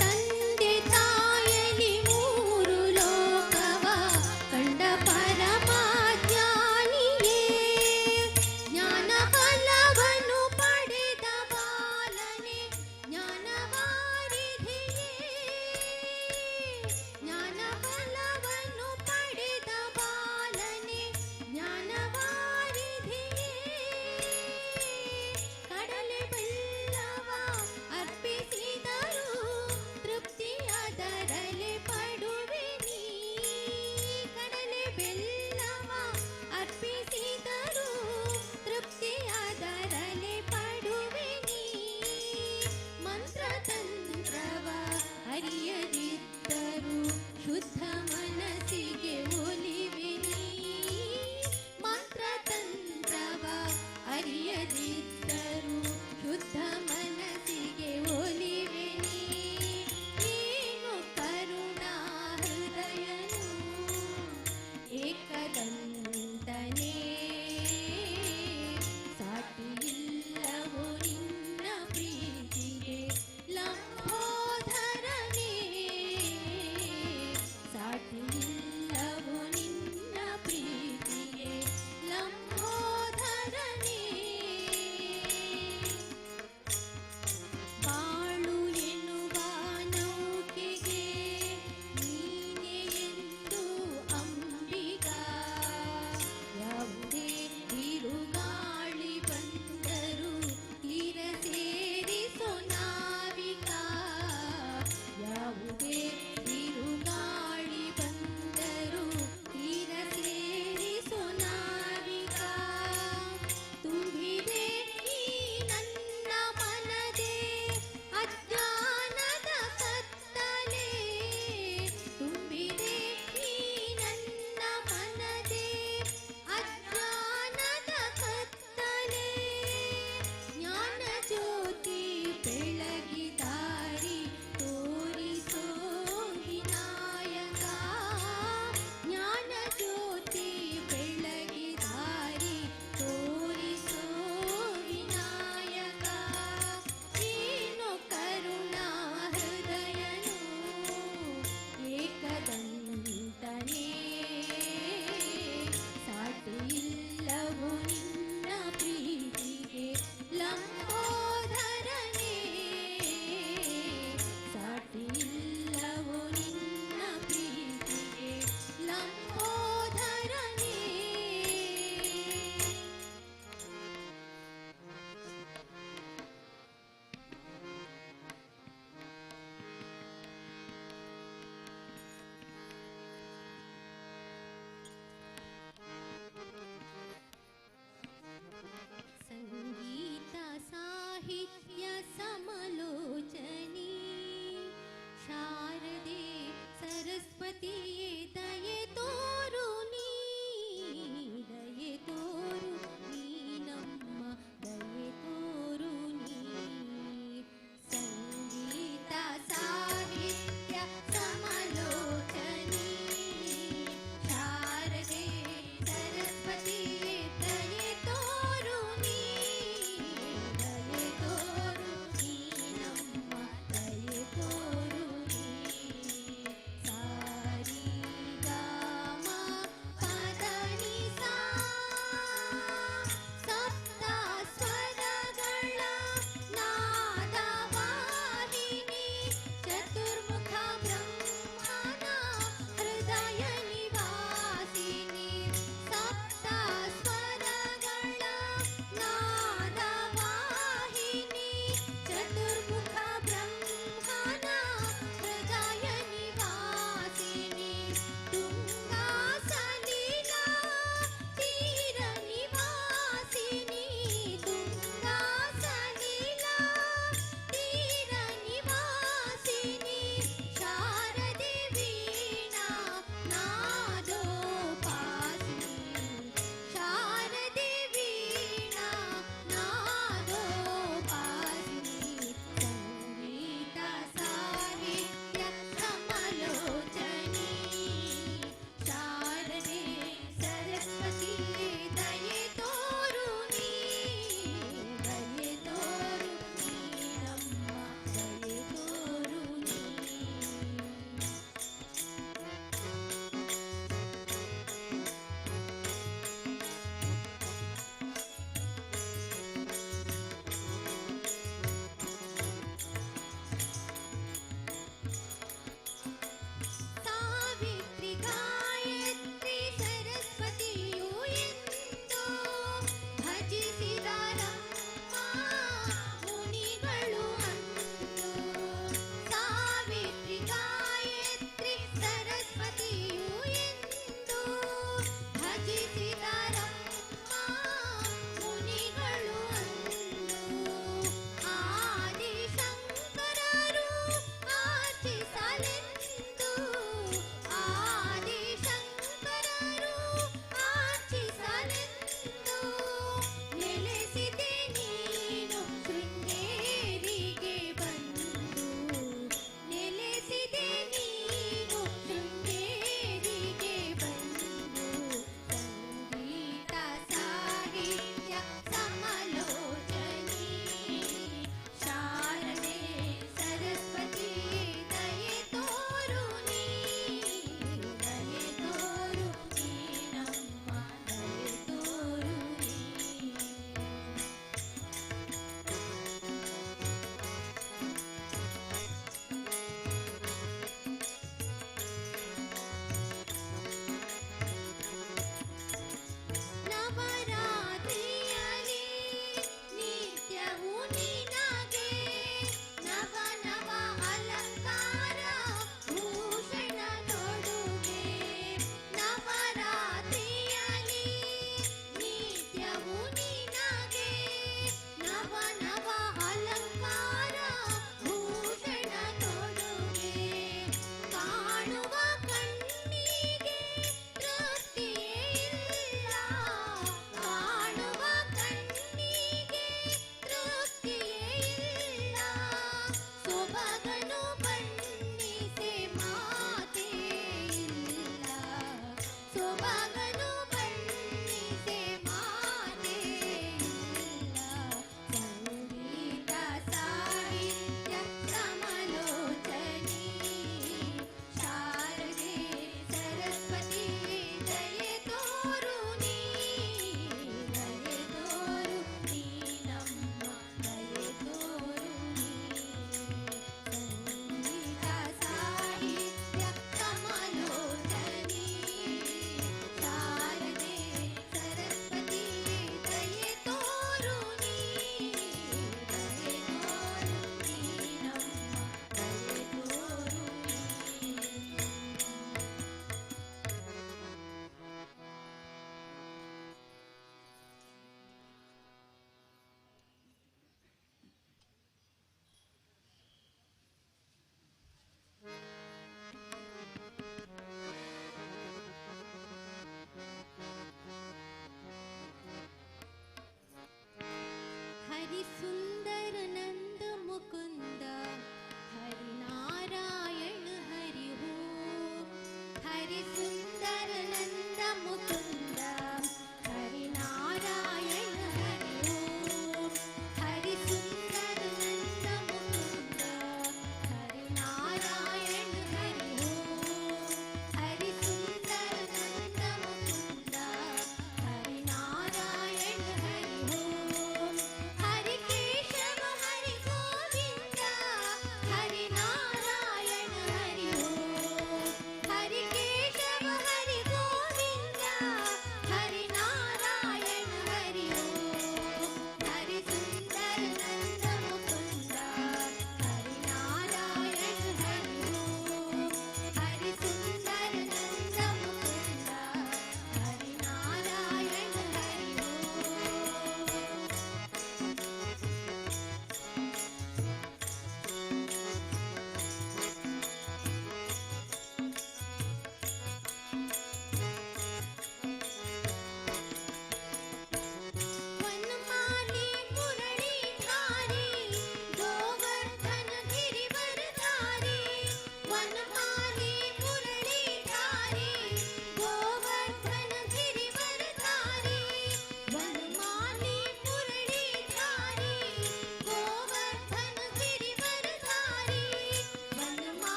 ತಂದೆ ತಾಯಲಿ ಮೂರು ಲೋಕವ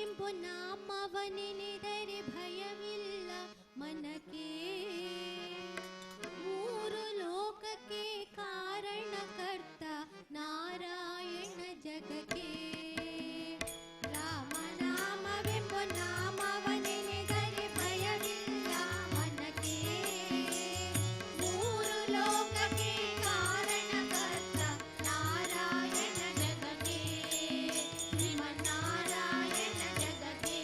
ಎಂಬು ನಾಮವನೆನೆದರೆ ಭಯವಿಲ್ಲ ಮನಕ್ಕೆ. ಮೂರು ಲೋಕಕ್ಕೆ ಕಾರಣಕರ್ತ ನಾರಾಯಣ ಜಗಕ್ಕೆ. ರಾಮನಾಮವೆಂಬು ನಾಮವನೆನೆದರೆ ಭಯವಿಲ್ಲ ಮನಕ್ಕೆ. ಮೂರು ಲೋಕಕ್ಕೆ ಕಾರಣಕರ್ತ ನಾರಾಯಣ ಜಗಕ್ಕೆ. ಶ್ರೀಮನ್ನಾರಾಯಣ ಜಗಕ್ಕೆ.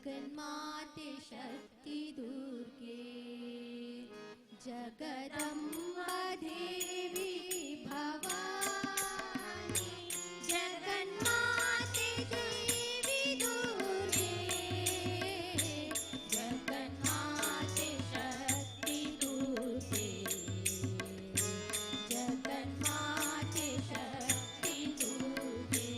जगन्माते शक्ति दुर्गे जगदम्बा देवी भवानी जगन्माते देवी दुर्गे जगन्माते शक्ति दुर्गे जगन्माते शक्ति दुर्गे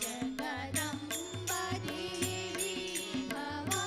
जगदम्बा देवी भवानी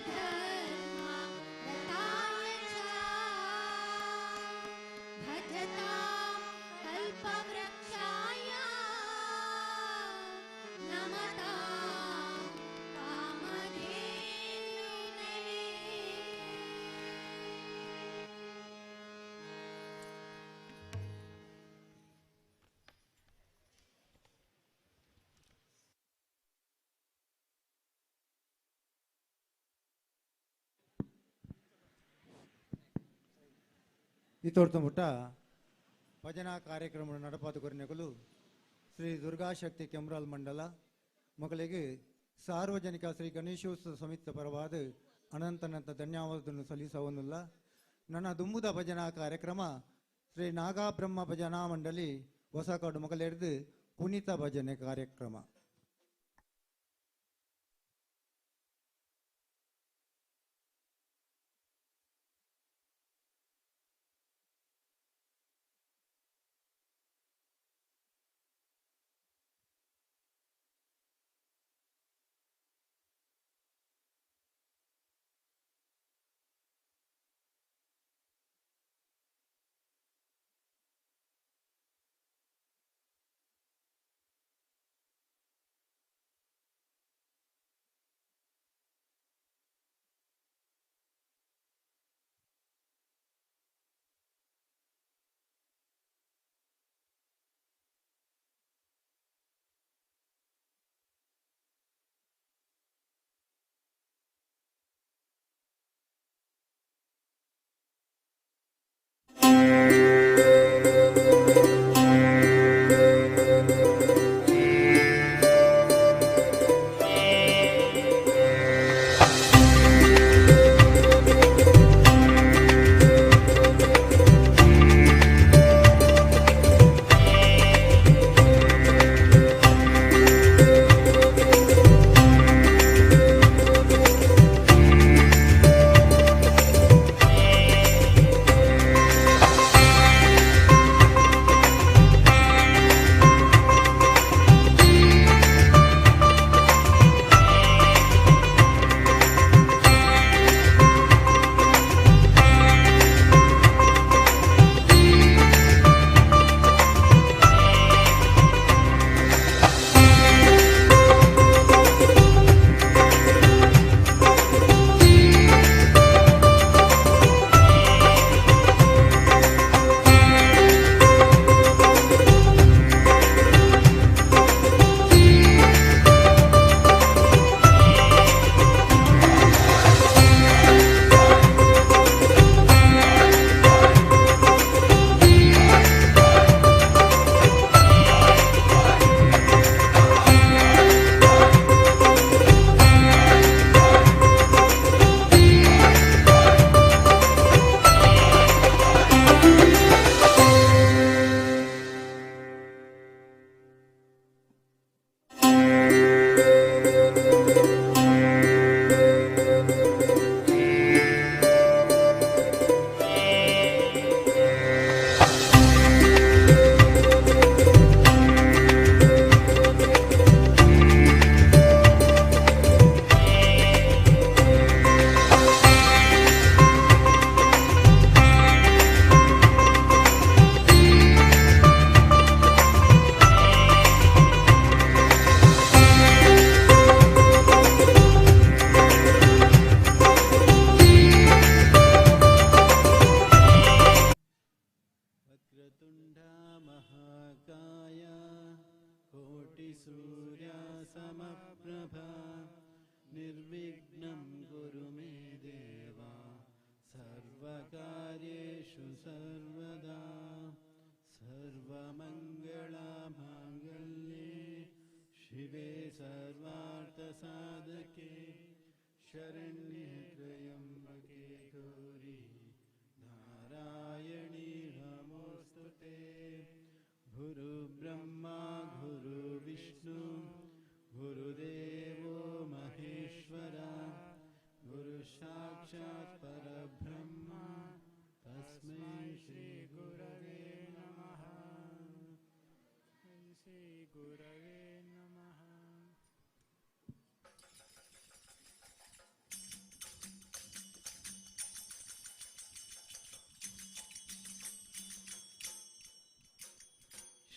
धर्माय च भजतां कल्पवृक्षाय नमतां कामधेनवे। ఇతోర్త ముట్ట భజన కార్ಯಕ್ರಮ ನಡಪಾತು ಕೊರಿನೆಗಲು ಶ್ರೀ ದುರ್ಗಾಶಕ್ತಿ ಕೆಮ್ರಾಲ್ ಮಂಡಲ ಮಗಳಿಗೆ ಸಾರ್ವಜನಿಕ ಶ್ರೀ ಗಣೇಶೋತ್ಸವ ಸಮಿತಿ ಪರವಾದ ಅನಂತನಂತ ಧನ್ಯವಾದವನ್ನು ಸಲ್ಲಿಸವನ್ನುಲ್ಲ. ನನ್ನ ದುಂಬುದ ಭಜನಾ ಕಾರ್ಯಕ್ರಮ ಶ್ರೀ ನಾಗಾಬ್ರಹ್ಮ ಭಜನಾ ಮಂಡಳಿ ಹೊಸಕಾಡು ಮಗಲೆರ್ದು ಪುನೀತ ಭಜನೆ ಕಾರ್ಯಕ್ರಮ.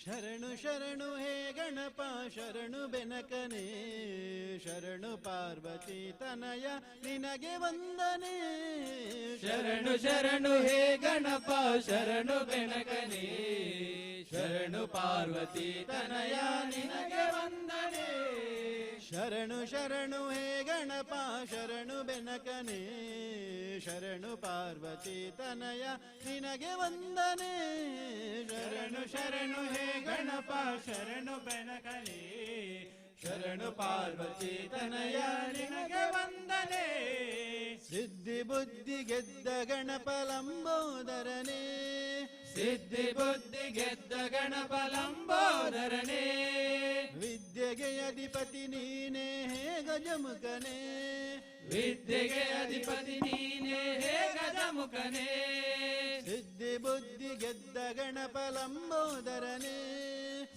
ಶರಣು ಶರಣು ಹೇ ಗಣಪ ಶರಣು ಬೆನಕನೇ ಶರಣು ಪಾರ್ವತಿ ತನಯ ನಿನಗೆ ವಂದನೆ ಶರಣು ಶರಣು ಹೇ ಗಣಪ ಶರಣು ಬೆನಕನೇ ಶರಣು ಪಾರ್ವತಿ ತನಯ ನಿನಗೆ ವಂದನೆ ಶರಣು ಶರಣು ಹೇ ಗಣಪ ಶರಣು ಬೆನಕನೇ ಶರಣು ಪಾರ್ವತಿ ತನಯ ನಿನಗೆ ವಂದನೆ ಶರಣು ಶರಣು ಹೇ ಗಣಪ ಶರಣು ಬೆನಕನೇ ಶರಣು ಪಾರ್ವತಿ ತನಯ ನಿನಗೆ ವಂದನೆ ಸಿದ್ಧಿ ಬುದ್ಧಿ ಗೆದ್ದ ಗಣಪ ಲಂಬೋದರನೇ ಸಿದ್ಧಿ ಬುದ್ಧಿ ಗೆದ್ದ ಗಣಪ ಲಂಬೋದರನೇ ವಿದ್ಯೆಗೆ ಅಧಿಪತಿ ನೀನೇ ಹೇ ಗಜಮುಖನೇ ವಿದ್ಯೆಗೆ ಅಧಿಪತಿ ನೀನೇ ಹೇ ಗಜಮುಖನೇ ಸಿದ್ಧಿ ಬುದ್ಧಿ ಗೆದ್ದ ಗಣಪ ಲಂಬೋದರನೇ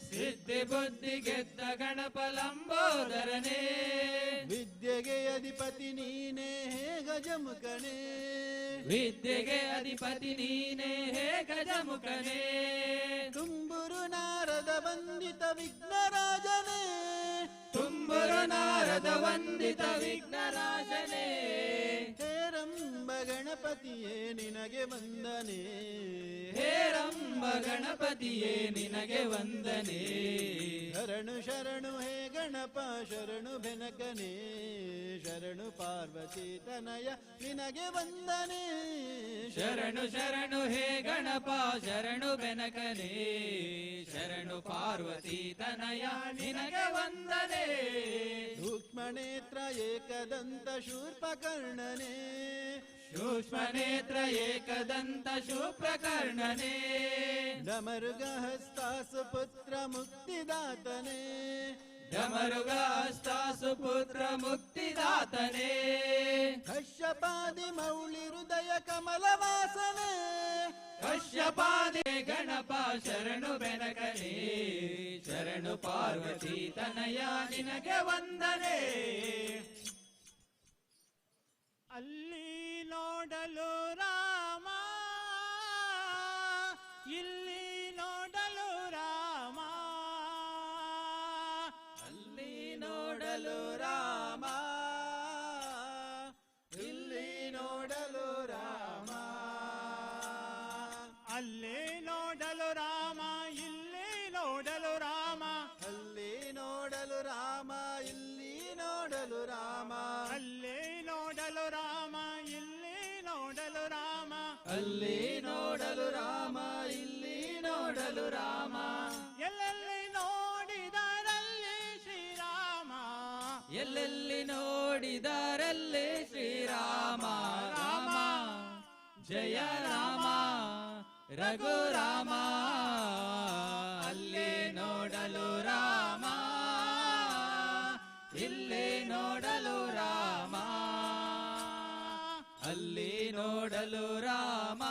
ಸಿದ್ಧಿ ಬುದ್ಧಿ ಗೆದ್ದ ಗಣಪ ಲಂಬೋದರನೇ ವಿದ್ಯೆಗೆ ಅಧಿಪತಿ ನೀನೇ ಹೇ ಗಜಮುಖನೇ ವಿದ್ಯೆಗೆ ಅಧಿಪತಿ ನೀನೇ ಹೇ ಗಜಮುಖನೇ ತುಂಬುರು ನಾರದ ವಂದಿತ ವಿಘ್ನರಾಜನೇ ತುಂಬುರು ನಾರದ ವಂದಿತ ವಿಘ್ನರಾಜನೇ ಹೇರಂಬ ಗಣಪತಿಯೇ ನಿನಗೆ ವಂದನೆ ಹೇರಂಬ ಗಣಪತಿಯೇ ನಿನಗೆ ವಂದನೆ ಶರಣು ಶರಣು ಹೇ ಗಣಪ ಶರಣು ಬೆನಕನೇ ಶರಣು ಪಾರ್ವತಿ ತನಯ ನಿನಗೆ ವಂದನೆ ಶರಣು ಶರಣು ಹೇ ಗಣಪ ಶರಣು ಬೆನಕನೇ ಶರಣು ಪಾರ್ವತಿ ತನಯ ನಿನಗೆ ವಂದನೆ ಸೂಕ್ಷ್ಮನೇತ್ರ ಏಕದಂತ ಶೂರ್ಪಕರ್ಣನೇ ಸೂಕ್ಷ್ಮನೇತ್ರ ಏಕದಂತ ಶೂಪ್ರಕರ್ಣನೇ ಡಮರುಗಹಸ್ತಾಸು ಪುತ್ರ ಮುಕ್ತಿದಾತನೇ ಡಮರುಗಾಸ್ತಾಸು ಪುತ್ರ ಮುಕ್ತಿದಾತನೇ ಕಶ್ಯಪಾದಿ ಮೌಳಿ ಹೃದಯ ಕಮಲವಾಸನೆ ಕಶ್ಯಪಾದೆ ಗಣಪ ಶರಣು ಬೆನಕನೇ ಶರಣು ಪಾರ್ವತಿ ತನಯ ನಿನಗೆ ವಂದನೆ ಅಲ್ಲಿ ನೋಡಲು ರಾಮ ಇಲ್ಲಿ ನೋಡಲು ರಾಮ ಅಲ್ಲಿ ನೋಡಲು ರಾಮ ಇಲ್ಲಿ ನೋಡಲು ರಾಮ ಅಲ್ಲಿ ನೋಡಲು ರಾಮ ಇಲ್ಲಿ ನೋಡಲು ರಾಮ ಅಲ್ಲಿ ನೋಡಲು ರಾಮ ಇಲ್ಲಿ ನೋಡಲು ರಾಮ ಅಲ್ಲಿ ನೋಡಲು ರಾಮ ಇಲ್ಲಿ ನೋಡಲು ರಾಮ ಅಲ್ಲಿ ನೋಡಲು ರಾಮ ಇಲ್ಲಿ ನೋಡಲು ರಾಮ ಎಲ್ಲೆಲ್ಲಿ ನೋಡಿದರಲ್ಲಿ ಶ್ರೀರಾಮ ಎಲ್ಲೆಲ್ಲಿ ನೋಡಿದರಲ್ಲಿ ಶ್ರೀರಾಮ ರಾಮ ಜಯ ರಾಮ ರಘುರಾಮ ಅಲ್ಲಿ ನೋಡಲು ರಾಮ ಇಲ್ಲಿ ನೋಡಲು ರಾಮ ಅಲ್ಲಿ ನೋಡಲು ರಾಮ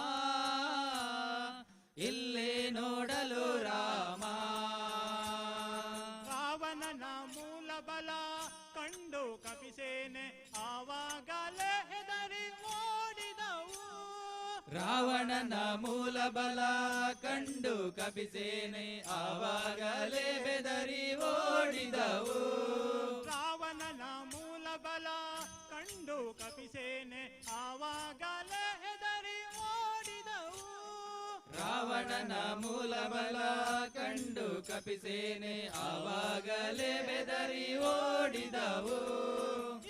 ಇಲ್ಲಿ ನೋಡಲು ರಾಮ ರಾವಣನ ಮೂಲ ಬಲ ಕಂಡು ಕಪಿಸೇನೆ ಆವಾಗಲೇ ಹೆದರಿ ಓಡಿದವು ರಾವಣನ ಮೂಲ ಬಲ ಕಂಡು ಕಪಿಸೇನೆ ಆವಾಗಲೇ ಬೆದರಿ ಓಡಿದವು ರಾವಣನ ಮೂಲ ಬಲ ಕಂಡು ಕಪಿಸೇನೆ ಆವಾಗಲೇ ಹೆದರಿ ಓಡಿದವು ರಾವಣನ ಮೂಲ ಬಲ ಕಂಡು ಕಪಿಸೇನೆ ಆವಾಗಲೇ ಬೆದರಿ ಓಡಿದವು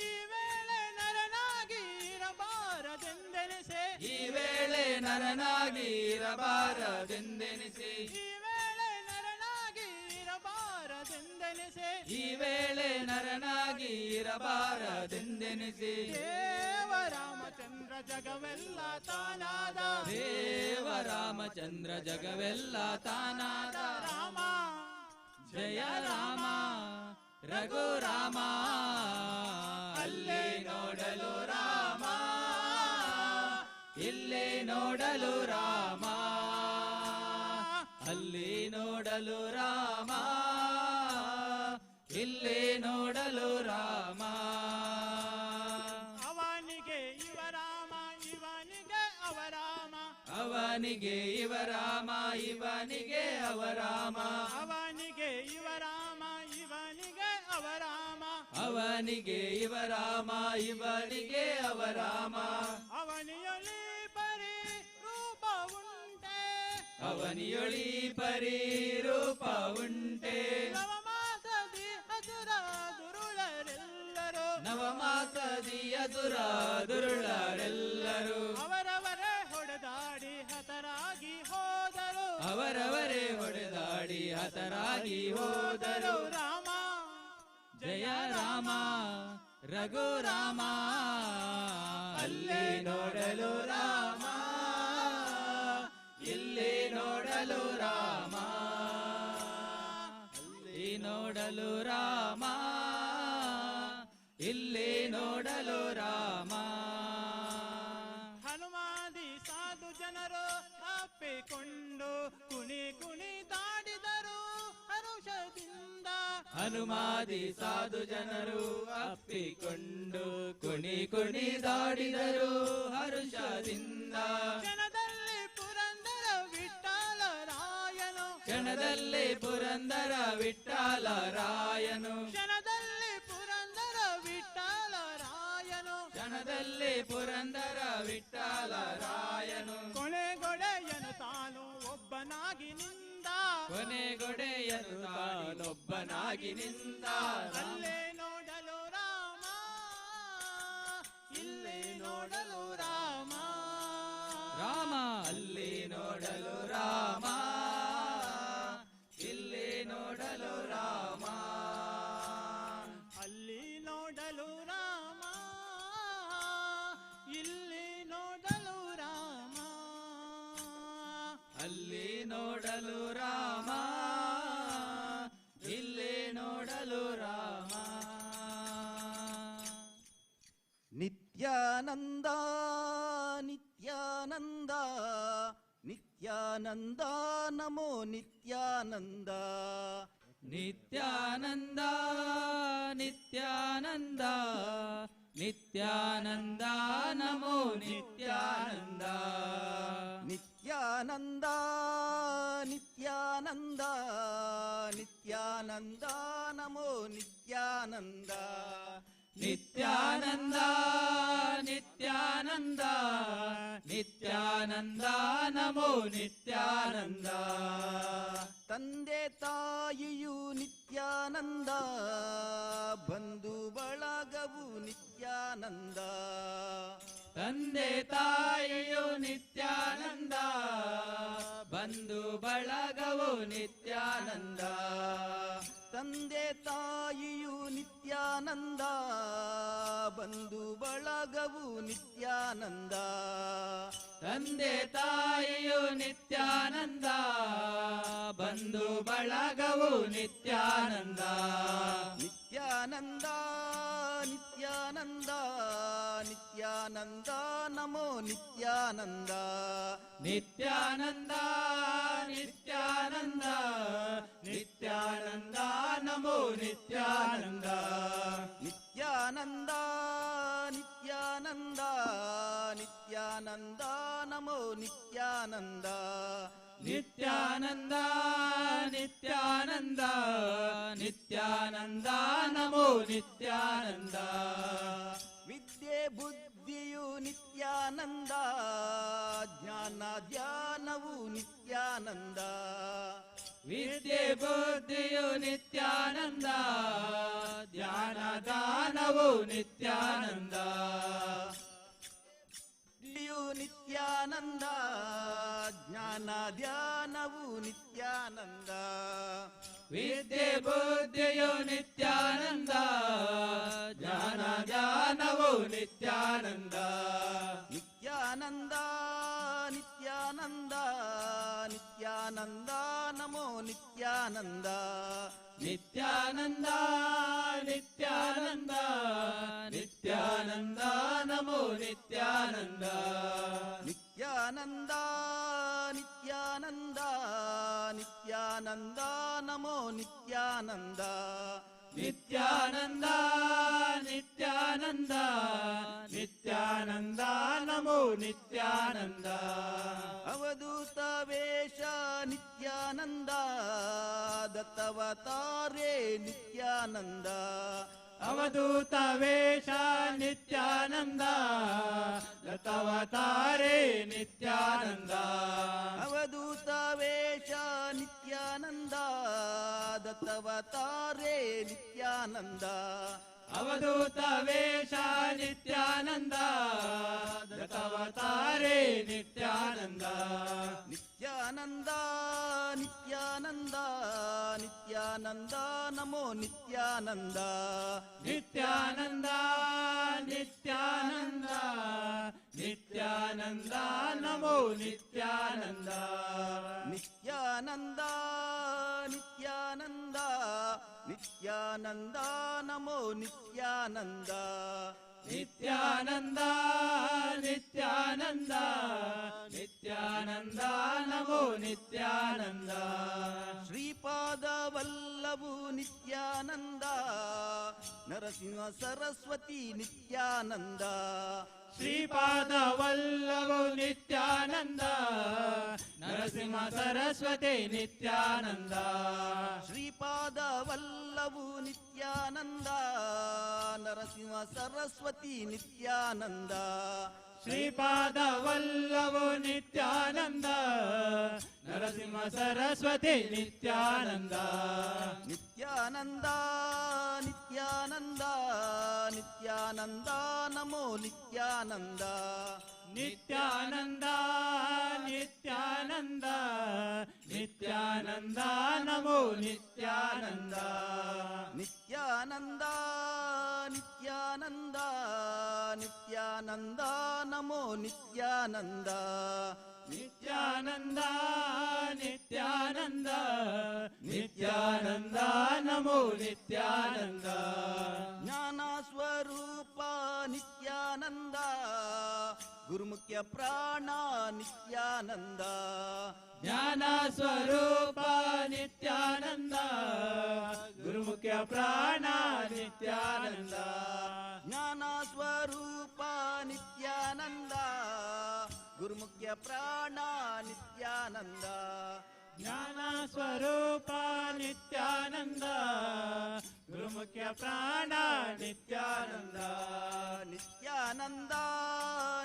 ಈ ವೇಳೆ ನರನಾಗಿ ಇರಬಾರದೆಂದೆನಿಸೆ ಈ ವೇಳೆ ನರನಾಗಿ ಇರಬಾರದೆಂದೆನಿಸಿ ಈ ವೇಳೆ ನರನಾಗಿ ಇರಬಾರದೆಂದೆನಿಸೆ ಈ ವೇಳೆ ನರನಾಗಿ ಇರಬಾರದೆಂದೆನಿಸಿ ದೇವರಾಮಚಂದ್ರ ಜಗವೆಲ್ಲ ತಾನಾದ ದೇವರಾಮಚಂದ್ರ ಜಗವೆಲ್ಲ ತಾನಾದ ರಾಮ ಜಯ ರಾಮ ರಘುರಾಮ ಅಲ್ಲಿ ನೋಡಲು ರಾಮ ಇಲ್ಲಿ ನೋಡಲು ರಾಮ ಅಲ್ಲಿ ನೋಡಲು ರಾಮ ಇಲ್ಲಿ ನೋಡಲು ರಾಮ ಅವನಿಗೆ ಇವ ರಾಮ ಇವನಿಗೆ ಅವರಾಮ ಅವನಿಗೆ ಅವನಿಗೆ ಇವ ರಾಮ ಇವನಿಗೆ ಅವ ರಾಮ ಅವನಿಗೆ ಇವ ರಾಮ ಇವನಿಗೆ ಅವ ರಾಮ ಅವನಿಗೆ ಇವ ರಾಮ ಇವನಿಗೆ ಅವ ರಾಮ ಅವನಿಯೊಳಿ ಪರಿ ರೂಪ ಉಂಟೆ ಅವನಿಯೊಳಿ ಪರಿ ರೂಪ ಉಂಟೆ ನವಮಾಸದಿ ಹಸುರ ದುರುಳರೆಲ್ಲರೂ ನವಮಾಸದಿ ಅಸುರ ದುರುಳರೆಲ್ಲರೂ ಅವರವರೇ ಹೊಡೆದಾಡಿ ಹತರಾಗಿ ಹೋದರು ಅವರವರೇ ಹೊಡೆದಾಡಿ ಹತರಾಗಿ ಹೋದರು ರಾಮ ಜಯ ರಾಮ ರಘು ರಾಮ ಅಲ್ಲಿ ನೋಡಲು ರಾಮ ಇಲ್ಲಿ ನೋಡಲು ರಾಮ ಅಲ್ಲಿ ನೋಡಲು ರಾಮ ಇಲ್ಲಿ ನೋಡಲು ರಾಮ ಹನುಮಾದಿ ಸಾಧು ಜನರು ಅಪ್ಪಿಕೊಂಡು ಕುಣಿ ಕುಣಿ ದಾಡಿದರು ಹರುಷದಿಂದ ಹನುಮಾದಿ ಸಾಧು ಜನರು ಅಪ್ಪಿಕೊಂಡು ಕುಣಿ ಕುಣಿ ದಾಡಿದರು ಹರುಷದಿಂದ ಕ್ಷಣದಲ್ಲಿ ಪುರಂದರ ವಿಠ್ಠಲರಾಯನು ಕ್ಷಣದಲ್ಲಿ ಪುರಂದರ ವಿಠ್ಠಲರಾಯನು ಕ್ಷಣದಲ್ಲಿ ಪುರಂದರ ವಿಠ್ಠಲರಾಯನು ಕ್ಷಣದಲ್ಲಿ ಪುರಂದರ ವಿಠ್ಠಲರಾಯನು ಕೊನೆಗೊಡೆಯನು ತಾನು ಒಬ್ಬನಾಗಿ ನಿಂದ ಕೊನೆಗೊಡೆಯನು ತಾನೊಬ್ಬನಾಗಿ ನಿಂದ ಅಲ್ಲೇ ನೋಡಲು ರಾಮ ಇಲ್ಲೇ ನೋಡಲು ರಾಮ ರಾಮ ಅಲ್ಲಿ ನೋಡಲು ರಾಮ ಇಲ್ಲಿ ನೋಡಲು ರಾಮ ಅಲ್ಲಿ ನೋಡಲು ರಾಮ ಇಲ್ಲಿ ನೋಡಲು ರಾಮ ಅಲ್ಲಿ ನೋಡಲು ರಾಮ ಇಲ್ಲಿ ನೋಡಲು ರಾಮ ನಿತ್ಯಾನಂದ ನಿತ್ಯಾನಂದ ನಿತ್ಯಾನಂದ ನಮೋ ನಿತ್ಯಾನಂದ ನಿತ್ಯಾನಂದ ನಿತ್ಯಾನಂದ ನಿತ್ಯಾನಂದ ನಮೋ ನಿತ್ಯಾನಂದ ನಿತ್ಯಾನಂದ ನಿತ್ಯಾನಂದ ನಿತ್ಯಾನಂದ ನಮೋ ನಿತ್ಯಾನಂದ ನಿತ್ಯಾನಂದ ನಿತ್ಯಾನಂದ ನಿತ್ಯಾನಂದ ನಮೋ ನಿತ್ಯಾನಂದ ತಂದೆ ತಾಯಿಯು ನಿತ್ಯಾನಂದ ಬಂಧು ಬಳಗವು ನಿತ್ಯಾನಂದ ತಂದೆ ತಾಯಿಯು ನಿತ್ಯಾನಂದ ಬಂಧು ಬಳಗವು ನಿತ್ಯಾನಂದ ತಂದೆ ತಾಯಿಯು ನಿತ್ಯಾನಂದ ಬಂಧು ಬಳಗವು ನಿತ್ಯಾನಂದ ತಂದೆ ತಾಯಿಯು ನಿತ್ಯಾನಂದ ಬಂಧು ಬಳಗವು ನಿತ್ಯಾನಂದ ನಿತ್ಯಾನಂದ ನಿತ್ಯಾನಂದ ನಿತ್ಯಾನಂದ ನಮೋ ನಿತ್ಯಾನಂದ ನಿತ್ಯಾನಂದ ನಿತ್ಯಾನಂದ ನಿತ್ಯಾನಂದ ನಮೋ ನಿತ್ಯಾನಂದ ನಿತ್ಯಾನಂದ ನಿತ್ಯಾನಂದ ನಿತ್ಯಾನಂದ ನಮೋ ನಿತ್ಯಾನಂದ ನಿತ್ಯಾನಂದ ನಿತ್ಯಾನಂದ ನಿತ್ಯಾನಂದ ನಮೋ ನಿತ್ಯಾನಂದ ವಿದ್ಯೆ ಬುದ್ಧಿಯು ನಿತ್ಯಾನಂದ ಜ್ಞಾನ ಧ್ಯಾನವು ನಿತ್ಯಾನಂದ ವಿದ್ಯೆ ಬುದ್ಧಿಯು ನಿತ್ಯಾನಂದ ಧ್ಯಾನ ದಾನವು ನಿತ್ಯಾನಂದ ಬುದ್ಧಿಯು ನಿತ್ಯಾನಂದ ಜ್ಞಾನ ಧ್ಯಾನವು ನಿತ್ಯಾನಂದ ವಿದ್ಯೆ ಬುದ್ಧಿಯು ನಿತ್ಯಾನಂದ ಜ್ಞಾನ ಧ್ಯಾನವು ನಿತ್ಯಾನಂದ ನಿತ್ಯಾನಂದ ನಿತ್ಯಾನಂದ ನಿತ್ಯಾನಂದ ನಮೋ ನಿತ್ಯಾನಂದ ನಿತ್ಯಾನಂದ ನಿತ್ಯಾನಂದ ನಿತ್ಯಾನಂದ ನಮೋ ನಿತ್ಯಾನಂದ ನಿತ್ಯಾನಂದ ನಿತ್ಯಾನಂದ ನಿತ್ಯಾನಂದ ನಮೋ ನಿತ್ಯಾನಂದ ನಿತ್ಯಾನಂದ ನಿತ್ಯಾನಂದ ನಿತ್ಯಾನಂದ ನಮೋ ನಮೋ ನಿತ್ಯಾನಂದ ಅವಧೂತ ವೇಷ ನಿತ್ಯಾನಂದ ದತ್ತವತಾರೇ ನಿತ್ಯಾನಂದ ಅವಧೂತ ವೇಷ ನಿತ್ಯಾನಂದ ದತ್ತವತಾರೇ ನಿತ್ಯಾನಂದ ಅವಧೂತ ವೇಷ ನಿತ್ಯಾನಂದ ದತ್ತವತಾರೇ ನಿತ್ಯಾನಂದ ಅವಧೂತ ವೇಷ ನಿತ್ಯಾನಂದ ದತ್ತವತಾರೇ ನಿತ್ಯಾನಂದ ನಿತ್ಯಾನಂದ ನಿತ್ಯಾನಂದ ನಿತ್ಯಾನಂದ ನಮೋ ನಿತ್ಯಾನಂದ ನಿತ್ಯಾನಂದ ನಿತ್ಯಾನಂದ ನಿತ್ಯಾನಂದ ನಮೋ ನಿತ್ಯಾನಂದ ನಿತ್ಯಾನಂದ ನಿತ್ಯಾನಂದ ನಿತ್ಯಾನಂದ ನಮೋ ನಿತ್ಯಾನಂದ ನಿತ್ಯಾನಂದ ನಿತ್ಯಾನಂದ ನಿತ್ಯಾನಂದ ನಮೋ ನಿತ್ಯಾನಂದ ಶ್ರೀಪಾದ ವಲ್ಲಭು ನಿತ್ಯಾನಂದ ನರಸಿಂಹ ಸರಸ್ವತಿ ನಿತ್ಯಾನಂದ ಶ್ರೀಪಾದ ವಲ್ಲಭು ನಿತ್ಯಾನಂದ ನರಸಿಂಹ ಸರಸ್ವತಿ ನಿತ್ಯಾನಂದ ಶ್ರೀಪಾದ ವಲ್ಲಭು ನಿತ್ಯಾನಂದ ನರಸಿಂಹ ಸರಸ್ವತಿ ನಿತ್ಯಾನಂದ ಶ್ರೀಪಾದ ವಲ್ಲಭು ನಿತ್ಯಾನಂದ ನರಸಿಂಹ ಸರಸ್ವತಿ ನಿತ್ಯಾನಂದ ನಿತ್ಯಾನಂದ ನಿತ್ಯಾನಂದ ನಿತ್ಯಾನಂದ ನಮೋ ನಿತ್ಯಾನಂದ ನಿತ್ಯಾನಂದ ನಿತ್ಯಾನಂದ ನಿತ್ಯಾನಂದ ನಮೋ ನಿತ್ಯಾನಂದ ನಿತ್ಯಾನಂದ ನಿತ್ಯಾನಂದ ನಿತ್ಯಾನಂದ ನಮೋ ನಿತ್ಯಾನಂದ ನಿತ್ಯಾನಂದ ನಿತ್ಯಾನಂದ ನಿತ್ಯಾನಂದ ನಮೋ ನಿತ್ಯಾನಂದ ಜ್ಞಾನ ಸ್ವರೂಪ ನಿತ್ಯಾನಂದ ಗುರುಮುಖ್ಯ ಪ್ರಾಣ ನಿತ್ಯಾನಂದ ಜ್ಞಾನ ಸ್ವರೂಪ ನಿತ್ಯಾನಂದ ಗುರುಮುಖ್ಯ ಪ್ರಾಣ ನಿತ್ಯಾನಂದ ಜ್ಞಾನ ಸ್ವರೂಪ ನಿತ್ಯಾನಂದ ಗುರುಮುಖ್ಯ ಪ್ರಾಣ ನಿತ್ಯಾನಂದ ಜ್ಞಾನ ಸ್ವರೂಪ ನಿತ್ಯಾನಂದ ಗುರುಮುಖ್ಯ ಪ್ರಾಣ ನಿತ್ಯಾನಂದ ನಿತ್ಯಾನಂದ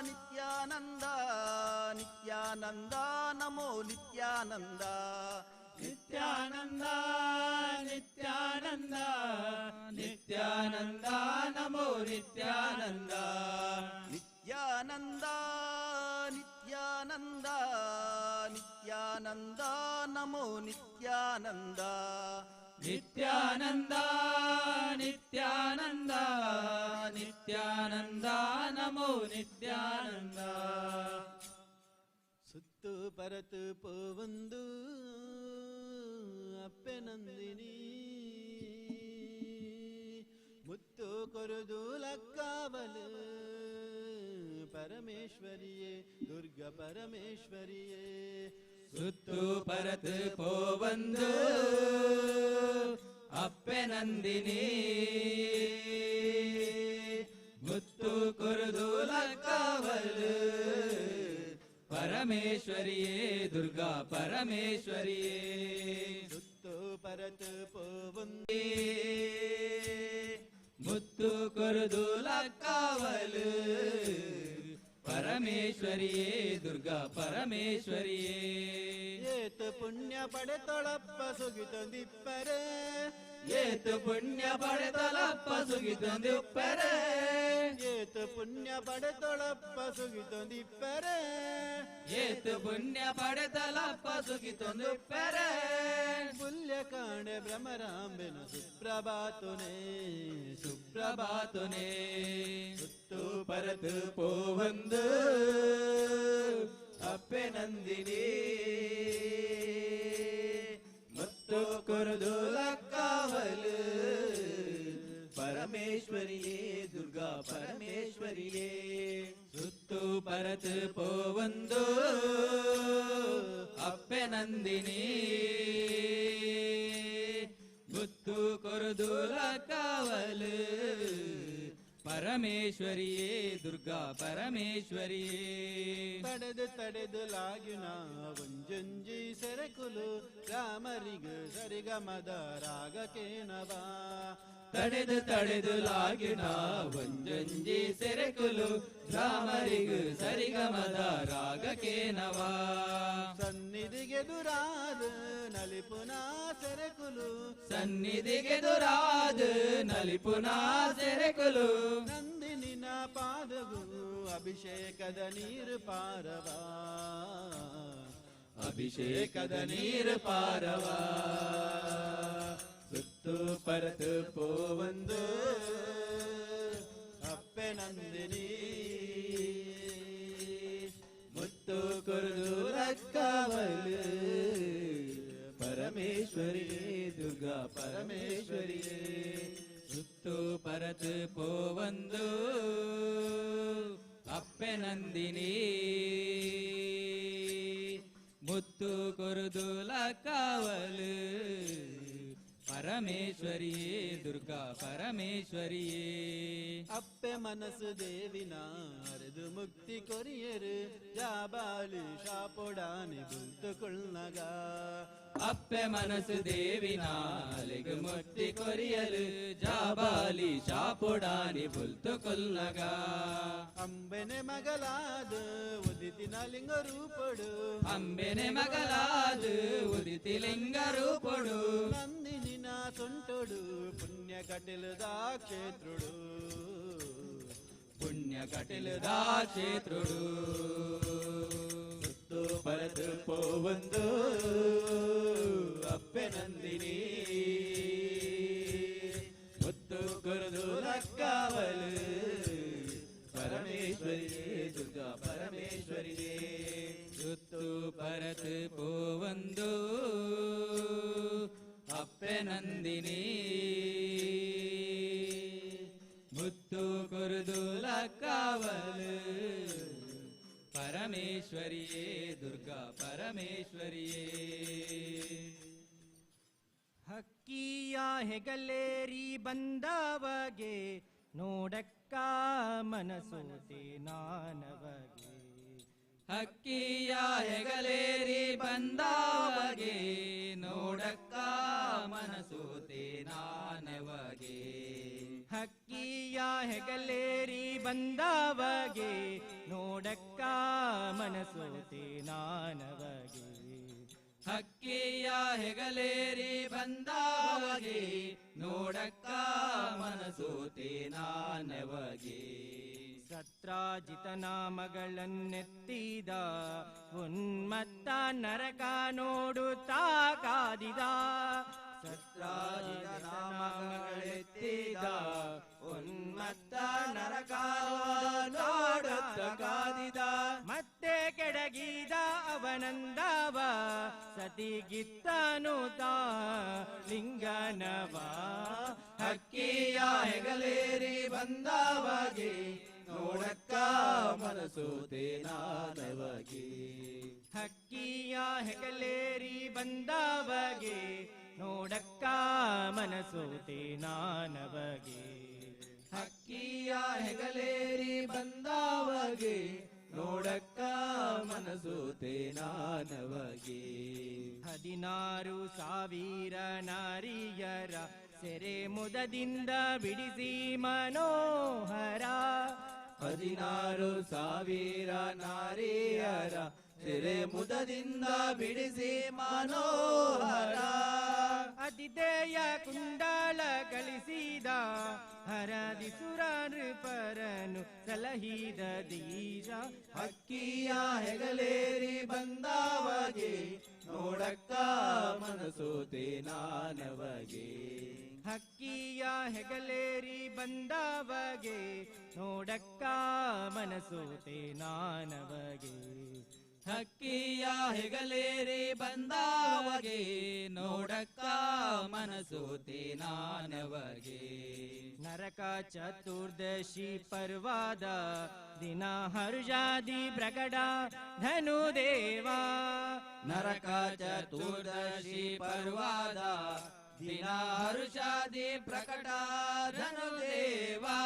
ನಿತ್ಯಾನಂದ ನಿತ್ಯಾನಂದ ನಮೋ ನಿತ್ಯಾನಂದ ನಿತ್ಯಾನಂದ ನಿತ್ಯಾನಂದ ನಿತ್ಯಾನಂದ ನಮೋ ನಿತ್ಯಾನಂದ ನಿತ್ಯಾನಂದ ನಿತ್ಯಾನಂದ ನಿತ್ಯಾನಂದ ನಮೋ ನಿತ್ಯಾನಂದ ನಿತ್ಯಾನಂದ ನಿತ್ಯಾನಂದ ನಿತ್ಯಾನಂದ ನಮೋ ನಿತ್ಯಾನಂದ ಸುತ್ತು ಪರತು ಪೋವಂದು ಅಪ್ಪೆನಂದಿನಿ ಮುತ್ತು ಕೊರುದು ಲಕ್ಕಾವಲು ಪರಮೇಶ್ವರಿಯೇ ದುರ್ಗ ಪರಮೇಶ್ವರಿಯೇ ಸುತ್ತು ಪರತು ಪೋವಂದು ಅಪ್ಪೆ ನಂದಿನಿ ಮುತ್ತು ಕುರುದು ಲಕ್ಕವಲು ಪರಮೇಶ್ವರಿಯೇ ದುರ್ಗಾ ಪರಮೇಶ್ವರಿಯೇ ಸುತ್ತು ಪರತು ಪೋವಂದು ಮುತ್ತು ಕುರುದು ಲಕ್ಕವಲು ಪರಮೇಶ್ವರಿಯೇ ದುರ್ಗಾ ಪರಮೇಶ್ವರಿಯೇ ಏತು ಪುಣ್ಯ ಪಡೆತೊಳಪ್ಪ ಸುಗಿತೊಂದಿಪ್ಪರೆ ಏತು ಪುಣ್ಯ ಪಡೆತಲಪ್ಪ ಸುಗಿತೊಂದಿಪ್ಪರೆ ಏತು ಪುಣ್ಯ ಪಡೆತೊಳಪ್ಪ ಸುಗಿತೊಂದಿಪ್ಪರೆ ಏತು ಪುಣ್ಯ ಪಡೆತಲಪ್ಪ ಸುಗಿತೊಂದಿಪ್ಪರೆ ಪುಲ್ಯ ಕಾಣೆ ಭ್ರಮರಾಂಬೆನ ಸುಪ್ರಭಾತುನೇ ಸುಪ್ರಭಾತುನೇ ಸುತ್ತು ಪರತು ಪೋವಂದು ಅಪ್ಪೆ ನಂದಿನಿ ಮತ್ತು ಕೊರದು ಲಕ್ಕಾವಲು ಪರಮೇಶ್ವರಿಯೇ ದುರ್ಗಾ ಪರಮೇಶ್ವರಿಯೇ ಸುತ್ತು ಪರತು ಪೋವಂದು ಅಪ್ಪೆ ನಂದಿನಿ ಮುತ್ತು ಕೊರದು ಲಕ್ಕಾವಲು ಪರಮೇಶ್ವರಿಯೇ ದುರ್ಗಾ ಪರಮೇಶ್ವರಿಯೇ ತಡೆದು ಲಾಗಿನ ಒಂಜೊಂಜಿ ಸೆರೆಕುಲು ರಾಮರಿಗ ಸರಿಗಮದ ರಾಗಕೇನವಾ ತಡೆದು ಲಾಗಿನ ಒಂಜೊಂಜಿ ಸೆರೆಕುಲು ರಾಮರಿಗು ಸರಿಗಮದ ರಾಗಕೇನವಾ ಸನ್ನಿಧಿಗೆದುರಾದ ನಲಿಪುನ ಸೆರೆಕುಲು ಸನ್ನಿಧಿಗೆದುರಾದ ನಲಿಪುನ ಸೆರೆಕುಲು ನಂದಿನಿನ ಪಾದಗು ಅಭಿಷೇಕದ ನೀರು ಪಾರವಾ ಅಭಿಷೇಕದ ನೀರು ಪಾರವಾ ಸುತ್ತು ಪರತು ಪೋವಂದು ಅಪ್ಪೆ ನಂದಿನಿ ಮುತ್ತು ಕುರುದು ರಕ್ಕವಲು ಪರಮೇಶ್ವರಿಯೇ ದುರ್ಗಾ ಪರಮೇಶ್ವರಿಯೇ ಸುತ್ತು ಪರತು ಪೋವಂದು ಅಪ್ಪೆ ನಂದಿನಿ ಮುತ್ತು ಕೊರುದು ಲಕ್ಕವಲು ಪರಮೇಶ್ವರಿಯೇ ದುರ್ಗಾ ಪರಮೇಶ್ವರಿಯೇ ಅಪ್ಪೆ ಮನಸ್ಸು ದೇವಿನ ಅರೆದು ಮುಕ್ತಿ ಕೊರಿಯರು ಜಾಬಾಲಿ ಶಾಪೊಡಾನಿ ಬುಲ್ತು ಕುಳ್ನಗ ಅಪ್ಪೆ ಮನಸ್ಸು ದೇವಿನ ಅಲೆಗು ಮುಕ್ತಿ ಕೊರಿಯಲು ಜಾಬಾಲಿ ಶಾಪುಡಾನಿ ಬುಲ್ತು ಕೊಲ್ಲಗ ಅಂಬೆನೆ ಮಗಲಾದ ಉದಿತಿನ ಲಿಂಗ ರೂಪಡು ಅಂಬೆನೆ ಮಗಲಾದು ಉದಿತಿ ಲಿಂಗ ರೂಪುಡು ನಂದಿನಿನ ಸೊಂಟೊಡು ಪುಣ್ಯ ಕಟಿಲದ ಕ್ಷೇತ್ರುಡು ಪುಣ್ಯ ಕಟಿಲದ ಕ್ಷೇತ್ರುಡು ಸುತ್ತು ಪರತು ಪೋವಂದು ಅಪ್ಪೆ ನಂದಿನಿ ಮುತ್ತು ಕೊರದು ಲಕ್ಕವಲು ಪರಮೇಶ್ವರಿಯೇ ದುರ್ಗಾ ಪರಮೇಶ್ವರಿಯೇ ಸುತ್ತು ಪರತು ಪೋವಂದು ಅಪ್ಪೆ ನಂದಿನಿ ಮುತ್ತು ಕೊರುದು ಲಕ್ಕವಲು ಪರಮೇಶ್ವರಿಯೇ ದುರ್ಗಾ ಪರಮೇಶ್ವರಿಯೇ ಹಕ್ಕಿಯ ಹೆಗಲೇರಿ ಬಂದವಗೆ ನೋಡಕ್ಕ ಮನಸೋತೆ ನಾನವಗೆ ಹಕ್ಕಿಯ ಹೆಗಲೇರಿ ಬಂದವಗೆ ನೋಡಕ್ಕ ಮನಸೋತೆ ನಾನವಗೆ ಹಕ್ಕಿಯ ಹೆಗಲೇರಿ ಬಂದವಗೆ ನೋಡಕ್ಕ ಮನಸೋತೆ ನಾನವಗೆ ಹಕ್ಕಿಯ ಹೆಗಲೇರಿ ಬಂದವಗೆ ನೋಡಕ್ಕ ಮನಸೋತೆ ನಾನವಗೆ ಸತ್ರಾಜಿತನ ಮಗಳನ್ನೆತ್ತಿದ ಉನ್ಮತ್ತ ನರಕ ನೋಡುತ್ತಾ ಕಾದಿದ ಸತ್ರಾಜಿತನ ಮಗಳೆತ್ತಿದ ಉನ್ಮತ್ತ ನರಕ ನೋಡುತ್ತ ಕಾದಿದ ಮತ್ತೆ ಕೆಡಗಿದ ಅವನಂದವ ಸತಿಗಿತ್ತನುತ ಲಿಂಗನವ ಹಕ್ಕಿಯ ಹೆಗಲೇರಿ ಬಂದವಗೆ ನೋಡಕ್ಕ ಮನಸೋತೆ ನಾನವಗೆ ಹಕ್ಕಿಯ ಹೆಗಲೇರಿ ಬಂದವಗೆ ನೋಡಕ್ಕ ಮನಸೋತೆ ನಾನವಗೆ ಹಕ್ಕಿಯ ಹೆಗಲೇರಿ ಬಂದವಗೆ ನೋಡಕ್ಕ ಮನಸೋತೆ ನಾನವಗೆ 16,000 ನಾರಿಯರ ಸೆರೆ ಮುದದಿಂದ ಬಿಡಿಸಿ ಮನೋಹರ 16,000 ನಾರಿಯರ ಸೆರೆ ಮುದದಿಂದ ಬಿಡಿಸಿ ಮನೋಹರ ಅತಿಥೇಯ ಕುಂಡಲ ಗಳಿಸಿದ ಹರದಿಸುರ ನೃಪರನು ಸಲಹಿದ ಧೀರ ಹಕ್ಕಿಯ ಹೆಗಲೇರಿ ಬಂದವಗೆ ನೋಡಕ್ಕ ಮನಸೋತೆ ನಾನವಗೆ ಹಕ್ಕಿಯ ಹೆಗಲೇರಿ ಬಂದವಗೆ ನೋಡಕ್ಕ ಮನಸೋತೆ ನಾನವಗೆ ಹಕ್ಕಿಯ ಹೆಗಲೇರಿ ಬಂದವಗೆ ನೋಡಕ್ಕ ಮನಸೋತೆ ನಾನವಗೆ ನರಕ ಚತುರ್ದಶಿ ಪರ್ವಾದ ದಿನ ಹರುಷಾದಿ ಪ್ರಕಟ ಧನುದೇವ ನರಕ ಚತುರ್ದಶಿ ಪರ್ವಾದ ದಿನ ಹರುಷಾದಿ ಪ್ರಕಟ ಧನುದೇವಾ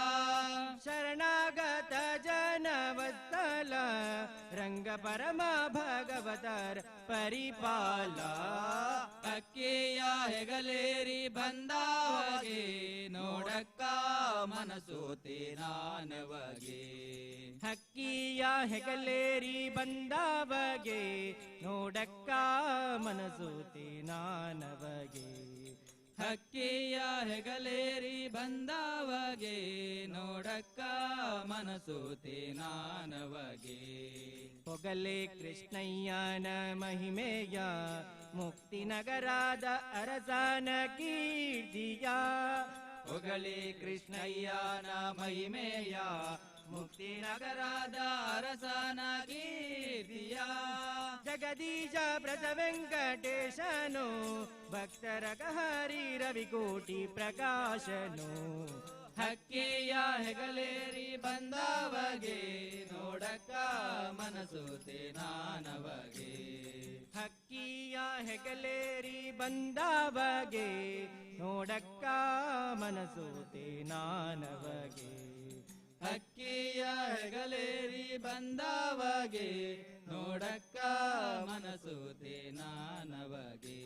ಶರಣಾಗತ ಜನವತ್ಸಲ ರಂಗ ಪರಮ ಭಗವತರ ಪರಿಪಾಲ ಅಕ್ಕಿಯ ಹೆಗಲೇರಿ ಬಂದವಗೆ ನೋಡಕ್ಕ ಮನಸೋತೆ ನಾನವಗೆ ಹಕ್ಕಿಯ ಹೆಗಲೇರಿ ಬಂದವಗೆ ನೋಡಕ್ಕ ಮನಸೂತಿ ನಾನವಗೆ ಹಕ್ಕಿಯ ಹೆಗಲೇರಿ ಬಂದವಗೆ ನೋಡಕ್ಕ ಮನಸೋತೆ ನಾನವಗೆ ಹೊಗಲೆ ಕೃಷ್ಣಯ್ಯನ ಮಹಿಮೆಯ ಮುಕ್ತಿ ನಗರದ ಅರಸನ ಕೀರ್ತಿಯ ಹೊಗಳಿ ಕೃಷ್ಣಯ್ಯನ ಮಹಿಮೆಯ ಮುಕ್ತಿ ನಗರದ ಅರಸನ ಕೀರ್ತಿಯ ಜಗದೀಶ ಬ್ರಜ ವೆಂಕಟೇಶನು ಭಕ್ತರ ಕಹರಿ ರವಿಕೋಟಿ ಪ್ರಕಾಶನು ಹಕ್ಕಿಯ ಹೆಗಲೇರಿ ಬಂದವಗೆ ನೋಡಕ್ಕ ಮನಸೋತೆ ನಾನವಗೆ ಹಕ್ಕಿಯ ಹೆಗಲೇರಿ ಬಂದವಗೆ ನೋಡಕ್ಕ ಮನಸೂತೆ ನಾನವಗೆ ಹಕ್ಕಿಯ ಹೆಗಲೇರಿ ಬಂದವಗೆ ನೋಡಕ್ಕ ಮನಸೋತೆ ನಾನವಗೆ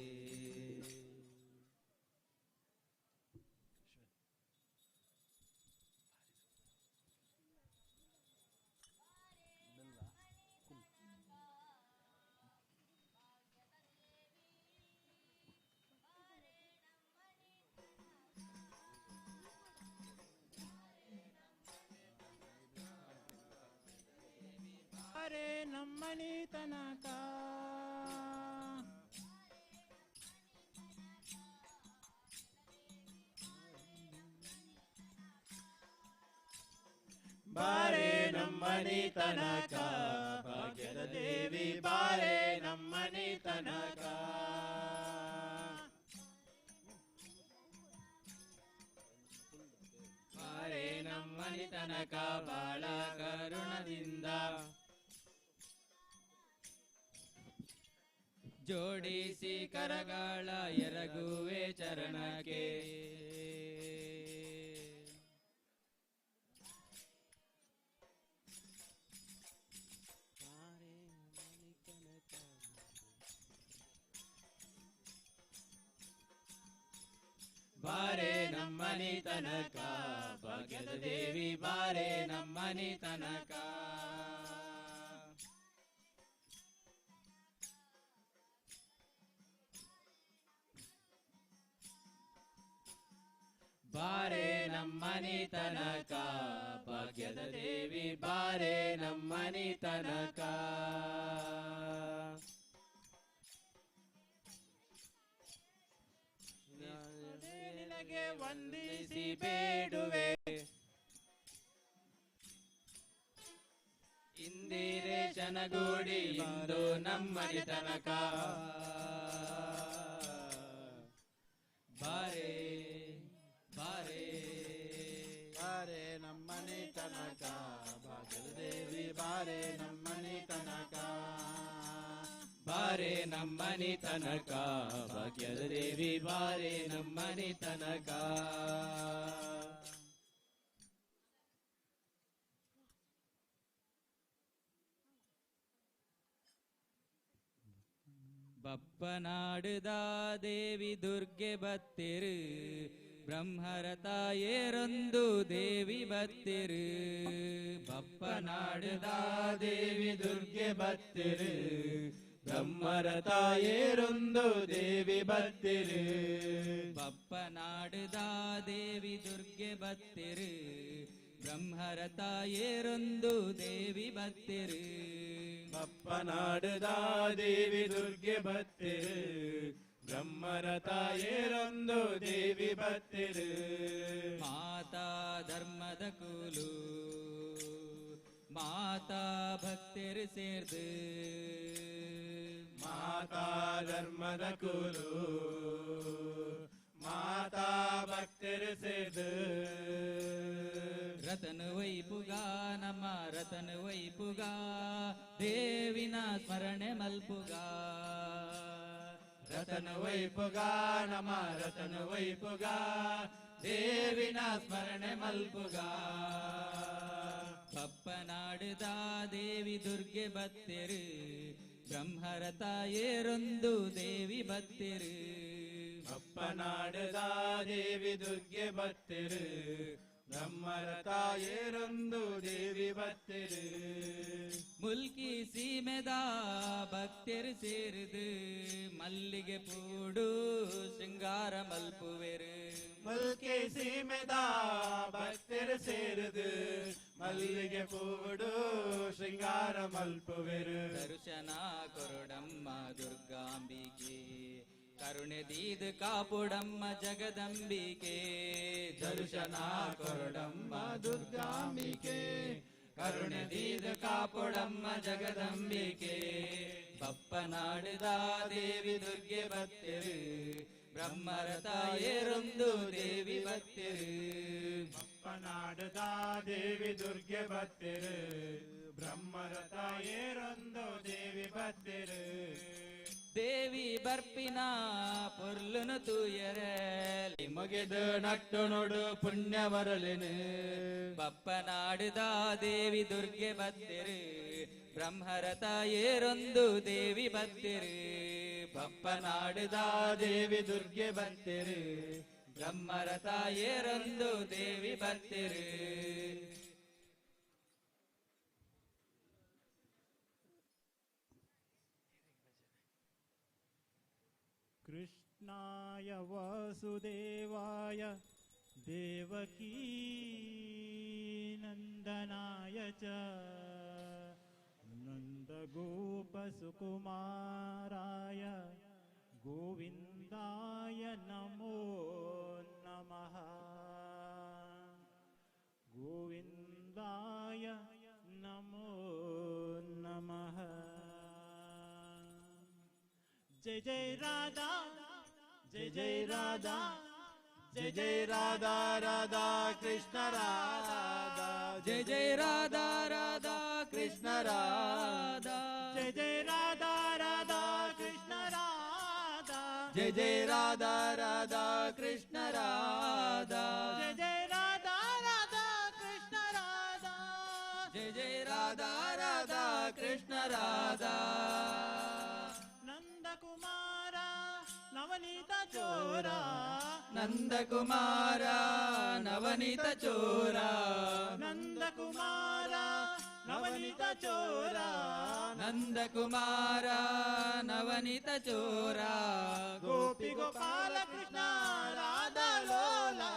ಬಾರೆ ನಮ್ಮನಿ ತನಕ ಬಾರೆ ನಮ್ಮನಿ ತನಕ ಭಾಗ್ಯದ ದೇವಿ ಬಾರೆ ನಮ್ಮನಿ ತನಕ ಬಾರೆ ನಮ್ಮನಿ ತನಕ ಬಾಳ ಕರುಣದಿಂದ ಜೋಡಿಸಿ ಕರಗಳ ಎರಗುವೆ ಚರಣಕ್ಕೆ ಬಾರೆ ನಮ್ಮನಿ ತನಕ ಭಾಗ್ಯದ ದೇವಿ ಬಾರೆ ನಮ್ಮನಿ ತನಕ ಬಾರೆ ನಮ್ಮನಿ ತನಕ ಭಾಗ್ಯದ ದೇವಿ ಬಾರೆ ನಮ್ಮನಿ ತನಕ ನಿನಗೆ ವಂದಿಸಿ ಬೇಡುವೆ ಇಂದಿರೇಶನಗೂಡಿ ಬಂದು ನಮ್ಮನಿ ತನಕ ಬಾರೆ ಬಾರೆ ಬಾರೆ ನಮ್ಮನಿ ತನಕ ಭಾಗ್ಯದ ದೇವಿ ಬಾರೆ ನಮ್ಮನಿ ತನಕ ಬಾರೆ ನಮ್ಮನಿ ತನಕ ಭಾಗ್ಯದ ದೇವಿ ಬಾರೆ ನಮ್ಮನಿ ತನಕ ಬಪ್ಪನಾಡುದ ದೇವಿ ದುರ್ಗೆ ಬತ್ತಿರು ಬ್ರಹ್ಮರ ತಾಯೇರೊಂದು ದೇವಿ ಬತ್ತಿರು ಬಪ್ಪನಾಡುದ ದೇವಿ ದುರ್ಗೆ ಬತ್ತಿರು ಬ್ರಹ್ಮರ ತಾಯೇರೊಂದು ದೇವಿ ಬತ್ತಿರು ಬಪ್ಪನಾಡುದ ದೇವಿ ದುರ್ಗೆ ಬತ್ತಿರು ಬ್ರಹ್ಮರ ತಾಯೇರೊಂದು ದೇವಿ ಬತ್ತಿರು ಬಪ್ಪನಾಡುದ ದೇವಿ ದುರ್ಗೆ ಬತ್ತಿರು ಬ್ರಹ್ಮರ ತಾಯೇರೊಂದು ದೇವಿ ಬತ್ತಿರು ಮಾತಾ ಧರ್ಮದ ಕೂಲು ಮಾತಾ ಭಕ್ತರು ಸೇರ್ದು ಮಾತಾ ಧರ್ಮದ ಕೂಲು ಮಾತಾ ಭಕ್ತರು ಸೇರ್ದು ರತನ ವೈಪುಗ ನಮ್ಮ ರತನ ವೈಪುಗ ದೇವಿನ ಸ್ಮರಣೆ ಮಲ್ಪುಗ రతన వైపుగా నమ రతన వైపుగా ದೇವಿನ ಸ್ಮರಣೆ ಮಲ್ಪುಗಾ ಪಪ್ಪನಾಡುದ ದೇವಿ ದುರ್ಗೆ ಬತ್ತೆರು ಬ್ರಹ್ಮರಥ ಏರೊಂದು ದೇವಿ ಬತ್ತೆರು ಅಪ್ಪನಾಡದ ದೇವಿ ದುರ್ಗೆ ಬತ್ತೆರು ಬ್ರಹ್ಮರ ತಾಯೇರೊಂದು ದೇವಿ ಬತ್ತೆರು ಮುಲ್ಕಿ ಸೀಮೆದ ಭಕ್ತರು ಸೇರಿದು ಮಲ್ಲಿಗೆ ಪೂಡು ಶೃಂಗಾರ ಮಲ್ಪುವೆರು ಮಲ್ಕೆ ಸೀಮೆದ ಭಕ್ತರು ಸೇರಿದು ಮಲ್ಲಿಗೆ ಪೂಡು ಶೃಂಗಾರ ಮಲ್ಪುವೆರು ದರ್ಶನ ಕೊರಡಮ್ಮ ದುರ್ಗಾಂಬಿಕೆ ಕರುಣೆ ದೀದು ಕಾಪುಡಮ್ಮ ಜಗದಂಬಿಕೆ ದರ್ಶನ ಕೊರಡಮ್ಮ ದುರ್ಗಾಂಬಿಕೆ ಕರುಣೆ ದೀದ ಕಾಪುಡಮ್ಮ ಜಗದಂಬಿಕೆ ಬಪ್ಪನಾಡಿದ ದೇವಿ ದುರ್ಗೆ ಬತ್ತೆರು ಬ್ರಹ್ಮರ ತಾಯೇರೊಂದು ದೇವಿ ಬತ್ತೆರು ಅಪ್ಪನಾಡದ ದೇವಿ ದುರ್ಗೆ ಬತ್ತೆರು ಬ್ರಹ್ಮರ ತಾಯೇರೊಂದು ದೇವಿ ಬತ್ತೆರು ದೇವಿ ಬರ್ಪಿನ ಪೊರ್ಲುನು ತೂಯರಲಿ ಮುಗಿದು ನಟ್ಟು ನೋಡು ಪುಣ್ಯ ಬರಲಿನು ಬಪ್ಪನಾಡಿದ ದೇವಿ ದುರ್ಗೆ ಬತ್ತೆರು ಬ್ರಹ್ಮರ ತಾಯೇರೊಂದು ದೇವಿ ಬತ್ತೆರು ಬಪ್ಪನಾಡಿದ ದೇವಿ ದುರ್ಗೆ ಬತ್ತೆರು ಬ್ರಹ್ಮರ ತಾಯೇರೊಂದು ದೇವಿ ಬತ್ತೆರು कृष्णाय वासुदेवाय देवकी नन्दनाय च नन्दगोपसुकुमाराय गोविन्दाय नमो नमः गोविन्दाय नमो नमः जय जय राधा जय जय राधा जय जय राधा राधा कृष्ण राधा जय जय राधा राधा कृष्ण राधा जय जय राधा राधा कृष्ण राधा जय जय राधा राधा कृष्ण राधा जय जय राधा राधा कृष्ण राधा जय जय राधा राधा कृष्ण राधा नंदकुमार नवनीत चोरा नंदकुमार नवनीत चोरा नंदकुमार नवनीत चोरा नंदकुमार नवनीत चोरा गोपी गोपाल कृष्ण राधा लोला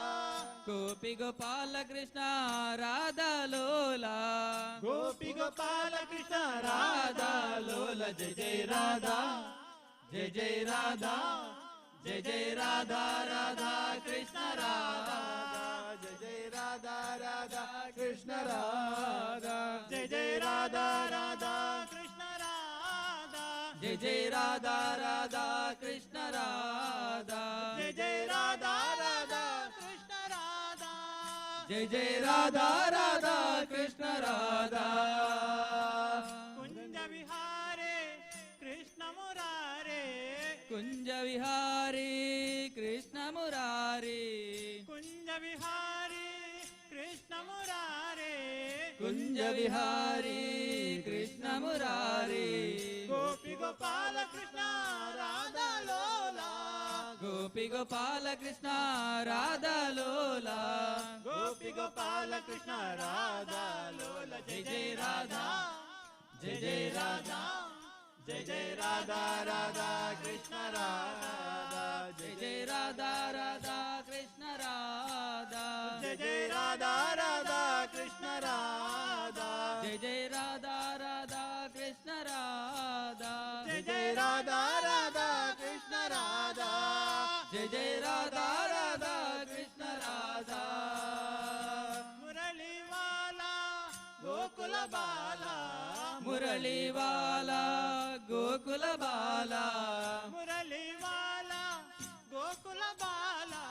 गोपी गोपाल कृष्ण राधा लोला गोपी गोपाल कृष्ण राधा लोला जय जय राधा जय जय राधा जय जय राधा राधा कृष्ण राधा जय जय राधा राधा कृष्ण राधा जय जय राधा राधा कृष्ण राधा जय जय राधा राधा कृष्ण राधा जय जय राधा राधा कृष्ण राधा जय जय राधा राधा कृष्ण राधा कुंज विहारे कृष्ण मुरारे कुंज विहारी कृष्ण मुरारी कुंज विहारी कृष्ण मुरारे कुंज विहारी कृष्ण मुरारी गोपी गोपाल कृष्ण राधा लोला गोपी गोपाल कृष्ण राधा लोला गोपी गोपाल कृष्ण राधा लोला जय जय राधा जय जय राधा जय जय राधा राधा कृष्ण राधा जय जय राधा राधा कृष्ण राधा जय जय राधा राधा कृष्ण राधा जय जय राधा राधा कृष्ण राधा जय जय राधा राधा कृष्ण राधा जय जय राधा राधा कृष्ण राधा मुरली वाला गोकुल बाला मुरली वाला गोकुल बाला मुरली वाला गोकुल बाला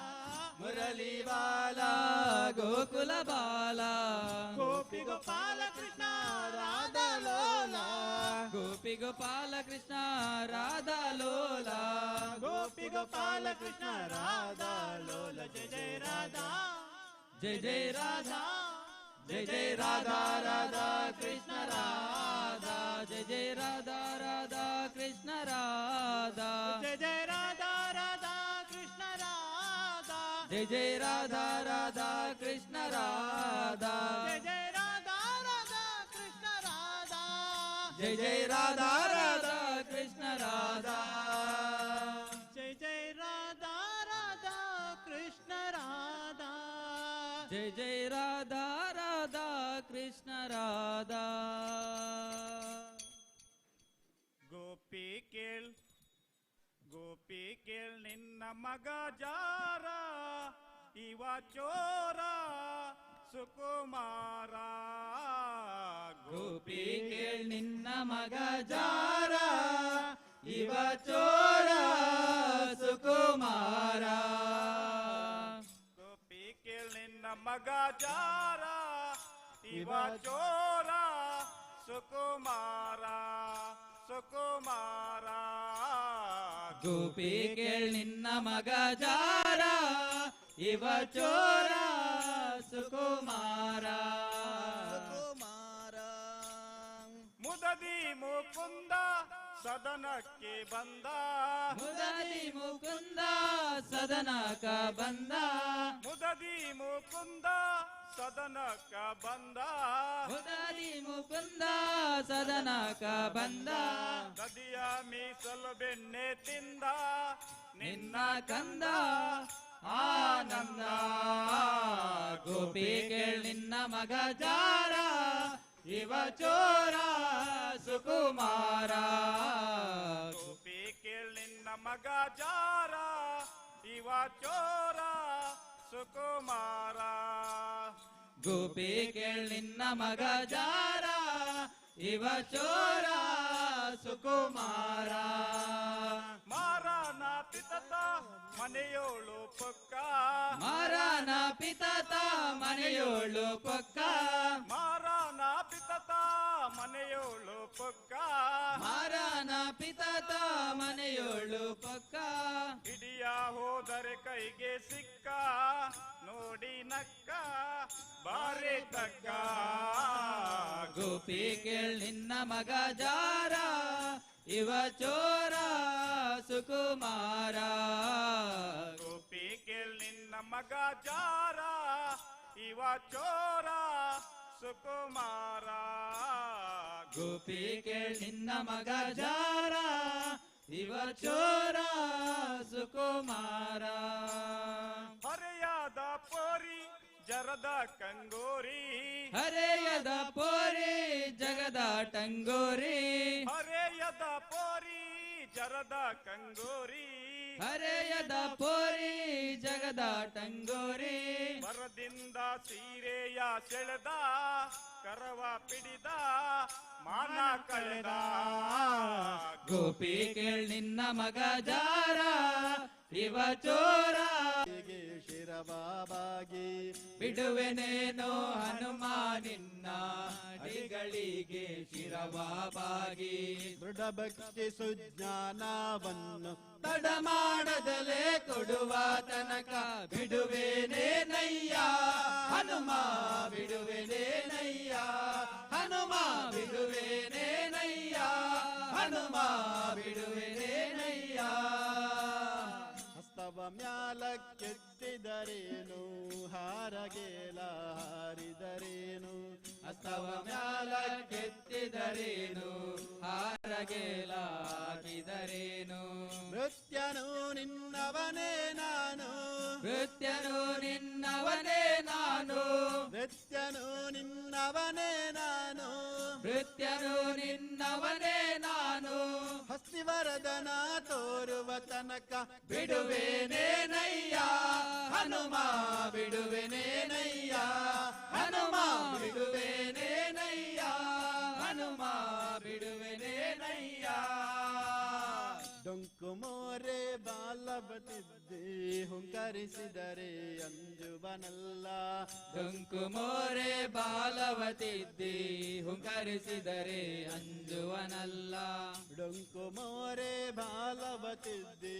मुरली वाला गोकुल बाला गोपी गोपाल कृष्ण राधा लोला गोपी ಗೋಪಿ ಗೋಪಾಲ ಕೃಷ್ಣ ರಾಧಾ ಲೋಲ ಗೋಪಿ ಗೋಪಾಲ ಕೃಷ್ಣ ರಾಧಾ ಲೋಲ ಜಯ ಜಯ ರಾಧಾ ಜಯ ಜಯ ರಾಧಾ ಜಯ ಜಯ ರಾಧಾ ರಾಧಾ ಕೃಷ್ಣ ರಾಧಾ ಜಯ ಜಯ ರಾಧಾ ರಾಧಾ ಕೃಷ್ಣ ರಾಧಾ ಜಯ ಜಯ ರಾಧಾ ರಾಧಾ ಕೃಷ್ಣ ರಾಧಾ ಜಯ ಜಯ ರಾಧಾ ರಾಧಾ ಕೃಷ್ಣ ರಾಧಾ ಜಯ ಜಯ ರಾಧಾ ರಾಧಾ ಕೃಷ್ಣ ರಾಧಾ ಜಯ ಜಯ ರಾಧಾ ರಾಧಾ ಕೃಷ್ಣ ರಾಧಾ ಜಯ ಜಯ ರಾಧಾ ರಾಧಾ ಕೃಷ್ಣ ರಾಧಾ ಜಯ ಜಯ ರಾಧಾ ರಾಧಾ ಕೃಷ್ಣ ರಾಧಾ ಗೋಪಿ ಕೇಳ್ ನಿನ್ನ ಮಗ ಜಾರ ಇವ ಚೋರ ಸುಕುಮಾರ ಗೋಪಿ ಕೇಳ್ ನಿನ್ನ ಮಗ ಜಾರ ಇವ ಚೋರ ಸುಕುಮಾರ ಗೋಪಿ ಕೇಳ್ ನಿನ್ನ ಮಗ ಜಾರ ಇವ ಚೋರ ಸುಕುಮಾರ ಸುಕುಮಾರ ಗೋಪಿ ಕೇಳ್ ನಿನ್ನ ಮಗ ಜಾರ ಇವ ಚೋರ ಸುಕುಮಾರ ಸುಕುಮಾರ ಮುದದಿ ಮುಕುಂದ ಸದನಕ್ಕೆ ಬಂದ ಮುದದಿ ಮುಕುಂದ ಸದನಕ ಬಂದ ಮುದದಿ ಮುಕುಂದ ಸದನಕ್ಕ ಬಂದ ಮುದದಿ ಮುಕುಂದ ಸದನಕ ಬಂದ ನದಿಯ ಮೀಸಲು ಬೆಣ್ಣೆ ತಿಂದ ನಿನ್ನ ಕಂದ ಆನಂದ ಗೋಪಿ ಕೇಳ್ ನಿನ್ನ ಮಗ ಜಾರ ಇವ ಚೋರ ಸುಕುಮಾರ ಗೋಪಿ ಕೇಳ್ ನಿನ್ನ ಮಗ ಜಾರ ಇವ ಚೋರ ಸುಕುಮಾರ ಗೋಪಿ ಕೇಳ್ ನಿನ್ನ ಮಗ ಜಾರ ಇವ ಚೋರ ಸುಕುಮಾರ ಮಾರನ ಪಿತತ ಮನೆಯೋಳು ಪೊಕ್ಕ ಮಾರನ ಪಿತತ ಮನೆಯೋಳು ಪೊಕ್ಕ ಮಾರನ ಪಿತತ ಮನೆಯೋಳು ಪೊಕ್ಕ ಮಾರನ ಪಿತತ ಮನೆಯೋಳು ಪೊಕ್ಕ ಹಿಡಿಯ ಹೋದರೆ ಕೈಗೆ ಸಿಕ್ಕ ನೋಡಿ ನಕ್ಕ ಬಾರೆ ತಕ್ಕ ಗೋಪಿ ಕೇಳ್ ನಿನ್ನ ಮಗ ಜಾರ ಇವ ಚೋರ ಸುಕುಮಾರ ಗೋಪಿ ಕೇಳ್ ನಿನ್ನ ಮಗ ಜಾರ ಇವ ಚೋರ ಸುಕುಮಾರ ಗೋಪಿ ಕೇಳ್ ನಿನ್ನ ಮಗ ಜಾರ ಇವ ಚೋರ ಸುಕುಮಾರ ಹರೆಯಾದ ಪೋರಿ ಜರದ ಕಂಗೋರಿ ಹರೆಯದ ಪೋರಿ ಜಗದ ಟಂಗೋರಿ ಹರೆಯದ ಪೋರಿ ಜರದ ಕಂಗೋರಿ ಹರೆಯದ ಪೋರಿ ಜಗದ ಟಂಗೋರಿ ಮರದಿಂದ ಸೀರೆಯ ಸೆಳೆದ ಕರವ ಪಿಡಿದ ಮಾನ ಕಳೆದ ಗೋಪಿ ಕೇಳ್ ನಿನ್ನ ಮಗ ಜಾರ ಇವ ಚೋರ ಶಿರಬಾಬಾಗಿ ಬಿಡುವೆನೇನೋ ಹನುಮ ನಿನ್ನ ಅಡಿಗಳಿಗೆ ಶಿರಬಾಬಾಗಿ ದೃಢ ಭಕ್ತಿ ಸುಜ್ಞಾನವನ್ನು ತಡ ಮಾಡದಲೇ ಕೊಡುವ ತನಕ ಬಿಡುವೆನೇನಯ್ಯ ಹನುಮ ಬಿಡುವೆನೇನಯ್ಯ ಹನುಮ ಬಿಡುವೆನೇನಯ್ಯ ಹನುಮ ಬಿಡುವೆನೇನಯ್ಯ ಹಸ್ತವ ಮ್ಯಾಲಕ್ಕೆತ್ತಿದರೇನು ಹಾರಗೇಲ ಹಾರಿದರೇನು ಹಸ್ತವ ಮ್ಯಾಲ ಕೆತ್ತಿದರೇನು ಹಾರಗೆಲಾಗಿದರೇನು ನೃತ್ಯನು ನಿನ್ನವನೇ ನಾನು ನೃತ್ಯನು ನಿನ್ನವನೇ ನಾನು ನೃತ್ಯನು ನಿನ್ನವನೇ ನಾನು ನೃತ್ಯನು ನಿನ್ನವನೇ ನಾನು ಹಸ್ತಿವರದನ ತೋರುವ ತನಕ ಬಿಡುವೆನೇನಯ್ಯ ಹನುಮ ಬಿಡುವೆನೇನಯ್ಯ ಹನುಮ ಬಿಡುವೆನೇನಯ್ಯ ಹನುಮ ಬಿಡುವೆನೇನಯ್ಯ ಡೊಂಕು ಮೋರ ಮೋರೆ ಬಾಲಬತಿದ್ದೆ ಹುಂಕರಿಸಿದರೆ ಅಂಜುವನಲ್ಲ ಡೊಂಕು ಮೋರೆ ಬಾಲವತಿದ್ದಿ ಹುಂಕರಿಸಿದರೆ ಅಂಜುವನಲ್ಲ ಡೊಂಕು ಮೋರೆ ಬಾಲಬತಿದ್ದೆ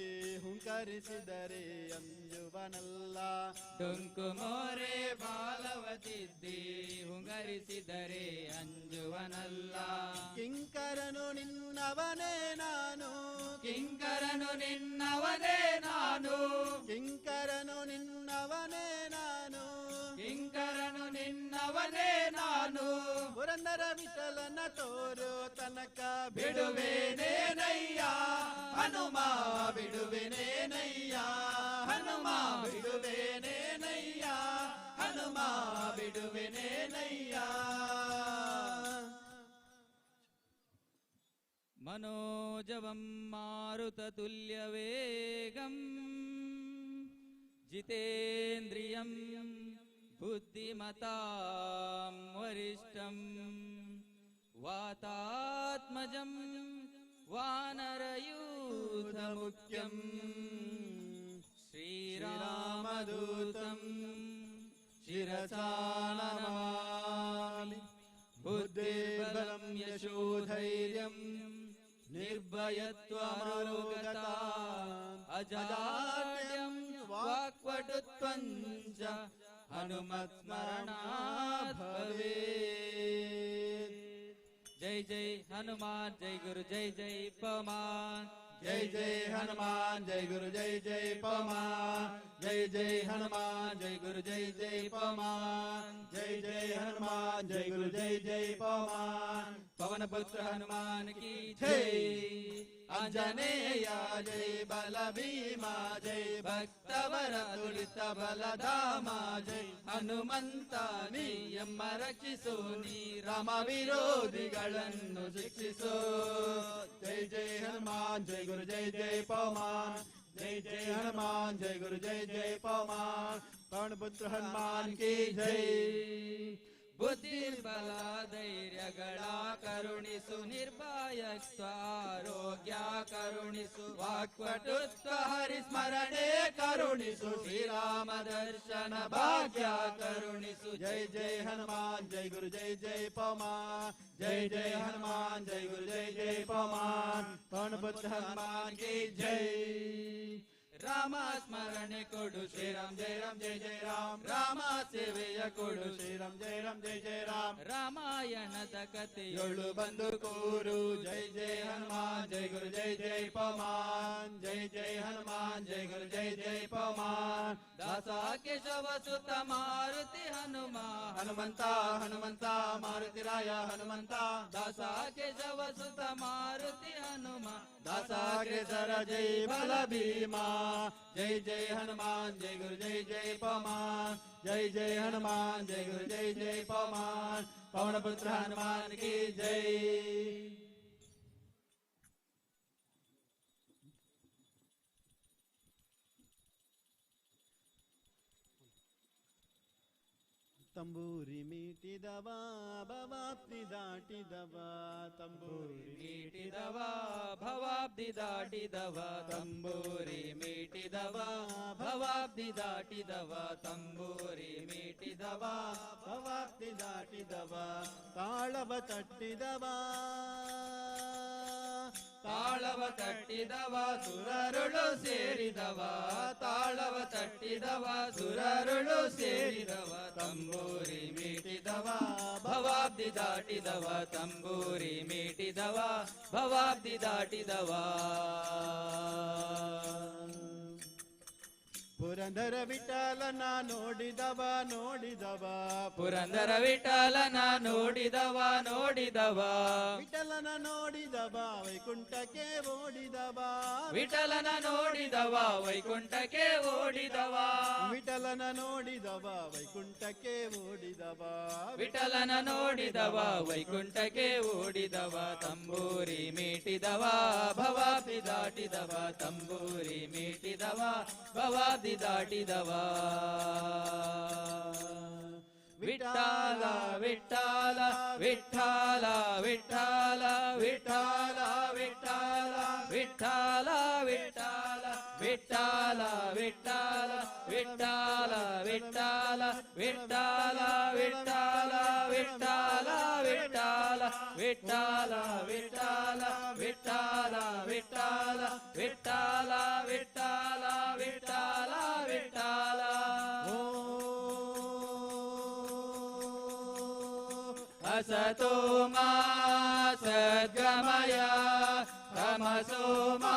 ಹುಂಕರಿಸಿದರೆ ಅಂಜುವನಲ್ಲ ಡೊಂಕು ಮೋರೆ ಬಾಲವತಿದ್ದಿ ಹುಂಗರಿಸಿದರೆ ಅಂಜುವನಲ್ಲ ಕಿಂಕರನು ನಿನ್ನವನೇ ನಾನು ಕಿಂಕರನು ನಿನ್ನವನೇ ನಾನು ಕಿಂಕರನು ನಿನ್ನವನೇ ನಾನು ಕಿಂಕರನು ನಿನ್ನವನೇ ನಾನು ಪುರಂದರ ವಿಠಲನ ತೋರು ತನಕ ಬಿಡುವೆನೇನಯ್ಯ ಹನುಮ ಬಿಡುವೆನೇನಯ್ಯ ಹನುಮ ಬಿಡುವೆನೇನಯ್ಯ ಹನುಮ ಬಿಡುವೆನೇನಯ್ಯ मनोजवं मारुततुल्यवेगं जितेन्द्रियं बुद्धिमतां वरिष्ठं वातात्मजं वानरयूथमुख्यं श्रीरामदूतं शिरसा नमामि बुद्धिर्बलं यशोधैर्यं निर्भयत्वमरोगता अजाड्यं वाक्पटुत्वं च हनुमत्स्मरणात् भवेत् जय जय हनुमान जय गुरु जय जय पवन जय जय हनुमान जय गुरु जय जय पवन जय जय हनुमान जय गुरु जय जय पवन जय जय हनुमान जय गुरु जय जय पवन पवन पुत्र हनुमान की जय आंजनेय जय बलभीमा जय भक्तवर तुलित बलधामा जय ಹನುಮಂತ ನೀಯಮ್ಮ ರಕ್ಷಿಸು ನೀ ರಾಮ ವಿರೋಧಿಗಳನ್ನು ಶಿಕ್ಷಿಸು जय जय हनुमान जय गुरु जय जय पवन जय जय हनुमान जय गुरु जय जय पवन पवन पुत्र हनुमान की जय ಬುದ್ಧಿರ್ಬಲ ಧೈರ್ಯಗಳ ಕರುಣಿಸು ನಿರ್ಭಯತ್ವ ಆರೋಗ್ಯ ಕರುಣಿಸು ವಾಕ್ಪಟುತ್ವ ಹರಿಸ್ಮರಣೆ ಕರುಣಿಸು ಶ್ರೀರಾಮ ದರ್ಶನ ಭಾಗ್ಯ ಕರುಣಿಸು जय जय हनुमान जय गुरु जय जय पवन जय जय हनुमान जय गुरु जय जय पवन पवन पुत्र हनुमान की जय ರಾಮ ಸ್ಮರಣೆ ಕೊಡು ಶ್ರೀರಾಮ್ ಜಯ ರಾಮ್ ಜಯ ಜಯ ರಾಮ್ ರಾಮ ಸೇವೆಯ ಕೊಡು श्रीराम जय राम जय जय राम ರಾಮಾಯಣದ ಕಥೆಯೊಳು योळु बंधु कूरु जय जय हनुमान जय गुरु जय जय पवन जय जय हनुमान जय गुरु जय जय पवन ದಾಸ ಕೇಶವ ಸುತ ಮಾರುತಿ ಹನುಮ हनुमंत हनुमंत मारुति राय हनुमंत ದಾಸ ಕೇಶವ ಸುತ ಮಾರುತಿ ಹನುಮ दासाग्रेसर जय बल भीमा जय जय हनुमान जय गुरु जय जय पवन जय जय हनुमान जय गुरु जय जय पवन पवन पुत्र हनुमान की जय ತಂಬೂರಿ ಮೀಟಿದವ ಭವಾಬ್ದಿ ದಾಟಿದವ ತಂಬೂರಿ ಮೀಟಿದವ ಭವಾಬ್ದಿ ದಾಟಿದವ ತಂಬೂರಿ ಮೀಟಿದವ ಭವಾಬ್ದಿ ದಾಟಿದವ ತಂಬೂರಿ ಮೀಟಿದವ ಭವಾಬ್ದಿ ದಾಟಿದವ ತಾಳವ ತಟ್ಟಿದವ ತಾಳವ ತಟ್ಟಿದವ ಸುರರುಳು ಸೇರಿದವ ತಾಳವ ತಟ್ಟಿದವ ಸುರರುಳು ಸೇರಿದವ ತಂಬೂರಿ ಮೀಟಿದವ ಭವಾಬ್ದಿ ದಾಟಿದವ ತಂಬೂರಿ ಮೀಟಿದವ ಭವಾಬ್ದಿ ದಾಟಿದವ ಪುರಂದರ ವಿಠಲನ ನೋಡಿದವ ನೋಡಿದವ ಪುರಂದರ ವಿಠಲನ ನೋಡಿದವ ನೋಡಿದವ ವಿಠಲನ ನೋಡಿದವ ವೈಕುಂಠಕ್ಕೆ ಓಡಿದವ ವಿಠಲನ ನೋಡಿದವ ವೈಕುಂಠಕ್ಕೆ ಓಡಿದವ ವಿಠಲನ ನೋಡಿದವ ವೈಕುಂಠಕ್ಕೆ ಓಡಿದವ ವಿಠಲನ ನೋಡಿದವ ವೈಕುಂಠಕ್ಕೆ ಓಡಿದವ ತಂಬೂರಿ ಮೀಟಿದವ ಭವಾಬ್ದಿ ದಾಟಿದವ ತಂಬೂರಿ ಮೀಟಿದವ ಭವಾಬ್ದಿ ದಾಟಿದವ ವಿಠಲ ವಿಠಲ ವಿಠಲ ವಿಠಲ ವಿಠಲ ವಿಠಲ ವಿಠಲ ವಿಠಲ ವಿಠ್ಠಲ ವಿಠ್ಠಲ ವಿಠ್ಠಲ ವಿಠ್ಠಲ ವಿಠ್ಠಲ ವಿಠ್ಠಲ ವಿಠ್ಠಲ ವಿಠ್ಠಲ ವಿಠ್ಠಲ ವಿಠ್ಠಲ ವಿಠ್ಠಲ ವಿಠ್ಠಲ ವಿಠ್ಠಲ ವಿಠ್ಠಲ ವಿಠ್ಠಲ ವಿಠ್ಠಲ असतो मा सद्गमय तमसो मा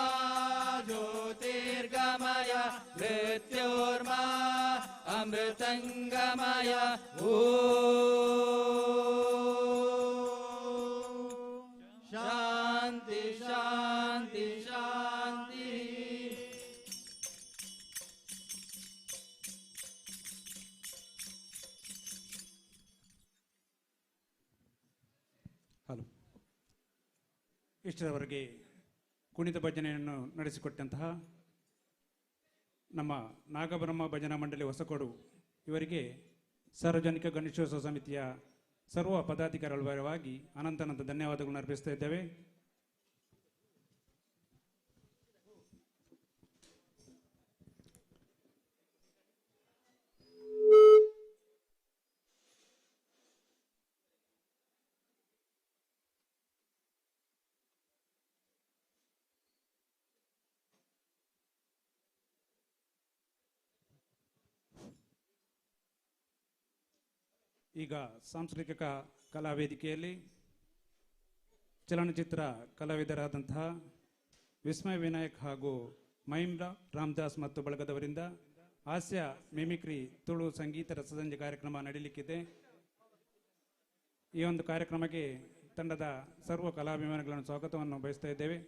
ज्योतिर्गमय मृत्योर्मा अमृतङ्गमय ॐ शान्ति शान्ति शान्ति ಹಲೋ. ಇಷ್ಟರವರೆಗೆ ಕುಣಿತ ಭಜನೆಯನ್ನು ನಡೆಸಿಕೊಟ್ಟಂತಹ ನಮ್ಮ ನಾಗಬ್ರಹ್ಮ ಭಜನಾ ಮಂಡಳಿ ಹೊಸಕೋಡು ಇವರಿಗೆ ಸಾರ್ವಜನಿಕ ಗಣೇಶೋತ್ಸವ ಸಮಿತಿಯ ಸರ್ವ ಪದಾಧಿಕಾರಿಗಳ ಪರವಾಗಿ ಅನಂತ ಧನ್ಯವಾದಗಳನ್ನು ಅರ್ಪಿಸ್ತಾ ಇದ್ದೇವೆ. ಈಗ ಸಾಂಸ್ಕೃತಿಕ ಕಲಾ ವೇದಿಕೆಯಲ್ಲಿ ಚಲನಚಿತ್ರ ಕಲಾವಿದರಾದಂತಹ ವಿಸ್ಮಯ ವಿನಾಯಕ್ ಹಾಗೂ ಮಹಿಮ್ ರಾಮದಾಸ್ ಮತ್ತು ಬಳಗದವರಿಂದ ಹಾಸ್ಯ ಮಿಮಿಕ್ರಿ ತುಳು ಸಂಗೀತ ರಸಸಂಜೆ ಕಾರ್ಯಕ್ರಮ ನಡೆಯಲಿಕ್ಕಿದೆ. ಈ ಒಂದು ಕಾರ್ಯಕ್ರಮಕ್ಕೆ ತಂಡದ ಸರ್ವ ಕಲಾಭಿಮಾನಿಗಳನ್ನು ಸ್ವಾಗತವನ್ನು ಬಯಸ್ತಾ ಇದ್ದೇವೆ.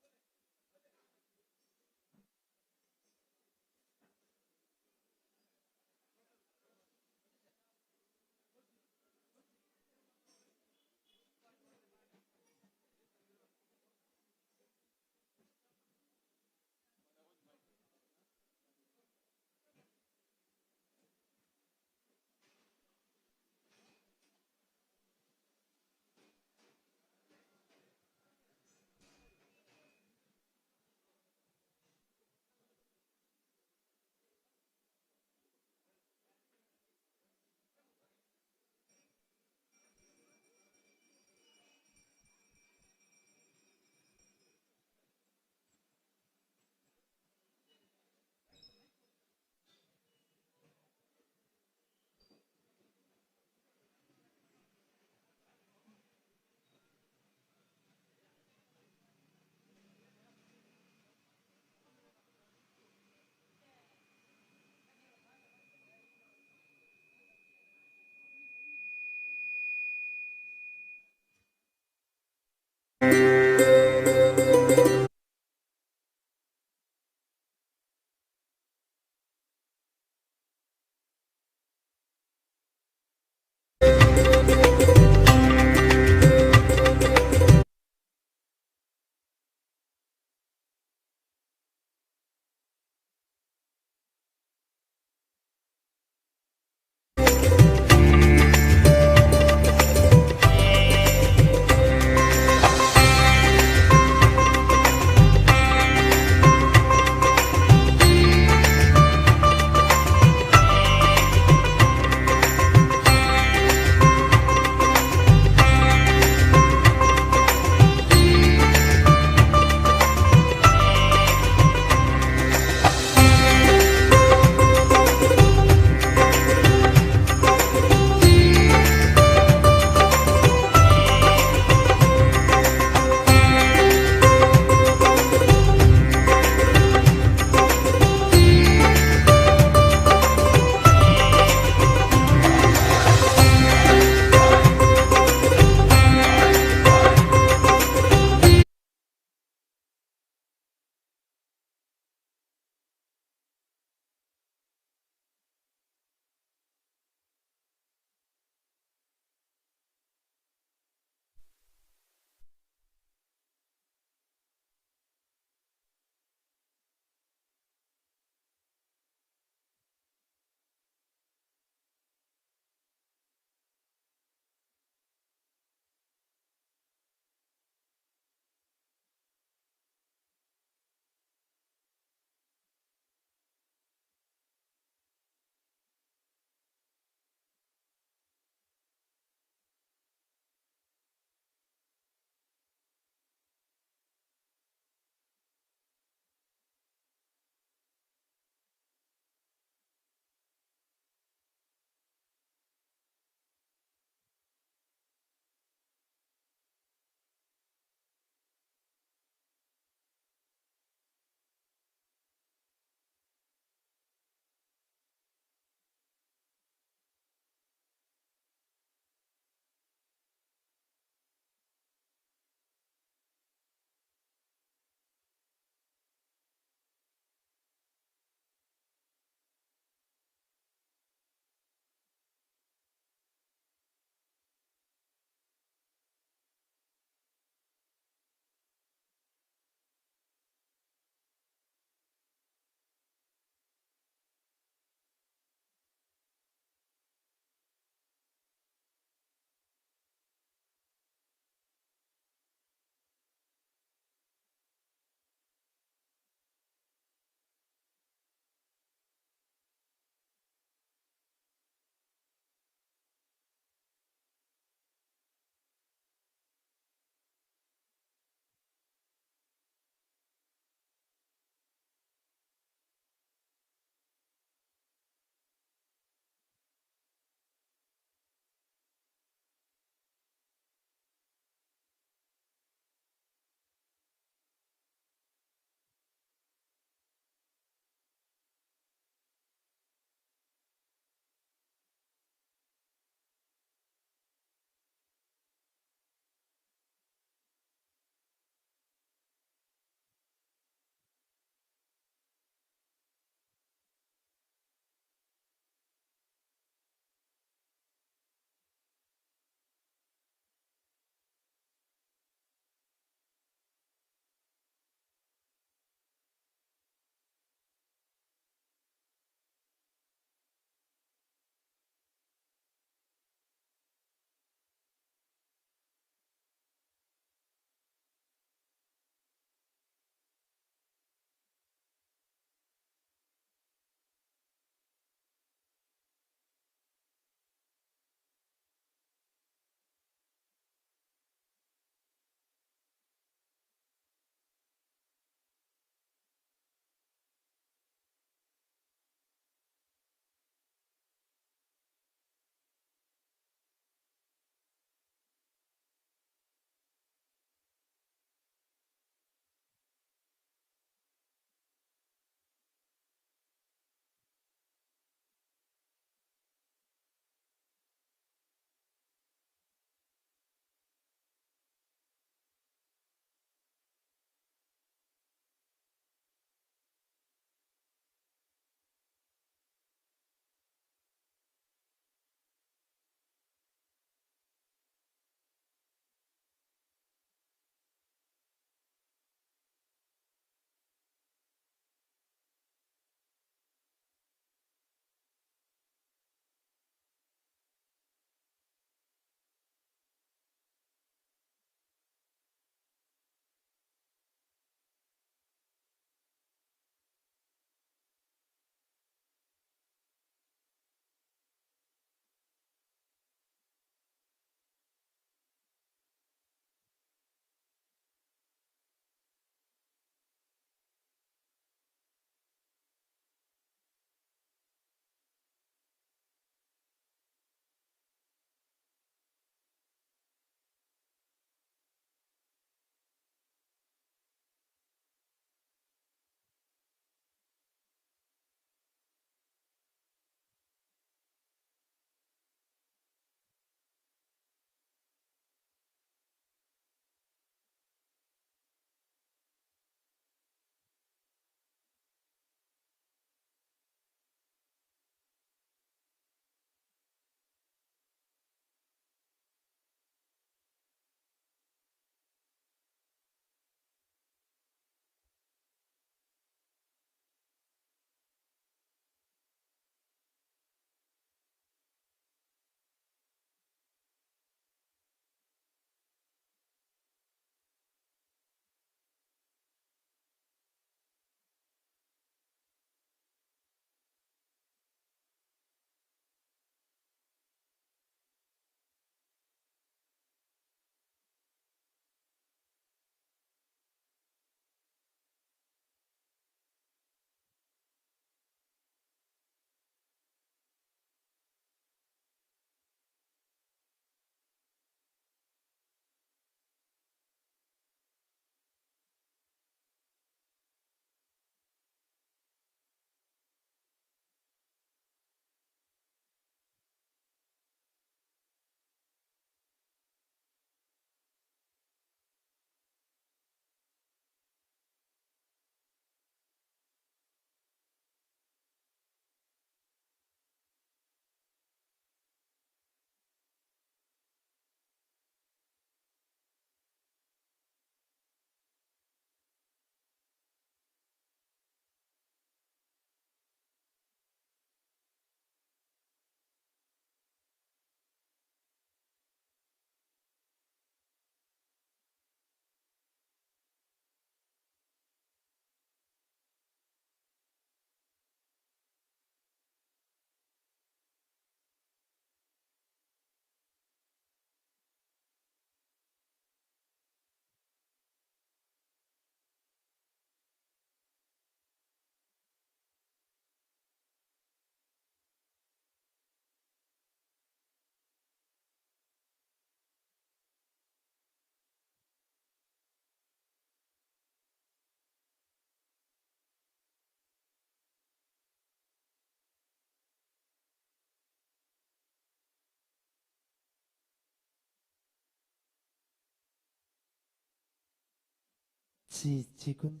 Chikun.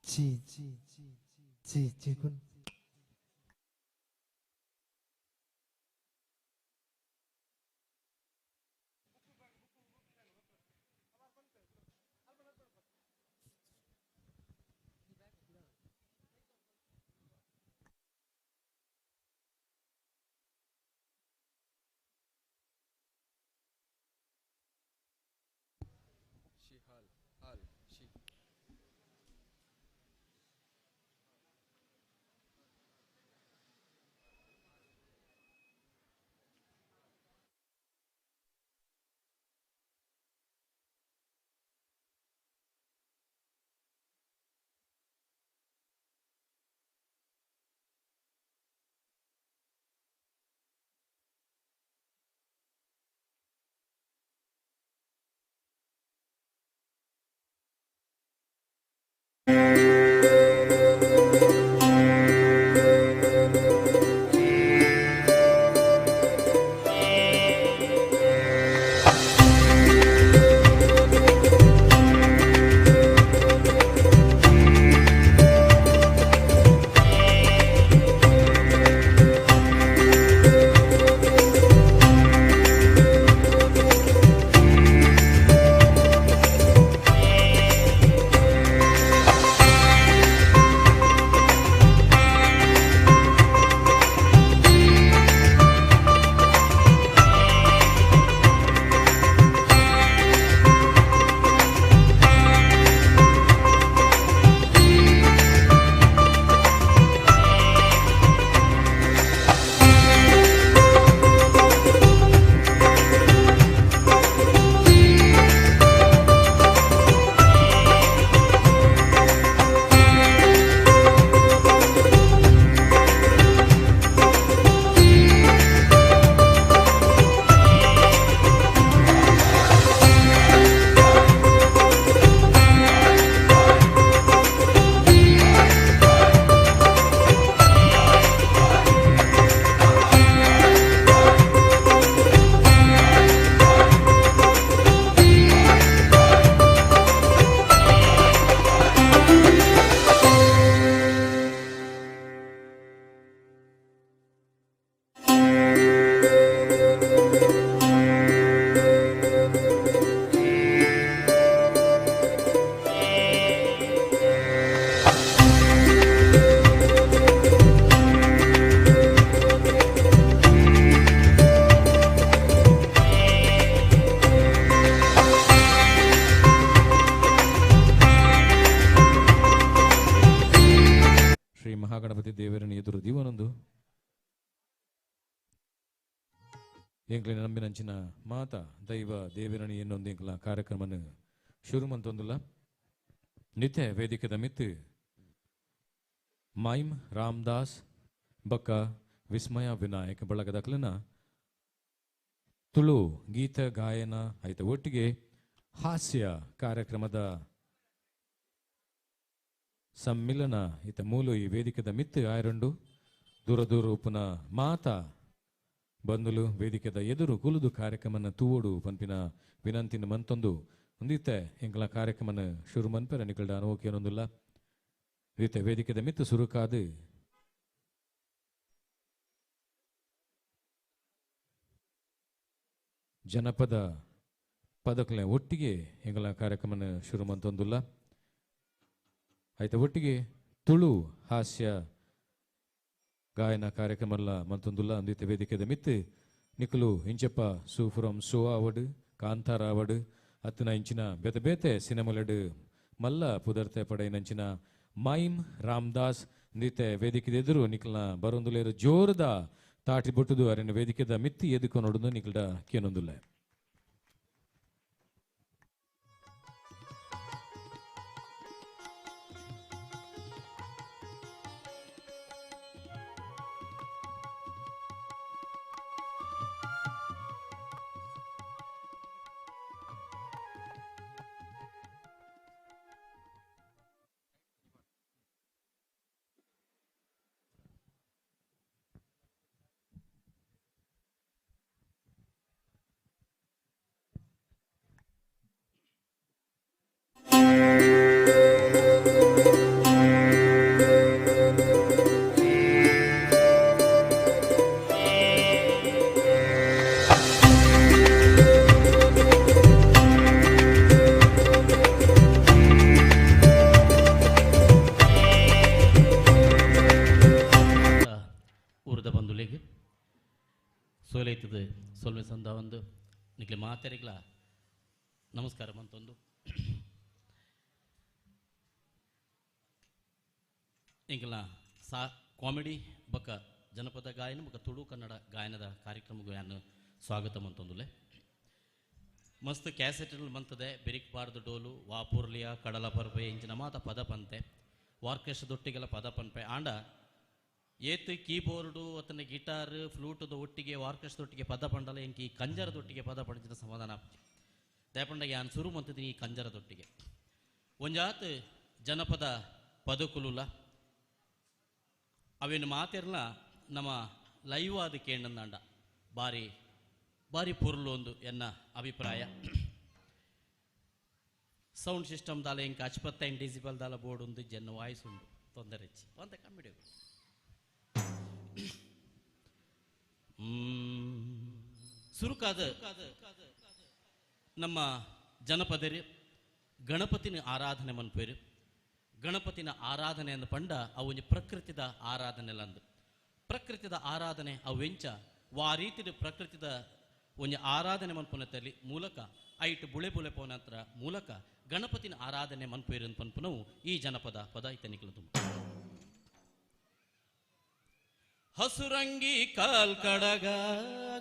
Chikun. ಮಹಾಗಣಪತಿ ದೇವರನ್ನು ಎದುರು ದೀವನೊಂದು ಎಂಕ್ಲೆ ನಂಬಿನಂಚಿನ ಮಾತ ದೈವ ದೇವರಣಿ ಎನ್ನೊಂದು ಎಂಕ್ಲ ಕಾರ್ಯಕ್ರಮನ ಶುರು ಮಂತೊಂದುಲ್ಲ ನಿತ್ಯ ವೇದಿಕೆದ ಮಿತ್ತು ಮೈಮ್ ರಾಮದಾಸ್ ಬಕ್ಕ ವಿಸ್ಮಯ ವಿನಾಯಕ ಬಳಗದಕ್ಲನ ತುಳು ಗೀತ ಗಾಯನ ಆಯ್ತ ಒಟ್ಟಿಗೆ ಹಾಸ್ಯ ಕಾರ್ಯಕ್ರಮದ ಸಮ್ಮಿಲನ ಇತ ಮೂಲು ಈ ವೇದಿಕೆದ ಮಿತ್ತು ಆಯರಂಡು ದೂರ ದೂರ ಉಪುನ ಮಾತ ಬಂದುಲು ವೇದಿಕೆದ ಎದುರು ಕುಲುದು ಕಾರ್ಯಕ್ರಮನ ತೂವೋಡು ಪಂಪಿನ ವಿನಂತಿನ ಮಂತೊಂದು ಒಂದಿತ್ತೆ ಎಂಕಲ ಕಾರ್ಯಕ್ರಮನ ಶುರು ಮನ್ಪೆರ ನಿಕಲ್ಡ ಅನುಭವಕ್ಕೇನೊಂದುಲ್ಲ ರೀತೆ ವೇದಿಕೆದ ಮಿತ್ತು ಸುರುಕಾದು ಜನಪದ ಪದಕಲೆ ಒಟ್ಟಿಗೆ ಎಂಕಲ ಕಾರ್ಯಕ್ರಮನ ಶುರು ಮಂತೊಂದುಲ್ಲ ಆಯ್ತ ಒಟ್ಟಿಗೆ ತುಳು ಹಾಸ್ಯ ಗಾಯನ ಕಾರ್ಯಕ್ರಮಲ್ಲ ಮಂತೊಂದುಲ್ಲ ಅಂದಿತ ವೇದಿಕೆದ ಮಿತ್ತು ನಿಕಲು ಇಂಚಪ್ಪ ಸೂಫುರಂ ಸೋ ಅವಡು ಕಾಂತಾರ ಅವಡು ಅತ್ತನ ಇಂಚಿನ ಬೇತೆ ಬೇತೆ ಸಿನಿಮಲಡು ಮಲ್ಲ ಪುದರ್ತೆ ಪಡೆಯನಂಚಿನ ಮೈಮ್ ರಾಮದಾಸ್ ಅಂದಿತ ವೇದಿಕೆದ ಎದುರು ನಿಕಲ್ನ ಬರೊಂದುಲೇರು ಜೋರದ ತಾಟಿ ಬೊಟ್ಟುದು ಅರಿನ ವೇದಿಕೆದ ಮಿತ್ತಿ ಎದುಕು ನೋಡುದು ನಿಕಲ್ಡ ಕೇನೊಂದುಲ್ಲ ಮಂತೊಂದುಲೆಗ್ ಸೋಲೈತದ ಸೊಲ್ಮೆ ಸಂದ ಒಂದು ನಿಕ್ಲೆ ಮಾತೆರಿಗ್ಲ ನಮಸ್ಕಾರ ಮಂತೊಂದು ಇಂಕಲ ಸಾ ಕಾಮಿಡಿ ಬೊಕ್ಕ ಜನಪದ ಗಾಯನ ಬೊಕ್ಕ ತುಳು ಕನ್ನಡ ಗಾಯನದ ಕಾರ್ಯಕ್ರಮಗೂ ಯಾನು ಸ್ವಾಗತ ಮಂತೊಂದುಲೆ ಮಸ್ತ್ ಕ್ಯಾಸೆಟ್ಗಳು ಮಂತದೆ ಬೆರಿಕ್ ಪಾಡ್ದು ಡೋಲು ವಾಪುರ್ಲಿಯ ಕಡಲ ಪರ್ಪೆ ಇಂಚಿನ ಮಾತ ಪದ ಪಂತೆ ಆರ್ಕೆಸ್ಟ್ರಾದೊಟ್ಟಿಗೆಲ್ಲ ಪದ ಪನ್ಪೆ ಆಂಡ ಏತು ಕೀಬೋರ್ಡು ಅತನ ಗಿಟಾರ್ ಫ್ಲೂಟದ ಒಟ್ಟಿಗೆ ಆರ್ಕೆಸ್ಟ್ರಾದೊಟ್ಟಿಗೆ ಪದ ಪಂಡಲ ಎಂಕಿ ಕಂಜರದೊಟ್ಟಿಗೆ ಪದ ಪಂಡಿನ ಸಮಾಧಾನ ದಯಪಂಡ ಯಾನ್ ಶುರು ಮಂತಿದ್ದೀನಿ ಈ ಕಂಜರದೊಟ್ಟಿಗೆ ಒಂಜಾತ್ ಜನಪದ ಪದಕುಲುಲ ಅವೇನು ಮಾತಿರಲ್ಲ ನಮ್ಮ ಲೈವ್ ಆದ ಕೇಂಡಂದಾಂಡ ಬಾರಿ ಬಾರಿ ಪೊರ್ಲು ಒಂದು ಎನ್ನ ಅಭಿಪ್ರಾಯ ಸೌಂಡ್ ಸಿಸ್ಟಮ್ ದಾಲ ಇಂಕ 55 ಡೆಸಿಬಲ್ ದಾಲ ಬೋರ್ಡ್ ಒಂದು ಜನ ವಾಯ್ಸ್ ಉಂಡು ತೊಂದರೆ ಹೆಚ್ಚಿ ಒಂದ ಕಮ್ಮಿಡಿ ಸುರುಕಾದ ನಮ್ಮ ಜನಪದರಿ ಗಣಪತಿನ ಆರಾಧನೆ ಮನ್ಪೇರು ಗಣಪತಿನ ಆರಾಧನೆ ಅಂದ ಪಂಡ ಅವು ಪ್ರಕೃತಿದ ಆರಾಧನೆ ಅಂದು ಪ್ರಕೃತಿದ ಆರಾಧನೆ ಅವು ಎಂಚ ವಾ ರೀತಿಯ ಪ್ರಕೃತಿದ ಒಂದು ಆರಾಧನೆ ಮನ್ಪುನತಲ್ಲಿ ಮೂಲಕ ಐಟ್ ಬುಳೆ ಬುಳೆ ಪೋನಂತರ ಮೂಲಕ ಗಣಪತಿನ ಆರಾಧನೆ ಮನ್ಪೇರು ಪನ್ಪುನವು ಈ ಜನಪದ ಪದ ಇತನಿಕಲು ತುಂಬ ಹಸುರಂಗಿ ಕಾಲ್ ಕಡಗ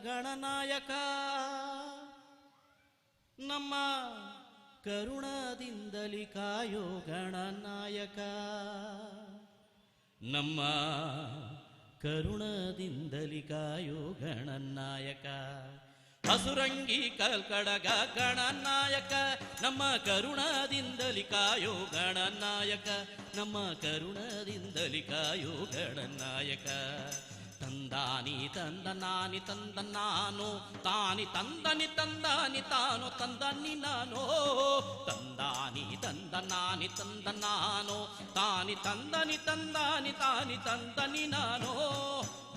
ಗಣನಾಯಕ ನಮ್ಮ ಕರುಣದಿಂದಲಿ ಕಾಯೋ ಗಣನಾಯಕ ನಮ್ಮ ಕರುಣದಿಂದಲಿ ಕಾಯೋ ಗಣನಾಯಕ ಹಸುರಂಗಿ ಕಲ್ಕಡಗ ಗಣನಾಯಕ ನಮ್ಮ ಕರುಣದಿಂದಲಿ ಕಾಯೋ ಗಣನಾಯಕ ನಮ್ಮ ಕರುಣದಿಂದಲಿ ಕಾಯೋ ಗಣನಾಯಕ ತಂದಾನಿ ತಂದ ನಾನಿ ತಂದ ನಾನು ತಾನಿ ತಂದನಿ ತಂದಾನಿ ತಾನು ತಂದನಿ ನಾನು ತಂದಾನಿ ತಂದ ನಾನಿ ತಂದ ನಾನು ತಾನಿ ತಂದನಿ ತಂದಾನಿ ತಾನಿ ತಂದನಿ ನಾನು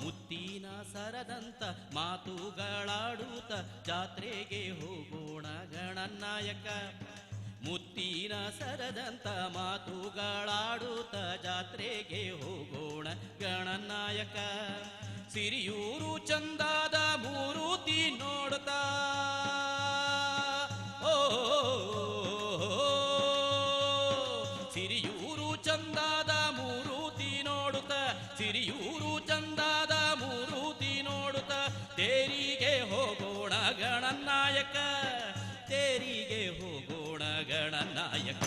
ಮುತ್ತಿನ ಸರದಂತ ಮಾತುಗಳಾಡುತ್ತ ಜಾತ್ರೆಗೆ ಹೋಗೋಣ ಗಣನಾಯಕ ಮುತ್ತಿನ ಸರದಂತ ಮಾತುಗಳಾಡುತ್ತ ಜಾತ್ರೆಗೆ ಹೋಗೋಣ ಗಣನಾಯಕ ಸಿರಿಯೂರು ಚಂದಾದ ಮೂರುತಿ ನೋಡ್ತಾ ಓ ಸಿರಿಯೂರು ಚಂದಾದ ಮೂರುತಿ ನೋಡುತ್ತ ಸಿರಿಯೂರು ಚಂದಾದ ಮೂರುತಿ ನೋಡುತ್ತ ತೇರಿಗೆ ಹೋಗೋಣ ಗಣನಾಯಕ ತೇರಿಗೆ ಹೋಗೋಣ ಗಣನಾಯಕ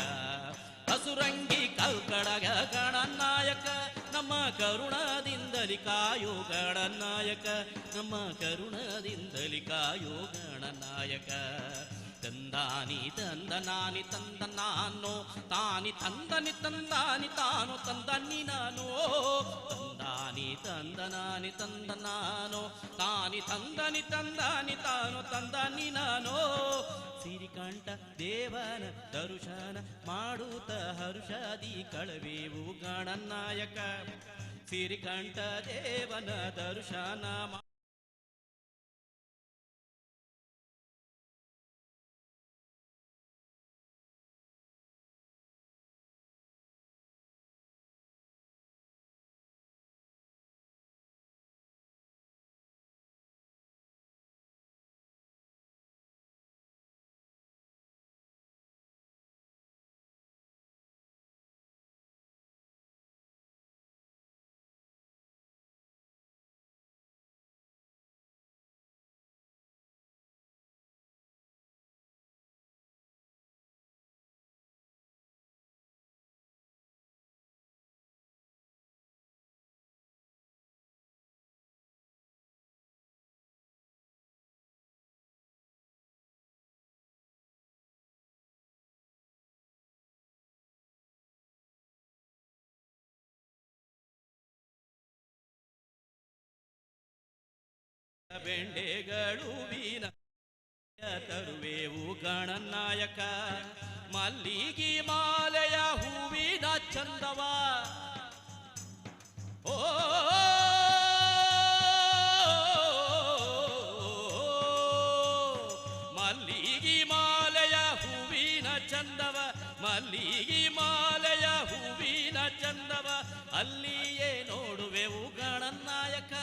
ಹಸುರಂಗಿ ಕಲ್ಕಡಗ ಗಣನಾಯಕ ನಮ್ಮ ಕರುಣದಿಂದಲಿ ಕಾಯೋ ಗಣನಾಯಕ ನಮ್ಮ ಕರುಣದಿಂದಲಿ ಕಾಯೋ ಗಣನಾಯಕ ತಂದಾನಿ ತಂದ ನಾನಿ ತಂದ ನಾನು ತಾನಿ ತಂದನಿ ತಂದಾನಿ ತಾನು ತಂದನಿ ನಾನು ತಂದಾನಿ ತಂದ ನಾನಿ ತಂದ ನಾನು ತಾನಿ ತಂದನಿ ತಂದಾನಿ ತಾನು ತಂದನಿ ನಾನು ಸಿರಿಕಂಠ ದೇವನ ದರ್ಶನ ಮಾಡುತ್ತ ಹರುಷದಿ ಕಳವೇವು ಗಣನಾಯಕ ಸಿರಿಕಂಠ ದೇವನ ದರ್ಶನ ಬೆಂಡೆಗಳು ವೀನ ತರುವೆವು ಗಣನಾಯಕ ಮಲ್ಲಿಗೆ ಮಾಲೆಯ ಹೂವಿನ ಚಂದವ ಓ ಮಲ್ಲಿಗೆ ಮಾಲೆಯ ಹೂವಿನ ಚಂದವ ಮಲ್ಲಿಗೆ ಮಾಲೆಯ ಹೂವಿನ ಚಂದವ ಅಲ್ಲಿಯೇ ನೋಡುವೆವು ಗಣನಾಯಕ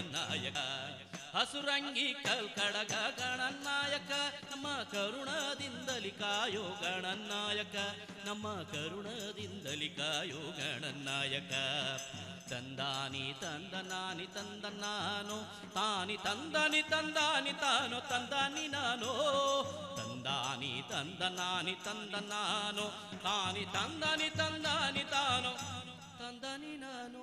ಗಣನಾಯಕ ಹಸುರಂಗಿ ಕಲ್ಕಡಗ ಗಣನಾಯಕ ನಮ್ಮ ಕರುಣದಿಂದಲಿ ಕಾಯೋ ಗಣನಾಯಕ ನಮ್ಮ ಕರುಣದಿಂದಲಿ ಕಾಯೋ ಗಣನಾಯಕ ತಂದಾನಿ ತಂದನಾನಿ ತಂದ ನಾನು ತಾನಿ ತಂದಾನಿ ತಂದಾನಿ ತಾನು ತಂದಾನಿ ನಾನು ತಂದಾನಿ ತಂದನಾನಿ ತಂದ ನಾನು ತಾನಿ ತಂದಾನಿ ತಂದಾನಿ ತಾನು ತಂದಾನಿ ನಾನು.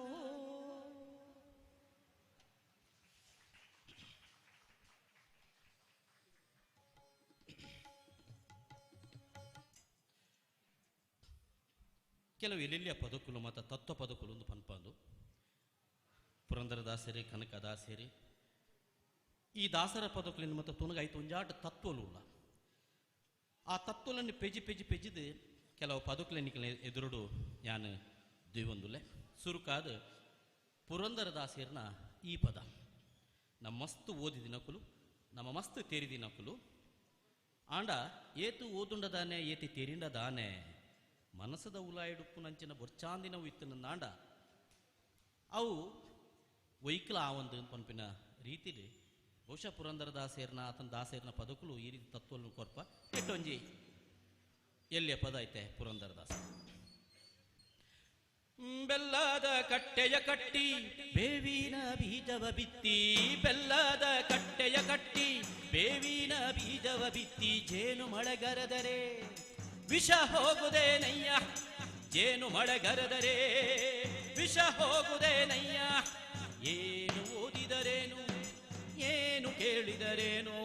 ಕೆಲವು ಎಲ್ಲೆಲ್ಲಿಯ ಪದಕುಲು ಮತ್ತು ತತ್ವ ಪದಕುಲು ಒಂದು ಪನ್ಪಂದು ಪುರಂದರದಾಸರಿ ಕನಕದಾಸರಿ ಈ ದಾಸರ ಪದಕುಲಿನ ಮತ್ತು ತುನಗಾಯ್ತು ಒಂಜಾಟ ತತ್ವಲು ಉಳ್ಳ ಆ ತತ್ವಲನ್ನು ಪೆಜಿ ಪೆಜಿ ಪೆಜಿದು ಕೆಲವು ಪದಕುಲೆನಿಕಲ ಎದುರುಡು ಯಾನು ದ್ವಿವಂದುಲೆ ಸುರುಕಾದ ಪುರಂದರದಾಸರಿನ ಈ ಪದ ನಮ್ಮ ಮಸ್ತ್ ಓದಿದಿನಕುಲು ನಮ್ಮ ಮಸ್ತ್ ತೇರಿದಿನಕುಲು ಆಂಡ ಏತು ಓದುಂಡದಾನೆ ಏತಿ ತೇರಿಂಡದಾನೆ ಮನಸ್ಸದ ಉಲಾಯಿಡುಪ್ಪು ನಂಚಿನ ಬೊರ್ಚಾಂದಿನವು ಇತ್ತು ನಾಂಡ ಅವು ವೈಕಲ ಆ ಒಂದು ಪಂಪಿನ ರೀತಿಲಿ ಬಹುಶಃ ಪುರಂದರದಾಸೇರ್ನ ಆತನ ದಾಸೇರ್ನ ಪದಕುಲು ಈ ರೀತಿ ತತ್ವವನ್ನು ಕೊರ್ಪ ಕೆಟ್ಟೊಂಜಿ ಎಲ್ಲಿಯ ಪದ ಐತೆ ಪುರಂದರದಾಸ. ಬೆಲ್ಲದ ಕಟ್ಟೆಯ ಕಟ್ಟಿ ಬೇವಿನ ಬೀಜವ ಬಿತ್ತಿ ಬೆಲ್ಲದ ಕಟ್ಟೆಯ ಕಟ್ಟಿ ಬೇವಿನ ಬೀಜವ ಬಿತ್ತಿ ಜೇನು ಮಳೆಗರೆದರೆ ವಿಷ ಹೋಗುದೇನಯ್ಯ ಜೇನು ಮಳೆಗರೆದರೆ ವಿಷ ಹೋಗುದೇನಯ್ಯ ಏನು ಓದಿದರೇನು ಏನು ಕೇಳಿದರೇನು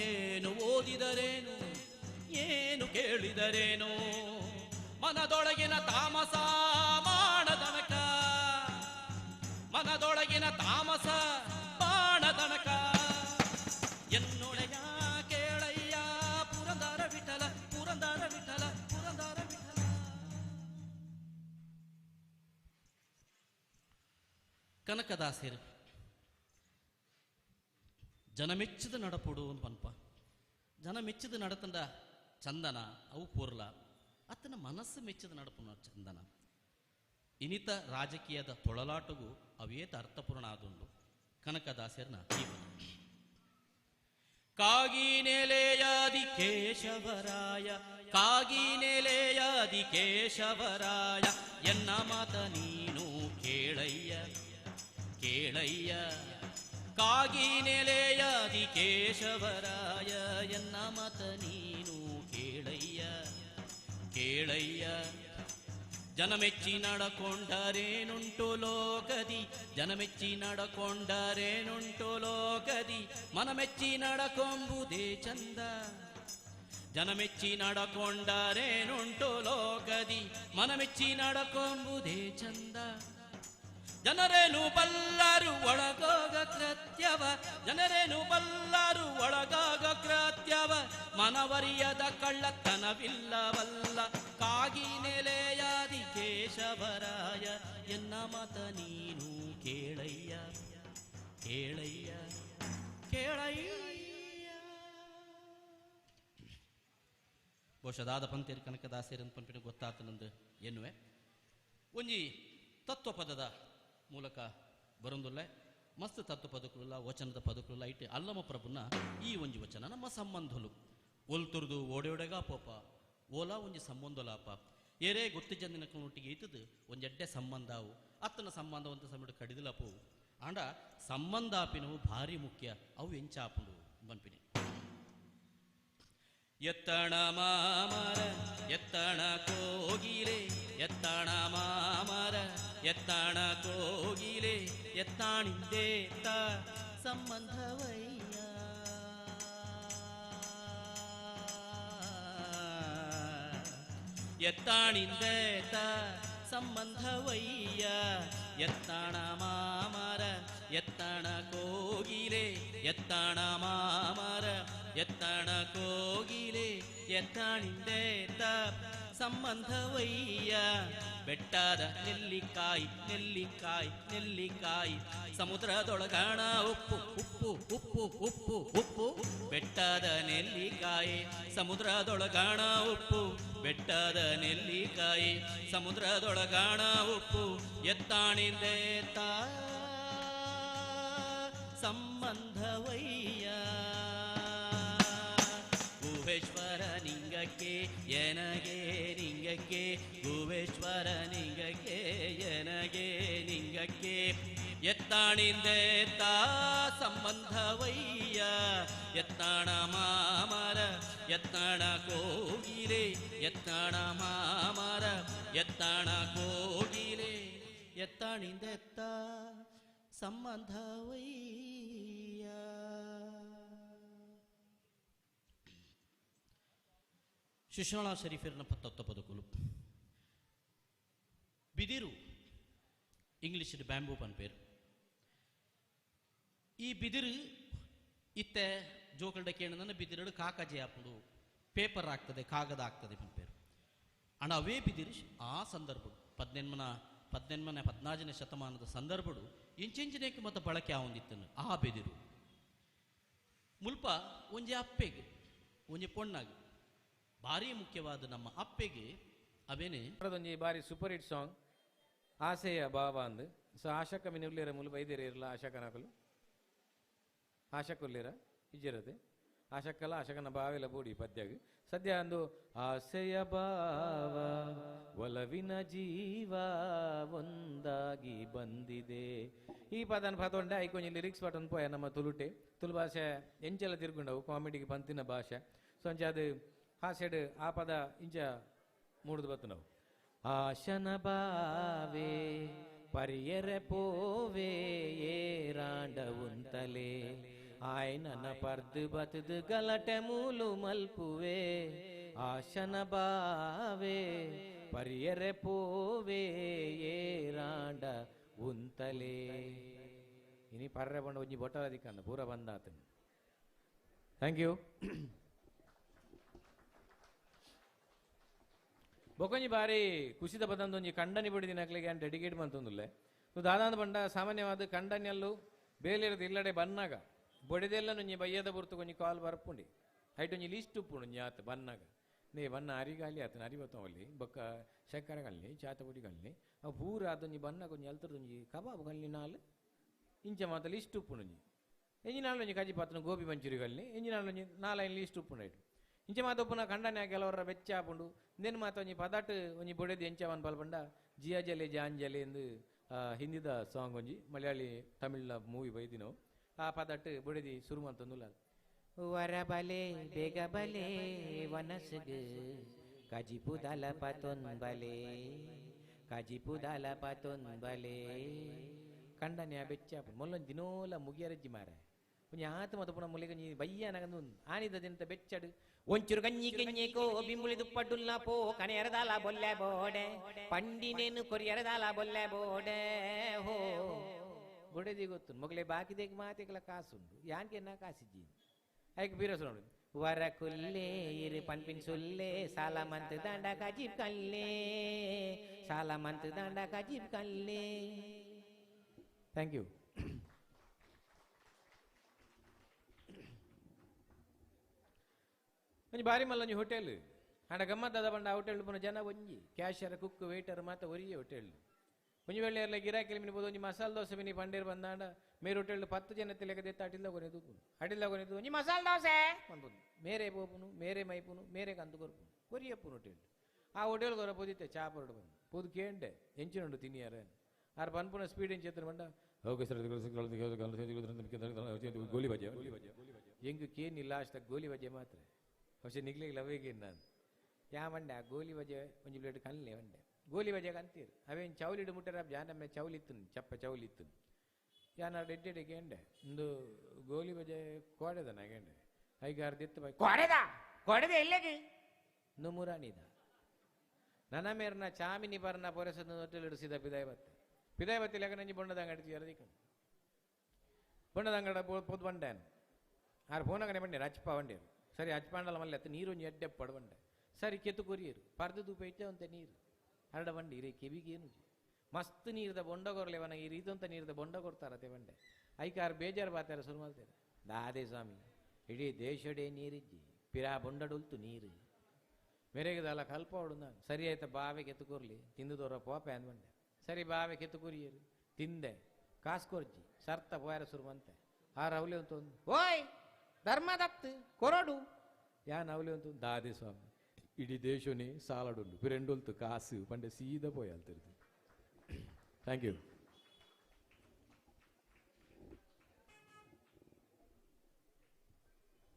ಏನು ಓದಿದರೇನು ಏನು ಕೇಳಿದರೇನು ಮನದೊಳಗಿನ ತಾಮಸ ಬಾಣದನಕ ಮನದೊಳಗಿನ ತಾಮಸ ಬಾಣದನಕ ಎನ್ನೊಳೆಯ ಕೇಳಯ್ಯ ಪುರಂದರ ವಿಠಲ ಪುರಂದರ ವಿಠಲ ಪುರಂದರ ವಿಠಲ. ಕನಕದಾಸರು ಜನ ಮೆಚ್ಚಿದ ನಡಪುಡು ಒಂದು ಪನ್ಪ ಜನ ಮೆಚ್ಚಿದ ನಡತಂಡ ಚಂದನ ಅವು ಪೂರ್ಲ ಅತ್ತನ ಮನಸ್ಸು ಮೆಚ್ಚಿದ ನಡಪುನ ಚಂದನ ಇನಿತ ರಾಜಕೀಯದ ತೊಳಲಾಟಗೂ ಅವೇತ ಅರ್ಥಪೂರ್ಣ ಆದುಂಡು ಕನಕದಾಸರನ ಕಾಗಿ ನೆಲೆಯಾದಿ ಕೇಶವರಾಯ ಕಾಗಿ ನೆಲೆಯಾದಿ ಕೇಶವರಾಯ ಎನ್ನ ಮಾತ ನೀನು ಕೇಳಯ್ಯ ಕೇಳಯ್ಯ ಕಾಗಿ ನೆಲೆಯಾದಿ ಕೇಶವರಾಯ ಎನ್ನ ಮಾತ ನೀನು ಕೇಳಯ್ಯ ಕೇಳಯ್ಯ ಜನಮೆಚ್ಚಿ ನಡಕೊಂಡರೇನುಂಟು ಲೋಕದಿ ಜನಮೆಚ್ಚಿ ನಡಕೊಂಡರೇನುಂಟು ಲೋಕದಿ ಮನಮೆಚ್ಚಿ ನಡಕೊಂಬುದೇ ಚಂದ ಜನಮೆಚ್ಚಿ ನಡಕೊಂಡರೇನುಂಟು ಲೋಕದಿ ಮನಮೆಚ್ಚಿ ನಡಕೊಂಬುದೇ ಚಂದ ಜನರೇನು ಬಲ್ಲಾರು ಒಳಗೋಗ ಕೃತ್ಯವ ಜನರೇನು ಬಲ್ಲಾರು ಒಳಗಾಗ ಕೃತ್ಯವ ಮನವರಿಯದ ಕಳ್ಳತನವಿಲ್ಲವಲ್ಲ ಕಾಗಿ ನೆಲೆಯಾದಿ ಕೇಶವರಾಯ ಎನ್ನ ಮತ ನೀನು ಕೇಳಯ್ಯ ಕೇಳಯ್ಯ ಕೇಳಯ್ಯ. ಬಹುಶಃದಾದ ಪಂತೇರಿ ಕನಕದಾಸೇರನ್ ಪಂಪಿನ ಗೊತ್ತಾತನಂದು ಎನ್ನುವೆ ಒಂಜಿ ತತ್ವ ಪದದ ಮೂಲಕ ಬರೊಂದುಲ್ಲೆ ಮಸ್ತ್ ತತ್ವ ಪದಕುಲ್ಲ ವಚನದ ಪದಕುಲ್ಲ ಇಟ್ಟು ಅಲ್ಲಮ ಪ್ರಭುನ ಈ ಒಂಜಿ ವಚನ ನಮ್ಮ ಸಂಬಂಧಲು ಒಲ್ತುರ್ದು ಓಡೆಯೋಡೆಗ ಪೋಪ ಓಲಾ ಒಂಜಿ ಸಂಬಂಧಲಾಪ ಏರೇ ಗೊತ್ತು ಜಂದಿನೊಟ್ಟಿಗೆ ಇತ್ತದು ಒಂಜೆಡ್ಡೆ ಸಂಬಂಧವು ಅತ್ತನ ಸಂಬಂಧವಂತ ಸಮಯ ಕಡಿದಿಲಪು ಆಂಡ ಸಂಬಂಧಾಪಿನವು ಭಾರಿ ಮುಖ್ಯ ಅವು ಎಂಚಾಪುಂಡು ಬನ್ಪಿನಿ ಎತ್ತಣ ಮಾಮರ ಎತ್ತಣ ಕೋಗಿಲೆ ಎತ್ತಣ ಮಾಮರ ಎತ್ತಣ ಕೋಗಿಲೆ ಎತ್ತಾಣಿಂದೇತ ಸಂಬಂಧವಯ್ಯ ಎತ್ತಾಣಿಂದೇತ ಸಂಬಂಧವಯ್ಯ ಎತ್ತಣ ಮಾಮರ ಎತ್ತಣ ಕೋಗಿಲೆ ಎತ್ತಣ ಮಾಮರ ಎತ್ತಣ ಕೋಗಿಲೆ ಎತ್ತಾಣಿಂದೇತ ಸಂಬಂಧವಯ್ಯ ಬೆಟ್ಟದ ನೆಲ್ಲಿಕಾಯಿ ನೆಲ್ಲಿಕಾಯಿ ನೆಲ್ಲಿಕಾಯಿ ಸಮುದ್ರದೊಳಗಣ ಉಪ್ಪು ಉಪ್ಪು ಉಪ್ಪು ಉಪ್ಪು ಉಪ್ಪು ಬೆಟ್ಟದ ನೆಲ್ಲಿಕಾಯಿ ಸಮುದ್ರದೊಳಗಣ ಉಪ್ಪು ಬೆಟ್ಟದ ನೆಲ್ಲಿಕಾಯಿ ಸಮುದ್ರದೊಳಗಣ ಉಪ್ಪು ಎತ್ತಾಣಿಂದೇತ ಸಂಬಂಧವಯ್ಯ ಗುಹೇಶ್ವರ ನಿಂಗಕ್ಕೆ ಎನಗೆ ನಿಂಗಕ್ಕೆ ಗುಹೇಶ್ವರ ನಿಂಗಕ್ಕೆ ಎನಗೆ ನಿಂಗಕ್ಕೆ ಎತ್ತಾಣಿಂದೆತ್ತ ಸಂಬಂಧವಯ್ಯ ಎತ್ತಾಣ ಮಾಮರ ಎತ್ತಾಣ ಕೋಗಿಲೆ ಎತ್ತಾಣ ಮಾಮರ ಎತ್ತಾಣ ಕೋಗಿಲೆ ಎತ್ತಾಣಿಂದೆತ್ತ ಸಂಬಂಧವಯ್ಯ. ಶಿಶೋಣ ಶರೀಫಿರ್ನ 19 ಪದಕುಲು ಬಿದಿರು ಇಂಗ್ಲಿಷ್ ಬ್ಯಾಂಬೂ ಪನ್ ಪೇರು. ಈ ಬಿದಿರು ಇತ್ತೆ ಜೋಕಲ್ಡ ಕೇಳನ ಬಿದಿರು ಕಾಕಜೆ ಹಾಕೊಂಡು ಪೇಪರ್ ಆಗ್ತದೆ ಕಾಗದ ಆಗ್ತದೆ ಪನ್ ಪೇರು ಅಣ್ಣ ಅವೇ ಬಿದಿರು ಆ ಸಂದರ್ಭ 14ನೇ ಶತಮಾನದ ಸಂದರ್ಭಡು ಇಂಚಿಂಚಿನೇಕ್ಕೆ ಮತ್ತು ಬಳಕೆ ಆವೊಂದಿತ್ತನು ಆ ಬಿದಿರು ಮುಲ್ಪ ಒಂಜಿ ಅಪ್ಪೆಗೆ ಒಂಜಿ ಪೊಣ್ಣಾಗಿ ಭಾರಿ ಮುಖ್ಯವಾದ ನಮ್ಮ ಅಪ್ಪೆಗೆ ಅವೇನೆ ಒಂಜಿ ಬಾರಿ ಸೂಪರ್ ಹಿಟ್ ಸಾಂಗ್ ಆಸೆಯ ಭಾವ ಅಂದು ಸೊ ಆಶಕ ಮಿನುರ್ಲೇರ ಮುಲ್ಪ ಐದೇರ ಇರಲ್ಲ ಆಶಕನಾಕಲು ಆಶಕುಲ್ಲೇರ ಇಜ್ಜಿರದೆ ಆಶಕ್ಕಲ್ಲ ಆಶಕನ ಭಾವೆಲ್ಲ ಬೋಡಿ ಪದ್ಯಾಗ ಸದ್ಯ ಅಂದು ಆಸೆಯ ಭಾವ ಒಲವಿನ ಜೀವ ಒಂದಾಗಿ ಬಂದಿದೆ ಈ ಪದನ ಪದೊಂಡೆ ಐಕೊಂಜಿ ಲಿರಿಕ್ಸ್ ಪಟನ್ ಪೋಯ ನಮ್ಮ ತುಳುಟೆ ತುಳು ಭಾಷೆ ಎಂಚೆಲ್ಲ ತಿರ್ಗೊಂಡವು ಕಾಮಿಡಿಗೆ ಬಂತಿನ ಭಾಷೆ ಸೊ ಅಂಚ ಅದು ಹಾಸೆಡ್ ಆ ಪದ ಇಂಚ ಮೂಡ್ದು ಬತ್ತು ನಾವು ಆಶನ ಬಾವೆ ಪರಿಯರೆ ಪೋವೆ ಏರಾಂಡ ಉಂತಲೆ ಆಯ್ನನ ಪರ್ದು ಬತದು ಗಲಟೆ ಮೂಲು ಮಲ್ಪುವೆ ಆಶನ ಬಾವೆ ಪರಿಯರೆ ಪೋವೆ ಏರಾಂಡ ಉಂತಲೆ ಇನಿ ಪರ್ರೆ ಬಂಡ ಒಂಜಿ ಬೊಟ್ಟದಿಕ್ಕಂದ ಪೂರ ಬಂದಾತ. Thank you. ಬೊಕೊಂಜಿ ಬಾರಿ ಕುಸಿದ ಬದಂದೊಂಜಿ ಕಂಡನಿ ಬಡಿ ದಿನಕ್ಲಿಗೆ ಅಂತ ಡೆಡಿಕೇಟ್ ಮಂತೊಂದುಲ್ಲೆ ದಾದಾಂದ ಬಂಡ ಸಾಮಾನ್ಯವಾದ ಕಂಡನಿಯಲ್ಲೂ ಬೇಲಿರದ ಇಲ್ಲಡೆ ಬನ್ನಾಗ ಬೊಡೆದೆಲ್ಲ ಒಂಜಿ ಬಯ್ಯದ ಬುರ್ತು ಕೊಂಜಿ ಕಾಲ್ ಬರ್ಪುಂಡಿ ಹೈಟ್ ಒಂಜಿ ಲೀಸ್ಟ್ ಉಪ್ಪುಂಡು ಒಂಜಿ ಆತ ಬನ್ನಾಗ ನೇ ಬನ್ನ ಅರಿಗಾಲಿ ಆತನ ಅರಿಬತ್ತವಲ್ಲಿ ಬೊಕ್ಕ ಶಕ್ಕರೆ ಕಲ್ನಿ ಚಾತ ಪುಡಿ ಕಲ್ನಿ ಅವು ಪೂರ ಅದೊಂಜಿ ಬನ್ನ ಕೊಂಜಿ ಅಲ್ತರದೊಂಜಿ ಕಬಾಬ್ ಕಲ್ನಿ ನಾಲ್ ಇಂಚ ಮಾತ ಲೀಸ್ಟ್ ಉಪ್ಪುಂಡು ಎಂಜಿ ನಾಳು ಒಂಜಿ ಕಜಿ ಪಾತ್ರ ಗೋಬಿ ಮಂಚೂರಿ ಕಲ್ನಿ ಎಂಜಿ ನಾಳು ಒಂಜಿ 4 ಲೀಸ್ಟ್ ಉಪ್ಪುಂಡು ಆಯ್ತು ಇಂಚ ಮಾತೊಪ್ಪನ ಕಂಡನೆ ಕೆಲವರ ಬೆಚ್ಚ ಆಪುಂಡು ಇಂದೇನು ಮಾತ ಒಂಜಿ ಪದಾಟ್ ಒಂಜಿ ಬೊಡೆದು ಎಂಚವನ್ ಪಲ್ಪಂಡ ಜಿಯಾಜಲೆ ಜಾಂಜಲೆ ಎಂದು ಹಿಂದಿದ ಸಾಂಗ್ ಒಂಜಿ ಮಲಯಾಳಿ ತಮಿಳ್ನ ಮೂವಿ ಬೈದಿನವು ಆ ಪದಾಟ್ ಬೊಡೆದಿ ಶುರು ಮಂತೊಂದುಲ್ಲ ವರಬಲೆ ಬೇಗ ಬಲೆ ವನಸ್ಗು ಕಜಿಪುದಲ ಪತೊಂಬಲೆ ಕಜಿಪುದಲ ಪತೊಂಬಲೆ ಕಂಡನೆ ಬೆಚ್ಚ ಆಪುಂಡು ಮೊಲ್ಲೊಂದು ದಿನೋಲ ಮುಗಿಯರಜ್ಜಿ ಮಾರ ಒಂಜಿ ಆತ ಮತ ಪುಣ ಮುಲಿಗ ಬಯ್ಯ ನಗಂದು ಆನಿದಂತ ಬೆಚ್ಚಡು ಒಂಚೂರು ಕഞ്ഞി ಕೆഞ്ഞೇಕೋ ಬಿಂಬುಳಿ ದುಪ್ಪಡುಲ್ಲ ಪೋ ಕನೆ ಎರದಾಲ ಬೊಲ್ಲೆ ಬೋಡೆ ಪಂಡಿನೇನು ಕೊರಿ ಎರದಾಲ ಬೊಲ್ಲೆ ಬೋಡೆ ಹೋ ಬೊಡೆದಿ ಗೊತ್ತು ಮೊಗಲೆ ಬಾಕಿದೇಗ ಮಾತೆಗಳ ಕಾಸುಂಡು ಯಾನ್ಕೆ ನಾ ಕಾಸಿಜ್ಜಿ ಐಕ್ ಬೀರಸ್ ನೋಡು ವರ ಕುಲ್ಲೆ ಇರು ಪನ್ಪಿನ್ ಸುಲ್ಲೆ ಸಾಲ ಮಂತ್ ದಾಂಡ ಕಜೀಬ್ ಕಲ್ಲೆ ಸಾಲ ಮಂತ್ ದಾಂಡ ಕಜೀಬ್ ಕಲ್ಲೆ. Thank you. ಒಂಜಿ ಬಾರಿ ಮಲ್ಲೊಂಜಿ ಹೋಟೆಲ್ ಆಂಡ ಗಮ್ಮತ್ತದ ಬಂಡ ಹೋಟೆಲ್ ಪುನಃ ಜನ ಒಂಜಿ ಕ್ಯಾಶಿಯರ್ ಕುಕ್ ವೇಟರ್ ಮಾತ ಒರಿಯೆ ಹೋಟೆಲ್ ಒಂಜಿ ವೇಳೆ ಎಲ್ಲ ಗಿರಾಕಿ ಮಿನಿಬೋದು ಒಂಜಿ ಮಸಾಲ ದೋಸೆ ಮಿನಿ ಪಂಡೇರು ಬಂದಾಂಡ ಮೇರೆ ಹೋಟೆಲ್ 10 ಜನ ತೆಲೆಗದೆತ್ತ ಅಟಿಲ್ಲ ಕೊನೆದು ಅಟಿಲ್ಲ ಕೊನೆದು ಒಂಜಿ ಮಸಾಲ ದೋಸೆ ಬಂದ್ಬೋದು ಮೇರೆ ಬೋಪುನು ಮೇರೆ ಮೈಪುನು ಮೇರೆ ಕಂದು ಕೊರ್ಪುನು ಒರಿಯಪ್ಪುನು ಹೋಟೆಲ್ ಆ ಹೋಟೆಲ್ ಗೊರ ಪೋದಿತ್ತೆ ಚಾ ಪರೋಡು ಬಂದು ಪೋದು ಕೇಂಡೆ ಎಂಚಿನುಂಡು ತಿನ್ನಿಯಾರ ಆರು ಪನ್ಪುನ ಸ್ಪೀಡ್ ಎಂಚೆತ್ರ ಬಂಡ ಗೋಲಿ ಬಜೆ ಹೆಂಗೆ ಕೇನಿಲ್ಲ ಅಷ್ಟ ಗೋಲಿ ಬಜೆ ಮಾತ್ರ ಹೊಸ ನಿಗ್ಲಿಗೆ ಲವೇಗೆ ನಾನು ಯಾ ಮಂಡೆ ಆ ಗೋಲಿ ಬಜೆ ಒಂಜಿ ಪ್ಲೇಟ್ ಕಲ್ಲೆ ಮಂಡೆ ಗೋಲಿ ಬಜೆಗೆ ಅಂತೀರು ಅವೇನು ಚೌಲಿಡು ಮುಟ್ಟರ ಜಾನಮ್ಮೆ ಚೌಲಿತ್ತು ಚಪ್ಪ ಚೌಲಿತ್ತು ಯಾನ ಡೆಡ್ಡೆ ಗೆಂಡೆ ಒಂದು ಗೋಲಿ ಬಜೆ ಕೊಡೆದ ನಾ ಗೆಂಡೆ 5-6 ದಿತ್ತು ಬೈ ಕೊಡೆದ ಎಲ್ಲಗೆ ನುಮುರಾನಿದ ನನ್ನ ಮೇರ್ನ ಚಾಮಿನಿ ಬರ್ನ ಪೊರೆಸದ ಹೊಟ್ಟೆಲಿಡಿಸಿದ ಪಿದಾಯ ಬತ್ತಿ ಲೆಕ್ಕ ನಂಜಿ ಬೊಂಡದ ಅಂಗಡಿ ಎರದಿಕೊಂಡು ಬೊಂಡದ ಅಂಗಡ ಪೊದ್ ಬಂಡೇನು ಆರು ಫೋನಾಗನೆ ಬಂಡೆ ರಚ್ಪ ಬಂಡೇರು ಸರಿ ಹಚ್ಪಾಂಡಲ ಮಲ್ಲೆ ಅತ್ತ ನೀರು ಒಂಜಿ ಎಡ್ಡೆ ಪಡ್ಬಂಡೆ ಸರಿ ಕೆತ್ತು ಕೊರಿಯರು ಪರ್ದು ತೂಪ ಇಟ್ಟೆ ಅಂತ ನೀರು ಹರಡ ಬಂಡಿ ಇರೇ ಕೆವಿಗೇನು ಮಸ್ತ್ ನೀರ್ದ ಬೊಂಡ ಕೊರ್ಲೆವನ ಈ ರೀತಂತ ನೀರ್ದ ಬೊಂಡ ಕೊಡ್ತಾರತೆ ಬಂಡೆ ಐಕಾರು ಬೇಜಾರು ಬಾತಾರ ಶುರು ಮಾಡ್ತಾರೆ ದಾದೆ ಸ್ವಾಮಿ ಇಡೀ ದೇಶಡೆ ನೀರಿಜ್ಜಿ ಪಿರಾ ಬೊಂಡಡುಲ್ತು ನೀರು ಮೇರೆಗದಲ್ಲ ಕಲ್ಪ ಹೊಡು ನಾನು ಸರಿ ಆಯ್ತಾ ಬಾವೆ ಕೆತ್ತುಕೊರ್ಲಿ ತಿಂದುದೋರ ಪೋಪೆ ಅಂದ್ಬಂಡೆ ಸರಿ ಬಾವೆ ಕೆತ್ತುಕೊರಿಯರು ತಿಂದೆ ಕಾಸು ಕೊರ್ಜಿ ಸರ್ತ ಪೋಯಾರ ಶುರು ಮಂತೆ ಆ ರವಲೆ ಅಂತ ಓಯ್ ಧರ್ಮದತ್ತು ಕೊರಡು ಯಾ ನವಲೆ ಅಂತ ದಾದೆ ಸ್ವಾಮಿ ಇಡೀ ದೇಶನೇ ಸಾಲಡುಂಡು ಪಿರೆಂಡೊಲ್ತು ಕಾಸು ಪಂಡೆ ಸೀದಾ ಪೋಯಲ್ತಿರ್ದು. Thank you.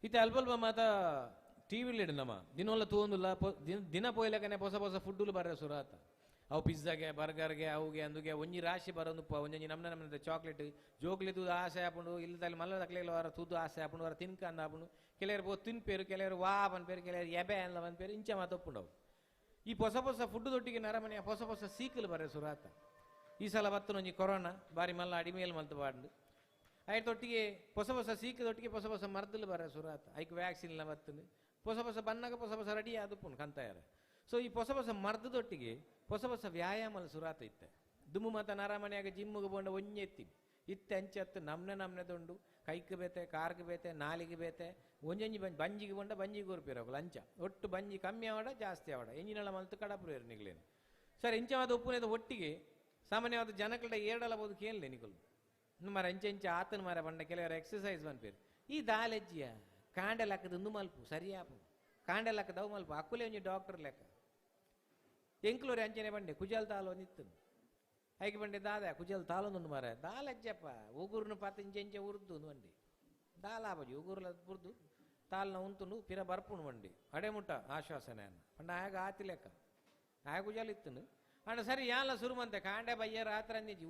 ಇತ್ತೆ ಅಲ್ಪ ಮಾತ ಟಿವಿಲಿ ಇಡನಮ್ಮ ದಿನವಲ್ಲ ತೂಂದಿಲ್ಲ ದಿನ ಪೋಯ್ಲಕನೆ ಹೊಸ ಹೊಸ ಫುಡ್ಡುಲು ಬರ ಸುರಾತ ಅವು ಪಿಜ್ಜಾಗೆ ಬರ್ಗರ್ಗೆ ಅವುಗೆ ಅಂದುಗೆ ಒಂಜಿ ರಾಶಿ ಬರೋದು ಒಂಜಿ ನಮ್ಮನೆ ಚಾಕ್ಲೇಟ್ ಜೋಕ್ಲಿ ತೂದು ಆಸೆ ಹಾಕೊಂಡು ಇಲ್ಲದಲ್ಲಿ ಮಲ್ಲ ತಕ್ಲೆಲ್ಲ ವಾರ ತೂದು ಆಸೆ ಹಾಕೊಂಡು ವಾರ ತಿನ್ಕಂದು ಹಾಕೊಂಡು ಕೆಲವರು ಪೋ ತಿನ್ಪೇರು ಕೆಲವರು ವಾ ಬಂದ್ಪೇರು ಕೆಲವರು ಎಬೆ ಅಲ್ಲ ಬಂದ್ಪೇರು ಇಂಚ ಮಾತೊಪ್ಪುಂಡವು ಈ ಹೊಸ ಹೊಸ ಫುಡ್ ದೊಟ್ಟಿಗೆ ನರಮನೆಯ ಹೊಸ ಹೊಸ ಸೀಕಲು ಬರ ಸುರಾತ ಈ ಸಲ ಬತ್ತನೊಂಜಿ ಕೊರೋನಾ ಬಾರಿ ಮಲ್ಲ ಅಡಿಮೇಲ್ ಮಲ್ತು ಬಾಡ್ದು ಐಟೊಟ್ಟಿಗೆ ಹೊಸ ಹೊಸ ಸೀಕದೊಟ್ಟಿಗೆ ಹೊಸ ಹೊಸ ಮರ್ದಲು ಬರ ಸುರಾತ ಐಕ್ ವ್ಯಾಕ್ಸಿನ್ಲ ಬರ್ತದೆ ಹೊಸ ಹೊಸ ಬನ್ನಾಗ ಹೊಸ ಹೊಸ ರೆಡಿ ಆದಪ್ಪುಂಡು ಕಂತಾಯರ. ಸೊ ಈ ಹೊಸ ಹೊಸ ಮರ್ದದೊಟ್ಟಿಗೆ ಹೊಸ ಹೊಸ ವ್ಯಾಯಾಮಲ ಸುರಾತ ಇತ್ತೆ ದುಮ್ಮು ಮತ ನರಮನೆಯಾಗ ಜಿಮ್ಮಿಗೆ ಬಂಡ ಒಂಜೆತ್ತಿ ಇತ್ತೆ ಅಂಚತ್ತು ನಮ್ನೆದೊಂಡು ಕೈക്ക് ಬೇತೆ ಕಾರ್ಗೆ ಬೇತೆ ನಾಲಿಗೆ ಬೇತೆ ಒಂಜೊಂಜಿ ಬಂಜಿಗೆ ಬಂಡ ಬಂಜಿಗೆ ಉರ್ಪಿರೋಗಲ್ಲ ಅಂಚ ಒಟ್ಟು ಬಂಜಿ ಕಮ್ಮಿ ಆವಡ ಜಾಸ್ತಿ ಆವಡ ಎಂಜಿನೆಲ್ಲ ಮಲ್ತು ಕಡಪುರ ನಿಗ್ಲೇನು ಸರ್ ಇಂಚವಾದ ಉಪ್ಪುನೇದ ಒಟ್ಟಿಗೆ ಸಾಮಾನ್ಯವಾದ ಜನಗಳ ಏಡಲಬಹುದು ಕೇಳಲೆ ನಿಗಲು ಮರ ಇಂಚ ಆತನ ಮರ ಬಂಡ ಕೆಲವರು ಎಕ್ಸಸೈಸ್ ಬಂದ್ಪೇರು ಈ ದಾಲೆಜ್ಜಿಯ ಕಾಂಡೆ ಲೆಕ್ಕದ ಮಲ್ಪು ಸರಿಯಾಪು ಕಾಂಡೆ ಲೆಕ್ಕದವು ಮಲ್ಪು ಅಕ್ಕುಲೆ ಒಂಜಿ ಡಾಕ್ಟರ್ ಲೆಕ್ಕ ಎಂಕ್ಲೂರಿ ಅಂಚನೆ ಬಂಡೆ ಕುಜಲ್ ತಾಲು ಒಂದಿತ್ತು ಐಕೆ ಬಂಡೆ ದಾದ ಕುಜಲ್ ತಾಲೊಂದು ಮರ ದಾಲೆಜ್ಜಪ್ಪ ಉಗುರ್ನು ಪತ್ತ ಇಂಚೆ ಉರ್ದು ಬಂಡಿ ದಾಲಾಬಜಿ ಉಗುರ್ಲ ಬುರ್ದು ತಾಲ್ನ ಉಂತುಂಡು ಪಿರ ಬರ್ಪುಣು ಬಂಡಿ ಅಡೆಮುಟ್ಟ ಆಶ್ವಾಸನೆ ಅನ್ನ ಪಂಡ ಆಗ ಆತಿ ಲೆಕ್ಕ ಆಗ ಕುಜಲ್ ಇತ್ತನು ಅಣ್ಣ ಸರಿ ಯಾಲ ಸುರುಮಂತೆ ಕಾಂಡೆ ಬಯ್ಯ ರಾತ್ರಿ ಅಂದಿಜ್ಜಿ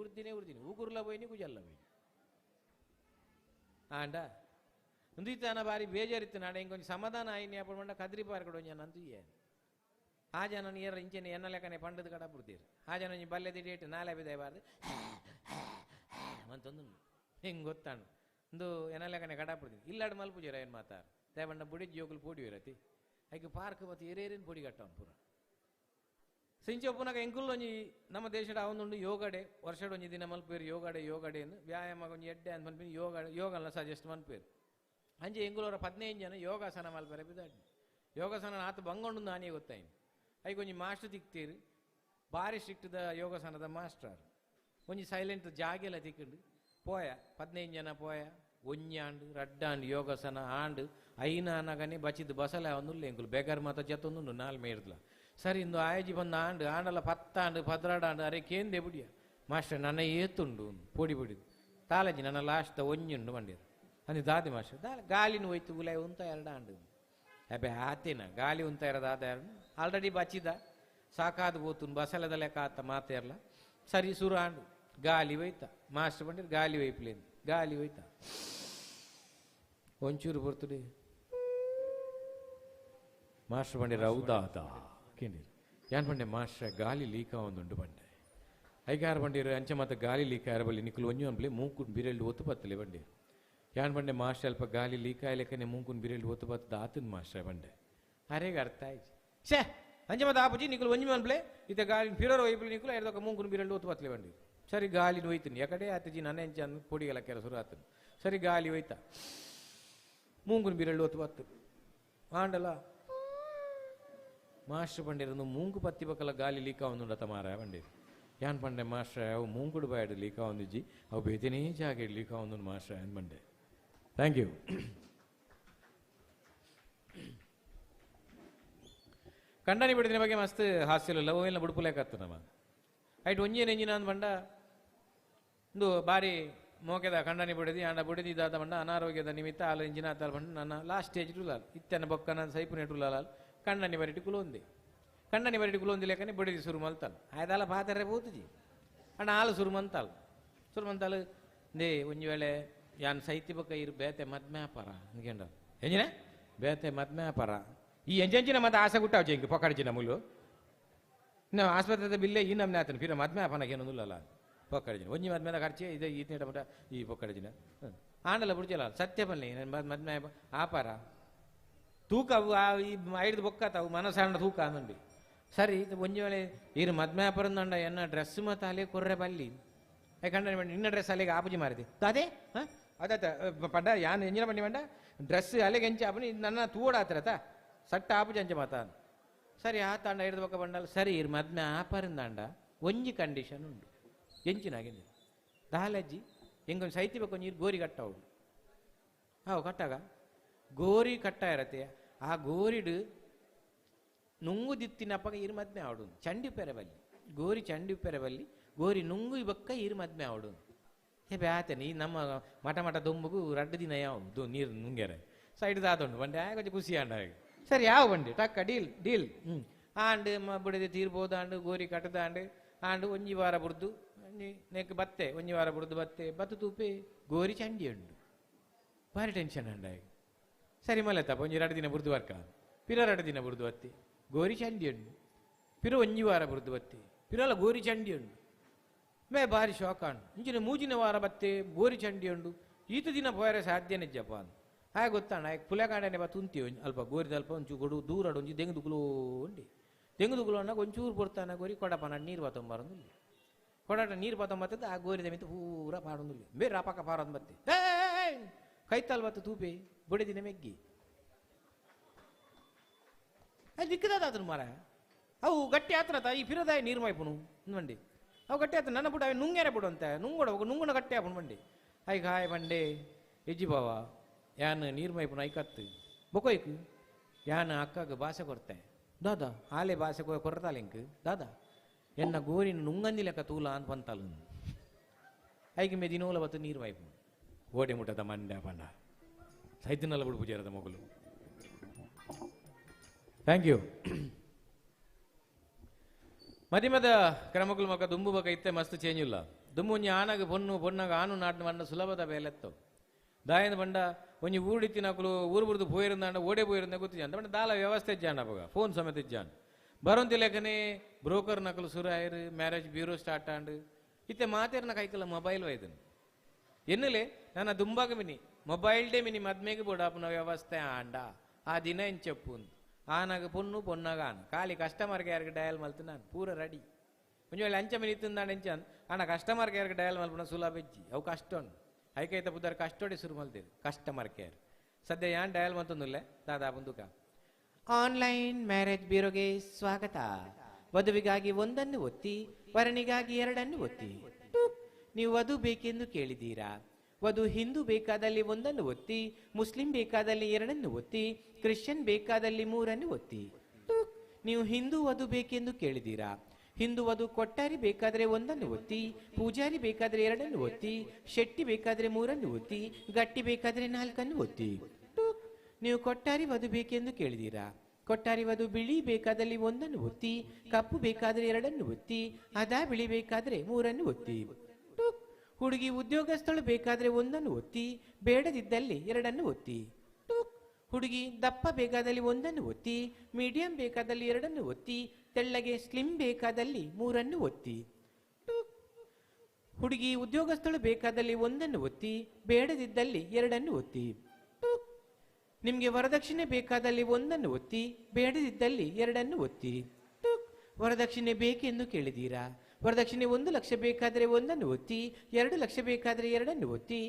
ಉರ್ದಿನೇ ಉಗುರ್ಲ ಬೈನಿ ಕುಜಲ್ಲ ಬೈನಿ ಆಂಡ ಉಂದಿತ್ತಾನ ಬಾರಿ ಬೇಜಾರಿತ್ತು ನಾಡೆ ಇಂಕೊಂಚ ಸಮಾಧಾನ ಆಯ್ನಿ ಅಪ್ಪ ಮಂಡ ಕದ್ರಿ ಪಾರ್ಕಡು ನಂತು ಆ ಜನ ಏರ ಇಂಚೆನೆ ಎನ್ನ ಲೆಕ್ಕನೆ ಪಂಡದ ಕಡ ಬಿಡ್ತೀರಿ ಆ ಜನ ಬಲ್ಲೆದ ಡೇಟ್ ನಾಳೆ ಬಿದ್ದಾಬಾರ್ದು ಅಂತಂದು ಹಿಂಗೆ ಗೊತ್ತಾಣು ಒಂದು ಎನ್ನ ಲೆಕ್ಕನೆ ಕಡ ಬಿಡ್ತೀನಿ ಇಲ್ಲಾಡು ಮಲ್ಪುಜರ ಏನು ಮಾತಾರ ದೇವಣ್ಣ ಬುಡಿ ಜೋಗುಲು ಪೋಡಿ ಇರತಿ ಐಕೆ ಪಾರ್ಕ್ ಮತ್ತು ಏರೇರಿನ ಪೊಡಿ ಕಟ್ಟವನು ಪೂರ ಸಿಂಚೆ ಒಪ್ಪನಾಗ ಎಂಕುಲ್ ಒಂಜಿ ನಮ್ಮ ದೇಶದ ಅವನೊಂದು ಯೋಗಡೆ ವರ್ಷದ ಒಂಜಿ ದಿನ ಮಲ್ಪೇರು ಯೋಗಡೆ ಎಂದು ವ್ಯಾಯಾಮ ಒಂಜಿ ಎಡ್ಡೆ ಅಂತ ಮನ್ಪೇರು ಯೋಗಲ್ಲ ಸಜೆಸ್ಟ್ ಮನ್ಪೇರು ಅಂಜೆ ಎಂಗುಲವರ 15 ಜನ ಯೋಗಾಸನ ಮಲ್ಪೇರೆ ಬಿದ್ದಾಡಿ ಯೋಗಾಸನ ಆತ ಬಂಗೊಂಡು ನಾನೇ ಗೊತ್ತಾಯಿನಿ ಐಗೆ ಒಂಜಿ ಮಾಸ್ಟರ್ ತಿಕ್ತೀರು ಭಾರಿ ಸ್ಟ್ರಿಕ್ಟ್ದ ಯೋಗಾಸನದ ಮಾಸ್ಟರ್ ಒಂಜಿ ಸೈಲೆಂಟ್ ಜಾಗೆಲ್ಲ ತಿಕ್ಕೊಂಡು ಪೋಯ 15 ಜನ ಪೋಯ ಒಂಜಾಂಡು ರಡ್ಡಾಂಡು ಯೋಗಾಸನ ಆಂಡು ಐನಾನಗನೆ ಬಚಿದ್ದು ಬಸಲೆ ಅವನುಲ್ಲ ಎಂಕುಲು ಬೇಗಾರ್ ಮಾತ ಜತ್ತೊಂದು ನಾಲ್ ಮೇಡ್ಲ ಸರಿ ಇಂದು ಆಯಜಿ ಬಂದು ಆಂಡಲ್ಲ 10 ಆಂಡು 12 ಅರೆ ಕೇಂದೆ ಬಿಡಿಯ ಮಾಸ್ಟರ್ ನನ್ನ ಏತುಂಡು ಪೊಡಿ ಬಿಡಿದು ತಾಲಜಿ ನನ್ನ ಲಾಸ್ಟ್ ಒಂಜುಂಡು ಮಂಡ್ಯರು ಅಂದು ದಾದಿ ಮಾಸ್ಟರ್ ಗಾಲಿನ ಹೋಯ್ತು ಗುಲಾಯಿ ಉಂತ 2 ಆಂಡು ಅಬ್ಬೆ ಆತೇನ ಗಾಲಿ ಉಂತ ಇರೋದಾದ ಆಲ್ರೆಡಿ ಬಚ್ಚಿದ ಸಾಕಾದ ಹೋತು ಬಸಲದ ಲೆಕ್ಕ ಆತ ಮಾತೇರ್ಲ ಸರಿ ಸುರು ಆಂಡು ಗಾಲಿ ಹೋಯ್ತ ಮಾಸ್ಟರ್ ಬಂದಿರು ಗಾಲಿ ಒಯ್ಪ್ಲೇನು ಗಾಲಿ ಹೋಯ್ತ ಒಂಚೂರು ಬರ್ತಡೆ ಮಾಸ್ಟರ್ ಬಂದಿರ ಹೌದಾತ ಕೇಳಿರು ಯಾನ್ ಬಂಡೆ ಮಾಸ್ಟರ್ ಗಾಲಿ ಲೀಕ್ ಒಂದುಂಡು ಬಂಡೆ ಐಗಾರು ಬಂದಿರು ಅಂಚೆ ಮತ್ತೆ ಗಾಲಿ ಲೀಕ್ ಆರ ಬಲ್ಲಿ ನಿಕ್ಕಲು ಒಂಜು ಅನ್ಪ್ಲೆ ಮೂಕು ಬಿರೆಲ್ಡು ಒತ್ತು ಬತ್ತಲೆ ಬಂಡೆ ಯಾನ್ ಬಂಡೆ ಮಾಸ್ಟರ್ ಅಲ್ಪ ಗಾಲಿ ಲೀಕ್ ಆಯ್ಲೆಕ್ಕನೆ ಮೂಕುನ್ ಬಿರೆಲ್ಡು ಒತ್ತು ಬತ್ತದ ಆತನ ಮಾಸ್ಟರ್ ಬಂಡೆ ಅರೆಗೆ ಅರ್ಥ ಆಯ್ತು ಛೇ ಅಂಚೆ ಮತ್ತೆ ಆಪುಜಿ ನಿಕ್ಕಲು ಒಂಜು ಅನ್ಪ್ಲೆ ಇತ್ತ ಗಾಲಿ ಪಿರೋರು ಒಯ್ಪಲಿ ನಿಕ್ಕಲು ಎಡ್ದೊಕ್ಕ ಮೂಕುನ್ ಬಿರೆಲ್ಡು ಒತ್ತು ಬತ್ತಲೆ ಬಂಡಿ ಸರಿ ಗಾಲಿನ ಹೋಯ್ತೀನಿ ಯಾಕಡೆ ಆತಜಿ ನನ್ನ ಎಂಚ ಅನ್ನು ಪೊಡಿಗೆಲ್ಲ ಕೆಲ ಶುರು ಆತನು ಸರಿ ಗಾಲಿ ಹೋಯ್ತಾ ಮೂಂಗುನ್ ಬಿರೆಲ್ಡು ಒತ್ತು ಬತ್ತು ಆಂಡಲ್ಲ ಮಾಸ್ಟರ್ ಬಂಡಿರೊಂದು ಮೂಂಗು ಪತ್ತಿ ಪಕ್ಕಲ ಗಾಲಿ ಲೀಕ ಒಂದುಂಡತ ಮಾರ ಬಂಡಿರು ಯಾನ್ ಪಂಡೆ ಮಾಸ್ಟರ್ ಅವು ಮೂಂಗುಡು ಬಾಯಡು ಲೀಕ ಒಂದಿಜ್ಜಿ ಅವು ಬೇತನೇ ಜಾಗ ಲೀಕ ಒಂದು ಮಾಸ್ಟರ್ ಅನ್ ಬಂಡೆ ಥ್ಯಾಂಕ್ ಯು. ಕಂಡನಿ ಬಿಡಿದಿನ ಬಗ್ಗೆ ಮಸ್ತ್ ಹಾಸ್ಯಲು ಲವ್ ಎಲ್ಲ ಬುಡುಪುಲೇಕತ್ತು ನಮ್ಮ ಐಟ್ ಒಂಜೇನು ಎಂಜಿನ ಅಂದ್ ಬಂಡ ಒಂದು ಬಾರಿ ಮೋಕೆದ ಕಂಡನಿ ಬಿಡಿದಿ ಆಂಡ ಬಿಡಿದಿದ್ದಾದ ಬಂಡ ಅನಾರೋಗ್ಯದ ನಿಮಿತ್ತ ಆಲ ಎಂಜಿನ ಆತಾಲ ಬಂಡ ನನ್ನ ಲಾಸ್ಟ್ ಸ್ಟೇಜ್ ಟುಲಾಲ್ ಇತ್ತನ ಬೊಕ್ಕನ ಸೈಪುನೆ ಟುಲಾಲ್ ಕಂಡನಿ ಬರಿಟಿ ಕುಲೊಂದಿ ಕಂಡನಿ ಬರಿಟಿ ಕುಲೊಂದಿ ಲೆಕ್ಕನೆ ಬಿಡಿದಿ ಸುರು ಮಲ್ತಾಲ್ ಆಯ್ತಾಲ ಪಾತರೆ ಪೋತುಜಿ ಅಣ್ಣ ಆಲು ಸುರು ಮಂತಾಲ್ ದೇ ಒಂಜಿ ವೇಳೆ ಯಾನ್ ಸೈತಿ ಬೊಕ್ಕ ಇರು ಬೇತೆ ಮದ್ಮ್ಯಾಪರ ಅಂದ್ಕೊಂಡ ಎಂಜಿನ ಬೇತೆ ಮದ್ಮ್ಯಾಪರ ಈ ಎಂಜಂಚಿನ ಮತ್ತೆ ಆಸೆ ಗುಟ್ಟಾವ್ ಜಂಗಿ ಪೊಕ್ಕಡಿಚಿನ ಮುಲ್ಲು ನಾವು ಆಸ್ಪತ್ರೆ ಬಿಲ್ಲೆ ಈ ನಮ್ನೆ ಆತನ ಫಿರ ಮದ್ಮ್ಯಾಪನಗೆ ಏನೊಂದಿಲ್ಲಲ್ಲ ಪೊಕ್ಕಡಿಚಿನ ಒಂಜಿ ಮದ್ಮೇಲೆ ಖರ್ಚೆ ಇದು ಈತನೇಟ ಮಟ ಈ ಪೊಕ್ಕಡಿಚಿನ ಆಂಡಲ್ಲ ಬಿಡ್ತಿಲ್ಲ ಸತ್ಯ ಬನ್ನಿ ನನ್ನ ಮದ್ಮ್ಯಾ ಆಪಾರ ತೂಕ ಅವು ಈ ಐದು ಬೊಕ್ಕತಾವು ಮನಸ್ಸಾಂಡ ತೂಕ ಅಂದಿ ಸರಿ ಇದು ಒಂಜಿ ವೇಳೆ ಇರು ಮದ್ಮ್ಯಾಪರಂದಂಡ ಎನ್ನ ಡ್ರೆಸ್ ಮತ್ತು ಅಲೆ ಕೊರ್ರೆ ಬಲ್ಲಿ ಯಾಕಂದ್ರೆ ನಿನ್ನ ಡ್ರೆಸ್ ಅಲ್ಲಿಗೆ ಆಪುಜಿ ಮಾರಿದೆ ಅದೇ ಹಾಂ ಅದ ಪಂಡ ಯಾನ್ ಎಂಜಿನ ಬನ್ನಿ ಬಂಡ ಡ್ರೆಸ್ ಅಲೆಗೆ ಎಂಚ ಆಪನಿ ನನ್ನ ತೂಡಾತ್ರತ ಸಟ್ಟ ಆಪುಜಿ ಅಂಚೆ ಮಾತ ಸರಿ ಆತಾಂಡ ಹಿಡಿದು ಬೊಕ್ಕ ಬಂಡಲ್ಲ ಸರಿ ಇರು ಮದ್ಮೆ ಆಪರಿಂದಾಂಡ ಒಂಜಿ ಕಂಡೀಷನ್ ಉಂಡು ಎಂಚಿನಾಗಿದೆ ದಾಲಜ್ಜಿ ಎಂಗೊಂದು ಸೈತಿ ಬೇಕು ನೀರು ಗೋರಿ ಕಟ್ಟವು ಕಟ್ಟಾಗ ಗೋರಿ ಕಟ್ಟ ಇರತ್ತೆ ಆ ಗೋರಿಡು ನುಂಗು ದಿತ್ತಿನಪ್ಪಗ ಇರು ಮದ್ಮೆ ಆವಡು ಚಂಡಿ ಉಪ್ಪೆರೆ ಬಲ್ಲಿ ಗೋರಿ ಚಂಡಿ ಉಪ್ಪೆರೆ ಬಲ್ಲಿ ಗೋರಿ ನುಂಗು ಬಕ್ಕ ಇರು ಮದ್ಮೆ ಆವಡು ಹೇ ಬ್ಯಾತೆ ನೀ ನಮ್ಮ ಮಠ ಮಠ ದೊಂಬುಗು ರಡ್ಡು ದಿನ ಯಾವುದು ನೀರು ನುಂಗ್ಯಾರೆ ಸೈಡ್ ದಾತುಂಡು ಬಂಡೆ ಕೊಂಚ ಖುಷಿ ಆಂಡ ಸರಿ ಯಾವ ಬಂಡಿ ಟಕ್ಕ ಡೀಲ್ ಡೀಲ್ ಆಂಡು ಬಿಡದೆ ತೀರ್ಬೋದು ಆಂಡು ಗೋರಿ ಕಟ್ಟದಾಂಡು ಆಂಡು ಒಂಜಿ ವಾರ ಬುಡ್ದು ನೆಕ್ ಬತ್ತೆ ಒಂಜಿ ವಾರ ಬುಡ್ದು ಬತ್ತು ತೂಪೆ ಗೋರಿ ಚಂಡಿ ಉಂಡು ಭಾರಿ ಟೆನ್ಷನ್ ಅಂಡ ಸರಿ ಮಲ್ಲತ್ತಪ್ಪ ಒಂಜಿ 2 ದಿನ ಬುಡ್ದು ವರ್ಕ ಪಿರ 2 ದಿನ ಬುಡ್ದು ಬತ್ತಿ ಗೋರಿ ಚಂಡಿ ಉಂಡು ಪಿರ ಒಂಜಿ ವಾರ ಬುಡ್ದು ಬತ್ತಿ ಪಿರಲ ಗೋರಿ ಚಂಡಿ ಉಂಡು ಮೇ ಭಾರಿ ಶಾಕ್ ಆಂಡು ಇಂಚಿನ ಮೂಜಿನ ವಾರ ಬತ್ತೆ ಗೋರಿ ಚಂಡಿ ಉಂಡು ಈತ ದಿನ ಪೋಯರೆ ಸಾಧ್ಯ ನಿಜಪ್ಪ ಹಾಗೆ ಗೊತ್ತಾಣ ಹಾಗೆ ಪುಲೆಕಾಂಡನೆ ಬತ್ತು ಉಂತಿ ಅಲ್ಪ ಗೋರಿದ ಅಲ್ಪ ಒಂಚೂರು ಕೊಡು ದೂರ ಒಂಜಿ ದೆಂಗುದುಗುಲು ಉಂಡಿ ದೆಂಗುದುಗುಲು ಅನ್ನಾಗ ಒಂಚೂರು ಕೊಡ್ತಾನ ಗೋರಿ ಕೊಡಪ್ಪ ನಾನು ನೀರು ಬತ್ತೊಂಬಾರೊಂದಿಲ್ಲ ಕೊಡಾಟ ನೀರು ಬತ್ತೊಂಬತ್ತದ ಆ ಗೋರಿದ ಮಿತ್ತು ಪೂರ ಪಾಡೊಂದಿಲ್ಲ ಬೇರೆ ಅಪಕ ಪಾರೊಂದು ಬತ್ತೆ ಕೈತಲ್ ಬತ್ತು ತೂಪೆ ಬುಡಿದಿನ ಮೆಗ್ಗಿ ಅದು ದಿಕ್ಕದಾದ್ರು ಮರ ಅವು ಗಟ್ಟಿ ಹತ್ರ ಈ ಪಿರದಾಯ ನೀರು ಮೈಪುನು ಮಂಡಿ ಅವು ಗಟ್ಟಿ ಹತ್ರ ನನ್ನ ಬಿಡ ನುಂಗೇನೆ ಬಿಡು ಅಂತ ನುಂಗುಣ ಗಟ್ಟಿ ಹಾಪುನು ಮಂಡಿ ಐಕ್ ಹಾಯ್ ಬಂಡೆ ಎಜ್ಜಿ ಬಾವ ಯಾನ್ ನೀರು ಮೈಪುನು ಐಕತ್ತು ಬೊಕೊಯ್ಕು ಯಾನ್ ಅಕ್ಕಗ ಭಾಷೆ ಕೊಡ್ತೆ ದಾದಾ ಆಲೆ ಭಾಷೆ ಕೊಡ್ತಾಳೆ ಇಂಕ್ ದಾದಾ ಎನ್ನ ಗೋರಿನ ನುಂಗಂದಿ ಲೆಕ್ಕ ತೂಲ ಅಂತ ಬಂತಲ್ಲ ಐಕೆ ಮೇ ದಿನೋಲ ಬತ್ತು ನೀರು ಮೈಪುನು ಓಡೆ ಮುಟ್ಟದ ಮಂಡ್ಯ ಪಂಡ ಸೈತಿನಲ್ಲ ಬಿಡು ಪೂಜಾರದ ಮಗಳು ಥ್ಯಾಂಕ್ ಯು ಮದಿಮದ ಕ್ರಮಗಳು ಮಕ್ಕ ದುಂಬು ಬಕ ಇತ್ತೆ ಮಸ್ತ್ ಚೇಂಜ್ ಇಲ್ಲ ದುಂಬು ಒಂಜಿ ಆನಾಗ ಪೊನ್ನಾಗ ಆನು ನಾಟ್ನ ಬಂಡ ಸುಲಭದ ಬೇಲೆತ್ತವು ದಾಯನ ಬಂಡ ಒಂಜಿ ಊಡಿತ್ತಿನಕಲು ಊರು ಬುರ್ದು ಪೋಯಿರಂದ ಓಡೆ ಪೋಯಿರಂದ ಗೊತ್ತಿಜಾನ್ ಬಂಡ ದಾಲ ವ್ಯವಸ್ಥೆ ಇಜ್ಜಾಂಡ ಅವಾಗ ಫೋನ್ ಸಮೇತ ಇಜ್ಜಾನ್ ಬರೋಂತಿ ಲೆಕ್ಕನೆ ಬ್ರೋಕರ್ ನಕಲು ಸುರಾಯರು ಮ್ಯಾರೇಜ್ ಬ್ಯೂರೋ ಸ್ಟಾರ್ಟ್ ಆಂಡು ಇತ್ತೆ ಮಾತೇರ್ನ ಕೈಕಲ್ಲ ಮೊಬೈಲ್ ಒಯ್ದನು ಎನ್ನಲೆ ನನ್ನ ದುಂಬಾಗ ಮಿನಿ ಮೊಬೈಲ್ ಡೇ ಮಿನಿ ಮದ್ಮೆಗೆ ಬೋಡಾಪುನ ವ್ಯವಸ್ಥೆ ಆಂಡ ಆ ದಿನ ಏನು చెప్పు ಆನಾಗ ಪೊನ್ನಾಗ ಆನ್ ಖಾಲಿ ಕಸ್ಟಮರ್ ಕೇರ್ಗೆ ಡಯಲ್ ಮಲ್ತು ನಾನು ಪೂರ ರೆಡಿ ಒಂಜಿ ವೇಳೆ ಅಂಚ ಮಿನಿ ತಿಂದಾಂಡ ಎಂಚಾನ್ ಆನ ಕಸ್ಟಮರ್ ಕೇರ್ಗೆ ಡಯಲ್ ಮಲ್ಪುನ ಸುಲಭ ಇಜ್ಜಿ ಅವು ಕಷ್ಟ ಉಂಡು ಐಕೈತ ಬುದ್ಧಾರ ಕಷ್ಟೋಡೆ ಶುರು ಮಲ್ತೇವೆ ಕಸ್ಟಮರ್ ಕೇರ್ ಸದ್ಯ ಯಾನ್ ಡಯಲ್ ಮಲ್ತೊಂದುಲ್ಲೆ ದಾದಾ ಬಂದುಕ ಆನ್ಲೈನ್ ಮ್ಯಾರೇಜ್ ಬ್ಯೂರೋಗೆ ಸ್ವಾಗತ ವಧುವಿಗಾಗಿ ಒಂದನ್ನು ಒತ್ತಿ ವರನಿಗಾಗಿ 2 ಒತ್ತಿ ನೀವು ವಧು ಬೇಕೆಂದು ಕೇಳಿದ್ದೀರಾ ವಧು ಹಿಂದೂ ಬೇಕಾದಲ್ಲಿ 1 ಒತ್ತಿ ಮುಸ್ಲಿಂ ಬೇಕಾದಲ್ಲಿ 2 ಒತ್ತಿ ಕ್ರಿಶ್ಚಿಯನ್ ಬೇಕಾದಲ್ಲಿ 3 ಒತ್ತಿ ನೀವು ಹಿಂದೂ ವಧು ಬೇಕೆಂದು ಕೇಳಿದ್ದೀರಾ ಹಿಂದೂ ವಧು ಕೊಟ್ಟಾರಿ ಬೇಕಾದರೆ 1 ಒತ್ತಿ ಪೂಜಾರಿ ಬೇಕಾದರೆ 2 ಒತ್ತಿ ಶೆಟ್ಟಿ ಬೇಕಾದರೆ 3 ಒತ್ತಿ ಗಟ್ಟಿ ಬೇಕಾದರೆ 4 ಒತ್ತಿ ನೀವು ಕೊಟ್ಟಾರಿ ವಧು ಬೇಕೆಂದು ಕೇಳಿದ್ದೀರಾ ಕೊಟ್ಟಾರಿ ವಧು ಬಿಳಿ ಬೇಕಾದಲ್ಲಿ 1 ಒತ್ತಿ ಕಪ್ಪು ಬೇಕಾದರೆ 2 ಒತ್ತಿ ಅದಾ ಬಿಳಿ ಬೇಕಾದರೆ 3 ಒತ್ತಿ ಹುಡುಗಿ ಉದ್ಯೋಗಸ್ಥಳು ಬೇಕಾದರೆ 1 ಒತ್ತಿ ಬೇಡದಿದ್ದಲ್ಲಿ 2 ಒತ್ತಿ ಹುಡುಗಿ ದಪ್ಪ ಬೇಕಾದಲ್ಲಿ 1 ಒತ್ತಿ ಮೀಡಿಯಂ ಬೇಕಾದಲ್ಲಿ 2 ಒತ್ತಿ ತೆಳ್ಳಗೆ ಸ್ಲಿಮ್ ಬೇಕಾದಲ್ಲಿ 3 ಒತ್ತಿ ಹುಡುಗಿ ಉದ್ಯೋಗಸ್ಥಳು ಬೇಕಾದಲ್ಲಿ 1 ಒತ್ತಿ ಬೇಡದಿದ್ದಲ್ಲಿ 2 ಒತ್ತಿ ನಿಮಗೆ ವರದಕ್ಷಿಣೆ ಬೇಕಾದಲ್ಲಿ 1 ಒತ್ತಿ ಬೇಡದಿದ್ದಲ್ಲಿ 2 ಒತ್ತಿ ವರದಕ್ಷಿಣೆ ಬೇಕೆಂದು ಕೇಳಿದ್ದೀರಾ ವರದಕ್ಷಿಣೆ 1 ಲಕ್ಷ ಬೇಕಾದರೆ 1 ಒತ್ತಿ 2 ಲಕ್ಷ ಬೇಕಾದರೆ 2 ಒತ್ತಿ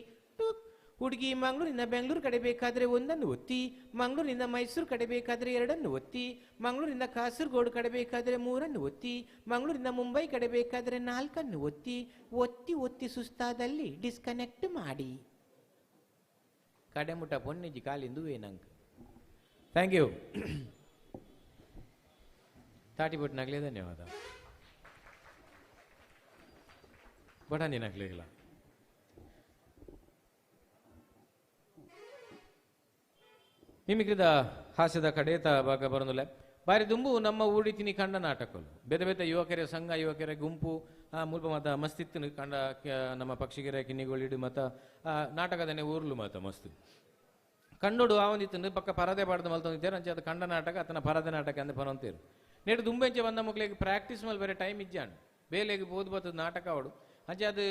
ಹುಡುಗಿ ಮಂಗಳೂರಿನ ಬೆಂಗಳೂರು ಕಡೆ ಬೇಕಾದರೆ 1 ಒತ್ತಿ ಮಂಗಳೂರಿನಿಂದ ಮೈಸೂರು ಕಡೆ ಬೇಕಾದರೆ 2 ಒತ್ತಿ ಮಂಗಳೂರಿನಿಂದ ಕಾಸರಗೋಡು ಕಡೆ ಬೇಕಾದರೆ 3 ಒತ್ತಿ ಮಂಗಳೂರಿನಿಂದ ಮುಂಬೈ ಕಡೆ ಬೇಕಾದರೆ 4 ಒತ್ತಿ ಒತ್ತಿ ಒತ್ತಿ ಸುಸ್ತಾದಲ್ಲಿ ಡಿಸ್ಕನೆಕ್ಟ್ ಮಾಡಿ ಕಡೆ ಮುಟ್ಟ ಪೊನ್ನಿಜಿ ಕಾಲಿಂದು ಏನಂಕ ಥ್ಯಾಂಕ್ ಯು ತಾಟಿಪೊಟ್ಟಿನಾಗಲೇ ಧನ್ಯವಾದ ಬಟಾಣಿನಾಗಲಿಲ್ಲ ಮಿಮಿಕ್ರಿದ ಹಾಸ್ಯದ ಕಡೆತ ಭಾಗ ಬರೋದಿಲ್ಲ ಬಾರಿ ದುಂಬು ನಮ್ಮ ಊಡಿತಿನಿ ಕಂಡ ನಾಟಕಗಳು ಬೇತೆ ಬೇತೆ ಯುವಕರ ಸಂಘ ಯುವಕರ ಗುಂಪು ಮುಲ್ಪ ಮತ ಮಸ್ತಿತ್ತು ಕಂಡ ನಮ್ಮ ಪಕ್ಷಿಗೆರೆ ಕಿನ್ನಿಗಳಿಡು ಮತ ನಾಟಕದನೆ ಊರ್ಲು ಮತ ಮಸ್ತ್ ಕಂಡೋಡು ಆವಂದಿತ್ತು ಪಕ್ಕ ಪರದೆ ಪಾಡ್ದು ಮಲ್ತೊಂದಿದ್ದಾರೆ ಅಂಚೆ ಅದು ಕಂಡ ನಾಟಕ ಅತನ ಪರದೆ ನಾಟಕ ಅಂದ ಪರಂತೀರು ನೆಟ್ಟು ದುಂಬೆಂಚೆ ಬಂದ ಮಕ್ಕಳಿಗೆ ಪ್ರಾಕ್ಟೀಸ್ ಮೇಲೆ ಬೇರೆ ಟೈಮ್ ಇಜ್ಜಾಂಡು ಬೇಲೆಗೆ ಬೋದು ಬತ್ತದ ನಾಟಕ ಅವಡು ಅಂಚೆ ಅದು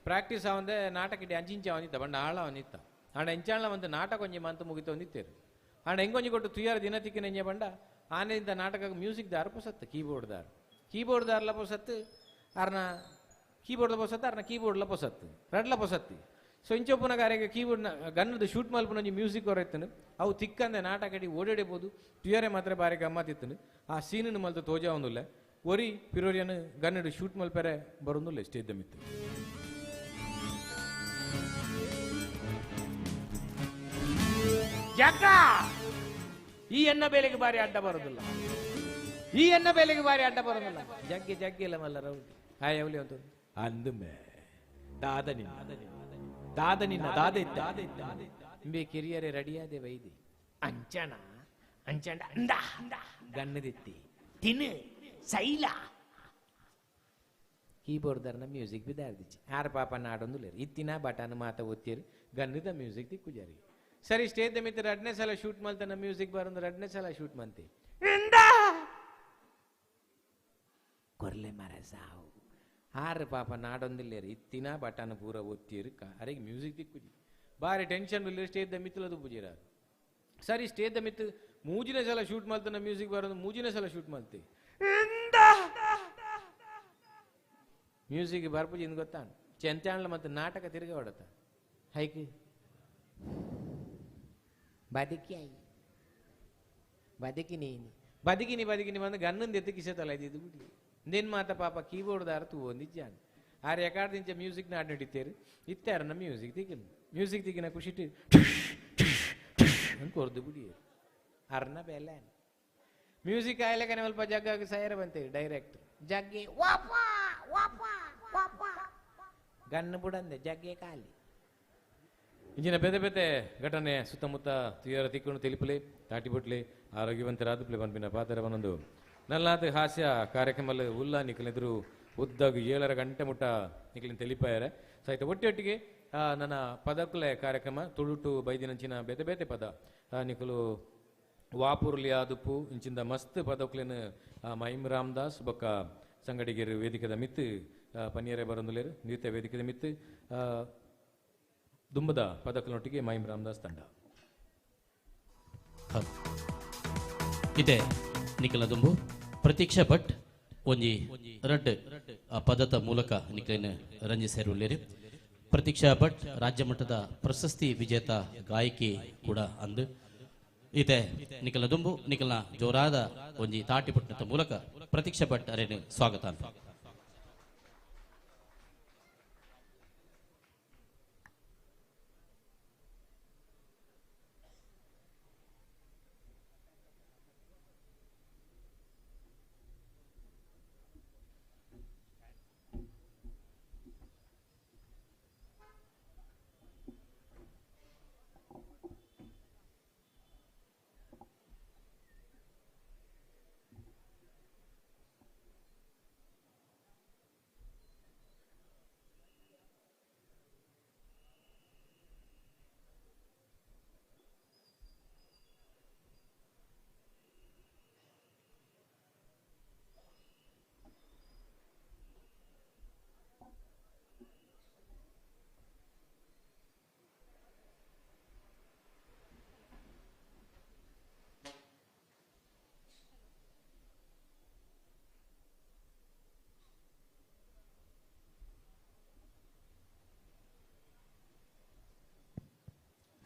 ಪ್ರಾಕ್ಟೀಸ್ ಆವಂದೆ ನಾಟಕ ಇಟ್ಟು ಅಂಚಿಂಚೆ ಅವನಿತ್ತ ಬಂಡ ಆಳ ಅವನಿತ್ತ ಆಂಡ ಎಂಚಾಳ ಒಂದು ನಾಟಕ ಒಂಜಿ ಮಂತ್ ಮುಗಿತು ಒಂದಿತ್ತೇರು ಆಂಡ ಹೆಂಗೊಂಜಿ ಕೊಟ್ಟು ತುಯ್ಯಾರ ದಿನತಿಕ್ಕಿನ ಎಂಜೆ ಬಂಡ ಆನೆಯಿಂದ ನಾಟಕ ಮ್ಯೂಸಿಕ್ ದಾರ ಪೊಸತ್ತು ಕೀಬೋರ್ಡ್ ದಾರ್ಲ ಪೊಸತ್ತು ಅರ್ನ ಕೀಬೋರ್ಡ್ ಪೊಸತ್ತು ಅರ್ನ ಕೀಬೋರ್ಡ್ಲ ಪೊಸತ್ತು ರಡ್ಲ ಪೊಸತ್ತಿ ಸೊ ಇಂಚೊಪ್ಪನ ಕಾರ್ಯಕ್ಕೆ ಕೀಬೋರ್ಡ್ ಗನ್ನದು ಶೂಟ್ ಮಲ್ಪನೊಂಜಿ ಮ್ಯೂಸಿಕ್ ಹೊರೈತನು ಅವು ತಿಕ್ಕಂದೆ ನಾಟಕ ಇಡಿ ಓಡಾಡಬಹುದು ತುಯ್ಯಾರೆ ಮಾತ್ರ ಬಾರಿ ಗಮ್ಮತ್ತಿತ್ತನು ಆ ಸೀನನ್ನು ಮಲ್ತು ತೋಜ ಒಂದಿಲ್ಲ ಒರಿ ಪಿರೋರಿಯನು ಗನ್ನಡು ಶೂಟ್ ಮಲ್ಪೆರೆ ಬರೋದಿಲ್ಲ ಸ್ಟೇಜ್ ಮಿತ್ತು ಜಗ್ಗ ಈ ಎನ್ನ ಬೇಲೆಗೆ ಬಾರಿ ಅಡ್ಡ ಬರೋದಿಲ್ಲ, ಈ ಎನ್ನ ಬೇಲೆಗೆ ಬಾರಿ ಅಡ್ಡ ಬರೋದಿಲ್ಲ. ಜಗ್ಗಿ ಜಗ್ಗಿ ಇಲ್ಲ ಮಲ್ಲ ರೌಡಿ ಹಾಯ್ ಅವಲಿ ಅಂತ ಅಂದುಮೆ ದಾದ ನಿನ್ನ ದಾದ ಇಂಬೆ ಕಿರಿಯರೆ ರೆಡಿಯಾದೆ ವೈದಿ ಅಂಚಣ ಅಂಚಂಡ ಅಂಡ ಗಣ್ಣದಿತ್ತಿ ತಿನ್ನು ಸೈಲ ಕೀಬೋರ್ಡ್ ಧರ್ನ ಮ್ಯೂಸಿಕ್ ಬಿದ್ದಾರ್ದಿಚ್ಚಿ ಆರು ಪಾಪ ನಾಡೊಂದು ಲೇರು ಇತ್ತಿನ ಬಟನ್ ಮಾತ ಒತ್ತಿರಿ ಗನ್ನದ ಮ್ಯೂಸಿಕ್ ದಿಕ್ಕು ಜಾರಿ ಸರಿ ಸ್ಟೇಜ್ ಮಿತ್ರ 2ನೇ ಸಲ ಶೂಟ್ ಮಾಡ್ತಾನ ಮ್ಯೂಸಿಕ್ ಬರೋದು 2ನೇ ಸಲ ಶೂಟ್ ಮಾಡ್ತಿ ಕೊರ್ಲೆ ಮರ ಸಾವು ಆರು ಪಾಪ ನಾಡೊಂದಿಲ್ಲೇರು ಇತ್ತಿನ ಬಟನ್ ಪೂರ ಒತ್ತಿರಿ ಅರೆಗೆ ಮ್ಯೂಸಿಕ್ ದಿಕ್ಕು ಬಾರಿ ಟೆನ್ಷನ್ ಇಲ್ಲ ಸ್ಟೇಜ್ ಮಿತ್ತಲದು ಪೂಜಿರ ಸರಿ ಸ್ಟೇಜ್ ಮಿತ್ 3ನೇ ಸಲ ಶೂಟ್ ಮಾಡ್ತಾನ ಮ್ಯೂಸಿಕ್ ಬರೋದು 3ನೇ ಸಲ ಶೂಟ್ ಮಾಡ್ತಿ ಮ್ಯೂಸಿಕ್ ಬರ್ಪುಜಿ ಇಂದು ಗೊತ್ತಾ ಚೆಂತಾಣ್ಲ ಮತ್ತು ನಾಟಕ ತಿರುಗಿ ಹೊಡತ ಹೈಕಿ ಬದಿಕಿನಿ ಬಂದು ಗನ್ನಂದು ಎತ್ತು ಕಿಸತಲ್ಲ ಇದು ಬಿಡ್ಲಿ ಇಂದೇನು ಮಾತ ಪಾಪ ಕೀಬೋರ್ಡ್ ದಾರ ತೂ ಒಂದಿಜ್ಜಾನು ಆ ರೆಕಾರ್ಡ್ ದಿಂಚ ಮ್ಯೂಸಿಕ್ ನಾಡು ನಡೀತೇರು ಇತ್ತಾರನ್ನ ಮ್ಯೂಸಿಕ್ ತಿಗಿನ ಖುಷಿ ಕೊರ್ದು ಬಿಡಿ ಅರ್ನ ಬೆಲೆ ಮ್ಯೂಸಿಕ್ ಆಯ್ಲಕ ಸ್ವಲ್ಪ ಜಗ್ಗ ಸೈರ ಬಂತೇವೆ ಡೈರೆಕ್ಟ್ ಜಗ್ಗೆ ಗನ್ನು ಬುಡಂದೆ ಜಗ್ಗೆ ಖಾಲಿ ಇಂಜಿನ ಬೆದೆ ಬೆದೆ ಘಟನೆ ಸುತ್ತಮುತ್ತ ತೀರ ತಿಕ್ಕೊಂಡು ತಿಳಿಪಲೆ ತಾಟಿಬುಟ್ಲೆ ಆರೋಗ್ಯವಂತರಾದ ಪನ್ಪಿನ ಪಾತ್ರ ಒಂದೊಂದು ನಲ್ಲಾದ ಹಾಸ್ಯ ಕಾರ್ಯಕ್ರಮಲ್ಲಿ ಉಲ್ಲ ನಿಖಲೆದ್ರು ಉದ್ದಾಗ 7 ಗಂಟೆ ಮುಟ್ಟ ನಿಖಲಿನ ತಿಳಿಪಾಯರೆ ಸಹಿತ ಒಟ್ಟೊಟ್ಟಿಗೆ ನನ್ನ ಪದಕಲೆ ಕಾರ್ಯಕ್ರಮ ತುಳುಟು ಬೈದಿನಂಚಿನ ಬೇತೆ ಬೇತೆ ಪದ ನಿಖಲು ವಾಪುರ್ಲಿ ಆದುಪ್ಪು ಇಂಚಿಂದ ಮಸ್ತ್ ಪದಕಲೆನ ಮೈಮ್ ರಾಮದಾಸ್ ಬೊಕ್ಕ ಸಂಗಡಿಗೆರು ವೇದಿಕೆದ ಮಿತ್ತು ಪನ್ನಿಯರೆ ಬರೊಂದುಲೇರು ನೃತ್ಯ ವೇದಿಕೆದ ಮಿತ್ತು ದುಂಬದ ಪದಕಲೊಟ್ಟಿಗೆ ಮೈಮ್ ರಾಮದಾಸ್ ತಂಡ ಇದೆ ನಿಖಲ ದುಂಬು ಪ್ರತೀಕ್ಷಾ ಭಟ್ ಒಂಜಿ ರಡ್ ಪದದ ಮೂಲಕ ನಿಖಲಿನ ರಂಜಿಸೇರುಲ್ಲೇರು. ಪ್ರತೀಕ್ಷಾ ಭಟ್ ರಾಜ್ಯ ಮಟ್ಟದ ಪ್ರಶಸ್ತಿ ವಿಜೇತ ಗಾಯಕಿ ಕೂಡ ಅಂದು ಇದೆ ನಿಖಲ ದುಂಬು ನಿಖಲ್ನ ಜೋರಾದ ಒಂಜಿ ತಾಟಿ ಪಟ್ಟದ ಮೂಲಕ ಪ್ರತೀಕ್ಷಾ ಭಟ್ ಅರೇನು ಸ್ವಾಗತ.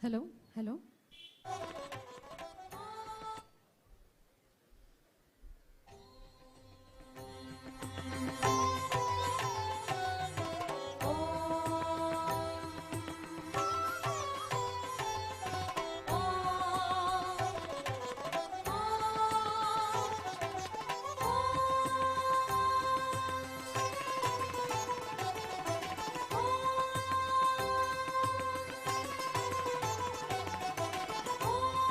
Hello, hello. Oh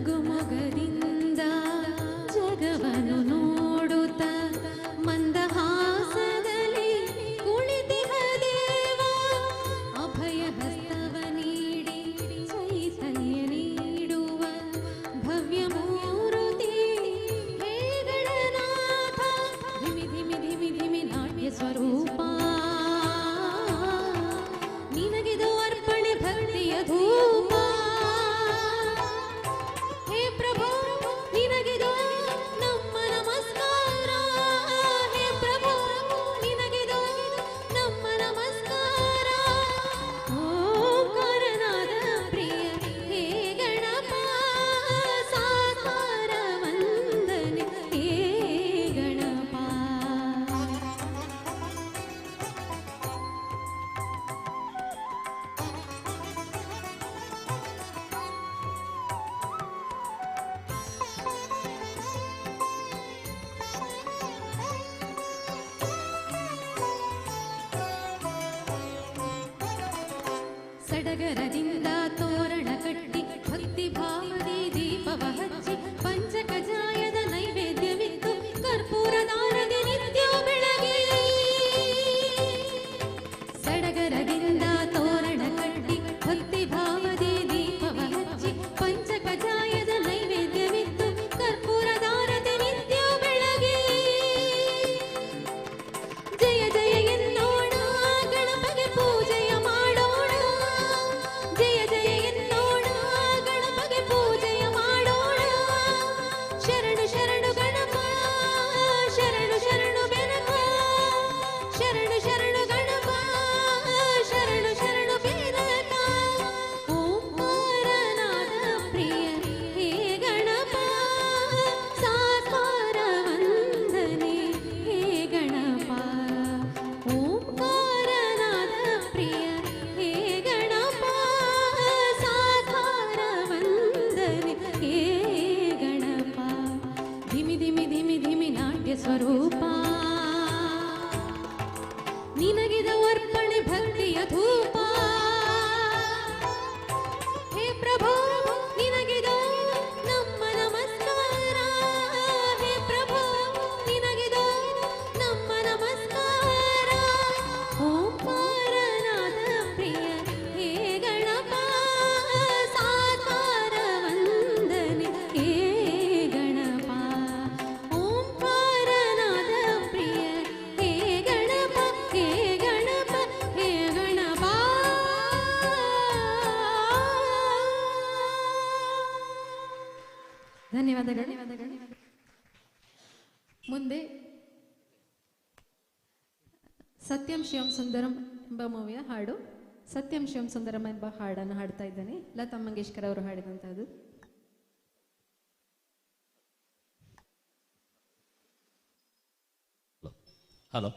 ನಗುಮೊಗದಿಂದ ಜಗವನ್ನು ನೋಡುತ್ತ ಮಂದಹಾಸದಲ್ಲಿ ಕುಳಿತಿಹ ದೇವ ಅಭಯ ಹಸ್ತವ ನೀಡಿ ಚೈತನ್ಯ ನೀಡುವ ಭವ್ಯ ಮೂರುತಿ ಹೇ ಗಣನಾಥ ಧಿಮಿ ಧಿಮಿ ಧಿಮಿ ಧಿಮಿ ನಾಟ್ಯ ಸ್ವರೂಪ ನಿನಗಿದು ಅರ್ಪಣೆ ಭಕ್ತಿಯ ಧೂಪ ಹೇ ಪ್ರಭು ನಿನಗಿದು ನಮ್ಮ ನಮಸ್ಕಾರ ಹೇ ಪ್ರಭು ನಿನಗಿದು ನಮ್ಮ ನಮಸ್ಕಾರ ಓಂಕಾರನಾದ ಪ್ರಿಯ ಹೇ ಗಣಪ ಸಾಕಾರ ವಂದನೆ ಹೇ ಗಣಪ ಸಡಗರದಿಂದ ತೋರಣ ಕಟ್ಟಿ ಭಕ್ತಿ ಭಾವದಿ ದೀಪವ ಹಚ್ಚಿ ಪಂಚಕಜಾಯದ ನೈವೇದ್ಯವಿತ್ತು ಕರ್ಪೂರದಾರದಿ ನಿತ್ಯ ಬೆಳಗಿ ಸಡಗರದಿಂದ ತೋರಣ ಕಟ್ಟಿ ಭಕ್ತಿ ಭಾವದಿ ದೀಪವ ಹಚ್ಚಿ ಪಂಚಕಜಾಯದ ನೈವೇದ್ಯವಿತ್ತು ಕರ್ಪೂರದಾರದಿ ನಿತ್ಯ ಬೆಳಗಿ ಜಯ ಜಯ ಎನ್ನೋಣ ಗಣಪಗೆ ಪೂಜೆಯ ಮಾಡೋಣ ಜಯ ಜಯ ಎನ್ನೋಣ ಗಣಪಗೆ ಪೂಜೆಯ ಮಾಡೋಣ ಶರಣು ಶರಣು ಗಣಪ ಶರಣು ಶರಣು ಬೆನಕ ಶರಣು ಶರಣು ಗಣಪ ಶರಣು ಶರಣು ಬೆನಕ ಓಂಕಾರನಾದ ಪ್ರಿಯ ಹೇ ಗಣಪ ಸಾಕಾರ ವಂದನೆ ಹೇ ಗಣಪ ಓಂಕಾರನಾದ ಪ್ರಿಯ ಹೇ ಗಣಪ ಸಾಕಾರ ವಂದನೆ ಹೇ ಗಣಪ ಧಿಮಿ ಧಿಮಿ ಧಿಮಿ ಧಿಮಿ ನಾಟ್ಯ ಸ್ವರೂಪ ನಿನಗಿದ ಅರ್ಪಣೆ ಭಕ್ತಿಯ ಧೂಪ ಹೇ ಪ್ರಭು ನಿನಗಿದು ನಮ್ಮ ನಮಸ್ಕಾರ ಹೇ ಪ್ರಭು ನಿನಗಿದು ನಮ್ಮ ನಮಸ್ಕಾರ ಓಂಕಾರನಾದ ಪ್ರಿಯ ಹೇ ಗಣಪ ಸಾಕಾರ ವಂದನೆ ಹೇ ಗಣಪ ಓಂಕಾರನಾದ ಪ್ರಿಯ ಹೇ ಗಣಪ ಹೇ ಗಣಪ ಹೇ ಗಣಪ ಧನ್ಯವಾದಗಳು ಮುಂದೆ ಸತ್ಯಂ ಶಿವಂ ಸುಂದರಂ ಎಂಬ ಮೂವಿಯ ಹಾಡು ಸತ್ಯಂ ಶಿವಂ ಸುಂದರಂ ಎಂಬ ಹಾಡನ್ನು ಹಾಡ್ತಾ ಇದ್ದೇನೆ ಲತಾ ಮಂಗೇಶ್ಕರ್ ಅವರು ಹಾಡಿದಂತಹದ್ದು ಹಲೋ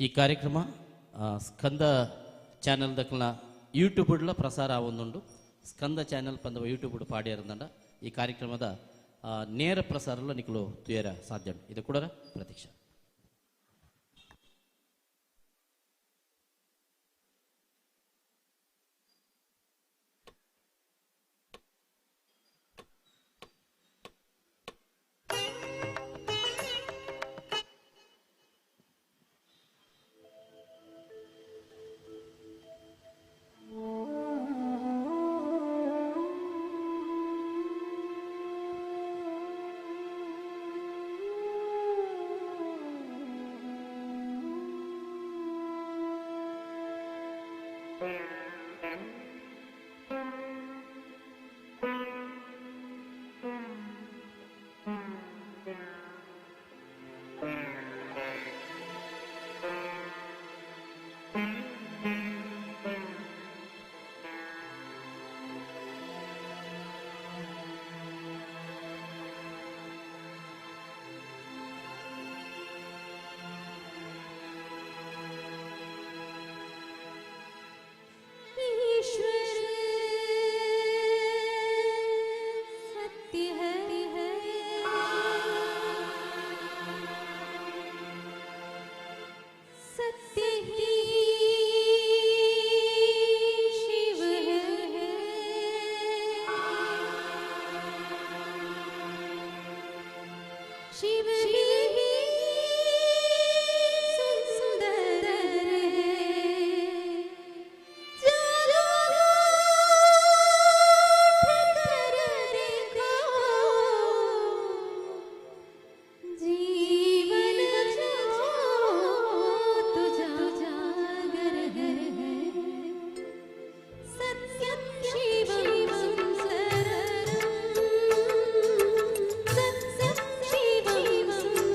ಈ ಕಾರ್ಯಕ್ರಮ ಸ್ಕಂದ ಚಾನಲ್ ದಕ್ಕಲ ಯೂಟ್ಯೂಬ್ಡ್ಲ ಪ್ರಸಾರ ಆವೊಂದುಂಡು ಸ್ಕಂದ ಚಾನಲ್ ಪಂದ ಯೂಟ್ಯೂಬ್ ಪಾಡ್ಯಾರಂದಂಡ ಈ ಕಾರ್ಯಕ್ರಮದ ನೇರ ಪ್ರಸಾರలో ನಿಕಲು ತುಯರ ಸಾಧ್ಯ ಇದು ಕೂಡ ಪ್ರತೀಕ್ಷಾ शिव ही सुंदर चलो ठहर देखो जीवन तुझा जागर है सत्यम शिवम सुंदरम सत्यम शिवम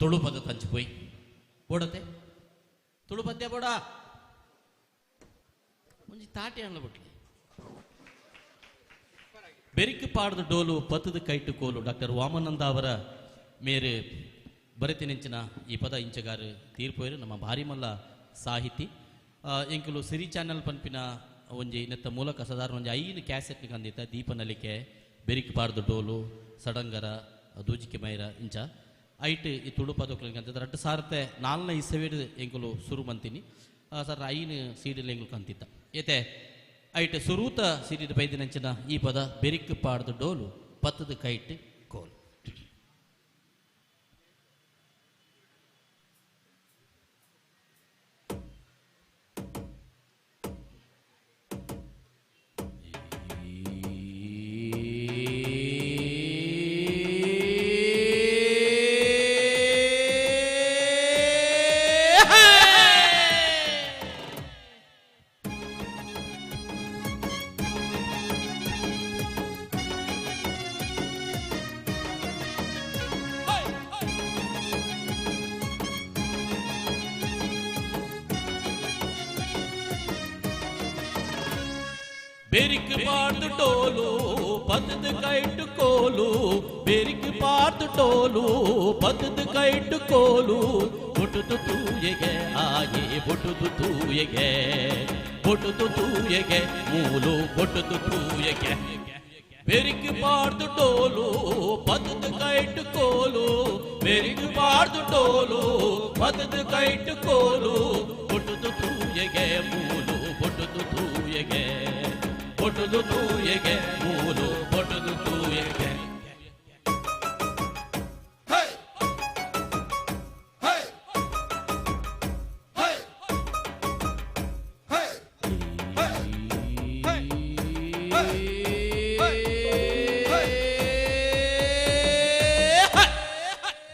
ತುಳು ಪದ ತಂಚಿಪೋಯಿ ಬೋಡತೆ ತುಳು ಪದ್ಯ ಬೋಡ ಒಂಜಿ ತಾಟಿ ಅಣ್ಣ ಬಿಟ್ಲಿ ಬೆರಿಕು ಪಾಡ್ದ ಡೋಲು ಪತ್ತದ ಕೈಟು ಕೋಲು ಡಾಕ್ಟರ್ ವಾಮನಂದ ಅವರ ಮೇರೆ ಬರೆತಿನೆಂಚಿನ ಈ ಪದ ಇಂಚಗಾರು ತೀರ್ಪೋಯ್ರು ನಮ್ಮ ಭಾರಿ ಮಲ್ಲ ಸಾಹಿತಿ ಎಂಕಲು ಸಿರಿ ಚಾನಲ್ ಪನ್ಪಿನ ಒಂಜಿ ನೆತ್ತ ಮೂಲಕ ಸಾಧಾರಣ ಒಂಜಿ 5 ಕ್ಯಾಸೆಟ್ನಿ ಕಂದಿತ್ತ ದೀಪನಲಿಕೆ ಬೆರಿಕು ಪಾಡ್ದ ಡೋಲು ಸಡಂಗರ ದೂಜಿಕೆ ಮೈರ ಇಂಚ ಐಟ್ ಈ ತುಳು ಪದಕಲಿಗೆ ಅಂತ 2004 ಇಸವೇಡು ಎಂಕಲು ಸುರು ಮಂತೀನಿ ಸರ್ 5 ಸೀಡಿಲ್ ಎಂಕಲು ಕಂತಿತ್ತ ಏತೆ ಐಟ್ ಸುರೂತ ಸಿರಿದ ಬೈದಿನಂಚಿನ ಈ ಪದ ಬೆರಿಕು ಪಾಡ್ದ ಡೋಲು ಪತ್ತದ ಕೈಟ್ ಕೋಲು. ಬೆರಿಕು ಪಾಡ್ದು ಟೋಲು ಪತ್ತದ ಕೈಟು ಕೋಲು ಬೆರಿಕು ಪಾಡ್ದು ಟೋಲು ಪತ್ತದ ಕೈಟು ಕೋಲು ಬೊಟುದು ತೂಯೆಗೆ ಆಯೆ ಬೊಟುದು ತೂಯೆಗೆ ಬೊಟುದು ತೂಯೆಗೆ ಮೂಲು ಬೊಟುದು ತೂಯೆಗೆ ಬೆರಿಕು ಪಾಡ್ದು ಟೋಲು ಪತ್ತದ ಕೈಟು ಕೋಲು ಬೆರಿಕು ಪಾಡ್ದು ಟೋಲು ಪತ್ತದ ಕೈಟು ಕೋಲು ಬೊಟುದು ತೂಯೆಗೆ ಮೂಲು ಬೊಟುದು ತೂಯೆಗೆ ಬೊಟುದು ತೂಯೆಗೆ ಮೂಲು ಬೊಟುದು ತೂಯೆಗೆ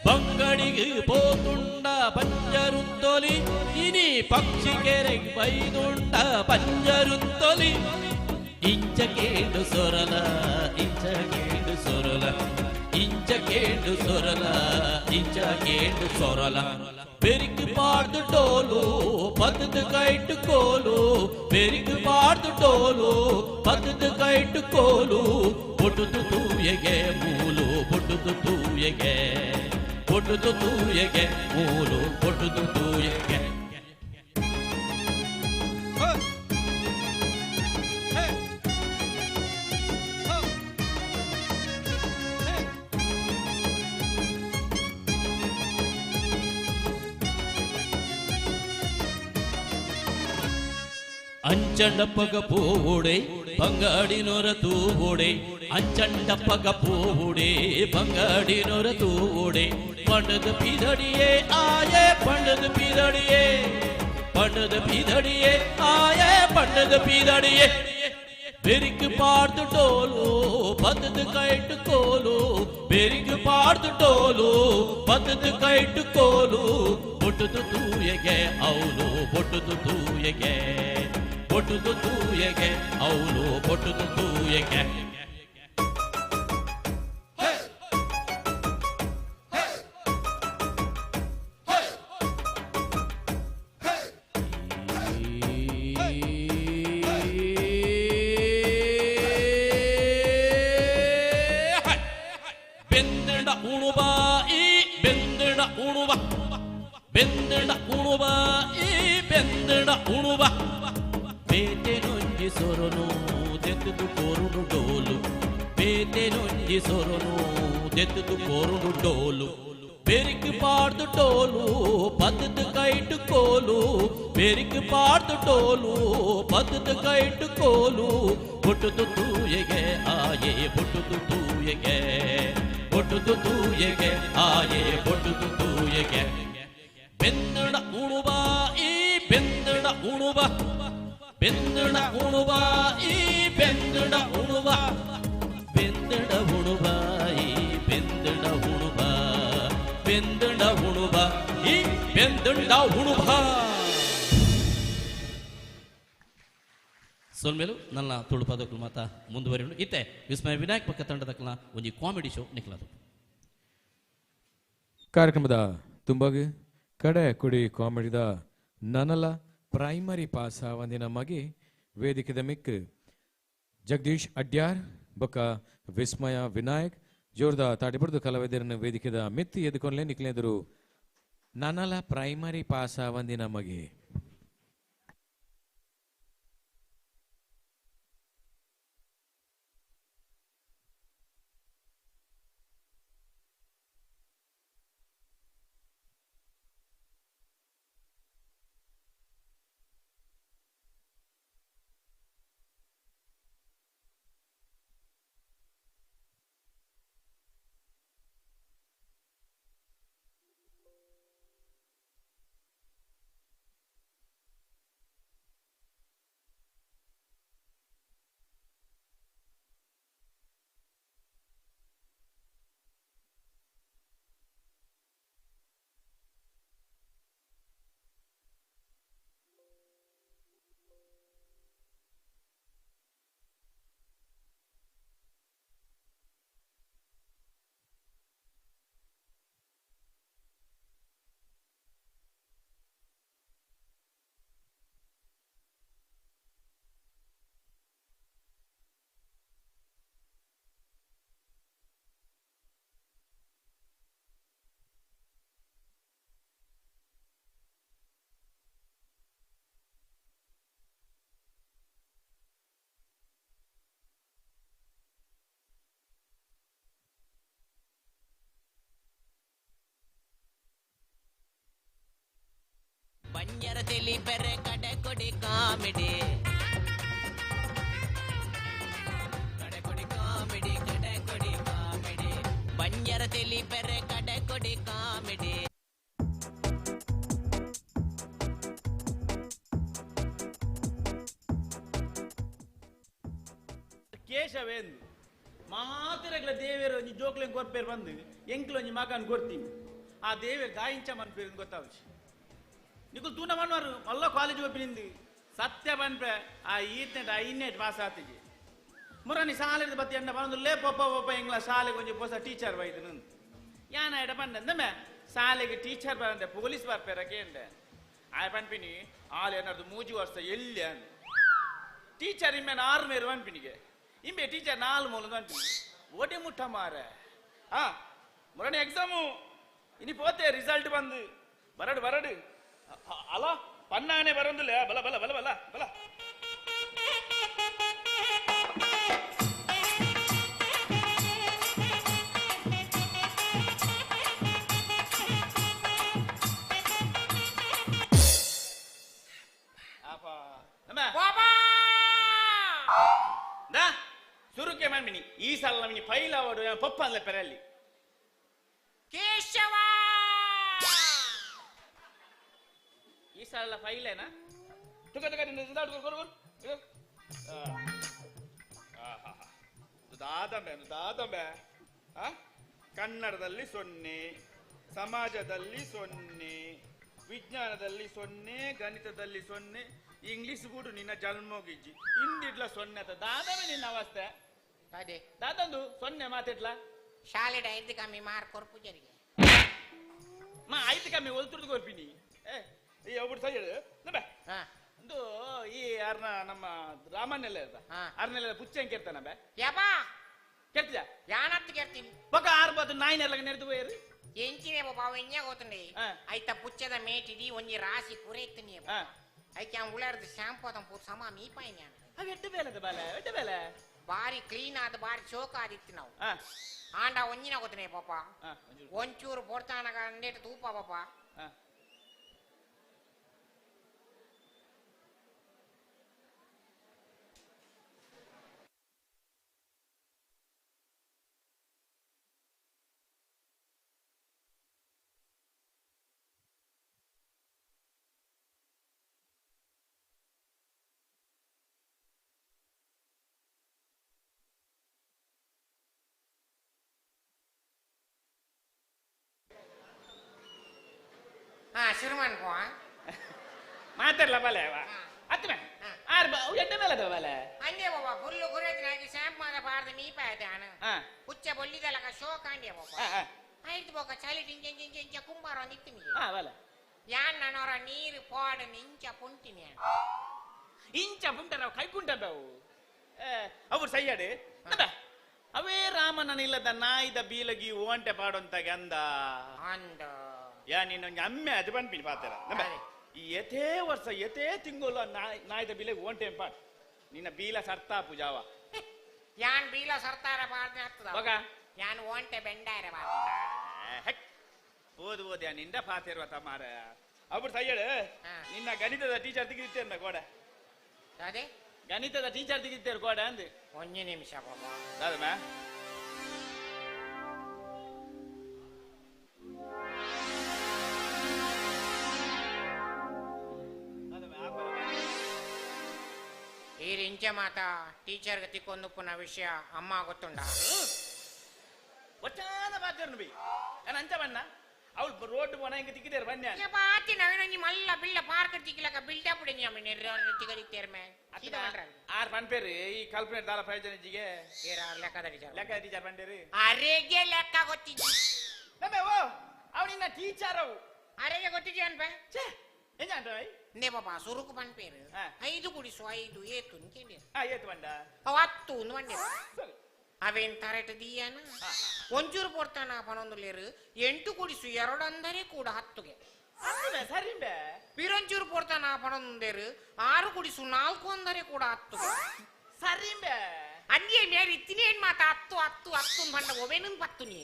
ಬಂಗಡಿಗೆ ಪೋತುಂಡ ಪಂಜರುತ್ತೊಲಿ ಇನಿ ಪಕ್ಷಿಕೆರೆಗೆ ಬೈದುಂಡ ಪಂಜರುತ್ತೊಲಿ ಇಂಚ ಕೇಳು ಸೊರಲ ಇಂಚ ಕೇಳು ಸೊರಲ ಇಂಚ ಕೇಳು ಸೊರಲ ಇಂಚ ಕೇಳು ಸೊರಲ ಬೆರಿಕು ಪಾಡ್ದು ಟೋಲು ಪತ್ತದ ಕೈಟು ಕೋಲು ಬೆರಿಕು ಪಾಡ್ದು ಟೋಲು ಪತ್ತದ ಕೈಟು ಕೋಲು ಬೊಟುದು ತೂಯೆಗೆ ಮೂಲು ಬೊಟುದು ತೂಯೆಗೆ ಬೊಟುದು ತೂಯೆಗೆ ಮೂಲು ಬೊಟುದು ತೂಯೆಗೆ ಅಂಚಂಡಪ್ಪಗ ಪೂವುಡೆ ಬಂಗಾಡಿನೊರ ತೂವುಡೆ ಅಂಚಂಡಪ್ಪಗ ಪೂವುಡೆ ಬಂಗಾಡಿನೊರ ತೂವುಡೆ ಪಂಡದ ಪಿದಡಿಯೇ ಆಯೆ ಪಂಡದ ಪಿದಡಿಯೇ ಪಂಡದ ಪಿದಡಿಯೇ ಆಯೆ ಪಂಡದ ಪಿದಡಿಯೇ ಬೆರಿಕು ಪಾಡ್ದು ಟೋಲು ಪತ್ತದ ಕೈಟು ಕೋಲು ಬೆರಿಕು ಪಾಡ್ದು ಟೋಲು ಪತ್ತದ ಕೈಟು ಕೋಲು ಬೊಟುದು ತೂಯೆಗೆ ಅವನು ಬೊಟುದು ತೂಯೆಗೆ ಬೊಟುದು ತೂಯೆಗೆ ಅವನು ಬೊಟುದು ತೂಯೆಗೆ ಬೆಂದಡ ಉಣುಬ ಈ ಬೆಂದಡ ಉಣುಬ ಬೆಂದಡ ಉಣುಬ ಈ ಬೆಂದಡ ಉಣುಬ ಬೇತೆ ನೊಂಜಿ ಸೊರನು ದೆತ್ತದು ಕೋರುಡು ಡೋಲು ಬೇತೆ ನೊಂಜಿ ಸೊರನು ದೆತ್ತದು ಕೋರುಡು ಡೋಲು ಬೆರಿಕು ಪಾಡ್ದು ಟೋಲು ಪತ್ತದ ಕೈಟು ಕೋಲು ಬೆರಿಕು ಪಾಡ್ದು ಟೋಲು ಪತ್ತದ ಕೈಟು ಕೋಲು ಬೊಟುದು ತೂಯೆಗೆ ಆಯೆ ಬೊಟುದು ತೂಯೆಗೆ ಬೊಟುದು ತೂಯೆಗೆ ಆಯೆ ಬೊಟುದು ತೂಯೆಗೆ ಬೆಂದಡ ಉಣುಬ ಈ ಬೆಂದಡ ಉಣುಬ ಬೆಂದಡ ಉಣುಬ ಈ ಬೆಂದಡ ಉಣುಬ ಬೆಂದಡ ಉಣುಬ ಈ ಬೆಂದಡ ಉಣುಬ ಬೆಂದಡ ಉಣುಬ ಈ ಬೆಂದಡ ಉಣುಬ ಸೋಲ್ಮೇಲು ನನ್ನ ತುಳು ಪದಕಲು ಮಾತ ಮುಂದುವರಿಯುಂಡು ಇತ್ತೆ ವಿಸ್ಮಯ ವಿನಾಯಕ್ ಪಕ್ಕ ತಂಡದಕ್ಕಲ ಒಂಜಿ ಕಾಮಿಡಿ ಶೋ ನಿಖಲದು ಕಾರ್ಯಕ್ರಮದ ತುಂಬಗೆ ಕಡೆ ಕುಡಿ ಕಾಮಿಡಿದ ನನಲ ಪ್ರೈಮರಿ ಪಾಸ ಒಂದಿನ ಮಗೆ ವೇದಿಕೆದ ಮಿಕ್ ಜಗದೀಶ್ ಅಡ್ಯಾರ್ ಬೊಕ್ಕ ವಿಸ್ಮಯ ವಿನಾಯಕ್ ಜೋರ್ದ ತಾಟಿಬಿಡ್ದು ಕಲಾವಿದರನ್ನು ವೇದಿಕೆದ ಮಿತ್ತಿ ಎದ್ಕೊಂಡ್ಲೆ ನಿಕ್ಲೆದರು ನನಲ ಪ್ರೈಮರಿ ಪಾಸ ಒಂದಿನ ಮಗೆ ಬಂಜರದಲ್ಲಿ ಬೆರೆ ಕಡೆ ಕೊಡಿ ಕಾಮಿಡಿ ಕಡೆ ಕೊಡಿ ಕಾಮಿಡಿ ಕಡೆ ಕೊಡಿ ಕಾಮಿಡಿ ಬಂಜರದಲ್ಲಿ ಬೆರೆ ಕಡೆ ಕೊಡಿ ಕಾಮಿಡಿ ಕೇಶವೇಂದು ಮಾತಿರಗ್ಲ ದೇವೇರು ಒಂಜಿ ಜೋಕ್ಲೆನ್ ಕೊರ್ಪೇರು ಬಂದು ಎಂಕ್ಲು ಒಂಜಿ ಮಗನ್ ಕೊಡ್ತೀನಿ ಆ ದೇವೇರು ದಾಯಿಂಚ ಮನ್ಪೇರು ಗೊತ್ತಾವ್ಸಿ ನಿಕುಲ್ ತೂನ ಮನ್ವಾರು ಮಲ್ಲ ಕಾಲೇಜ್ ಒಪ್ಪಿನಿಂದು ಸತ್ಯ ಬನ್ಪೆ ಆ ಈತ್ನೆಟ್ ಐನ್ನೆಟ್ ಪಾಸ್ ಆತಿಗೆ ಮುರನಿ ಶಾಲೆ ಬತ್ತಿ ಎಂಡ ಬಂದು ಲೇ ಪೊಪ್ಪ ಎಂಗ್ಲ ಶಾಲೆಗೆ ಒಂಜಿ ಹೊಸ ಟೀಚರ್ ಬೈದು ನಂದು ಯಾನ ಎಡ ಬಂದಂದಮ್ಮೆ ಶಾಲೆಗೆ ಟೀಚರ್ ಬರಂದೆ ಪೊಲೀಸ್ ಬರ್ಪೇರ ಕೇಂದೆ ಆಯ ಪನ್ಪಿನಿ ಆಳು ಏನಾರ್ದು 3 ವರ್ಷ ಎಲ್ಲಿ ಅಂದ್ ಟೀಚರ್ ಇಮ್ಮೇನ 6 ಮೇರು ಪನ್ಪಿನಿಗೆ ಇಂಬೆ ಟೀಚರ್ 4 ಮೂಲ ಪನ್ಪಿನಿ ಒಡಿ ಮುಟ್ಟ ಮಾರೆ ಮುರನಿ ಎಕ್ಸಾಮು ಇನಿ ಪೋತೆ ರಿಸಲ್ಟ್ ಬಂದು ಬರಡು ಅಲ್ಲ ಪನ್ನಾನೆ ಬರೋದಿಲ್ಲ ಬಲ ಬಲ ಬಲ ಬಲ ಬಲ ಸುರುಕೆ ಮಾಡ್ಬಿನಿ ಈ ಸಲ ನಮ್ಮಿನಿ ಫೈಲ್ ಅವಡು ಪಪ್ಪ ಅಂದ್ಲ ಪೆರಲ್ಲಿ ಕೇಶವ ಈ ಸಲ ಫೈಲೇನಾ ದಾದಂಬೆ ಕನ್ನಡದಲ್ಲಿ 0, ಸಮಾಜದಲ್ಲಿ 0, ವಿಜ್ಞಾನದಲ್ಲಿ 0, ಗಣಿತದಲ್ಲಿ 0, ಇಂಗ್ಲಿಷ್ ಕೂಡ ನಿನ್ನ ಜನ್ಮೋಗಿಜ್ಜಿ ಹಿಂದಿಡ್ಲ 0 ಅಂತ ದಾದವೇ ನಿನ್ನ ಅವಸ್ಥೆ ಅದೇ ದಾದಂದು 0 ಮಾತಿಡ್ಲ ಶಾಲೆಡ 5 ಕಮ್ಮಿ ಮಾರ್ಕ್ ಕೊರ್ಪು ಜರಿಗೆ 5 ಕಮ್ಮಿ ಒಲ್ತುರ್ದು ಕೊರ್ಪಿನಿ ಈ ಒಬ್ಬರು ಸೈ ಹೇಳು ಒಂದು ಈ ಯಾರನ್ನ ನಮ್ಮ ರಾಮನ್ನೆಲ್ಲ ಇರ್ತ ಅರ್ನೆಲ್ಲ ಪುಚ್ಚ ಕೇರ್ತಾನ ಬೇ ಯಾಬಾ ಕೇಳ್ತಿದ ಯಾನತ್ತು ಕೇರ್ತೀನಿ ಬೊಕ್ಕ 6 9 ನೆರೆದು ಹೋಯ್ರಿ ಎಂಚಿನೇ ಬಾಬಾ ಎಣ್ಣೆ ಗೊತ್ತುಂಡಿ ಐತ ಪುಚ್ಚದ ಮೇಟಿದಿ ಒಂಜಿ ರಾಶಿ ಕುರೆಯ್ತೀನಿ ಐಕೆ ಉಳರ್ದು ಶಾಂಪು ಅದಂ ಪೂರ್ ಸಮ ಮೀಪಾಯಿ ನಾನು ಅವು ಎಡ್ಡು ಬೇಲದ ಬಾಲೆ ಎಡ್ಡು ಬೇಲೆ ಬಾರಿ ಕ್ಲೀನ್ ಆದ ಬಾರಿ ಚೋಕ ಆದಿತ್ತು ನಾವು ಆಂಡ ಒಂಜಿನ ಗೊತ್ತನೇ ಪಾಪ ಒಂಚೂರು ಪೊಡ್ತಾನಗ ಅಂದೇಟ್ ತೂಪ ಪಾಪ ಶುರು ಮಾಡ್ಕೋ ಮಾತಾಡ್ಲ ಬಲೆ ಹತ್ತಮೆ ಎಡ್ಡ ಮೇಲದ ಬಲೆ ಅಂದೇ ಬಾಬಾ ಫುಲ್ಲು ಗುರೇತಿನಾಗಿ ಶಾಂಪ್ ಮಾದ ಪಾಡ್ದು ಮೀಪ ಆಯ್ತಾನ ಪುಚ್ಚ ಬೊಲ್ಲಿದಲಕ ಶೋ ಕಾಂಡ್ಯ ಬಾಬಾ ಆಯ್ತು ಬೋಕ ಚಳಿ ಇಂಚ ಕುಂಬಾರ ನಿಂತೀನಿ ಹಾ ಬಲ ಯಾನ್ ನನ್ನವರ ನೀರು ಪಾಡನ್ ಇಂಚ ಪುಂಟಿನಿ ಇಂಚ ಪುಂಟರ ಕೈಕುಂಟವು ಅವ್ರು ಸೈಯಡೆ ಅವೇ ರಾಮನ ಇಲ್ಲದ ನಾಯಿದ ಬೀಲಗಿ ಓಂಟೆ ಪಾಡೊಂತಾಗೆ ಅಂದ ಅಂದ ಯಾ ನೀನೊಂದು ಅಮ್ಮೆ ಅದು ಬಂದ್ಬಿಡಿ ಪಾತ್ರ ಈ ಎತೇ ವರ್ಷ ಎತೇ ತಿಂಗಳು ನಾಯಿದ ಬೀಲಗಿ ಓಂಟೆ ಪಾಡ್ ನಿನ್ನ ಬೀಲ ಸರ್ತಾಪು ಜಾವ ಯಾನ್ ಬೀಲ ಸರ್ತಾರ ಪಾಡ್ನೆ ಆಗ್ತದ ಯಾನ್ ಓಂಟೆ ಬೆಂಡಾರ ಓದು ಓದ್ಯಾ ನಿಂದ ಪಾತಿರುವ ತಮಾರ ಅವ್ರು ಸೈಯಡು ನಿನ್ನ ಗಣಿತದ ಟೀಚರ್ ತೆಗಿದಿತ್ತೇನ ಗೋಡ ಅದೇ ಗಣಿತದ ಟೀಚರ್ ತೆಗಿದ್ದೇರು ಗೋಡ ಅಂದೆ ಒಂದೇ ನಿಮಿಷ ಬಾಬಾ ಅದಮ್ಮ ಈ ಇಂಚೆ ಮಾತ ಟೀಚರ್ಗೆ ತಿಕ್ಕೊಂದುಪ್ಪುನ ವಿಷಯ ಅಮ್ಮ ಗೊತ್ತುಂಡ ಒಚ್ಚಾನ ಪಾತಿರ್ನು ಬಿ ನಾನು ಅಂಚ ಬಣ್ಣ ಅವಳು ರೋಡ್ போனா இங்க திக்கிதேர் வண்ணா பாத்தி நவீனஞ்சி மல்ல பில்ல பார்க்க திக்கலக்க பில்டா புடிங்க அம்ம நெர்ர திக்கரித்தேர்மே சீதா பண்றாங்க ஆர் பண் பேரு ಈ ಕಲ್ಪನೆ ದಾಲ ಪ್ರಯೋಜನಜಿಗೆ ಏರ ಲೆಕ್ಕ ಟೀಚರ್ ಬಂದಿರಿ ಅರೆಗೆ ಲೆಕ್ಕ ಗೊತ್ತಿದ್ದಿ ನಮ್ಮೆ ಓ ಅವನಿನ್ನ ಟೀಚರ್ ಅವು ಅರೆಗೆ ಗೊತ್ತಿದ್ದಿ ಅನ್ಪ ಛೇ ಎಂಜ ಅಂತೈ ನೇ ಬಾಬಾ ಸುರುಕು ಬನ್ ಪೇರು 5 × 5 ಏತು ನಿಂಕೆ ಏತು ಬಂಡ ಅವತ್ತು ಬಂದೆ ಅವೇನ್ ತರಟ ದೀಯನ ಒಂಚೂರು ಕೊಡ್ತಾನ ಪನೊಂದು ಲೇರು 8 × 2 ಅಂದರೆ ಕೂಡ 10ಗೆ ಸರಿ ಬೇ ಪಿರೊಂಚೂರು ಕೊಡ್ತಾನ ಪನೊಂದೇರು 6 × 4 ಅಂದರೆ ಕೂಡ 10ಗೆ ಸರಿ ಬೇ ಅಂದಿಯೇ ಮೇರಿ ಇತ್ತಿನೇನ್ ಮಾತ 10 ಬಂಡ ಒವೆನನ್ ಪತ್ತುನಿ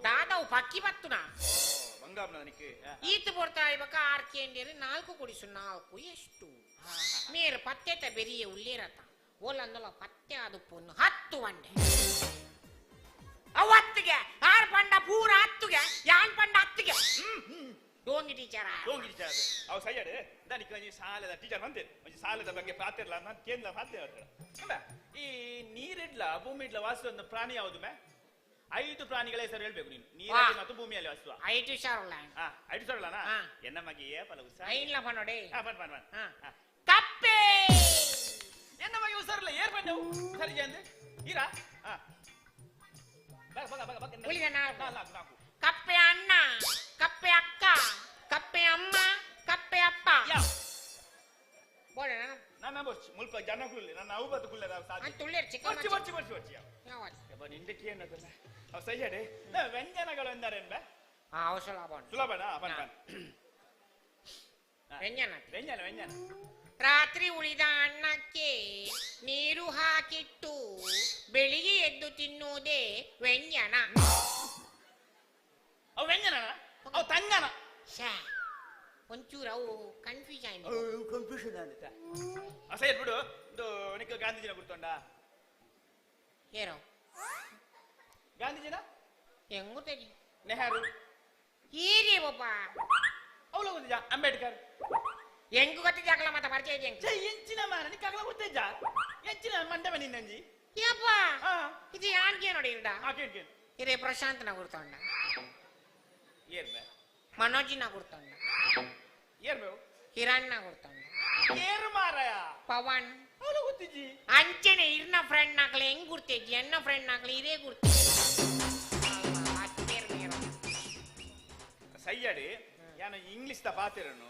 ದಾದಾವು ಪಕ್ಕಿ ಪತ್ತುನ ಬಂಗಾಬನನಿಕೆ ಈತ ಕೊಡ್ತಾ ಇವಾಗ ಆರ್ಕೇಂಡಿಯರು 4 × 4 ಎಷ್ಟು ಮೇರು ಪತ್ತೆತ ಬೆರಿಯ ಉಳ್ಳೇರತ ಓಲಂದಲ ಪತ್ತೆ ಅದು ಪುನ್ನು 10 ಬಂಡೆ ಅವತ್ತಿಗೆ 6 ಪಂಡ ಪೂರ 10ಗೆ ಯಾನ್ ಪಂಡ 10ಗೆ ಡೋಂಗಿ ಟೀಚರ್ ಅವ ಸೈಯಡ್ ದನಿಕ ಒಂಜಿ ಸಾಲದ ಟೀಚರ್ ಬಂದೆ ಒಂಜಿ ಸಾಲದ ಬಗ್ಗೆ ಪಾತಿರ್ಲ ನಾನು ಕೇಂದ್ರ ಪಾತ್ರ ಈ ನೀರಿಡ್ಲ ಭೂಮಿ ಇಡ್ಲ ವಾಸಿಸುವ ಪ್ರಾಣಿ ಯಾವುದು ಮೇ 5 ಪ್ರಾಣಿಗಳ ಹೆಸರು ಹೇಳ್ಬೇಕು ನೀನು ನೀರಲ್ಲಿ ಮತ್ತು ಭೂಮಿಯಲ್ಲಿ ವಾಸಿಸುವ 5 ಸಾವಿರ 5 ಸಾವಿರನ ಎನ್ನ ಮಗೆ ಪಲ ಉತ್ಸಾಹ ಇಲ್ಲ ಪನ್ನೋಡೆ ಬನ್ ಕಪ್ಪೆ ಎನ್ನ ಮಗೆ ಉಸರಲ್ಲ ಏರ್ ಬಂದವು ಸರಿ ಜಂದೆ ಇರಾ ಕಪ್ಪೆ ಅಣ್ಣ ಕಪ್ಪೆ ಅಕ್ಕ ಕಪ್ಪೆ ಅಮ್ಮ ಕಪ್ಪೆ ಅಪ್ಪ ಬೋಡ ನನ್ನ ಬರ್ಚಿ ಮುಲ್ಪ ಜನ ಕುಳ್ಳಿ ನನ್ನ ಅವು ಬತ್ತು ಕುಳ್ಳೆ ತುಳ್ಳಿರ್ ಚಿಕ್ಕ ಬರ್ಚಿ ನಿಂದಕ್ಕೆ ಏನದಲ್ಲ ಅವ ಸೈಯಡೆ ವ್ಯಂಜನಗಳು ಎಂದರೇನ್ಬೆ ಸುಲಭನಾ ವ್ಯಂಜನ ರಾತ್ರಿ ಉಳಿದ ಅನ್ನಕ್ಕೆ ನೀರು ಹಾಕಿಟ್ಟು ಬೆಳಿಗ್ಗೆ ಎದ್ದು ತಿನ್ನುವುದೇ ವ್ಯಂಜನ ಅವು ವ್ಯಂಜನ ಅವು ತಂಗನ ಒಂಚೂರು ಅವು ಕನ್ಫ್ಯೂಷನ್ ಸೈಡ್ ಬಿಡು ಇದು ನಿಕ್ಕ ಗಾಂಧೀಜಿನ ಗುರ್ತೊಂಡ ಏನೋ ಗಾಂಧೀಜಿನ ಹೆಂಗ್ ಗೊತ್ತೇಳಿ ನೆಹರು ಹೀರಿ ಒಬ್ಬ ಅವಳು ಗೊತ್ತಿದ್ದ ಅಂಬೇಡ್ಕರ್ ಹೆಂಗ್ ಗೊತ್ತಿದ್ದ ಅಗಲ ಮಾತ ಪರಿಚಯ ಇದೆ ಎಂಚಿನ ಮಾರ ನಿಕ್ಕ ಅಗಲ ಗೊತ್ತಿದ್ದ ಎಂಚಿನ ಮಂಡಪ ನಿನ್ನಂಜಿ ಯಪ್ಪ ಇದು ಯಾನ್ಗೆ ನೋಡಿ ಇರ್ಡ ಇರೇ ಪ್ರಶಾಂತ್ ನ ಗುರ್ತೊಂಡ ಏರ್ಬೆ ಮನೋಜಿನ ಗುರ್ತೊಂಡ ಏರ್ಬೇವು ಕಿರಣ್ ನ ಗುರ್ತೊಂಡ ಏರು ಮಾರಾಯ ಪವನ್ ಅವಳು ಗೊತ್ತಿಜ್ಜಿ ಅಂಚೆನೆ ಇರ್ನ ಫ್ರೆಂಡ್ ನಾಗ್ಲೆ ಹೆಂಗ್ ಗುರ್ತಿಜ್ಜಿ ಎನ್ನ ಫ್ರೆಂಡ್ ನಾಗ್ಲೆ ಇರೇ ಗುರ್ತಿ ಸೈಯಡಿ ಯಾನ ಇಂಗ್ಲಿಷ್ ದ ಪಾತಿರನು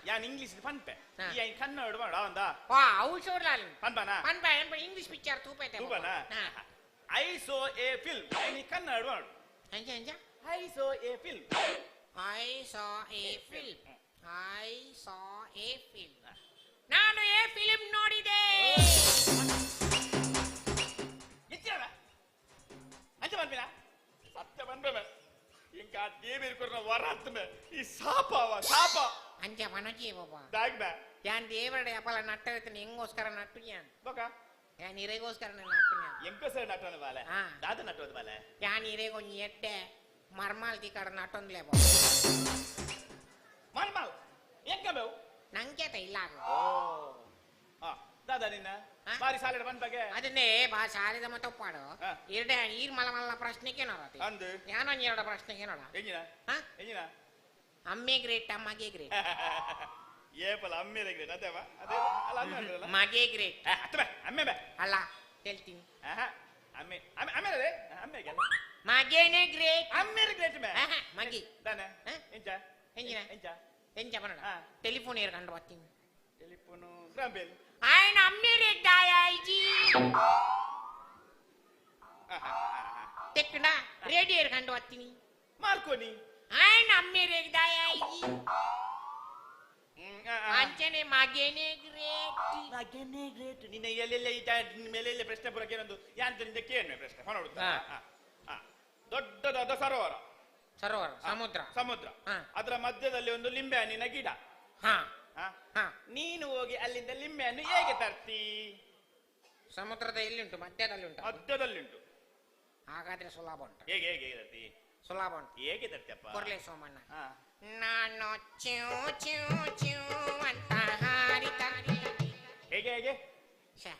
ಯಾನ್ ಇಂಗ್ಲಿಷ್ ಪನ್ಪೆ ಯಾನ್ ಕನ್ನಡ ಮಾಡ ಅಂದ ವಾ ಅವು ಸೋರ್ಲಾಲ್ ಪನ್ಪನಾ ಪನ್ಪೆ ಇಂಗ್ಲಿಷ್ ಪಿಕ್ಚರ್ ತೂಪೈತೆ ತೂಪನಾ ಐ ಸೋ ಎ ಫಿಲ್ಮ್ ಐ ಕನ್ನಡ ಮಾಡು ಅಂಜ ಅಂಜ I saw a film I saw a film I saw a film ನಾನು ಎ ಫಿಲ್ಮ್ ನೋಡಿದೆ ಇಚ್ಚಾವ ಅಂಜ ಬಂದ್ಬಿನ ಸತ್ಯ ಬಂದ್ಬೆ ಇಂಕ ದೇವಿರ್ ಕೊರ್ನ ವರತ್ಮೆ ಈ ಸಾಪವ ಸಾಪ ಅಂಜ ಮನಜಿ ಬಾಬಾ ದಾಗ್ಬೆ ಯಾನ್ ದೇವರಡೆ ಅಪಲ ನಟ್ಟವೆತನೆ ಹೆಂಗೋಸ್ಕರ ನಟ್ಟು ಯಾನ್ ಬಕ ಯಾನ್ ಇರೆಗೋಸ್ಕರ ನಟ್ಟು ಯಾನ್ ಎಂಕೋಸ್ಕರ ನಟ್ಟನ ಬಾಲೆ ದಾದ ನಟ್ಟೋದ ಬಾಲೆ ಯಾನ್ ಇರೆಗೊಂಜಿ ಎಟ್ಟೆ ಮರ್ಮಾಲ್ತಿ ಕಡ ನಟ್ಟೊಂದ್ಲೆ ಬಾಬಾ ಮರ್ಮಾಲ್ ಎಂಕಬೇವು ನಂಗೆತ ಇಲ್ಲ ಓ ದಾದ ನಿನ್ನ ಬಾರಿ ಸಾಲೆಡ ಬಂದಗೆ ಅದನ್ನೇ ಬಾ ಸಾಲಿದ ಮತ ಉಪ್ಪಾಡು ಇರ್ಡೆ ಈರ್ ಮಲ ಮಲ್ಲ ಪ್ರಶ್ನೆಗೆ ನೋಡತಿ ಅಂದು ಯಾನೊಂದು ಎರಡು ಪ್ರಶ್ನೆಗೆ ನೋಡ ಎಂಜಿನ ಎಂಜಿನ ಅಮ್ಮೆ ಗ್ರೇಟ್ ಮಗೆ ಗ್ರೇಟ್ ಏಪಲ ಅಮ್ಮೆಲೆ ಗ್ರೇಟ್ ಅದೇವ ಅದೇ ಅಲ್ಲ ಅನ್ನಲ್ಲ ಮಗೆ ಗ್ರೇಟ್ ಅತ್ತಬೆ ಅಮ್ಮೆ ಬೆ ಅಲ್ಲ ಹೇಳ್ತೀನಿ ಅಮ್ಮೆ ಅಮ್ಮೆ ಅಮ್ಮೆ ಅಮ್ಮೆ ಮಗೇನೆ ಗ್ರೇಟ್ ಅಮ್ಮೇರೆ ಗ್ರೇಟ್ ಮೇ ಮಗಿ ದಾನೆ ಎಂಚ ಎಂಜಿನ ಎಂಚ ಎಂಚ ಬನ್ನಡ ಟೆಲಿಫೋನ್ ಏರ್ ಕಂಡು ಬರ್ತೀನಿ ಟೆಲಿಫೋನು ಗ್ರಾಂಬೆಲ್ ఆయన అమ్మేరే దాయాయిజీ తెక్కన రేడియో కండు వత్తిని మార్కోని ఆయన అమ్మేరే దాయాయిజీ ಅಂಚನೆ ಮಗೇನೆ ಗ್ರೇಟ್ ನಿನ್ನ ಎಲ್ಲೆಲ್ಲ ಮೇಲೆಲ್ಲ ಪ್ರಶ್ನೆ ಬರೋಕೇನೊಂದು ಯಾಂತ್ರಿಂದ ಕೇಳಿ ಪ್ರಶ್ನೆ ಹೊರಡುತ್ತಾ ದೊಡ್ಡದಾದ ಸರೋವರ ಸರೋವರ ಸಮುದ್ರ ಸಮುದ್ರ ಅದರ ಮಧ್ಯದಲ್ಲಿ ಒಂದು ಲಿಂಬೆ ಹಣ್ಣಿನ ಗಿಡ ನೀನು ಹೋಗಿ ಅಲ್ಲಿಂದ ಲಿಂಬೆ ಹಣ್ಣು ಹೇಗೆ ತರ್ತಿ ಸಮುದ್ರದ ಎಲ್ಲಿಂಟು ಮಧ್ಯದಲ್ಲಿ ಉಂಟು ಮಧ್ಯದಲ್ಲಿಂಟು ಹಾಗಾದ್ರೆ ಸುಲಭ ಉಂಟು ಹೇಗೆ ಹೇಗೆ ತರ್ತಿ ಸುಲಭ ಉಂಟು ಹೇಗೆ ತರ್ತಿಯಪ್ಪ ಕೊರ್ಲೆ ಸೋಮಣ್ಣ ನಾನು ಚ್ಯೂ ಚ್ಯೂ ಚ್ಯೂ ಅಂತ ಹಾರಿತಾರೆ ಹೇಗೆ ಹೇಗೆ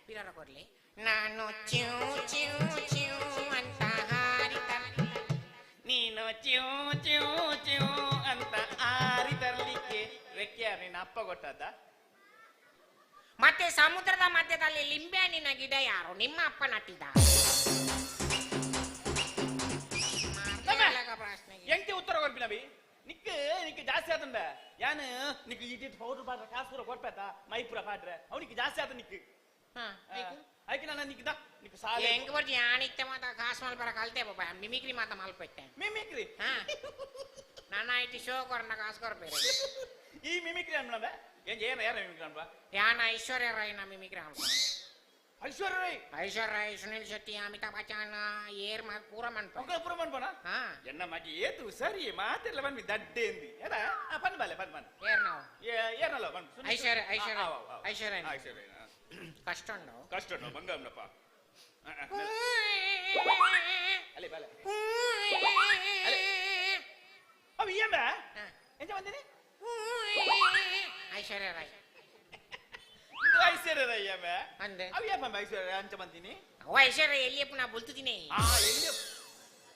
ಪಿರಾರ ಕೊರ್ಲೆ ನಾನು ಚ್ಯೂ ಚ್ಯೂ ಚ್ಯೂ ಅಂತ ಹಾರಿತಾರೆ ನೀನು ಚ್ಯೂ ಚ್ಯೂ ಚ್ಯೂ ಅಂತ ಹಾರಿ ತರ್ಲಿಕ್ಕೆ ರೆಕ್ಕೆ ನಿನ್ನ ಅಪ್ಪ ಕೊಟ್ಟದ್ದ ಮತ್ತೆ ಸಮುದ್ರದ ಮಧ್ಯದಲ್ಲಿ ಲಿಂಬೆ ಹಣ್ಣಿನ ಗಿಡ ಯಾರು ನಿಮ್ಮ ಅಪ್ಪ ನಟ್ಟಿದ್ದ ಎಂಟಿ ಉತ್ತರ ಕೊಡ್ಬಿನವಿ ನಿಕ್ಕ ನಿಕ್ಕ ಜಾಸ್ತಿ ಆತಂದ ಯಾನು ನಿಕ್ಕ ಇಟ್ಟಿಟ್ ಪೌಡರ್ ಪಾಡ್ರ ಕಾಸು ಕೊಡ್ಪೇತ ಮೈಪುರ ಪಾಡ್ರೆ ಅವನಿಗೆ ಜಾಸ್ತಿ ಆತ ನಿಕ್ಕ ಆಯ್ಕೆ ನಾನು ನಿಕ್ಕಿದ ನಿಕ್ಕ ಸಾಲ ಹೆಂಗ್ ಬರ್ಜಿ ಆಣಿತ್ತೆ ಮಾತ ಕಾಸು ಮಲ್ಪರ ಕಲ್ತೆ ಬಾಬಾ ಮಿಮಿಕ್ರಿ ಮಾತ ಮಲ್ಪೆಟ್ಟೆ ಮಿಮಿಕ್ರಿ ನನ್ನ ಐಟಿ ಶೋ ಕೊರ್ನ ಕಾಸು ಕೊರ್ಬೇರೆ ಈ ಮಿಮಿಕ್ರಿ ಅನ್ಬ ಏನ್ ಏನ ಯಾರ ಮಿಮಿಕ್ರಿ ಅನ್ಬ ಯಾನ ಐಶ್ವರ್ಯ ರಾಯ್ನ ಮಿಮಿಕ್ರಿ ಅನ್ಬ ಐಶ್ವರ್ಯ ರಾಯ್ ಸುನಿಲ್ ಶೆಟ್ಟಿ ಅಮಿತಾಬ್ ಬಚ್ಚನ್ ಏರ್ ಪೂರ ಮನ್ಪ ಪೂರ ಮನ್ಪನ ಎನ್ನ ಮಗಿ ಏತು ಸರಿ ಮಾತೆಲ್ಲ ಬನ್ನಿ ದಡ್ಡೆ ಎಂದಿ ಏನ ಪನ್ ಬಾಲೆ ಪನ್ ಬನ್ ಏರ್ ನಾವು ಏನಲ್ಲ ಬನ್ ಐಶ್ವರ್ಯ ಕಷ್ಟ ಉಂಡು ಕಷ್ಟ ಉಂಡು ಬಂಗಮ್ಮನಪ್ಪ ಅಲೆ ಬಾಲೆ ಅವ್ ಏಮ ಎಂತ ಬಂದಿನಿ ಐಶ್ವರ್ಯ ರಾಯ್ ಐಶ್ವರ್ಯ ರಾಯ್ ಏಮ ಅಂದೆ ಅವ್ ಏಮ ಐಶ್ವರ್ಯ ಅಂತ ಬಂದಿನಿ ಅವ ಐಶ್ವರ್ಯ ಎಲ್ಲಿಯಪ್ಪ ನಾ ಬುಲ್ತಿದ್ದೀನಿ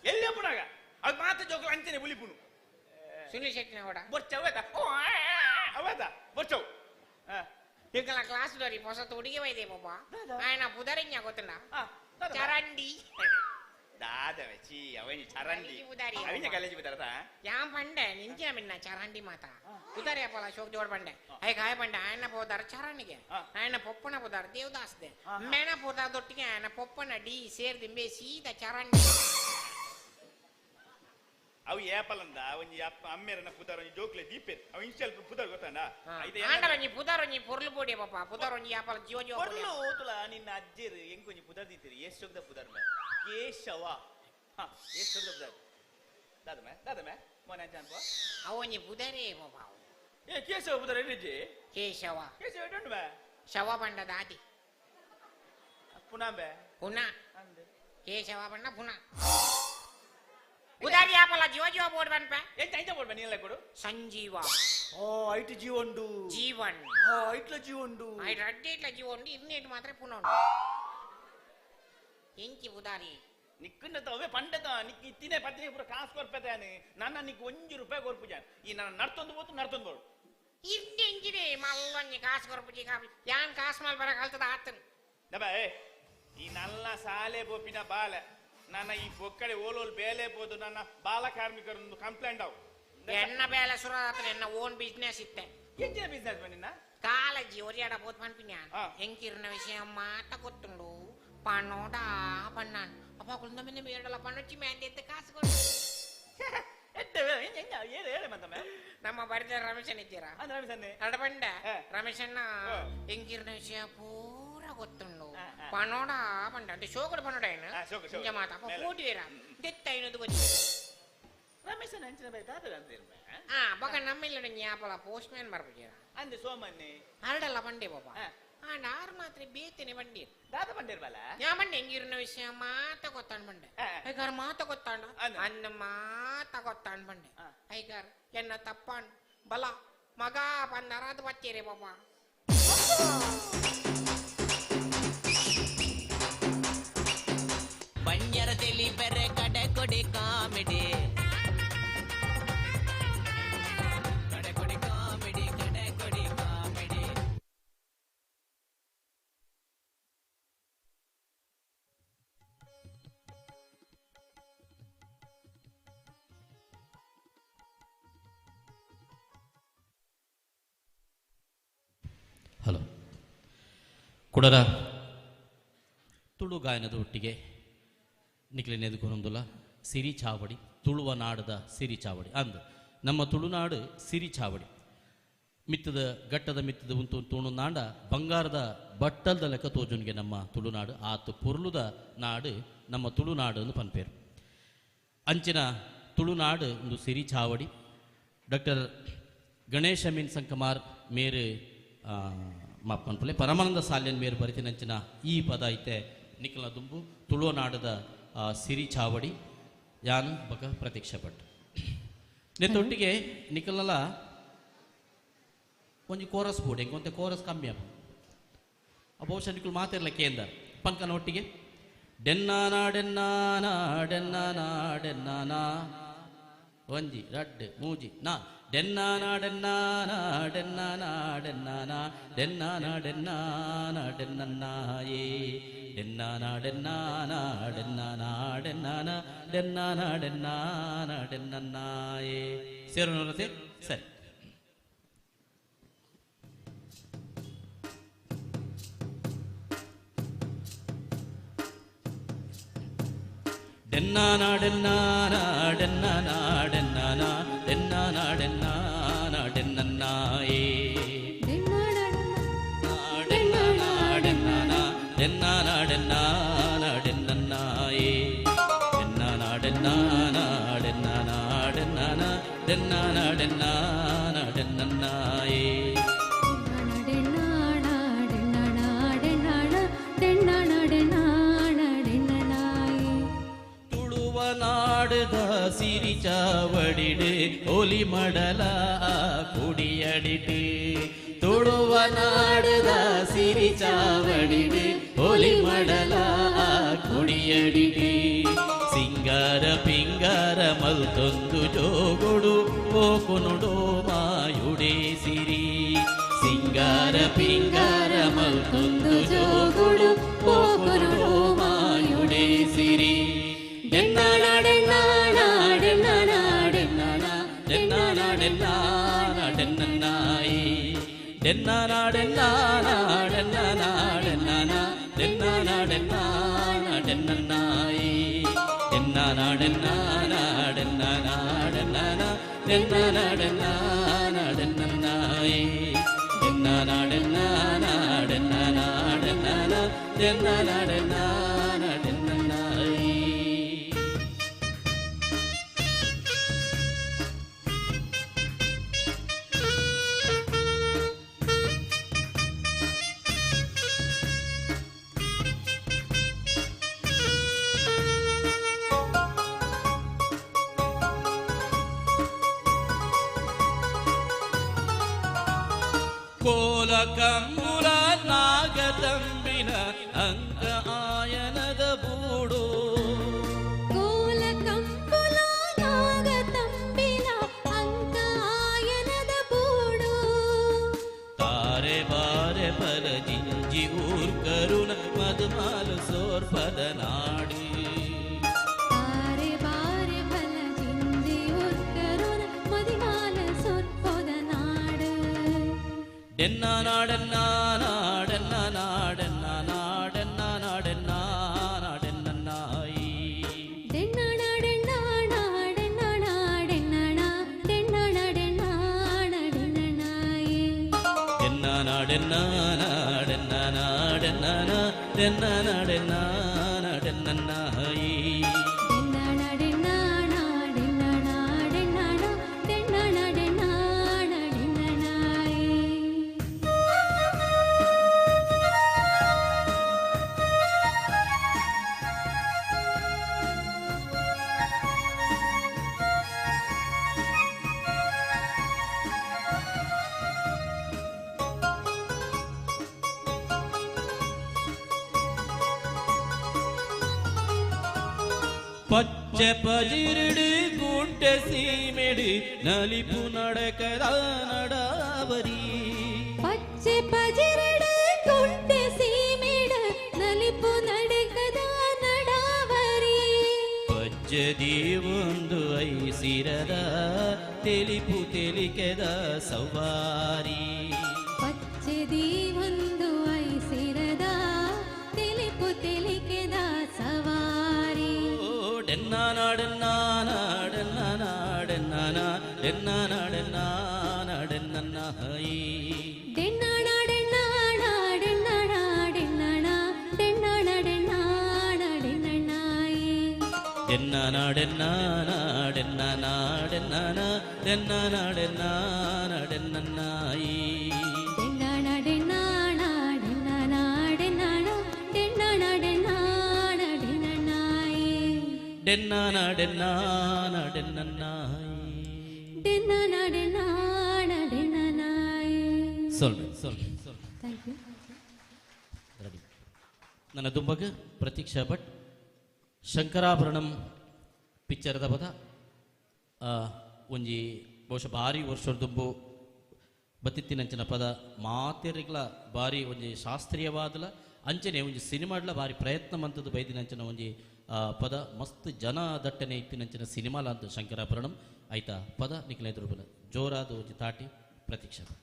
ಎಲ್ಲಿಯಪ್ಪನಾಗ ಅದು ಮಾತು ಜೋಗ ಅಂಚನೆ ಬುಲಿಪುನು ಸುನಿಲ್ ಶೆಟ್ಟಿನ ಓಡ ಬರ್ಚವ್ ಅವತ ಬರ್ಚವ್ ಈಗ ಕ್ಲಾಸ್ ದೋರಿ ಹೊಸ ಹುಡುಗಿ ವೈದೆ ಬಾಬಾ ఆయన పుదరిnya ಗೊತ್ತಲ್ಲ ಚರಂಡಿ ದಾದವೆ ಚಿ ಅವನಿ ಚರಂಡಿ ಅವಿನ ಕಾಲೇಜ್ ಬಿದ್ದಾರತ ಯಾಂ ಪಂಡೆ ನಿಂಚಿನ ಮಿನ್ನ ಚರಂಡಿ ಮಾತ ಉದಾರಿ ಅಪ್ಪಲ ಶೋಕ್ ಜೋಡ್ ಪಂಡೆ ಐ ಗಾಯ ಪಂಡೆ ఆయన పోదాರ ಚರಂಡಿಗೆ ఆయన ಪೊಪ್ಪನ పోదాರ ದೇವದಾಸ್ ದೆ ಮೇನ పోదాರ ದೊಟ್ಟಿಗೆ ఆయన ಪೊಪ್ಪನ ಡಿ ಸೇರ್ ದಿಂಬೆ ಸೀದಾ ಚರಂಡಿ ಅವು ಏಪಲಂದ ಅವನಿ ಅಮ್ಮೇರನ ಪುದಾರ ಜೋಕ್ಲೆ ದೀಪೆ ಅವ ಇನ್ಸ್ಟಾಲ್ ಪುದಾರ ಗೊತ್ತಾನ ಆಂಡಲೊಂಜಿ ಪುದಾರೊಂಜಿ ಪೊರ್ಲು ಬೋಡಿ ಪಾಪ ಪುದಾರೊಂಜಿ ಯಾಪಲ ಜೀವ ಜೀವ ಪೊರ್ಲು ಓತುಲ ನಿನ್ನ ಅಜ್ಜಿರು ಎಂಕೊಂಜಿ ಪುದಾರ್ ದೀತಿರಿ ಎಷ್ಟೊಗ್ದ ಪುದಾರ್ ಕೇಶವ ಎಷ್ಟೊಗ್ದ ಪುದಾರ್ ದಾದಮೆ ಮೊನ್ನೆ ಅಜ್ಜ ಅನ್ಪ ಅವನಿ ಪುದಾರೇ ಪಾಪ ಏ ಕೇಶವ ಪುದಾರ ಎಲ್ಲಿಜ್ಜಿ ಕೇಶವ ಎಡ್ಡು ಶವ ಬಂಡ ದಾದಿ ಪುನಃ ಪುನಃ ಕೇಶವ ಬಂಡ ಪುನಃ ಉದಾರಿ ಆಪಲ ಜೀವ ಜೀವ ಬೋರ್ಡ್ ಬನ್ಪ ಎಂತ ಬೋರ್ಡ್ ಬನ್ನಿ ಎಲ್ಲ ಕೊಡು ಸಂಜೀವ ಓ ಐಟ್ ಜೀವಂಡು ಜೀವನ್ ಐಟ್ಲ ಜೀವಂಡು ಐಟ್ ಅಡ್ಡೆ ಇಟ್ಲ ಜೀವಂಡು ಇನ್ನೇಟ್ ಮಾತ್ರ ಪುನಃ ಉಂಟು ಎಂಚಿ ಉದಾರಿ ನಿಕ್ಕನ್ನತ ಅವೇ ಪಂಡದ ನಿಕ್ ಇತ್ತಿನೇ ಪತ್ತಿನೇ ಪೂರ ಕಾಸು ಕೊರ್ಪೇತಾನೆ ನನ್ನ ನಿಕ್ ₹1 ಕೊರ್ಪುಜಾನ್ ಈ ನನ್ನ ನಡ್ತೊಂದು ಬೋತು ನಡ್ತೊಂದು ಬೋಡು ಇರ್ದೆ ಎಂಜಿದೆ ಮಲ್ಲೊಂಜಿ ಕಾಸು ಕೊರ್ಪುಜಿ ಕಾಪಿ ಯಾನ್ ಕಾಸು ಮಲ್ ಬರ ಕಲ್ತದ ಆತನ್ ದಬ ಈ ನಲ್ಲ ಸಾಲೆ ಬೋಪಿನ ಬಾಲ ನನ್ನ ಈ ಬೊಕ್ಕಡೆ ಓಲೋಲ್ ಬೇಲೆ ಬೋದು ನನ್ನ ಬಾಲ ಕಾರ್ಮಿಕರೊಂದು ಕಂಪ್ಲೇಂಟ್ ಅವು ಎನ್ನ ಬೇಲೆ ಸುರ ಆತನ ಎನ್ನ ಓನ್ ಬಿಸ್ನೆಸ್ ಇತ್ತೆ ಎಂಚಿನ ಬಿಸ್ನೆಸ್ ಬನ್ನಿನ ಕಾಲಜಿ ಒರಿಯಾಡ ಬೋತ್ ಪನ್ಪಿನ್ಯಾ ಹೆಂಕಿರ್ನ ವಿಷಯ ಮಾತ ಗೊತ್ತುಂಡು ಪನ್ನೋಡ ಪನ್ನಾನ್ ಅಪ್ಪ ಕುಳ್ದ ಮೇಲೆ ಬೇಡಲ್ಲ ಪನ್ನೊಚ್ಚಿ ಮ್ಯಾಂಡೆ ಎತ್ತ ಕಾಸು ಕೊಡು ಹೇಳಿ ಮತ್ತೊಮ್ಮೆ ನಮ್ಮ ಬರಿದ ರಮೇಶನ್ ಇದ್ದೀರಾ ಅಡಬಂಡ ರಮೇಶನ್ನ ಹೆಂಗಿರ್ನ ವಿಷಯ ಪೂರ ಗೊತ್ತುಂಡು ಪನ್ನೋಡ ಪಂಡ అంటే ಶೋಕಡ ಪನ್ನೋಡ ಏನು ಇಂಜ ಮಾತ ಅಪ್ಪ ಕೂಟಿವೇರಾ ದೆತ್ತ ಏನದು ಗೊತ್ತಿ ರಮೇಶನ್ ಅಂಚಿನ ಬೈ ದಾದ ಅಂದಿರ್ಬೆ ಬಕ ನಮ್ಮಿಲ್ಲ ನ್ಯಾಪಲ ಪೋಸ್ಟ್ ಮ್ಯಾನ್ ಬರ್ಬಿದ್ದೀರಾ ಅಂದೆ ಸೋಮನ್ನೆ ಹರಡಲ್ಲ ಬಂಡೆ ಬಾಬಾ ನಾರು ಮಾತ್ರ ಬೇತೇನೆ ಬಂಡಿ ದಾದ ಬಂದಿರ್ಬಲ್ಲ ಯಾ ಬಂಡೆ ಹೆಂಗಿರ್ನ ವಿಷಯ ಮಾತ ಗೊತ್ತಾಂಡ್ ಬಂಡೆ ಐಗಾರ ಮಾತ ಗೊತ್ತಾಂಡ ಅನ್ನ ಮಾತ ಗೊತ್ತಾಂಡ್ ಬಂಡೆ ಐಗಾರ ಎನ್ನ ತಪ್ಪಾಂಡ್ ಬಲ ಮಗ ಬಂದರಾದ ಬತ್ತೀರಿ ಬಾಬಾ ಬಂಜರದಲ್ಲಿ ಬೆರೆ ಕಡೆ ಕೊಡಿ ಕಾಮಿಡಿ ಹಲೋ. ಕುಡರ ತುಳು ಗಾಯನದ ಒಟ್ಟಿಗೆ ನಿಕ್ಲಿನೆದುಕೊಂದುಲ್ಲ ಸಿರಿ ಚಾವಡಿ, ತುಳುವ ನಾಡದ ಸಿರಿ ಚಾವಡಿ ಅಂದು ನಮ್ಮ ತುಳುನಾಡು ಸಿರಿ ಚಾವಡಿ ಮಿತ್ತದ ಗಟ್ಟದ ಮಿತ್ತದ ಉಂಟು ತುಳುನಾಡ ಬಂಗಾರದ ಬಟ್ಟಲ್ದ ಲೆಕ್ಕ ತೋಜುನ್ಗೆ ನಮ್ಮ ತುಳುನಾಡು ಆತು ಪೊರ್ಲುದ ನಾಡು ನಮ್ಮ ತುಳುನಾಡು ಎಂದು ಪನ್ಪೇರು. ಅಂಚಿನ ತುಳುನಾಡು ಒಂದು ಸಿರಿ ಚಾವಡಿ. ಡಾಕ್ಟರ್ ಗಣೇಶ ಮೀನ್ ಸಂಕಮಾರ್ ಮೇರು ಪನ್ಪಲೆ ಪರಮಾನಂದ ಸಾಲ್ಯನ್ ಮೇರು ಬರಿತಿನಂಚಿನ ಈ ಪದ ಐತೆ ನಿಖಲ ದುಂಬು ತುಳುನಾಡದ ಸಿರಿ ಚಾವಡಿ ಯಾನು ಬಕ ಪ್ರತೀಕ್ಷೆ ಪಟ್ಟು ನೆತ್ತೊಟ್ಟಿಗೆ ನಿಖಲಲ್ಲ ಒಂಜಿ ಕೋರಸ್ ಬೋರ್ಡ್ ಹೆಂಗೊಂತೆ ಕೋರಸ್ ಕಮ್ಮಿ ಅಪ್ಪ ಬಹುಶಃ ನಿಖಲ್ ಮಾತಿರ್ಲ ಕೇಂದ್ರ ಪನ್ಕನ ಒಟ್ಟಿಗೆ ಡೆನ್ನಾನಾ ಡೆನ್ನಾನಾ ಡೆನ್ನಾನಾ ಡೆನ್ನಾನಾ ಒಂಜಿ ರಡ್ಡು ಮೂಜಿ ನಾ ಡೆನ್ನಾನಾ ಡೆನ್ನಾನಾ ಡೆನ್ನಾನಾ ಡೆನ್ನಾನಾ ಡೆನ್ನಾನಾ ಡೆನ್ನಾನಾ ಡೆನ್ನನ್ನಾಯೇ ಡೆನ್ನಾನಾ ಡೆನ್ನಾನಾ ಡೆನ್ನಾನಾ ಡೆನ್ನಾನಾ ಡೆನ್ನಾನಾ ಡೆನ್ನಾನಾ ಡೆನ್ನನ್ನಾಯೇ ಸೇರೋಣ ಸರಿ. ಡೆನ್ನಾನಾ ಡೆನ್ನಾನಾ ಡೆನ್ನಾನಾ ಡೆನ್ನಾನಾ ಡೆನ್ನಾನಾ ಡೆನ್ನಾನಾ ಡೆನ್ನನ್ನಾಯೇ ಡೆನ್ನಾನಾ ಡೆನ್ನಾನಾ ಡೆನ್ನಾನಾ ಡೆನ್ನಾನಾ ಡೆನ್ನನ್ನಾಯೇ ಡೆನ್ನಾನಾ ಡೆನ್ನಾನಾ ಡೆನ್ನಾನಾ ಡೆನ್ನಾನಾ ಡೆನ್ನಾನಾ ಡೆನ್ನಾನಾ ಡೆನ್ನನ್ನಾಯೇ நாடுத சிரி சாவடிடு ஒலி மடல குடியடிட்டு துளுவ நாடுத சிரி சாவடிடு ஒலி மடல ಕುಡಿಯಡಿಗೆ ಸಿಂಗಾರ ಪಿಂಗಾರ ಮಲ್ತೊಂದು ಜೋಗುಡು ಓಕುನುಡು ಮಾಯುಡೆ ಸಿರಿ ಸಿಂಗಾರ ಪಿಂಗಾರ ಮಲ್ತೊಂದು ಜೋಗುಡು ಓಕುನುಡು ಮಾಯುಡೆ ಸಿರಿ ಡೆನ್ನಾನ ಡೆನ್ನಾನ ಡೆನ್ನಾನ ಡೆನ್ನಾನ ಡೆನ್ನಾನ ಡೆನ್ನಾನ ಡೆನ್ನನ್ನಾಯಿ ಡೆನ್ನಾನ ಡೆನ್ನಾನ ಡೆನ್ನಾನ ಡೆನ್ನಾನ ಡೆನ್ನಾನ ಡೆನ್ನಾನ ಡೆನ್ನನ್ನಾಯಿ ಡೆನ್ನಾನ ಡೆನ್ನಾನ ಡೆನ್ನಾನ ಡೆನ್ನಾನ ಡೆನ್ನಾನ ಡೆನ್ನಾನ ಡೆನ್ನನ್ನಾಯಿ ಡೆನ್ನಾನ ಡೆನ್ನಾನ ಡೆನ್ನಾನ ಡೆನ್ನಾನ ಡೆನ್ನಾನ ಡೆನ್ನಾನ ಡೆನ್ನನ್ನಾಯಿ. ಕೋಲ ಕಂಬುಲ ನಾಗತಂಬಿನ ಅಂಕ ಆಯನದ ಬೂಡು ಕೋಲ ಕಂಬುಲ ನಾಗತಂಬಿನ ಅಂಕ ಆಯನದ ಬೂಡು ತಾರೆ ಬಾರೆ ಪರ ಜಿಂಜಿ ಊರ್ ಕರುಣ ಮಧುಮಾಲು ಸೋರ್ ಪದ ನಾಡಿ ತಾರೆ ಬಾರೆ ಬಲ ಜಿಂಜಿ ಊರ್ ಕರುಣ ಮಧುಮಾಲ ಸೋರ್ ಪದ ನಾಡು ಡೆನ್ನಾನ ಡೆನ್ನಾನ ಡೆನ್ನಾನ ಡೆನ್ನಾನ ಡೆನ್ನಾನ ಡೆನ್ನಾನ ಡೆನ್ನನ್ನಾಯಿ ಡೆನ್ನಾನ ಡೆನ್ನಾನ ಡೆನ್ನಾನ ಡೆನ್ನಾನ ಡೆನ್ನಾನ ಡೆನ್ನಾನ ಡೆನ್ನನಾಯಿ ಡೆನ್ನಾನ ಡೆನ್ನಾನ ಡೆನ್ನಾನ ಡೆನ್ನಾನ ಡೆನ್ನಾನ ಡೆನ್ನಾನ ಡೆನ್ನನ್ನಾಯಿ ಡೆನ್ನಾನ ಡೆನ್ನಾನ ಡೆನ್ನಾನ ಡೆನ್ನಾನ ಡೆನ್ನಾನ ಡೆನ್ನಾನ ಡೆನ್ನನಾಯಿ. பச்சை பஜிருடு கூட்ட சீமெடு நலிப்பு நடக்கதா நடாவரி ಪಚ್ಚೆ ಪಜಿರಡ ಕುಂಟೆ ಸೀಮೆಡ ನಲಿಪು ನಡಕದ ನಡಾವರಿ ಪಜ್ಜದಿ ಒಂದು ಐಸಿರದ ತಿಳಿಪು ತಿಳಿಕೆದ ಸವಾರಿ ಪಚ್ಚೆ ದೀವ ನನ್ನ ದುಂಬಗ ಪ್ರತೀಕ್ಷಾ ಭಟ್ ಶಂಕರಾಭರಣಂ ಪಿಕ್ಚರ್ದ ಪದ ಒಂಜಿ ಬಹುಶಃ ಭಾರಿ ವರ್ಷದ ದುಂಬು ಬತ್ತಿತ್ತಿನಂಚಿನ ಪದ ಮಾತೆರಿಗ್ಲ ಭಾರಿ ಒಂಜಿ ಶಾಸ್ತ್ರೀಯವಾದಲ ಅಂಚನೆ ಒಂಜಿ ಸಿನಿಮಾಡ್ಲ ಭಾರಿ ಪ್ರಯತ್ನ ಮಂತದ್ದು ಬೈದಿನಂಚಿನ ಒಂಜಿ ಪದ ಮಸ್ತ್ ಜನ ದಟ್ಟನೆ ಇತ್ತಿನಂಚಿನ ಸಿನಿಮಾಲ ಅಂತ ಶಂಕರಾಭರಣಂ ಆಯ್ತಾ ಪದ ನಿಖಿಲ ಎದುರುಬಲ ಜೋರಾದ ಒಂಜಿ ತಾಟಿ ಪ್ರತೀಕ್ಷಾ ಭಟ್.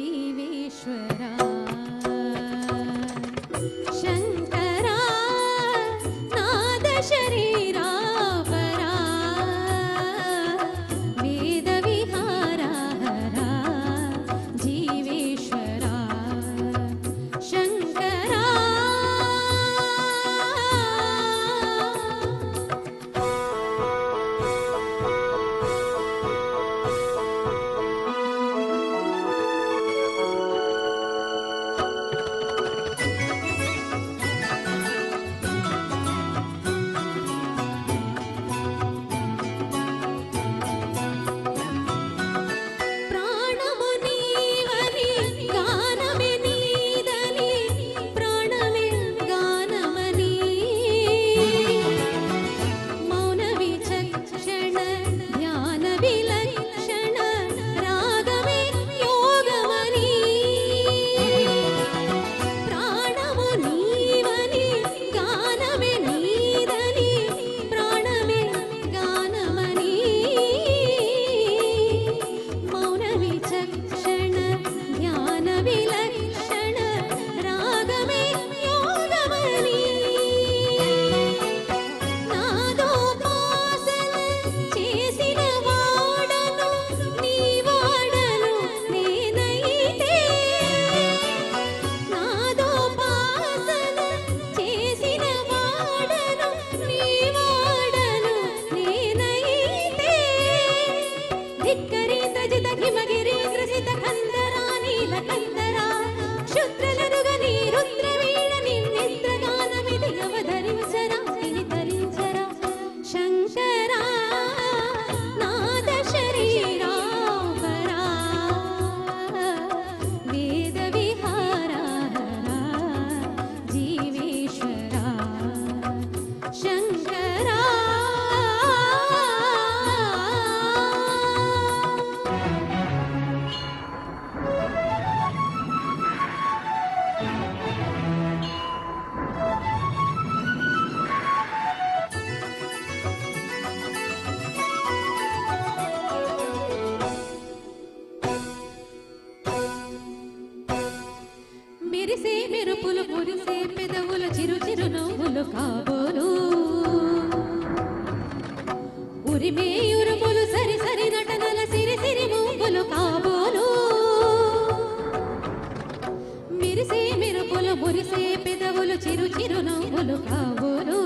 जीवेश्वरा शंकरा नाद शरीरा परा वेद विहारा हरा जीवेश्वरा शंकरा మెరిసే మెరుపులు మురిసే పెదవుల చిరు చిరు నవ్వులు కాబోలు ఉరిమే ఉరుములు సరి సరి నటనల సిరి సిరి మూపులు కాబోలు మెరిసే మెరుపులు మురిసే పెదవులు చిరు చిరు నవ్వులు కాబోలు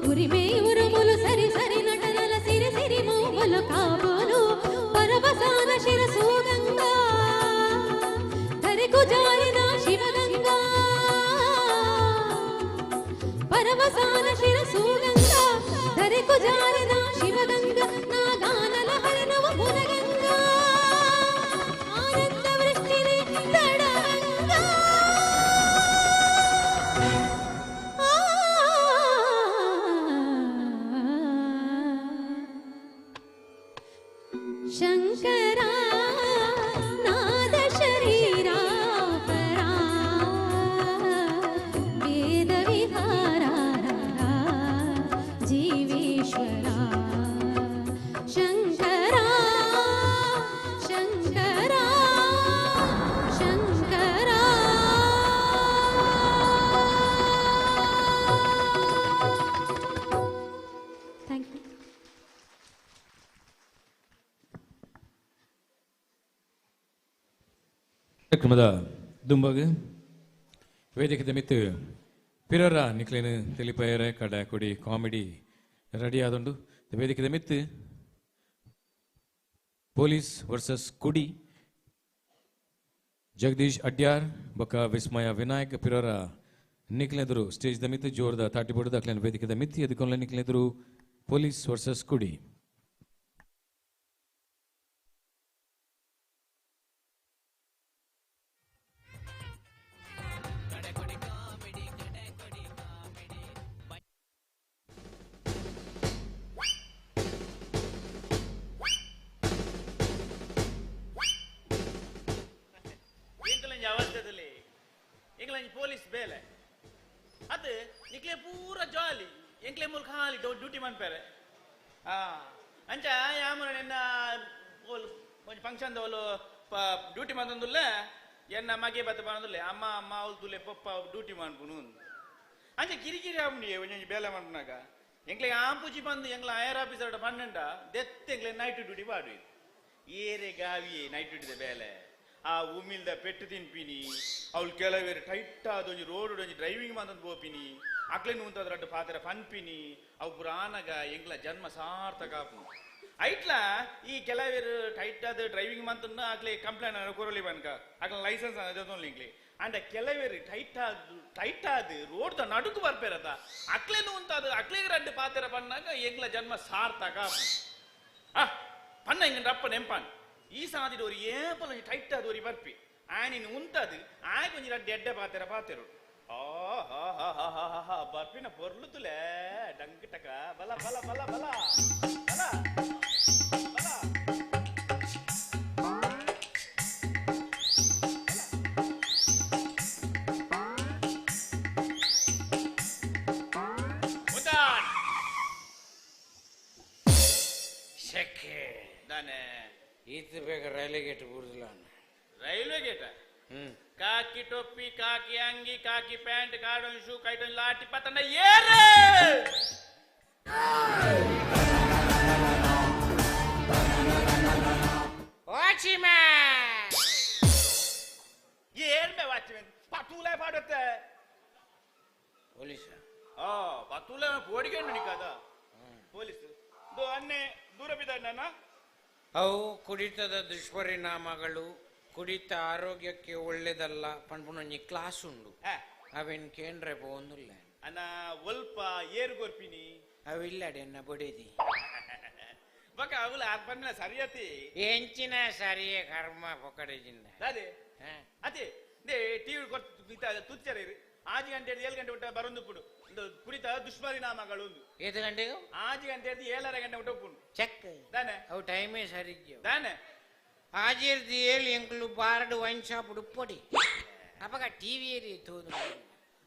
ఉరిమే ఉరుములు సరి సరి నటనల సిరి సిరి మూపులు ಪರವಸಾನ ಶಿರಸೂಗಂಗ ಧರೆಕು ಜಾರಿದ ಶಿವಗಂಗ ನಾಗಾನಲ ಹಳನವ ಗುಣಗಂಗ ಆನಂದ ವೃಷ್ಟಿನಿ ತಡಗಂಗ ಶಂಕರ ನಾದ ಶರೀರ ಪರಾ ವೇದ ವಿಹಾರ ಜೀವೇಶ್ವರ ಶಂಕರ ಶಂಕರ ಶಂಕರ ಥ್ಯಾಂಕ್ ಯು. ಕಾರ್ಯಕ್ರಮದ ದುಂಬಗ್ ವೇದಿಕೆ ಮಿತ್ತು ಪಿರರ ನಿಕ್ಲೇನು ತಿಳಿಪಯರ ಕಡ ಕೊಡಿ ಕಾಮಿಡಿ ರೆಡಿ ಆದೊಂಡು ವೇದಿಕೆ ಮಿತ್ತು ಪೊಲೀಸ್ ವರ್ಸಸ್ ಕುಡಿ ಜಗದೀಶ್ ಅಡ್ಯಾರ್ ಬೊಕ್ಕ ವಿಸ್ಮಯ ವಿನಾಯಕ್ ಪಿರರ ನಿಕ್ಲೆದರು ಸ್ಟೇಜ್ ದ ಮಿತ್ತು ಜೋರ್ದ ತಾಟಿ ಬಡ್ದು ಅಕ್ಲೇನು ವೇದಿಕೆ ಮಿತ್ತಿ ಅದಕ್ಕೊಂದು ನಿಕ್ಲೆದರು ಪೊಲೀಸ್ ವರ್ಸಸ್ ಕುಡಿ. ಅವಸ್ಥೆದಲ್ಲಿ ಎಂಕ್ಲ ಪೊಲೀಸ್ ಬೇಲೆ ಅದು ನಿಕ್ಲೆ ಪೂರ ಜಾಲಿ ಎಂಕ್ಲೆ ಮೂಲ ಖಾಲಿ ಡ್ಯೂಟಿ ಮಾಡ್ತಾರೆ ಅಂಚ ಯಾಮರ ಎನ್ನ ಒಂದು ಫಂಕ್ಷನ್ ಅವಳು ಡ್ಯೂಟಿ ಮಾಡ್ತಂದುಲ್ಲ ಎನ್ನ ಮಗೆ ಬತ್ತ ಬಂದುಲ್ಲ ಅಮ್ಮ ಅಮ್ಮ ಅವಳು ತುಲೆ ಪಪ್ಪ ಡ್ಯೂಟಿ ಮಾಡ್ಬಿಡು ಅಂಚ ಕಿರಿಕಿರಿ ಆಗ್ಬಿಡಿ ಒಂಜೊಂಜಿ ಬೇಲೆ ಮಾಡ್ಬಿನಾಗ ಎಂಕ್ಲೆ ಆಂಪುಜಿ ಬಂದು ಎಂಕ್ಲ ಐಆರ್ ಆಫೀಸರ್ ಪನ್ನಂಡ ದೆತ್ತ ಎಂಕ್ಲೆ ನೈಟ್ ಡ್ಯೂಟಿ ಪಾಡು ಏರೆ ಗಾವಿ ನೈಟ್ ಡ್ಯೂಟಿದ ಬೇಲೆ ಆ ಉಮಿಲ್ದ ಪೆಟ್ಟು ತಿನ್ಪಿನಿ ಅವಳು ಕೆಲವೇರು ಟೈಟ್ ಆದೊಂಜಿ ರೋಡ್ ಒಂಜಿ ಡ್ರೈವಿಂಗ್ ಮಂತಂದು ಪೋಪಿನಿ ಅಕ್ಲೆನ್ ಉಂತದ್ರಡ್ಡು ಪಾತ್ರ ಪನ್ಪಿನಿ ಅವು ಪುರಾಣಗ ಎಂಗ್ಲ ಜನ್ಮ ಸಾರ್ಥಕ ಆಪುನು ಐಟ್ಲ ಈ ಕೆಲವೇರು ಟೈಟ್ ಆದ ಡ್ರೈವಿಂಗ್ ಮಂತನ್ನ ಅಕ್ಲೆ ಕಂಪ್ಲೇಂಟ್ ಕೊರಲಿ ಬನ್ಕ ಅಕ್ಲ ಲೈಸೆನ್ಸ್ ಇಂಗ್ಲಿ ಅಂಡ ಕೆಲವೇರು ಟೈಟ್ ಆದ ರೋಡ್ ದ ನಡುಕು ಬರ್ಪೇರತ ಅಕ್ಲೆನು ಉಂತಾದ ಅಕ್ಲೆಗೆ ರಡ್ಡು ಪಾತ್ರ ಪನ್ನಾಗ ಎಂಗ್ಲ ಜನ್ಮ ಸಾರ್ಥಕ ಆಪುನು ಪನ್ನ ಹಿಂಗ ರಪ್ಪ ನೆಂಪಾನ್ ಈ ಸಾದಿದ ஒரு ஏப்பல டைட் அது ஒரு பர்பி ஆனின் உண்டது ஆய் கொஞ்சம் ரெண்டு எட்ட பாத்தற பாத்தரு ஆஹா பர்பின பொருளுதுல டங்கு டக பல பல பல பல பல முதான் செக்கே தானே ಈತ ಬೇಗ ರೈಲ್ವೆ ಗೇಟ್ ಬರುದಿಲ್ಲ ರೈಲ್ವೆ ಗೇಟ ಕಾಕಿ ಟೊಪ್ಪಿ ಕಾಕಿ ಅಂಗಿ ಕಾಕಿ ಪ್ಯಾಂಟ್ ಕಾಡೊಂದು ಶೂ ಕೈಟೊಂದು ಲಾಟಿ ಪತ್ತಂಡ ಏರೆ ವಾಚ್ಮ್ಯಾನ್ ಏನ್ ಬೇ ವಾಚ್ಮ್ಯಾನ್ ಪತೂಲೆ ಪಾಡುತ್ತೆ ಪೊಲೀಸ್ ಪತೂಲೆ ಓಡಿಕೊಂಡು ನಿಕಾದ ಪೊಲೀಸ್ ಅನ್ನೆ ದೂರ ಬಿದ್ದ ಅವು ಕುಡಿತದ ದುಷ್ಪರಿಣಾಮಗಳು ಕುಡಿತ ಆರೋಗ್ಯಕ್ಕೆ ಒಳ್ಳೇದಲ್ಲ ಪಂಪುನೊಂಜಿ ಕ್ಲಾಸ್ ಉಂಡು ಅವೇನ್ ಕೇಂದ್ರೆ ಬೋಂದುಲ್ಲ ಅನ್ನ ಒಲ್ಪ ಏರು ಗೊರ್ಪಿನಿ ಅವಿಲ್ಲಡೆ ಅನ್ನ ಬೊಡೆದಿ ಬಕ ಅವಳ ಅರ್ಪಣ ಸರಿಯತಿ ಎಂಚಿನ ಸರಿಯೇ ಕರ್ಮ ಪೊಕಡೆಜಿಂದ ಅದೇ ಅದೇ ದೇ ಟಿವಿ ಕೊಟ್ಟು ತುಚ್ಚರ ಆಜಿ ಗಂಟೆ 7 ಗಂಟೆ ಊಟ ಬರೊಂದು ಪುಡು ಕುರಿತ ದುಷ್ಪರಿಣಾಮಗಳು 7 ಗಂಟೆಗೆ ಆಜಿ ಗಂಟೆ 7 ಗಂಟೆ ಊಟ ಉಪ್ಪುಂಡು ಚೆಕ್ ತಾನೆ ಅವು ಟೈಮೇ ಸರಿ ತಾನೆ ಆಜಿರ್ದಿ ಏಳು ಎಂಕ್ಲು ಬಾರಡು ವೈನ್ ಶಾಪ್ ಉಪ್ಪೊಡಿ ಅಪಗ ಟಿವಿ ಏರಿ ತೋದು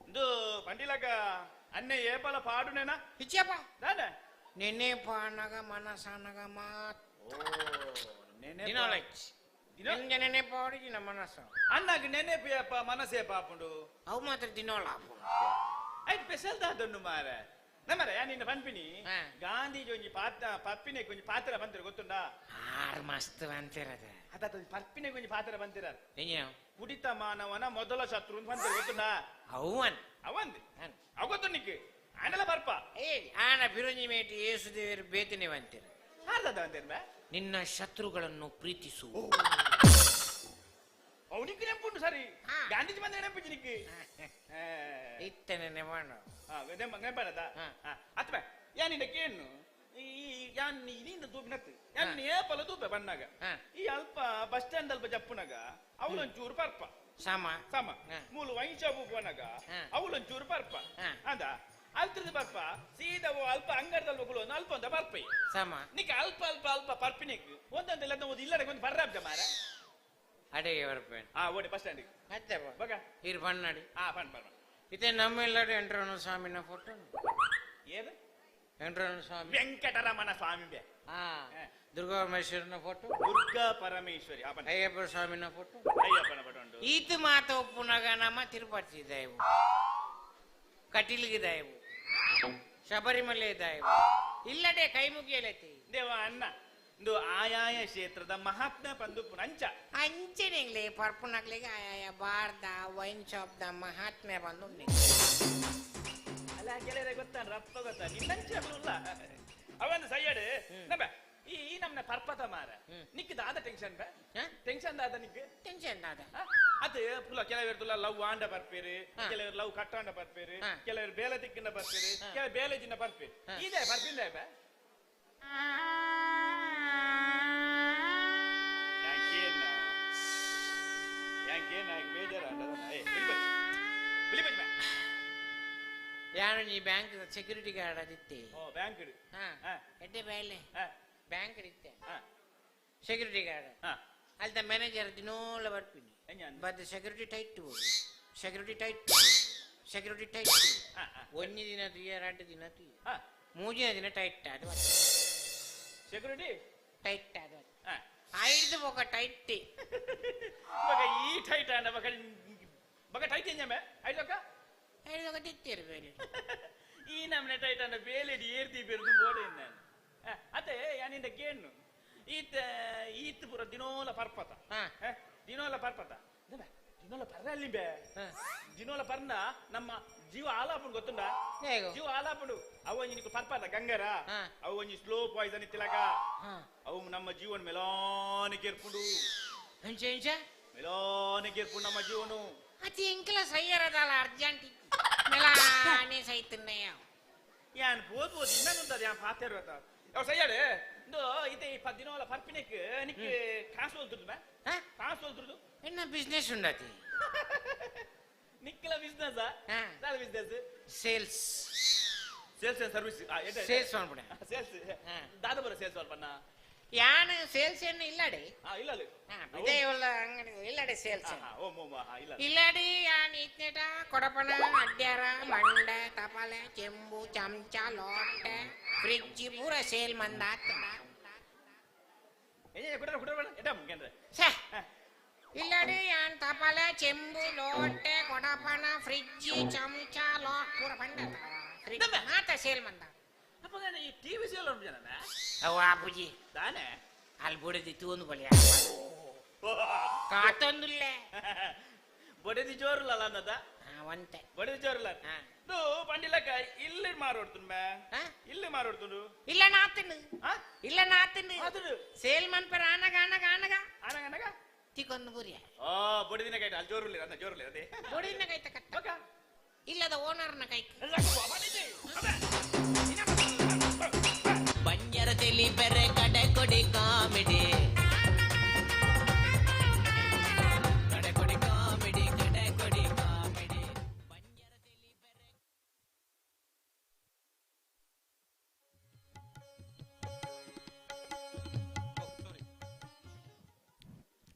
ಇದು ಪಂಡಿಲಕ ಅನ್ನೆ ಏಪಲ ಪಾಡುನೇನಾ ಹಿಚ್ಚಪ್ಪ ತಾನೆ ನೆನೆ ಪಾನಗ ಮನಸನಗ ಮಾತ್ ನೆನೆ ದಿನಾಲೈಚ್ ನಿಂಗೆ ನೆನೆ ಪಾಡಿ ದಿನ ಮನಸ ಅಣ್ಣಗ ನೆನೆ ಪೇಪ ಮನಸೇ ಪಾಪುಂಡು ಅವು ಮಾತ್ರ ದಿನೋಳ ಐ ಸ್ಪೆಷಲ್ ದಾದೊಂಡು ಮಾರ ನಮ್ಮರ ನಿನ್ನ ಪನ್ಪಿನಿ ಗಾಂಧೀಜಿ ಒಂಜಿ ಪಪ್ಪಿನೆ ಕೊಂಚ ಪಾತ್ರ ಬಂತಿರ ಗೊತ್ತುಂಡಾ ಆರ್ ಮಸ್ತ್ ಬಂತಿರದ ಅದ ಪಪ್ಪಿನೆ ಕೊಂಚ ಪಾತ್ರ ಬಂತಿರ ಏನು ಕುಡಿತ ಮಾನವನ ಮೊದಲ ಶತ್ರು ಅಂತ ಬಂತಿರ ಗೊತ್ತುಂಡಾ ಅವನ್ ಅವಂದ್ ಅವ ಗೊತ್ತು ನಿಕ್ಕೆ ಆಂಡಲ ಬರ್ಪ ಏ ಆನ ಬಿರುಂಜಿ ಮೇಟಿ ಯೇಸುದೇವರು ಬೇತನೆ ಬಂತಿರ ಆರ್ದದ ಬಂತಿರ ನಿನ್ನ ಶತ್ರುಗಳನ್ನು ಪ್ರೀತಿಸು ಓ ಅವನಿಗೆ ನೆಂಪುಂಡು ಸರಿ ಗಾಂಧೀಜಿ ಬಂದ ನೆಂಪಿಂಚು ನಿಕ್ಕು ಇತ್ತನೆ ನೆಮಾನು ನೆಂಪನದ ಅತ್ಬ ಯಾನಿಂದ ಕೇನು ಈ ಯಾನ್ ನೀನು ತೂಪಿನತ್ತು ಯಾನ್ ನೇಪಲ ತೂಪೆ ಬನ್ನಾಗ ಈ ಅಲ್ಪ ಬಸ್ ಸ್ಟ್ಯಾಂಡ್ ಅಲ್ಪ ಜಪ್ಪುನಾಗ ಅವಳೊಂಚೂರು ಪರ್ಪ ಸಮ ಸಮ ಮೂಲು ವೈನ್ ಶಾಪ್ ಹೋಗುವನಾಗ ಅವಳೊಂಚೂರು ಪರ್ಪ ಅಂದ ಅಲ್ತ್ರದ ಬರ್ಪ ಸೀದಾ ಅಲ್ಪ ಅಂಗಡದಲ್ಲಿ ಹೋಗಲು ಅಲ್ಪ ಅಂತ ಬರ್ಪೈ ಸಮ ನಿಕ್ಕ ಅಲ್ಪ ಅಲ್ಪ ಅಲ್ಪ ಪರ್ಪಿನಿಕ್ ಒಂದೊಂದಿಲ್ಲ ಒಂದು ಇಲ್ಲಡೆ ಒಂದು ಬರ್ರಾಬ್ದ ಮಾರ ಅಡೆ ಬರ್ಪೆ ಓಡಿ ಬಸ್ ಸ್ಟ್ಯಾಂಡಿಗೆ ಮತ್ತೆ ಬಗ ಇರ್ ಬಣ್ಣಾಡಿ ಬಣ್ಣ ಬಣ್ಣ ಇದೇ ನಮ್ಮೆಲ್ಲರೂ ಎಂಟ್ರನ ಸ್ವಾಮಿನ ಫೋಟೋ ಏನು ಎಂಟ್ರನ ಸ್ವಾಮಿ ವೆಂಕಟರಮಣ ಸ್ವಾಮಿ ಬೇ ದುರ್ಗಾ ಪರಮೇಶ್ವರನ ಫೋಟೋ ದುರ್ಗಾ ಪರಮೇಶ್ವರಿ ಅಯ್ಯಪ್ಪ ಸ್ವಾಮಿನ ಫೋಟೋ ಅಯ್ಯಪ್ಪನ ಫೋಟೋ ಉಂಟು ಈತ ಮಾತ ಒಪ್ಪುನಾಗ ನಮ್ಮ ತಿರುಪತಿ ದಯವು ಕಟೀಲ್ಗೆ ದಯವು ಶಬರಿಮಲೆ ದಯವು ಇಲ್ಲಡೆ ಕೈ ಮುಗಿಯಲೈತಿ ದೇವ ಅನ್ನ ಇದು ಆಯಾಯ ಕ್ಷೇತ್ರದ ಮಹಾತ್ಮ ಬಂದು ಅಂಚ ಅಂಚೆನೆಗ್ಲಿ ಪರ್ಪುನಗ್ಲಿಗೆ ಆಯಾಯ ಬಾರ್ದ ವೈನ್ ಶಾಪ್ ದ ಮಹಾತ್ಮೆ ಬಂದು ಅಲ್ಲ ಕೆಲವರೆ ಗೊತ್ತಾನ ರಪ್ಪ ಗೊತ್ತಾ ನಿನ್ನಂಚ ಇಲ್ಲ ಅವಂದು ಸೈಯಡ್ ನಬ ಈ ನಮ್ನ ಪರ್ಪತ ಮಾರ ನಿಕ್ ದಾದ ಟೆನ್ಷನ್ ಬೇ ಟೆನ್ಷನ್ ದಾದ ನಿಕ್ ಟೆನ್ಷನ್ ದಾದ ಅದು ಪುಲ್ಲ ಕೆಲವರು ತುಲ್ಲ ಲವ್ ಆಂಡ ಬರ್ಪೇರು ಕೆಲವರು ಲವ್ ಕಟ್ಟಾಂಡ ಬರ್ಪೇರು ಕೆಲವರು ಬೇಲೆ ದಿಕ್ಕಿನ ಬರ್ಪೇರು ಕೆಲವರು ಬೇಲೆ ಜಿನ್ನ ಬರ್ಪೇರು ಇದೆ ಬರ್ಪಿಲ್ಲ ಬೇ ಯಾರು ನೀ ಬ್ಯಾಂಕ್ ಸೆಕ್ಯೂರಿಟಿ ಗಾರ್ಡ್ ಅದಿತ್ತೆ ಬ್ಯಾಂಕ್ ಎಡ್ಡೆ ಬೇಲೆ ಬ್ಯಾಂಕ್ ಇತ್ತೆ ಸೆಕ್ಯೂರಿಟಿ ಗಾರ್ಡ್ ಅಲ್ದ ಮ್ಯಾನೇಜರ್ ದಿನೋಳ ಬರ್ತೀನಿ ಬದ್ security tight security tight security tight ಒಂದೇ ದಿನ ಎರಡು ದಿನ ಮೂಜಿನ ದಿನ ಟೈಟ್ ಅದು ಸೆಕ್ಯೂರಿಟಿ ಟೈಟ್ ಅದು ಐದು ಬೊಕ ಟೈಟ್ ಈ ಟೈಟ್ ಅಂಡ ಬಗ ಟೈಟ್ ಎಂಜಮೆ ಐದೊಕ್ಕ ಐದೊಕ್ಕ ತಿತ್ತಿರು ಬೇರೆ ಈ ನಮ್ನೆ ಟೈಟ್ ಅಂಡ ಬೇಲೆಡಿ ಏರ್ತಿ ಬೇರ್ದು ಬೋಡೆ ನಾನು ಅದೇ ಯಾನಿಂದ ಕೇನು ಈತ್ ಪುರ ದಿನೋಲ ಪರ್ಪತ ದಿನೋಲ ಪರ್ಪತ ದಿನೋಲ ಪರ್ರ ಅಲ್ಲಿ ಬೇ ದಿನೋಲ ಪರ್ನ ನಮ್ಮ ಜೀವ ಆಲಾಪುಂಡು ಗೊತ್ತುಂಡ ಜೀವ ಆಲಾಪುಂಡು ಅವ ನಿನಗೆ ಪರ್ಪತ ಗಂಗರ ಅವು ಒಂಜಿ ಸ್ಲೋ ಪಾಯ್ಸನ್ ಇತ್ತಿಲಾಗ ಅವು ನಮ್ಮ ಜೀವನ ಮೆಲಾನಿಗೆ ಏರ್ಪುಂಡು ಮೆಲಾನಿಗೆ ಏರ್ಪುಂಡು ನಮ್ಮ ಜೀವನು ಅದು ಇಂಕಲ ಸೈಯರದಲ್ಲ ಅರ್ಜೆಂಟಿ ಮೆಲಾನೆ ಸೈತನ್ನಯ್ಯ ಯಾನ್ ಬೋದು ಇನ್ನೊಂದು ಯಾನ್ ಪಾತೇರು ಅವ್ ಸೈಯಡ್ ಇದು ಇದೆ 10 ದಿನೋಲ ಪರ್ಪಿನಿಕ್ ನಿಕ್ ಕಾಸು ಹೋಲ್ತುದು ಬೇ ಕಾಸು ಹೋಲ್ತುದು ಎನ್ನ ಬಿಸ್ನೆಸ್ ಉಂಡತಿ ನಿಕ್ಕಲ ಬಿಸ್ನೆಸ್ ದಾಲ business sales and service sales ಮಾಡ್ಬಿಡ ಸೇಲ್ಸ್ ದಾದ ಬರ ಸೇಲ್ಸ್ ಮಾಡ್ಬಣ್ಣ ಯಾನ ಸೇಲ್ಸ್ ಏನು ಇಲ್ಲಡೆ ಇಲ್ಲ ಇದೇ ಅಂಗಡಿ ಇಲ್ಲಡೆ ಸೇಲ್ಸ್ ಇಲ್ಲ ಇಲ್ಲಡಿ ಯಾನ್ ಇತ್ನೆಟ ಕೊಡಪನ ಅಡ್ಯಾರ ಮಂಡ ತಪಾಲೆ ಚೆಂಬು ಚಮಚ ಲೋಟ ಫ್ರಿಡ್ಜ್ ಪೂರ ಸೇಲ್ ಮಂದಾತ್ ಇಲ್ಲಡಿ ಯಾನ್ ತಪಾಲೆ ಚೆಂಬು ಲೋಟೆ ಕೊಡಪನ ಫ್ರಿಡ್ಜ್ ಚಮಚ ಲೋಟ ಪೂರ ಬಂಡ ಫ್ರಿಡ್ಜ್ ಮಾತ ಸೇಲ್ ಮಂದ ಈ ಟಿವಿ ಸೇಲ್ ಉಂಟು ಜನ ಅವ ಆಪುಜಿ ತಾನೆ ಅಲ್ಲಿ ಬುಡದಿ ತೂಂದು ಬಳಿ ಕಾತೊಂದುಲ್ಲೆ ಬಡದಿ ಜೋರ್ಲ ಅನ್ನದ ಒಂತೆ ಬಡದಿ ಜೋರ್ಲ ಪಂಡಿಲಕ್ಕ ಇಲ್ಲಿ ಮಾರೋಡ್ತುಂಡು ಇಲ್ಲಿ ಮಾರೋಡ್ತುಂಡು ಇಲ್ಲ ನಾತಿಂಡು ಸೇಲ್ ಮನ್ಪರ ಆನಗ ತಿಕ್ಕೊಂದು ಬುರಿಯ ಬಡದಿನ ಕೈ ಅಲ್ಲಿ ಜೋರುಲ್ಲ ಅದ ಜೋರುಲ್ಲ ಅದೇ ಬುಡಿನ ಕೈ ತಕ್ಕ ಇಲ್ಲದ ಓನರ್ನ ಕೈ ಬಂಜರ ತೆಲಿ ಬೆರೆ ಕಡೆ ಕೊಡಿ ಕಾಮಿಡಿ ಕಡೆ ಕೊಡಿ ಕಾಮಿಡಿ ಕಡೆ ಕೊಡಿ ಕಾಮಿಡಿ ಬಂಜರ ತೆಲಿ ಬೆರೆ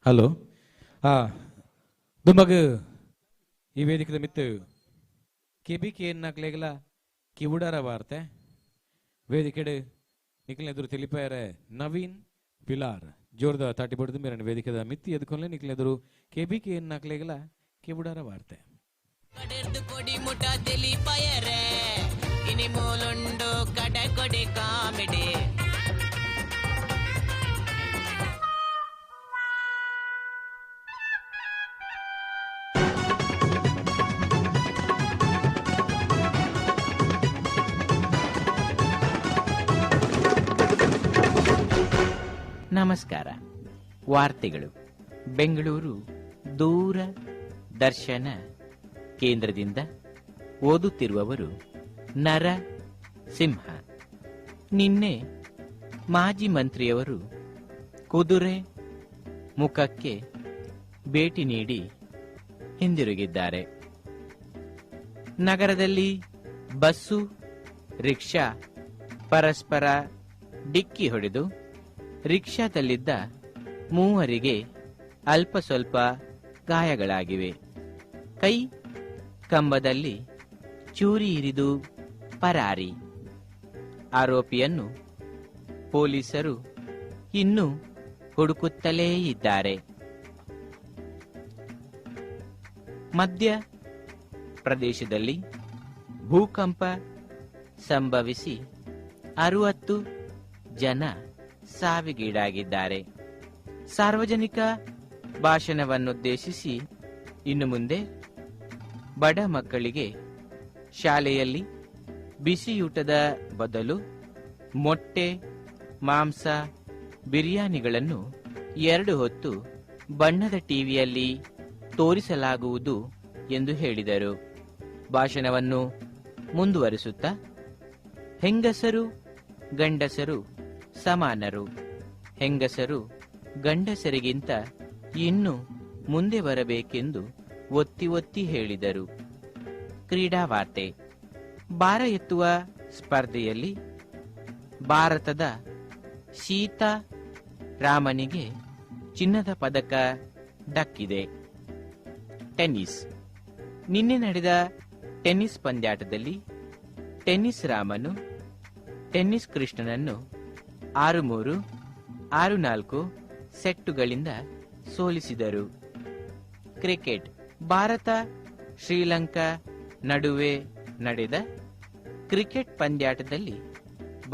ಹಲೋ ದುಮಗ ಈ ವೇದಿಕದ ಮಿತ್ತು ಕೆಬಿಕೆ ನಕ್ಲೆಗಲ ಕಿವುಡಾರ ವಾರ್ತೆ ವೇದಿಕೆಡೆ ನಿಕ್ಲೆದುರು ತಿಳಿಪಾರೆ ನವೀನ್ ಪಿಲಾರ್ ಜೋರ್ದ ತಾಟಿ ಬಡ್ದು ಮೇರನ ವೇದಿಕೆದ ಮಿತ್ತಿ ಎದ್ಕೊಂಡ್ಲೆ ನಿಕ್ಲೆದುರು ಕೆಬಿಕೆ ನಕ್ಲೆಗಲ ಕಿವುಡಾರ ವಾರ್ತೆ ಕಡೆರ್ದು ಕೊಡಿ ಮುಟ ತಿಳಿಪಾಯರೆ ಇನಿ ಮೂಲುಂಡು ಕಡೆ ಕೊಡಿ ಕಾಮಿಡಿ ನಮಸ್ಕಾರ. ವಾರ್ತೆಗಳು. ಬೆಂಗಳೂರು ದೂರದರ್ಶನ ಕೇಂದ್ರದಿಂದ ಓದುತ್ತಿರುವವರು ನರ ಸಿಂಹ. ನಿನ್ನೆ ಮಾಜಿ ಮಂತ್ರಿಯವರು ಕುದುರೆ ಮುಖಕ್ಕೆ ಭೇಟಿ ನೀಡಿ ಹಿಂದಿರುಗಿದ್ದಾರೆ. ನಗರದಲ್ಲಿ ಬಸ್ಸು ರಿಕ್ಷಾ ಪರಸ್ಪರ ಡಿಕ್ಕಿ ಹೊಡೆದು ರಿಕ್ಷಾದಲ್ಲಿದ್ದ ಮೂವರಿಗೆ ಅಲ್ಪ ಸ್ವಲ್ಪ ಗಾಯಗಳಾಗಿವೆ. ಕೈ ಕಂಬದಲ್ಲಿ ಚೂರಿ ಇರಿದು ಪರಾರಿ. ಆರೋಪಿಯನ್ನು ಪೊಲೀಸರು ಇನ್ನೂ ಹುಡುಕುತ್ತಲೇ ಇದ್ದಾರೆ. ಮಧ್ಯ ಪ್ರದೇಶದಲ್ಲಿ ಭೂಕಂಪ ಸಂಭವಿಸಿ 60 ಜನ ಸಾವಿಗೀಡಾಗಿದ್ದಾರೆ. ಸಾರ್ವಜನಿಕ ಭಾಷಣವನ್ನುದ್ದೇಶಿಸಿ ಇನ್ನು ಮುಂದೆ ಬಡ ಮಕ್ಕಳಿಗೆ ಶಾಲೆಯಲ್ಲಿ ಬಿಸಿಯೂಟದ ಬದಲು ಮೊಟ್ಟೆ, ಮಾಂಸ, ಬಿರಿಯಾನಿಗಳನ್ನು 2 ಹೊತ್ತು ಬಣ್ಣದ ಟಿವಿಯಲ್ಲಿ ತೋರಿಸಲಾಗುವುದು ಎಂದು ಹೇಳಿದರು. ಭಾಷಣವನ್ನು ಮುಂದುವರಿಸುತ್ತಾ, ಹೆಂಗಸರು ಗಂಡಸರು ಸಮಾನರು, ಹೆಂಗಸರು ಗಂಡಸರಿಗಿಂತ ಇನ್ನೂ ಮುಂದೆ ಬರಬೇಕೆಂದು ಒತ್ತಿ ಒತ್ತಿ ಹೇಳಿದರು. ಕ್ರೀಡಾ ವಾರ್ತೆ. ಭಾರ ಎತ್ತುವ ಸ್ಪರ್ಧೆಯಲ್ಲಿ ಭಾರತದ ಸೀತಾ ರಾಮನಿಗೆ ಚಿನ್ನದ ಪದಕ ದಕ್ಕಿದೆ. ಟೆನ್ನಿಸ್. ನಿನ್ನೆ ನಡೆದ ಟೆನ್ನಿಸ್ ಪಂದ್ಯಾಟದಲ್ಲಿ ಟೆನ್ನಿಸ್ ರಾಮನು ಟೆನ್ನಿಸ್ ಕೃಷ್ಣನನ್ನು 6-3, 6-4 ಸೆಟ್ಟುಗಳಿಂದ ಸೋಲಿಸಿದರು. ಕ್ರಿಕೆಟ್. ಭಾರತ ಶ್ರೀಲಂಕಾ ನಡುವೆ ನಡೆದ ಕ್ರಿಕೆಟ್ ಪಂದ್ಯಾಟದಲ್ಲಿ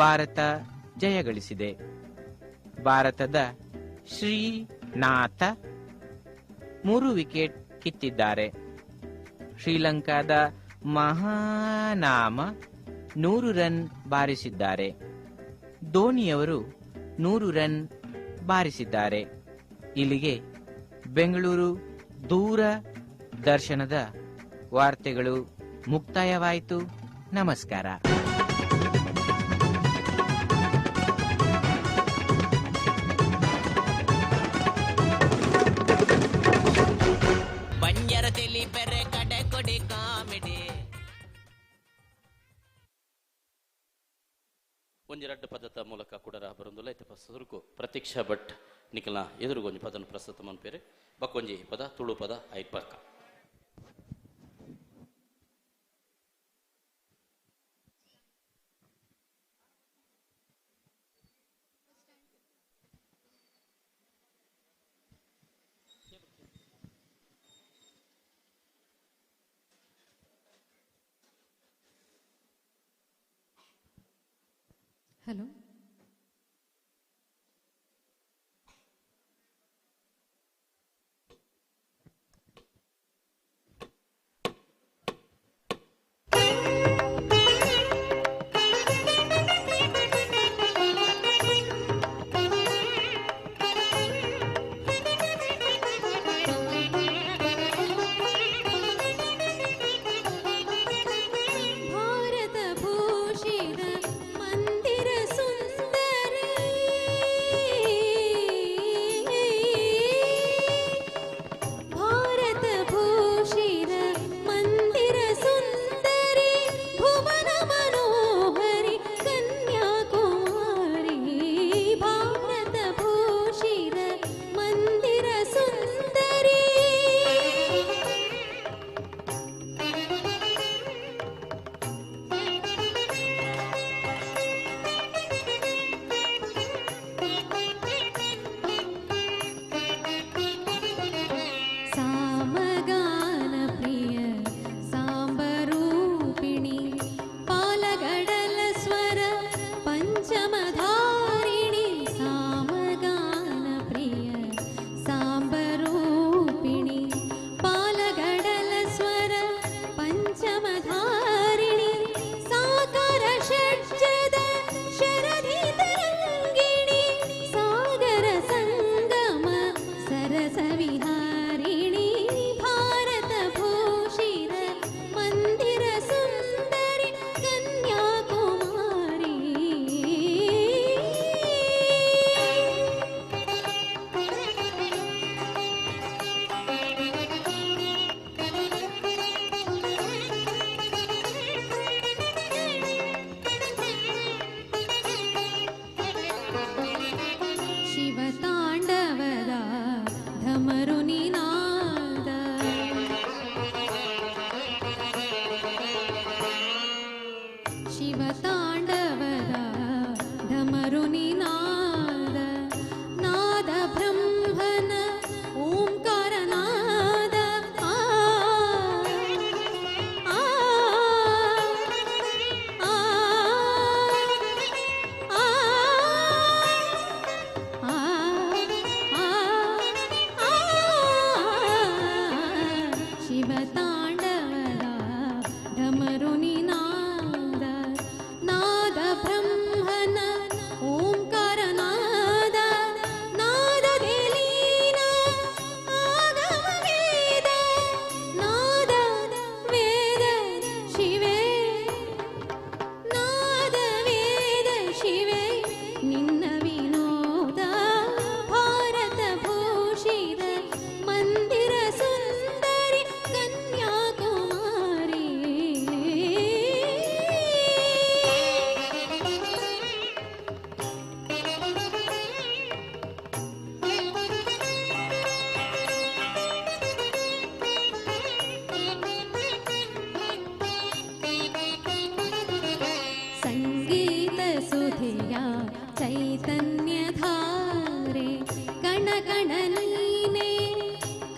ಭಾರತ ಜಯಗಳಿಸಿದೆ. ಭಾರತದ ಶ್ರೀನಾಥ 3 ವಿಕೆಟ್ ಕಿತ್ತಿದ್ದಾರೆ. ಶ್ರೀಲಂಕಾದ ಮಹಾನಾಮ 100 ರನ್ ಬಾರಿಸಿದ್ದಾರೆ. ಧೋನಿಯವರು 100 ರನ್ ಬಾರಿಸಿದ್ದಾರೆ. ಇಲ್ಲಿಗೆ ಬೆಂಗಳೂರು ದೂರದರ್ಶನದ ವಾರ್ತೆಗಳು ಮುಕ್ತಾಯವಾಯಿತು. ನಮಸ್ಕಾರ. ಬಂಜರ ತೆಲಿ ಪೆರೆ ಕಡೆ ಕೊಡಿ ಕಾಮಿಡಿ. ಒಂಜೆರಡ್ಡು ಪದದ ಮೂಲಕ ಕೂಡ ಬರೊಂದುಲ್ಲ ಐತೆ ಸುರುಕು ಪ್ರತೀಕ್ಷಾ ಭಟ್ ನಿಖಲ್ನ ಎದುರುಗೊಂಜಿ ಪದನ ಪ್ರಸ್ತುತ ಮನ್ಪೇರೆ ಬಕ್ಕೊಂಜಿ ಪದ ತುಳು ಪದ ಐದು ಪಕ್ಕ. ಹಲೋ. ಭಾರತ ಭೂಷಿತ ಮಂದಿರ ಸುಂದರ ತಾಂಡವದ ಢಮರುನಿ ನಾದ ನಾದ ಬ್ರಹ್ಮನ ಓಂಕಾರ ನಾದ ಆ ಆ ಆ ಶಿವ ತಾಂಡವದ ಢಮರುನಿ ನಾದ ನಾದ ಬ್ರಹ್ಮನ ಓಂಕಾರ ನಾದ ನಾದದಿ ಲೀನ ಆಗಮ ವೇದ ನಾದ ವೇದ ಶಿವೇ ನಾದ ವೇದ ಶಿವೇ ನಿನ್ನ ವಿನೋದ ಭಾರತ ಭೂಷಿತ ಮಂದಿರ ಸುಂದರಿ ಕನ್ಯಾಕುಮಾರಿ ಸಂಗೀತ ಸುಧೆಯ ಚೈತನ್ಯ ಧಾರೆ ಕಣ ಕಣ ನೀನೆ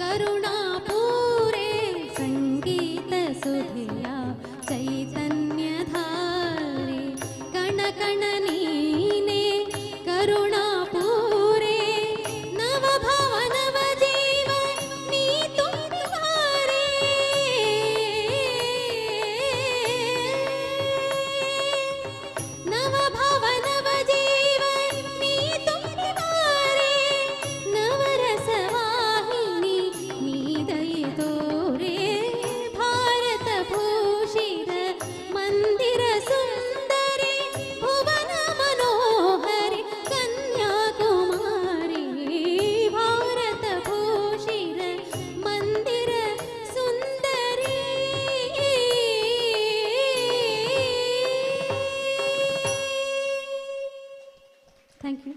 ಕರುಣಾಪೂರೆ ಸಂಗೀತ ಸುಧೆಯ ಚೈತನ್ಯ ಧಾರೆ ಕಣ ಕಣ ನೀನೆ ಕರುಣಾಪೂರೆ ನವಭವ ನವ ಜೀವ ನೀ ತುಂಬಾರೆ ನವಭವ ನವ ಜೀವ ನೀ ತುಂಬಾರೆ ನವರಸವಾಹಿನಿ ನೀ ದಯೆ ತೋರೆ ಭಾರತ ಭೂಷಿತ ಮಂದಿರ ಸುಂದರಿ ಭುವನ ಮನೋಹರಿ ಕನ್ಯಾಕುಮಾರಿ ಭಾರತ ಭೂಷಿತ ಮಂದಿರ ಸುಂದರಿ ಥ್ಯಾಂಕ್ ಯು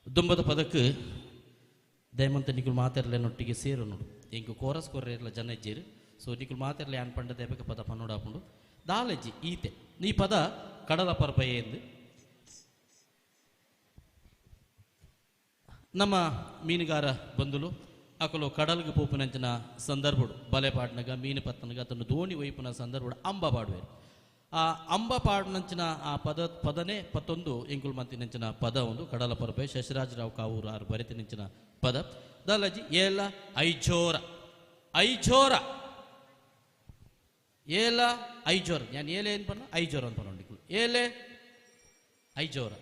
ಉದ್ದಂಬದ ಪದಕ್ಕೆ ದಯಮಂತ ನಿಕುಲು ಮಾತಾಡಲೇನೊಟ್ಟಿಗೆ ಸೇರು ನೋಡು ಇಂಕು ಕೋರಸ್ ಕೊರ್ರೆರ್ಲ ಜನ ಇಜ್ಜೇರು ಸೊ ನಿಕುಲು ಮಾತಾಡಲೆ ಆನ್ ಪಂಡ ದೇವಕ ಪದ ಪನ್ನೋಡಾಪುಂಡು ದಾಲಜ್ಜಿ ಈತೆ ನೀ ಪದ ಕಡಲ ಪರ್ಪಯೆ ಎಂದು ನಮ್ಮ ಮೀನುಗಾರ ಬಂಧುಲು ಅಕಲು ಕಡಲಿಗೆ ಪೋಪುನಂಚಿನ ಸಂದರ್ಭಡು ಬಲೆ ಪಾಡ್ನಗ ಮೀನು ಪತ್ತನಗ ತನ್ನ ದೋಣಿ ವೈಪುನ ಸಂದರ್ಭಡು ಅಂಬ ಪಾಡುವೆರು ಆ ಅಂಬ ಪಾಡ್ನಂಚಿನ ಆ ಪದನೇ ಪತ್ತೊಂದು ಇಂಕುಲ್ ಮಂತಿನಂಚಿನ ಪದ ಒಂದು ಕಡಲ ಪರಪೆ ಶಶಿರಾಜರಾವ್ ಕಾವೂರು ಆರು ಬರೆತಿನಂಚಿನ ಪದ ದಲಜಿ ಏಲ ಐಜೋರ ಐಜೋರ ಏಲ ಐಜೋರ ನಾನು ಏಲೆ ಏನು ಪನ್ನ ಐಜೋರ ಅಂತ ಪನ್ನೊಂಡಿಕುಲು ಏಲೆ ಐಜೋರ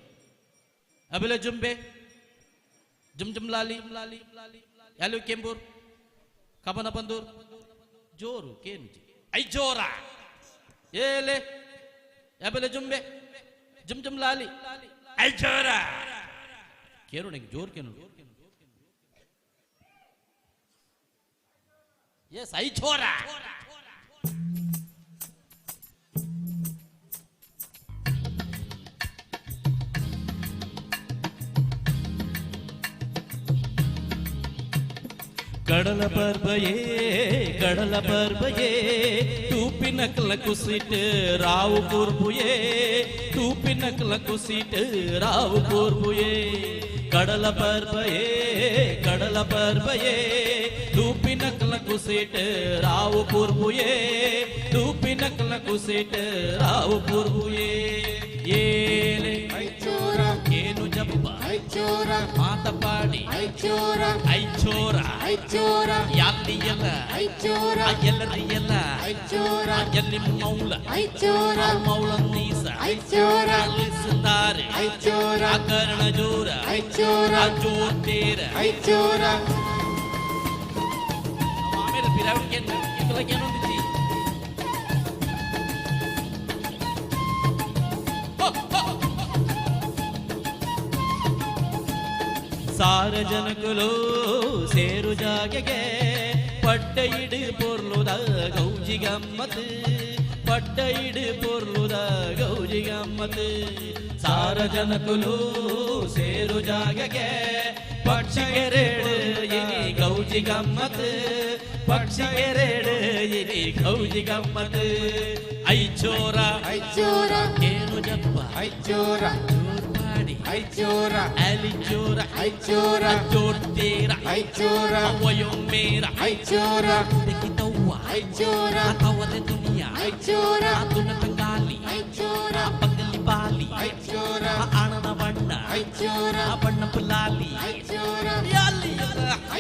ಅಬೆಲೆ ಜುಂಬೆ ಜುಮ್ ಜುಮ್ ಲಾಲಿ ಯಾಲು ಕೆಂಬೂರ್ ಕಬನ ಬಂದೂರ್ ಜೋರು ಕೇನುಜಿ ಐಜೋರ ಏಲೆ ಯಾಬೆಲೆ ಜುಂಬೆ ಜುಮ್ ಜುಮ್ ಲಾಲಿ ಐಜೋರ ಕೇರು ನಂಗೆ ಜೋರ್ ಕೇನು ಎಸ್ ಐಜೋರ கடல பர்பயே தூப்பி நக்கல குசிட்டு ராவு கூர்புயே தூப்பி நக்கல குசிட்டு ராவு கூர்புயே கடல பர்பயே தூப்பி நக்கல குசிட்டு ராவு கூர்புயே தூப்பி நக்கல குசிட்டு ராவு கூர்புயே ஏலே ஐச்சோர ಏನು ಜಬ್ಬ ಐಚೋರ ಮಾತಪಾಡಿ ಐಚೋರ ಐಚೋರ ಐಚೋರ ಯಾಲ್ಲಿ ಎಲ್ಲ ಐಚೋರ ಎಲ್ಲರಿ ಎಲ್ಲ ಐಚೋರ ಎಲ್ಲಿ ಮೌಲ ಐಚೋರ ಮೌಲ ನೀಸ ಐಚೋರ ಲಿಸುತ್ತಾರೆ ಐಚೋರ ಕರ್ಣ ಜೋರ ಐಚೋರ ಜೋತೇರ ಐಚೋರ ಆಮೇಲೆ ಪಿರಾವಿಗೆ ಇದೆಲ್ಲ ಏನೊಂದಿತಿ ಸಾರಜನಕುಲು ಸೇರು ಜಾಗೆಗೆ ಪಡ್ಡ ಇಡು ಪೊರ್ಲುದ ಗೌಜಿ ಗಮ್ಮತ್ పడ్డ ఇడు పొర్లుద గౌజి గమ్మత్ సారజనకులు సేరు జాగకే పక్షిಗೆರೆಡು ಇನಿ ಗೌಜಿ ಗಮ್ಮತ್ ಪಕ್ಷಿಗೆರೆಡು ಇನಿ ಗೌಜಿ ಗಮ್ಮತ್ ಐಚೋರ ಐಚೋರ ಏನು ಜಪ್ಪ ಐಚೋರ ಜೋರ್ಪಾಡಿ ಐಚೋರ ಅಲಿಚೋರ ಐಚೋರ ಜೋರ್ತೀರ ಐಚೋರ ವಯೋಮೇರ ಐಚೋರ ತೆಗಿತವ್ವ ಐಚೋರ ತವದೆ ದುನಿಯಾ ಐಚೋರ ಅದುನ ಬೆಂಗಾಲಿ ಐಚೋರ ಪಂಗಲಿ ಬಾಲಿ ಐಚೋರ ಆಣನ ಬಣ್ಣ ಐಚೋರ ಬಣ್ಣ ಪುಲಾಲಿ ಐಚೋರ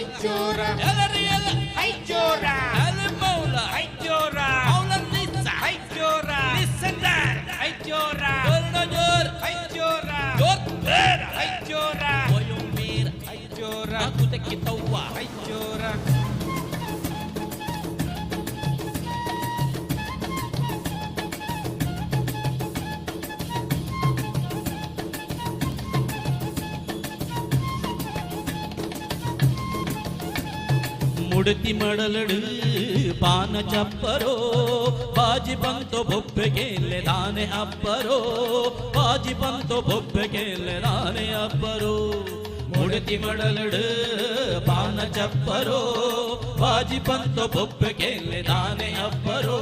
ಐಚೋರ ಎಲ್ಲರಿಯಲ್ಲ ಐಚೋರ ಮೌಲ ಐಚೋರ ಮೌಲ ನಿಸ್ಸ ಐಚೋರ ನಿಸ್ಸಂದಾರ್ ಐಚೋರ ಜೋರ್ ಐಚೋರ ಜೋರ್ ಐಚೋರ ವಯೋಮೇರ ಐಚೋರ ಕುದಕ್ಕೆ ತವ್ವ ಐಚೋರ ಮುಡತಿ ಮಡಲಡು ಪಾನ ಚಪ್ಪರೋ ಬಾಜಿ ಬಂತು ಬೊಬ್ಬೆಗೆಲ್ಲೆ ದಾನೆ ಅಪ್ಪರೋ ಬಾಜಿ ಬಂತು ಬೊಬ್ಬೆಗೆಲ್ಲೆ ದಾನೆ ಅಪ್ಪರೋ ಮುಡತಿ ಮಡಲಡು ಪಾನ ಚಪ್ಪರೋ ಬಾಜಿ ಬಂತು ಬೊಬ್ಬೆಗೆಲ್ಲೆ ದಾನೆ ಅಪ್ಪರೋ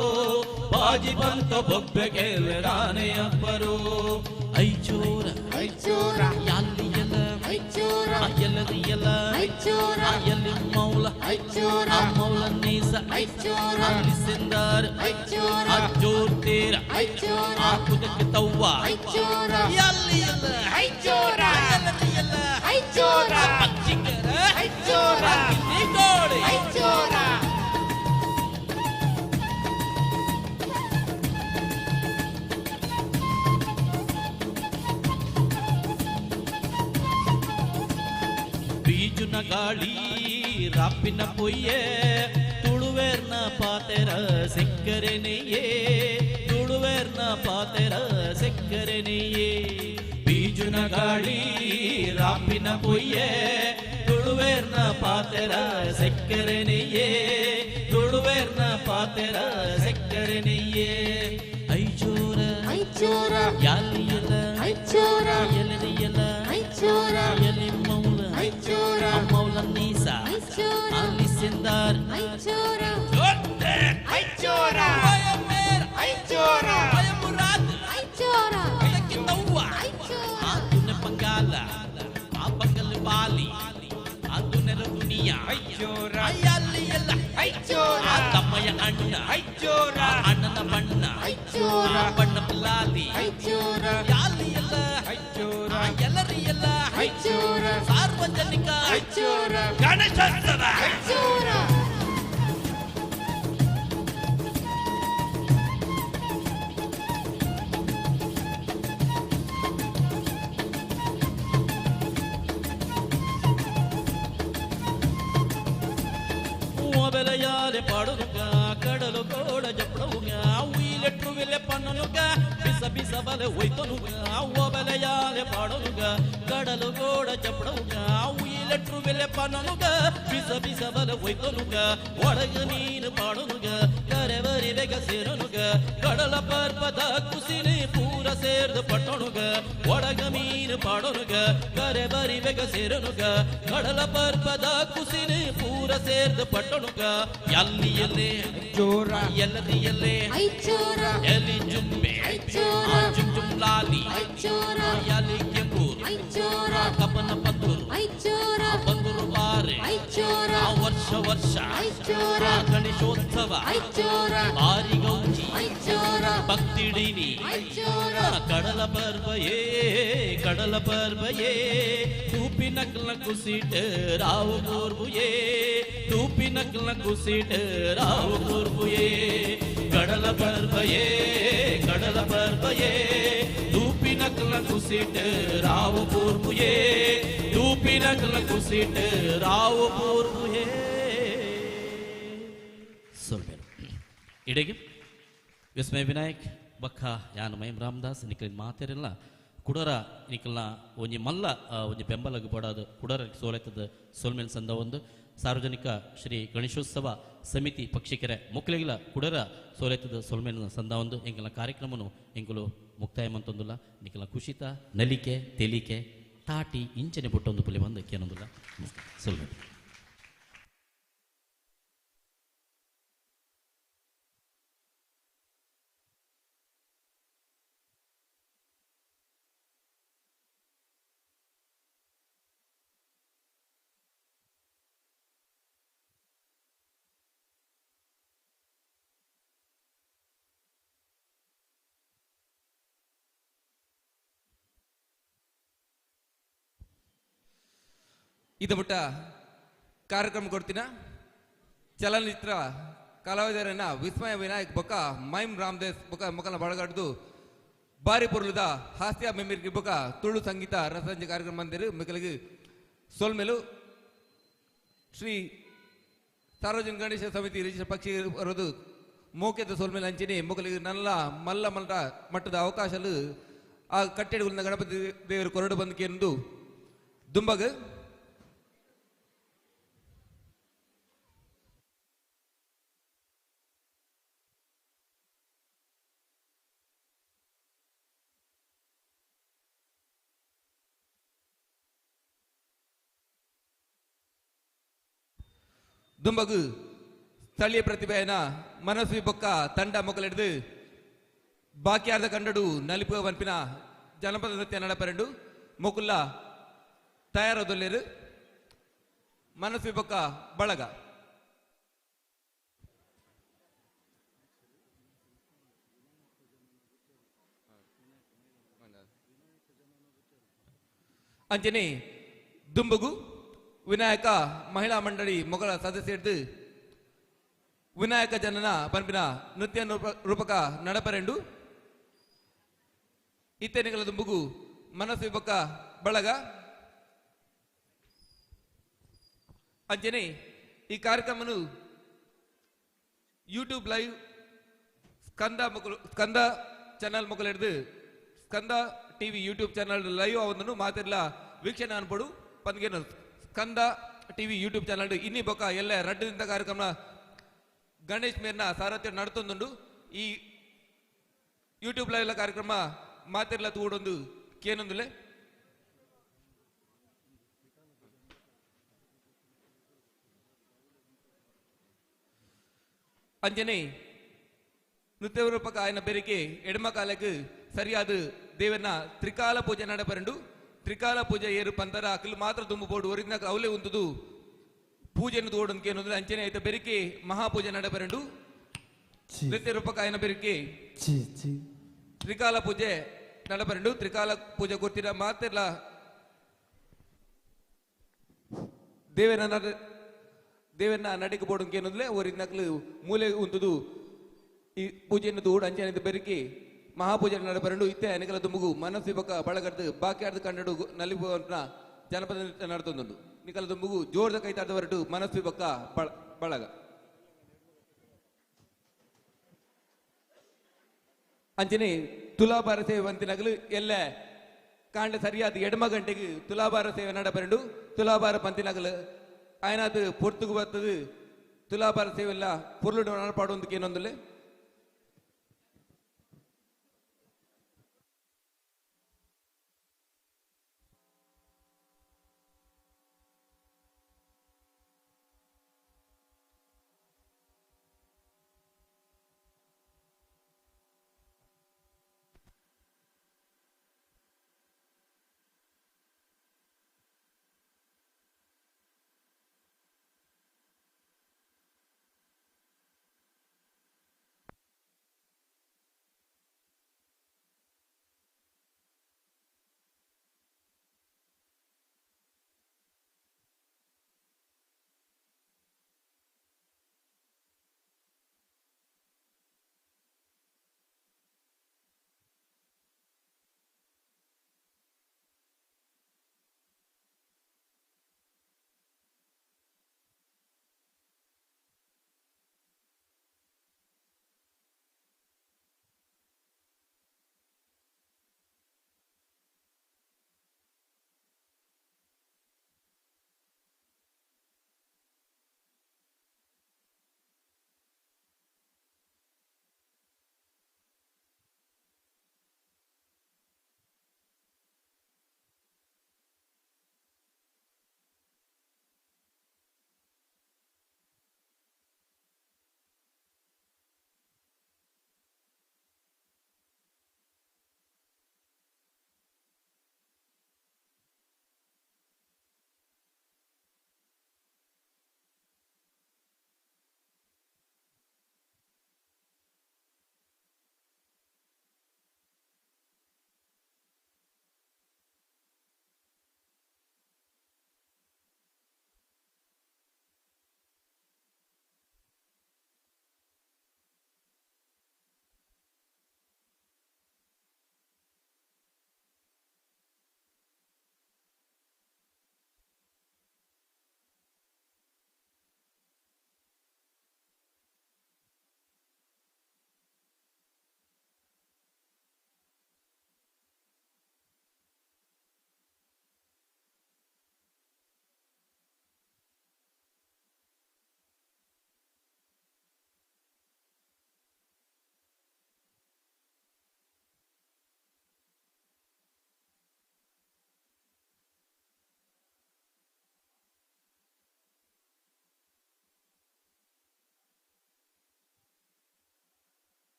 ಬಾಜಿ ಬಂತು ಬೊಬ್ಬೆಗೆಲ್ಲೆ ದಾನೆ ಅಪ್ಪರೋ ಐಚೋರ ಐಚೋರ ಯಾಲ್ಲಿ ಎಲ್ಲ ಐಚೋರ ಎಲ್ಲದಿ ಎಲ್ಲ ಐಚೋರ ಎಲ್ಲಿ ಮೌಲ ಐಚೋರ ಮೌಲ ನೀಸ ಐಚೋರ ಅಲಿಸಿಂದಾರ್ ಐಚೋರ ಅಜ್ಜೋರ್ತೀರ ಐಚೋರ ಕುದಕ್ಕೆ ತವ್ವ ಐಚೋರ ಎಲ್ಲಿ ಎಲ್ಲ ಐಚೋರ ಎಲ್ಲದಿ ಎಲ್ಲ ಐಚೋರ ಪಕ್ಷಿಗರ ಐಚೋರ ಗೋಳಿ ಐಚೋರ ಬೀಜುನ ಗಾಳಿ ರಾಪಿನ ಪೊಯ್ಯೆ ತುಳುವೇರ್ನ ಪಾತೆರ ಸಿಕ್ಕರೆ ನೆಯ್ಯೇ ತುಳುವೇರ್ನ ಪಾತೆರ ಸಿಕ್ಕರೆ ನೆಯ್ಯೇ ಬೀಜುನ ಗಾಳಿ ರಾಪಿನ ಪೊಯ್ಯೆ ತುಳುವೇರ್ನ ಪಾತೆರ ಸಿಕ್ಕರೆ ನೆಯ್ಯೇ ತುಳುವೇರ್ನ ಪಾತೆರ ಸಿಕ್ಕರೆ ನೆಯ್ಯೇ ಐಚೋರ ಐಚೋರ ಯಾಲಿ ಎಲ್ಲ ಐಚೋರ ಎಲ್ಲಿ ಎಲ್ಲ ಐಚೋರ ಎಲ್ಲಿ ಮೌಲ ಐಚೋರ ಮೌಲ ನೀಸ ಐಚೋರ ಅಲಿಸಿಂದಾರ್ ಐಚೋರ ಐಚೋರ ವಯೋಮೇರ ಐಚೋರ ವಯಮುರಾದ್ ಐಚೋರ ಅದಕ್ಕೆ ತವ್ವ ಐಚೋರ ಆದುನೆ ಪಂಗಾಲ ಆ ಪಂಗಲ್ ಬಾಲಿ ಆದುನೆ ದುನಿಯಾ ಐಚೋರ ಅಯ್ಯಲ್ಲಿ ಎಲ್ಲ ಐಚೋರ ಆ ತಮ್ಮಯ ಅಣ್ಣ ಐಚೋರ ಅಣ್ಣನ ಬಣ್ಣ ಐಚೋರ ಬಣ್ಣ ಪಲಾಲಿ ಐಚೋರ ಯಾಲಿ ಎಲ್ಲ ಐಚೋರ ಎಲ್ಲರಿ ಎಲ್ಲ ಐಚೋರ ಸಾರ್ವಜನಿಕ ಐಚೋರ ಗಣೇಶೋತ್ಸವ ಐಚೋರ ఓబెలయాలే పాడునుగా కడలు కోడ జప్పడుగా ఉయిలెట్టు వెలె పన్నునుగా బిస బిస బలె ఒయ్తనుగా ఓబెలయాలే పాడునుగా కడలు కోడ జప్పడుగా ఉయిలెట్టు వెలె పన్నునుగా బిస బిస బలె ఒయ్తనుగా ಒಳಗ ನೀನು ಪಾಡುನುగా ಕರೆವರಿ ಬೆಗ ಸೇರುನುగా ಕಡಲ ಪರ್ವತ ಕುಸಿನಿ ಪೂರ ಸೇರ್ದು ಪಟ್ಟಣುగా ಒಳಗ ಮೀನು ಪಾಡುನುగా ಕರೆವರಿ ಬೆಗ ಸೇರುನುగా ಕಡಲ ಪರ್ವತ ಕುಸಿನಿ ಪೂರ ಸೇರ್ದು ಪಟ್ಟಣುగా ಎಲ್ಲಿ ಎಲ್ಲೇ ಚೋರ ಎಲ್ಲದಿ ಎಲ್ಲೇ ಐಚೋರ ಎಲ್ಲಿ ಜುಂಬೆ ಐಚೋರ ಜುಮ್ ಜುಮ್ ಲಾಲಿ ಐಚೋರ ಎಲ್ಲಿ ಕೆಂಪೂರ್ ಐಚೋರ ಕಪ್ಪನ ಪತ್ತೂರು ಐಚೋರ ಬಂದೂರು ಬಾರೆ ಐಚೋರ ವರ್ಷ ವರ್ಷ ಐಚೋರ ಗಣೇಶೋತ್ಸವ ಐಚೋರ ಭಾರಿ ಗೌಜಿ ಐಚೋರ ಭಕ್ತಿಡಿನಿ ಐಚೋರ ಕಡಲ ಪರ್ವಯೇ ಕಡಲ ಪರ್ವಯೇ ತೂಪಿ ನಕ್ಲ ಕುಸಿಟ್ ರಾವು ಕೂರ್ಬುಯೇ ತೂಪಿ ನಕ್ಲ ಕುಸಿಟ್ ರಾವು ಕೂರ್ಬುಯೇ ಕಡಲ ಪರ್ವಯೇ ಕಡಲ ಪರ್ವಯೇ ತೂಪಿ ನಕ್ಲ ಕುಸಿಟ್ ರಾವು ಕೂರ್ಬುಯೇ ತೂಪಿ ನಕ್ಲ ಕುಸಿಟ್ ರಾವು ಕೂರ್ಬುಯೇ ಸೊಲ್ಬೇರು ಇಡೆಗೆ ವಿಸ್ಮಯ ವಿನಾಯಕ್ ಬಕ್ಕ ಯಾನ ಮೈಮ್ ರಾಮದಾಸ್ ನಿಖಿಲ್ ಮಾತೇರಿಲ್ಲ ಕುಡರ ನಿಖಲ್ನ ಒಂಜಿ ಮಲ್ಲ ಒಂಜಿ ಬೆಂಬಲಗ್ ಪಡೋದು ಕುಡರ ಸೋಲೈತದ ಸೋಲ್ಮೇಲ್ ಸಂದ ಒಂದು ಸಾರ್ವಜನಿಕ ಶ್ರೀ ಗಣೇಶೋತ್ಸವ ಸಮಿತಿ ಪಕ್ಷಿಕೆರೆ ಮೊಕ್ಕಲಿಗಳ ಕುಡರ ಸೋಲೆತದ ಸೊಲ್ಮೆನ ಸಂದ ಎಂಕಲ ಕಾರ್ಯಕ್ರಮನು ಎಂಕುಲು ಮುಕ್ತಾಯ ಮಂತೊಂದುಲ್ಲ ನಿಕಲ ಕುಶಿತ ನಲಿಕೆ ತೆಲಿಕೆ ತಾಟಿ ಇಂಚನೆ ಬುಟ್ಟೊಂದು ಪುಲಿ ಬಂದು ಕೇನೊಂದುಲ್ಲ ಸೊಲ್ಮೆ ಇದು ಬಿಟ್ಟ ಕಾರ್ಯಕ್ರಮ ಕೊಡ್ತೀನ ಚಲನಚಿತ್ರ ಕಲಾವಿದರನ್ನ ವಿಸ್ಮಯ ವಿನಾಯಕ್ ಬೊಕ್ಕ ಮೈಮ್ ರಾಮದೇಸ್ ಬೊಕ್ಕ ಮೊಕಲ ಬಳಗಡ್ದು ಬಾರಿ ಪುರ್ಲುದ ಹಾಸ್ಯ ಮೆಮಿರ್ಗಿ ಬೊಕ್ಕ ತುಳು ಸಂಗೀತ ರಸಂಜೆ ಕಾರ್ಯಕ್ರಮ ಮಂದಿರು ಮಿಕಲಿಗೆ ಸೋಲ್ಮೆಲು ಶ್ರೀ ಸಾರ್ವಜನಿಕ ಗಣೇಶ ಸಮಿತಿ ರಿಜಿಸ್ಟರ್ ಪಕ್ಷಿ ಬರೋದು ಮೋಕೆದ ಸೋಲ್ಮೆಲು ಹಂಚಿನಿ ಮೊಕಲಿಗೆ ನಲ್ಲ ಮಲ್ಲ ಮಲ್ಲ ಮಟ್ಟದ ಅವಕಾಶಲು ಆ ಕಟ್ಟೆಡುಗಳಿಂದ ಗಣಪತಿ ದೇವರು ಕೊರಡು ಬಂದಕೆಂದು ದುಂಬಗ ದುಂಬಗು ಸ್ಥಳೀಯ ಪ್ರತಿಭೆಯನ ಮನಸ್ವಿ ಬೊಕ್ಕ ತಂಡ ಮೊಕಲೆಡ್ದು ಬಾಕಿಯಾದ ಕಂಡಡು ನಲಿಪುವ ವನ್ಪಿನ ಜನಪದ ನೃತ್ಯ ನಡಪರೆಂಡು ಮೊಕುಲ್ಲ ತಯಾರದೊಲ್ಲೆರು ಮನಸ್ವಿ ಬೊಕ್ಕ ಬಳಗ ಅಂಚನೆ ದುಂಬಗು ವಿನಾಯಕ ಮಹಿಳಾ ಮಂಡಳಿ ಮೊಗಳ ಸದಸ್ಯರ್ದು ವಿನಾಯಕ ಜನನ ಪಂಪಿನ ನೃತ್ಯ ರೂಪಕ ನಡಪರೆಂಡು ಇತ್ತೆನೆಗಳ ದುಂಬುಗು ಮನಸ್ಸು ಬೊಕ್ಕ ಬಳಗ ಅಂಚನೆ ಈ ಕಾರ್ಯಕ್ರಮನು ಯೂಟ್ಯೂಬ್ ಲೈವ್ ಸ್ಕಂದ ಚಾನಲ್ ಮೊಗಲೆಡ್ದು ಸ್ಕಂದ ಟಿವಿ ಯೂಟ್ಯೂಬ್ ಚಾನಲ್ ಲೈವ್ ಅವನನ್ನು ಮಾತಿರ್ಲ ವೀಕ್ಷಣೆ ಅನ್ಪಡು ಪಂದ್ಗೇನು ಸ್ಕಂದ ಟಿವಿ ಯೂಟ್ಯೂಬ್ ಚಾನಲ್ ಇನ್ನಿ ಬೊಕ್ಕ ಎಲ್ಲ ರಡ್ಡದಿಂದ ಕಾರ್ಯಕ್ರಮ ಗಣೇಶ್ ಮೇರ್ನ ಸಾರಥ್ಯ ನಡ್ತೊಂದುಂಡು ಈ ಯೂಟ್ಯೂಬ್ ಲೈವ್ ಕಾರ್ಯಕ್ರಮ ಮಾತಿರ್ಲ ತೂಡೊಂದು ಕೇನೊಂದುಲೆ ಅಂಜನೆ ನೃತ್ಯ ರೂಪಕ ಆಯ್ನ ಬೆರಿಕೆ ಎಡಮ ಕಾಲಕ್ಕೆ ಸರಿಯಾದ ದೇವನ ತ್ರಿಕಾಲ ಪೂಜೆ ನಡಪರೆಂಡು ತ್ರಿಕಾಲ ಪೂಜೆ ಏರು ಪಂತರ ಅಕ್ಕಲು ಮಾತ್ರ ತುಂಬು ಬೋಡು ಒರಿಜಿನ ಅವಲೇ ಉಂತದು ಪೂಜೆಯನ್ನು ತೋಡೊಂದು ಏನಂದ್ರೆ ಅಂಚನೆ ಆಯ್ತ ಬೆರಿಕೆ ಮಹಾಪೂಜೆ ನಡಪರೆಂಡು ನೃತ್ಯ ರೂಪಕ ಆಯ್ನ ಬೆರಿಕೆ ತ್ರಿಕಾಲ ಪೂಜೆ ನಡಪರೆಂಡು ತ್ರಿಕಾಲ ಪೂಜೆ ಕೊಡ್ತೀರ ಮಾತಿರ್ಲ ದೇವನ ನಡಿಗೆ ಬೋಡಂಗೆ ಏನಂದ್ರೆ ಒರಿಜಿನಕ್ಲು ಮೂಲೆ ಉಂತದು ಈ ಪೂಜೆಯನ್ನು ತೋಡು ಅಂಚನೆ ಬೆರಿಕೆ ಮಹಾಪೂಜೆ ನಡಪರೆಂಡು ಇತ್ತೆ ಅನೆಕಲ ದುಂಬುಗು ಮನಸ್ಸು ಬೊಕ್ಕ ಬಳಗಡ್ದು ಬಾಕಿ ಆಡ್ದು ಕಂಡು ನಲಿಪುವಂತ ಜನಪದ ನೃತ್ಯ ನಡ್ತೊಂದುಂಡು ನಿಕಲ ದುಂಬುಗು ಜೋರ್ದ ಕೈತಾಡ್ದ ಹೊರಟು ಮನಸ್ಸು ಬೊಕ್ಕ ಬಳಗ ಅಂಚನೆ ತುಲಾಭಾರ ಸೇವೆ ಪಂತಿನಗಲು ಎಲ್ಲ ಕಾಂಡ ಸರಿಯಾದ ಎಡಮ ಗಂಟೆಗೆ ತುಲಾಭಾರ ಸೇವೆ ನಡಪರೆಂಡು ತುಲಾಭಾರ ಪಂತಿನಗಲು ಆಯ್ನಾದ ಪೊರ್ತುಗು ಬರ್ತದು ತುಲಾಭಾರ ಸೇವೆ ಎಲ್ಲ ಪೊರ್ಲು ನಡಪಾಡೊಂದಕ್ಕೆ ಏನೊಂದುಲೆ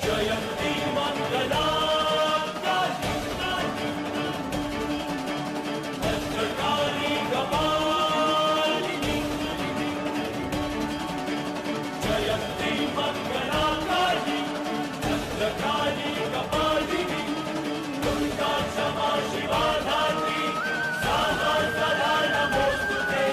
जयन्ती मंगला भद्रकाली कपालिनी जयन्ती मंगला काली भद्रकाली कपालिनी दुर्गा क्षमा शिवा धात्री सामा सदा नमोस्तुते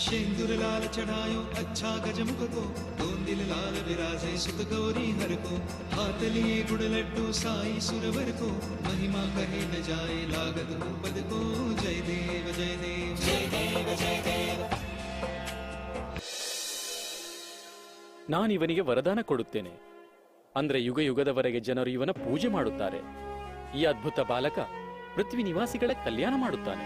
शेंदूर लाल चढ़ायो अच्छा गजमुख को दोन दिल लाल विराजे सुत गौरी हर को हाथ लिए गुड़ लड्डू साई सुरवर को महिमा कहे न जाए लागत पद को जय देव जय देव जय देव जय देव ನಾನಿವನಿಗೆ ವರದಾನ ಕೊಡುತ್ತೇನೆ. ಅಂದ್ರೆ ಯುಗ ಯುಗದವರೆಗೆ ಜನರು ಇವನ ಪೂಜೆ ಮಾಡುತ್ತಾರೆ. ಈ ಅದ್ಭುತ ಬಾಲಕ ಪೃಥ್ವಿ ನಿವಾಸಿಗಳ ಕಲ್ಯಾಣ ಮಾಡುತ್ತಾನೆ.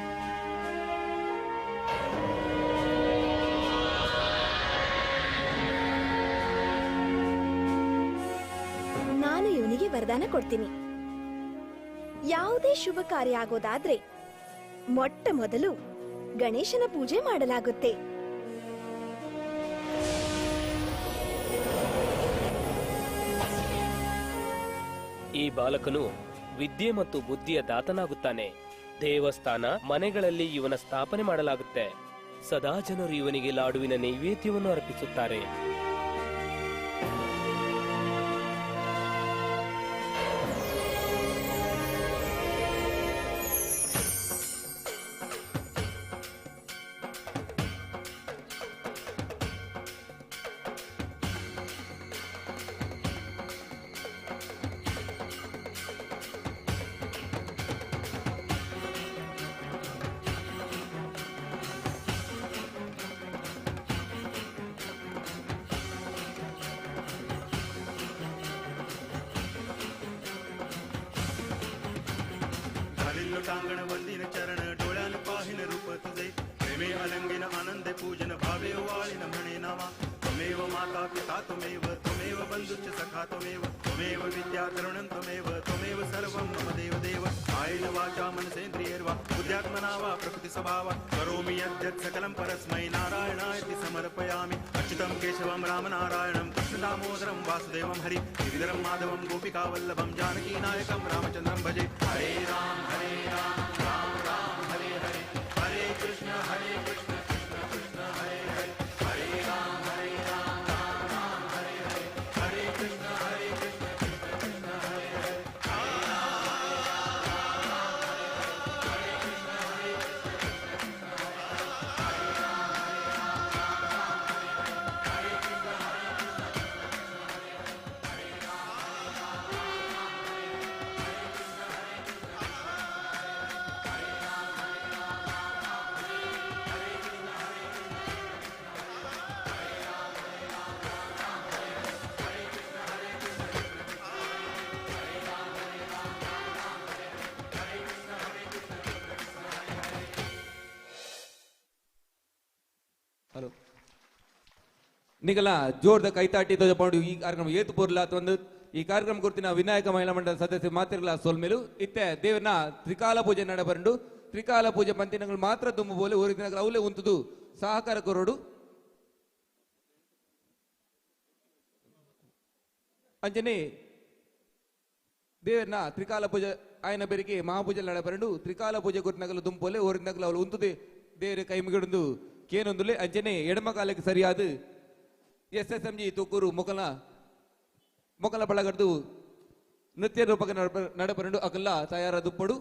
ನಾನು ಇವನಿಗೆ ವರದಾನ ಕೊಡ್ತೀನಿ. ಯಾವುದೇ ಶುಭ ಕಾರ್ಯ ಆಗೋದಾದ್ರೆ ಮೊಟ್ಟ ಮೊದಲು ಗಣೇಶನ ಪೂಜೆ ಮಾಡಲಾಗುತ್ತೆ. ಈ ಬಾಲಕನು ವಿದ್ಯೆ ಮತ್ತು ಬುದ್ಧಿಯ ದಾತನಾಗುತ್ತಾನೆ. ದೇವಸ್ಥಾನ ಮನೆಗಳಲ್ಲಿ ಇವನ ಸ್ಥಾಪನೆ ಮಾಡಲಾಗುತ್ತೆ. ಸದಾ ಜನರು ಇವನಿಗೆ ಲಾಡುವಿನ ನೈವೇದ್ಯವನ್ನು ಅರ್ಪಿಸುತ್ತಾರೆ. टांगण वंदिन चरण डोळ्यान पाहिन रूप तुझे प्रेमे अलंगिन आनंदे पूजन भावे वाळिन म्हणे नावा त्वमेव माता पिता त्वमेव त्वमेव बंधुश्च सखा त्वमेव त्वमेव विद्या करुणं त्वमेव त्वमेव सर्वं मम देव देव कायेन वाचा मनसेन्द्रियैर्वा बुद्ध्यात्मना वा प्रकृति स्वभावा करोमि यद्यत् सकलं परस्मै नारायणायति समर्पयामि अच्युतं केशवं रामनारायणं कृष्णदामोदरं वासुदेवं हरि गिरिधरं माधवं गोपिकावल्लभं जानकीनायकं रामचन्द्रं भजे हरे राम राम राम ನಿಗಲ ಜೋರ್ದ ಕೈತಾಟಿ ತೋಜಪಾಡು ಈ ಕಾರ್ಯಕ್ರಮ ಏತು ಪೂರ್ಲ ಒಂದು ಈ ಕಾರ್ಯಕ್ರಮ ಗುರುತಿನ ವಿನಾಯಕ ಮಹಿಳಾ ಮಂಡಲ ಸದಸ್ಯ ಮಾತಿರ್ಲ ಸೋಲ್ಮೇಲು ಇತ್ತೆ ದೇವರನ ತ್ರಿಕಾಲ ಪೂಜೆ ನಡಬರಂಡು ತ್ರಿಕಾಲ ಪೂಜೆ ಪಂತಿನಗಳು ಮಾತ್ರ ತುಂಬು ಬೋಲೆ ಊರಿನ ಅವಲೇ ಉಂತುದು ಸಹಕಾರ ಕೊರೋಡು ಅಂಜನೆ ದೇವರನ ತ್ರಿಕಾಲ ಪೂಜೆ ఆయన ಬೆರಿಗೆ ಮಹಾಪೂಜೆ ನಡಬರಂಡು ತ್ರಿಕಾಲ ಪೂಜೆ ಗುರುತಿನಗಲು ದುಂಪೋಲೆ ಊರಿನಗಲು ಅವಳು ಉಂತುದೆ ದೇವರ ಕೈ ಮುಗಿಡೊಂದು ಕೇನೊಂದುಲೆ ಅಂಜನೆ ಎಡಮ ಕಾಲಕ್ಕೆ ಸರಿಯಾದ SSMG ತೂಕೂರು ಮೊಕಲ ಬಳಗಡ್ದು ನೃತ್ಯ ರೂಪಕ ನಡಬರಂಡು ಅಕಲ್ಲ ತಯಾರ ದುಪ್ಪಡು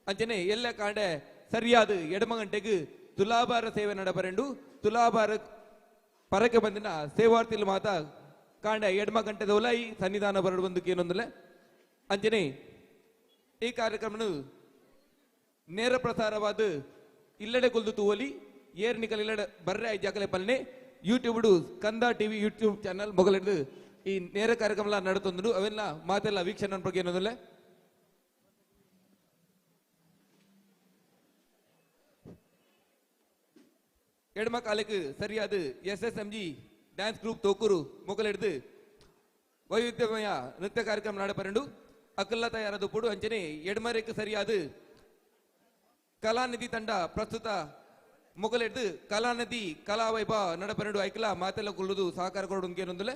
ಅಂಚನೆ ಎಲ್ಲ ಕಾಂಡೆ ಸರಿಯಾದ ಎಡಮ ಗಂಟೆಗೆ ತುಲಾಭಾರ ಸೇವೆ ನಡಬರಂಡು ತುಲಾಭಾರ ಪರಕ್ಕೆ ಬಂದಿನ ಸೇವಾರ್ಥಿಲು ಮಾತ ಕಾಂಡೆ ಎಡಮ ಗಂಟೆದ ಒಲಾಯಿ ಸನ್ನಿಧಾನ ಬರಡು ಬಂದು ಏನೊಂದಲೆ ಅಂಚನೆ ಈ ಕಾರ್ಯಕ್ರಮ ನೇರ ಪ್ರಸಾರವಾದ ಇಲ್ಲಡೆ ಕೊಲ್ದು ತೂವಲಿ ಏರ್ ನಿಕಲ್ ಇಲ್ಲಡೆ ಬರ್ರೆ ಐದು ಜಾಕಲೆ ಪಲ್ನೆ ಯೂಟ್ಯೂಬ್ ಕಂದ ಟಿವಿ ಯೂಟ್ಯೂಬ್ ಚಾನಲ್ ಮೊಗಲಿಡ್ದು ಈ ನೇರ ಕಾರ್ಯಕ್ರಮ ನಡತೊಂದು ಅವೆಲ್ಲ ಮಾತೆಲ್ಲ ವೀಕ್ಷಣೆ ಬಗ್ಗೆ ಏನೋದಲ್ಲ ಎಡಮ ಕಾಲಕ್ಕೆ ಸರಿಯಾದ SSMG ಡ್ಯಾನ್ಸ್ ಗ್ರೂಪ್ ತೋಕೂರು ಮೊಗಲಿಡ್ದು ವೈವಿಧ್ಯಮಯ ನೃತ್ಯ ಕಾರ್ಯಕ್ರಮ ನಡಪರಂಡು ಅಕಲ್ಲ ತಯಾರದು ಪುಡು ಅಂಚನೆ ಎಡಮರೇಕ್ಕೆ ಸರಿಯಾದ ಕಲಾನಿಧಿ ತಂಡ ಪ್ರಸ್ತುತ ಮೊಗಲಿಡ್ದು ಕಲಾನಿಧಿ ಕಲಾವೈಭವ ನಡಪರಂಡು ಐಕಲ ಮಾತೆಲ್ಲ ಕೊಲ್ಲುದು ಸಹಕಾರ ಕೊಡು ಏನೊಂದಲ್ಲ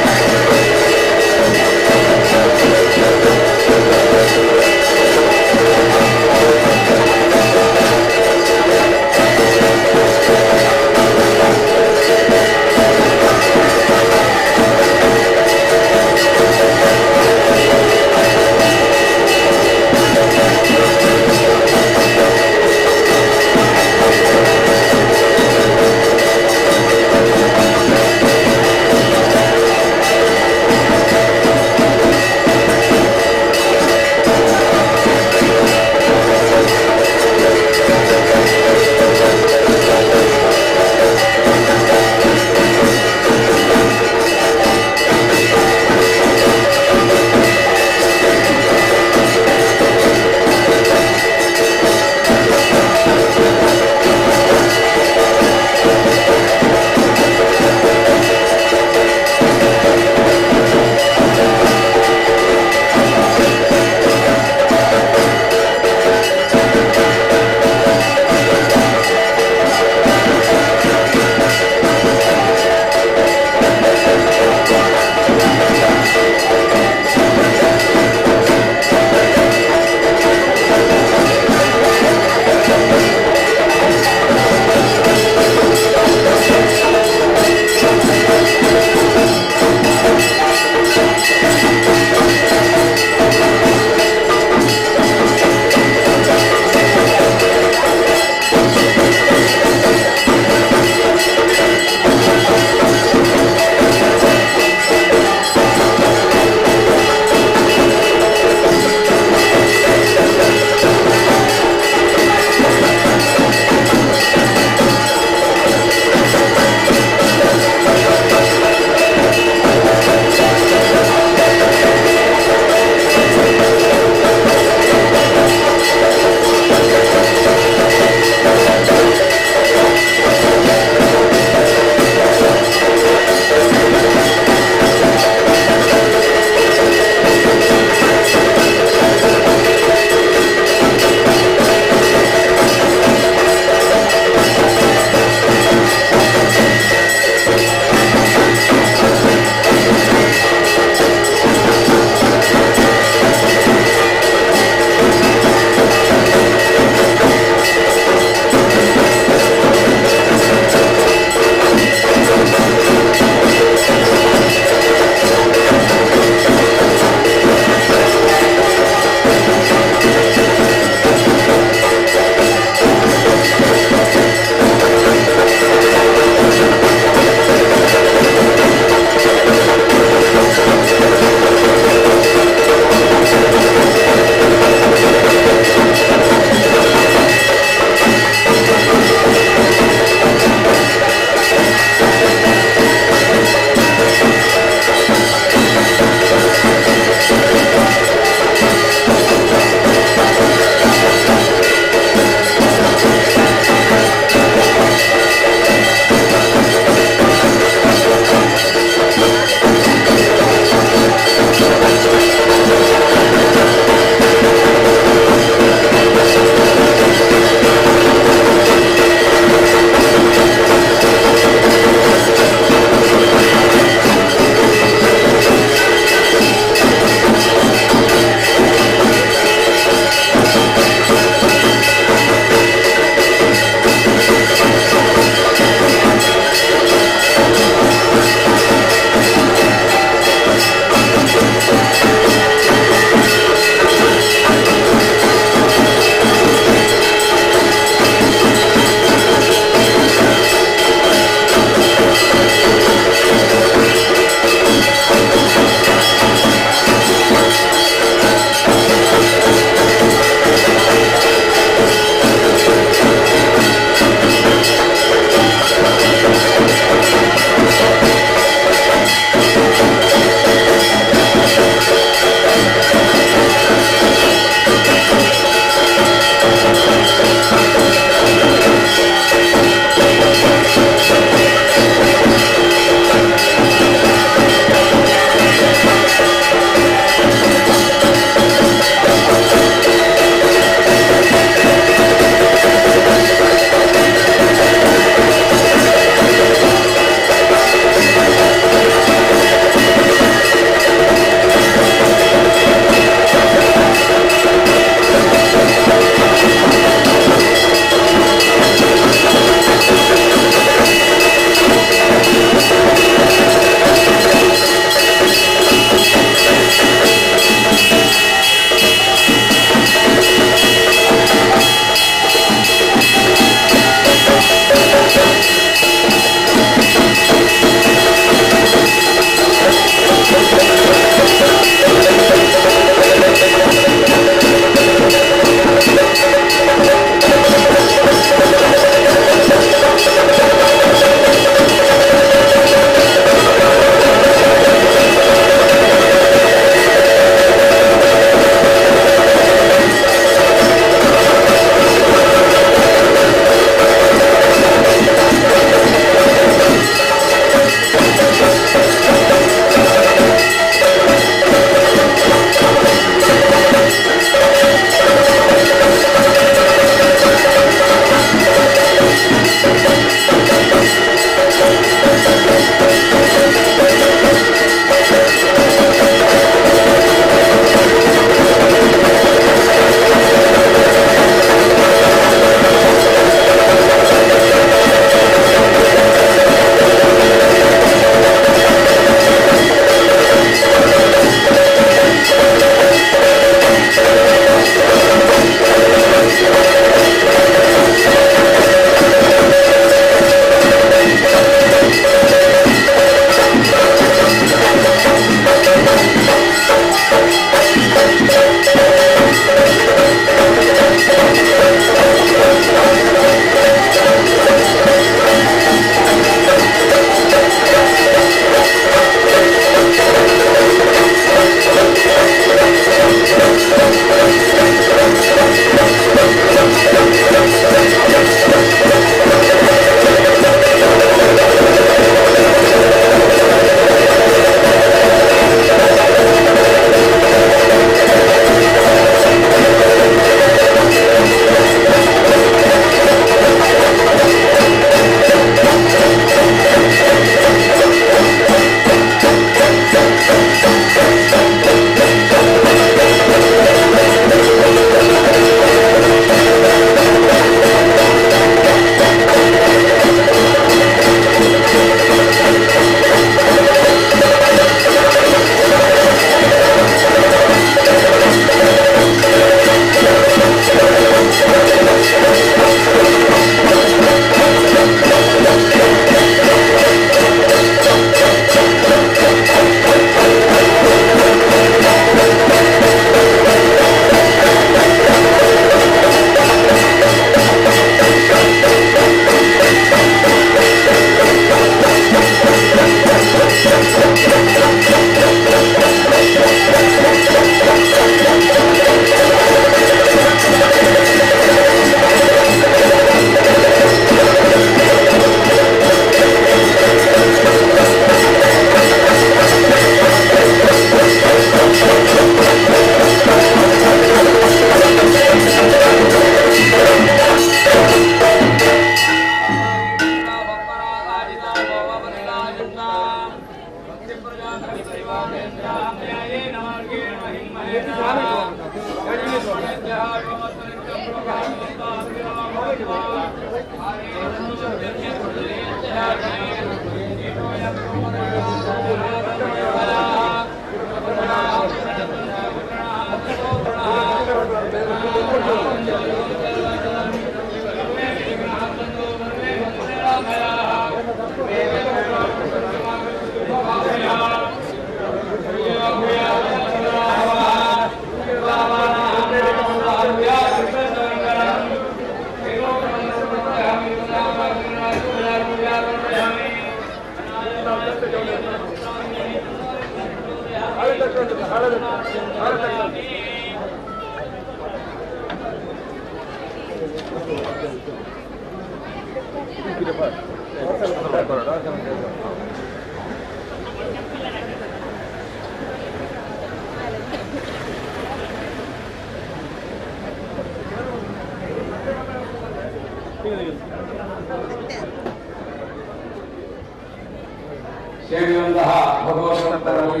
ಸೇರಿದಂತಹ ಭಗವದ್ಭಕ್ತರಲ್ಲಿ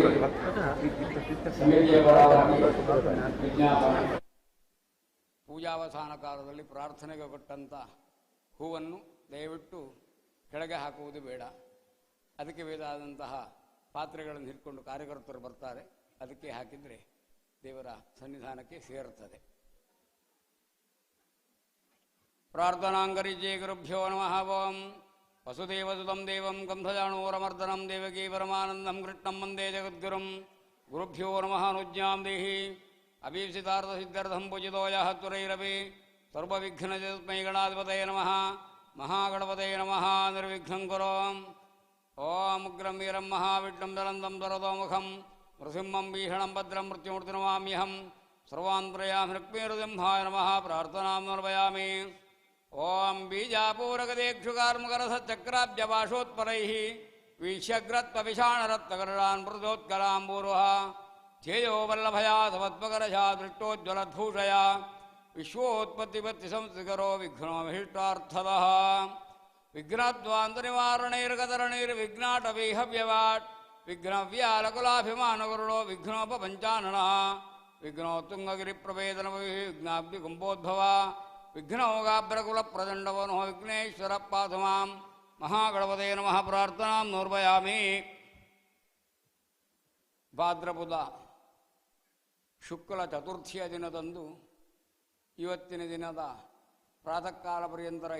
ಸಮಿತಿಯ ಪರವಾಗಿ ವಿಜ್ಞಾಪನೆ. ಪೂಜಾವಸಾನ ಕಾಲದಲ್ಲಿ ಪ್ರಾರ್ಥನೆಗೆ ಕೊಟ್ಟಂಥ ಹೂವನ್ನು ದಯವಿಟ್ಟು ಕೆಳಗೆ ಹಾಕುವುದು ಬೇಡ. ಅದಕ್ಕೆ ಬೇಕಾದಂತಹ ಪಾತ್ರೆಗಳನ್ನು ಹಿಡ್ಕೊಂಡು ಕಾರ್ಯಕರ್ತರು ಬರ್ತಾರೆ, ಅದಕ್ಕೆ ಹಾಕಿದರೆ ದೇವರ ಸನ್ನಿಧಾನಕ್ಕೆ ಸೇರುತ್ತದೆ. ಪ್ರಾರ್ಥನಾಂಗರಿಜೇ ಗುರುಭ್ಯೋ ನಮಃ. ಓಂ ವಸುದೇವಸುತಂ ದೇವಂ ಗಂಧಜಾಣೂರಮರ್ದನಂ ದೇವಕೀ ಪರಮಾನಂದಂ ಕೃಷ್ಣಂ ವಂದೇ ಜಗದ್ಗುರುಂ. ಗುರುಭ್ಯೋ ನಮಃ. ಅನುಜ್ಞಾಂ ದೇಹಿ ಅಭೀಪ್ಸಿತಾರ್ಥಸಿದ್ಧರ್ಥಂ ಪೂಜಿತೋ ಯಃ ತ್ವರೈರಪಿ ಸರ್ವವಿಘ್ನಚತುಸ್ಮೈ ಗಣಾಧಿಪತಯೇ ನಮಃ. ಮಹಾಗಣಪತಯೇ ನಮಃ. ನಿರ್ವಿಘ್ನಂ ಕುರು. ಓಂ ಉಗ್ರಂ ವೀರಂ ಮಹಾವಿಷ್ಣುಂ ಜ್ವಲಂತಂ ಸ್ವರತೋಮುಖಂ ನೃಸಿಂಹಂ ಭೀಷಣಂ ಭದ್ರಂ ಮೃತ್ಯುಮೂರ್ತಿನಮಾಮ್ಯಹಂ. ಸರ್ವಾನ್ ಪ್ರಯಾಮಿ ರುಕ್ಮಿಣೃಸಿಂಹಾಯ ನಮಃ. ಪ್ರಾರ್ಥನಾಂ ಸಮರ್ಪಯಾಮಿ. ಓಂ ಬೀಜಾಪೂರಕದೇಕ್ಷುಕಾರ್ಮಕರಸಚಕ್ರಾಬ್ಜಪಾಶೋತ್ಪರೈಃ ವೀಕ್ಷ್ಯಗ್ರತ್ವವಿಷಾಣರತ್ನಗರುಡಾನ್ ಮೃದೋತ್ಕಲಾಂಬೂರುಹ ಧ್ಯೇಯೋ ವಲ್ಲಭಯಾ ಸಮತ್ಮಕರಶಾ ದೃಷ್ಟೋಜ್ವಲದ್ಭೂಷಯಾ ವಿಶ್ವೋತ್ಪತ್ತಿಪತ್ತಿ ಸಂಸ್ಥಿಕರೋ ವಿಘ್ನೋಮಹಿಷ್ಟಾರ್ಥದಃ. ವಿಘ್ನಾತ್ವಾಂತನಿವಾರಣೈರ್ಗತರಣೈರ್ವಿಘ್ನಾಟವೀಹವ್ಯವಾಟ್ ವಿಘ್ನವ್ಯಾಲಕುಲಾಭಿಮಾನಗುರುಡೋ ವಿಘ್ನೋಪಪಂಚಾನನಃ. ವಿಘ್ನೋತ್ತುಂಗಗಿರಿಪ್ರಭೇದನಭವಿಃ ವಿಘ್ನಾಬ್ಧಿಕುಂಭೋದ್ಭವ ವಿಘ್ನೋಗಾಭ್ರಕುಲಪ್ರಚಂಡವನೋ ವಿಘ್ನೇಶ್ವರ ಪಾತು ಮಾಂ. ಮಹಾಗಣಪತೇ ನಮಃ. ಪ್ರಾರ್ಥನಾಂ ಸಮರ್ಪಯಾಮಿ. ಭಾದ್ರಪದ ಶುಕ್ಲ ಚತುರ್ಥಿಯ ದಿನದಂದು ಇವತ್ತಿನ ದಿನದ ಪ್ರಾತಃ ಕಾಲ ಪರ್ಯಂತರ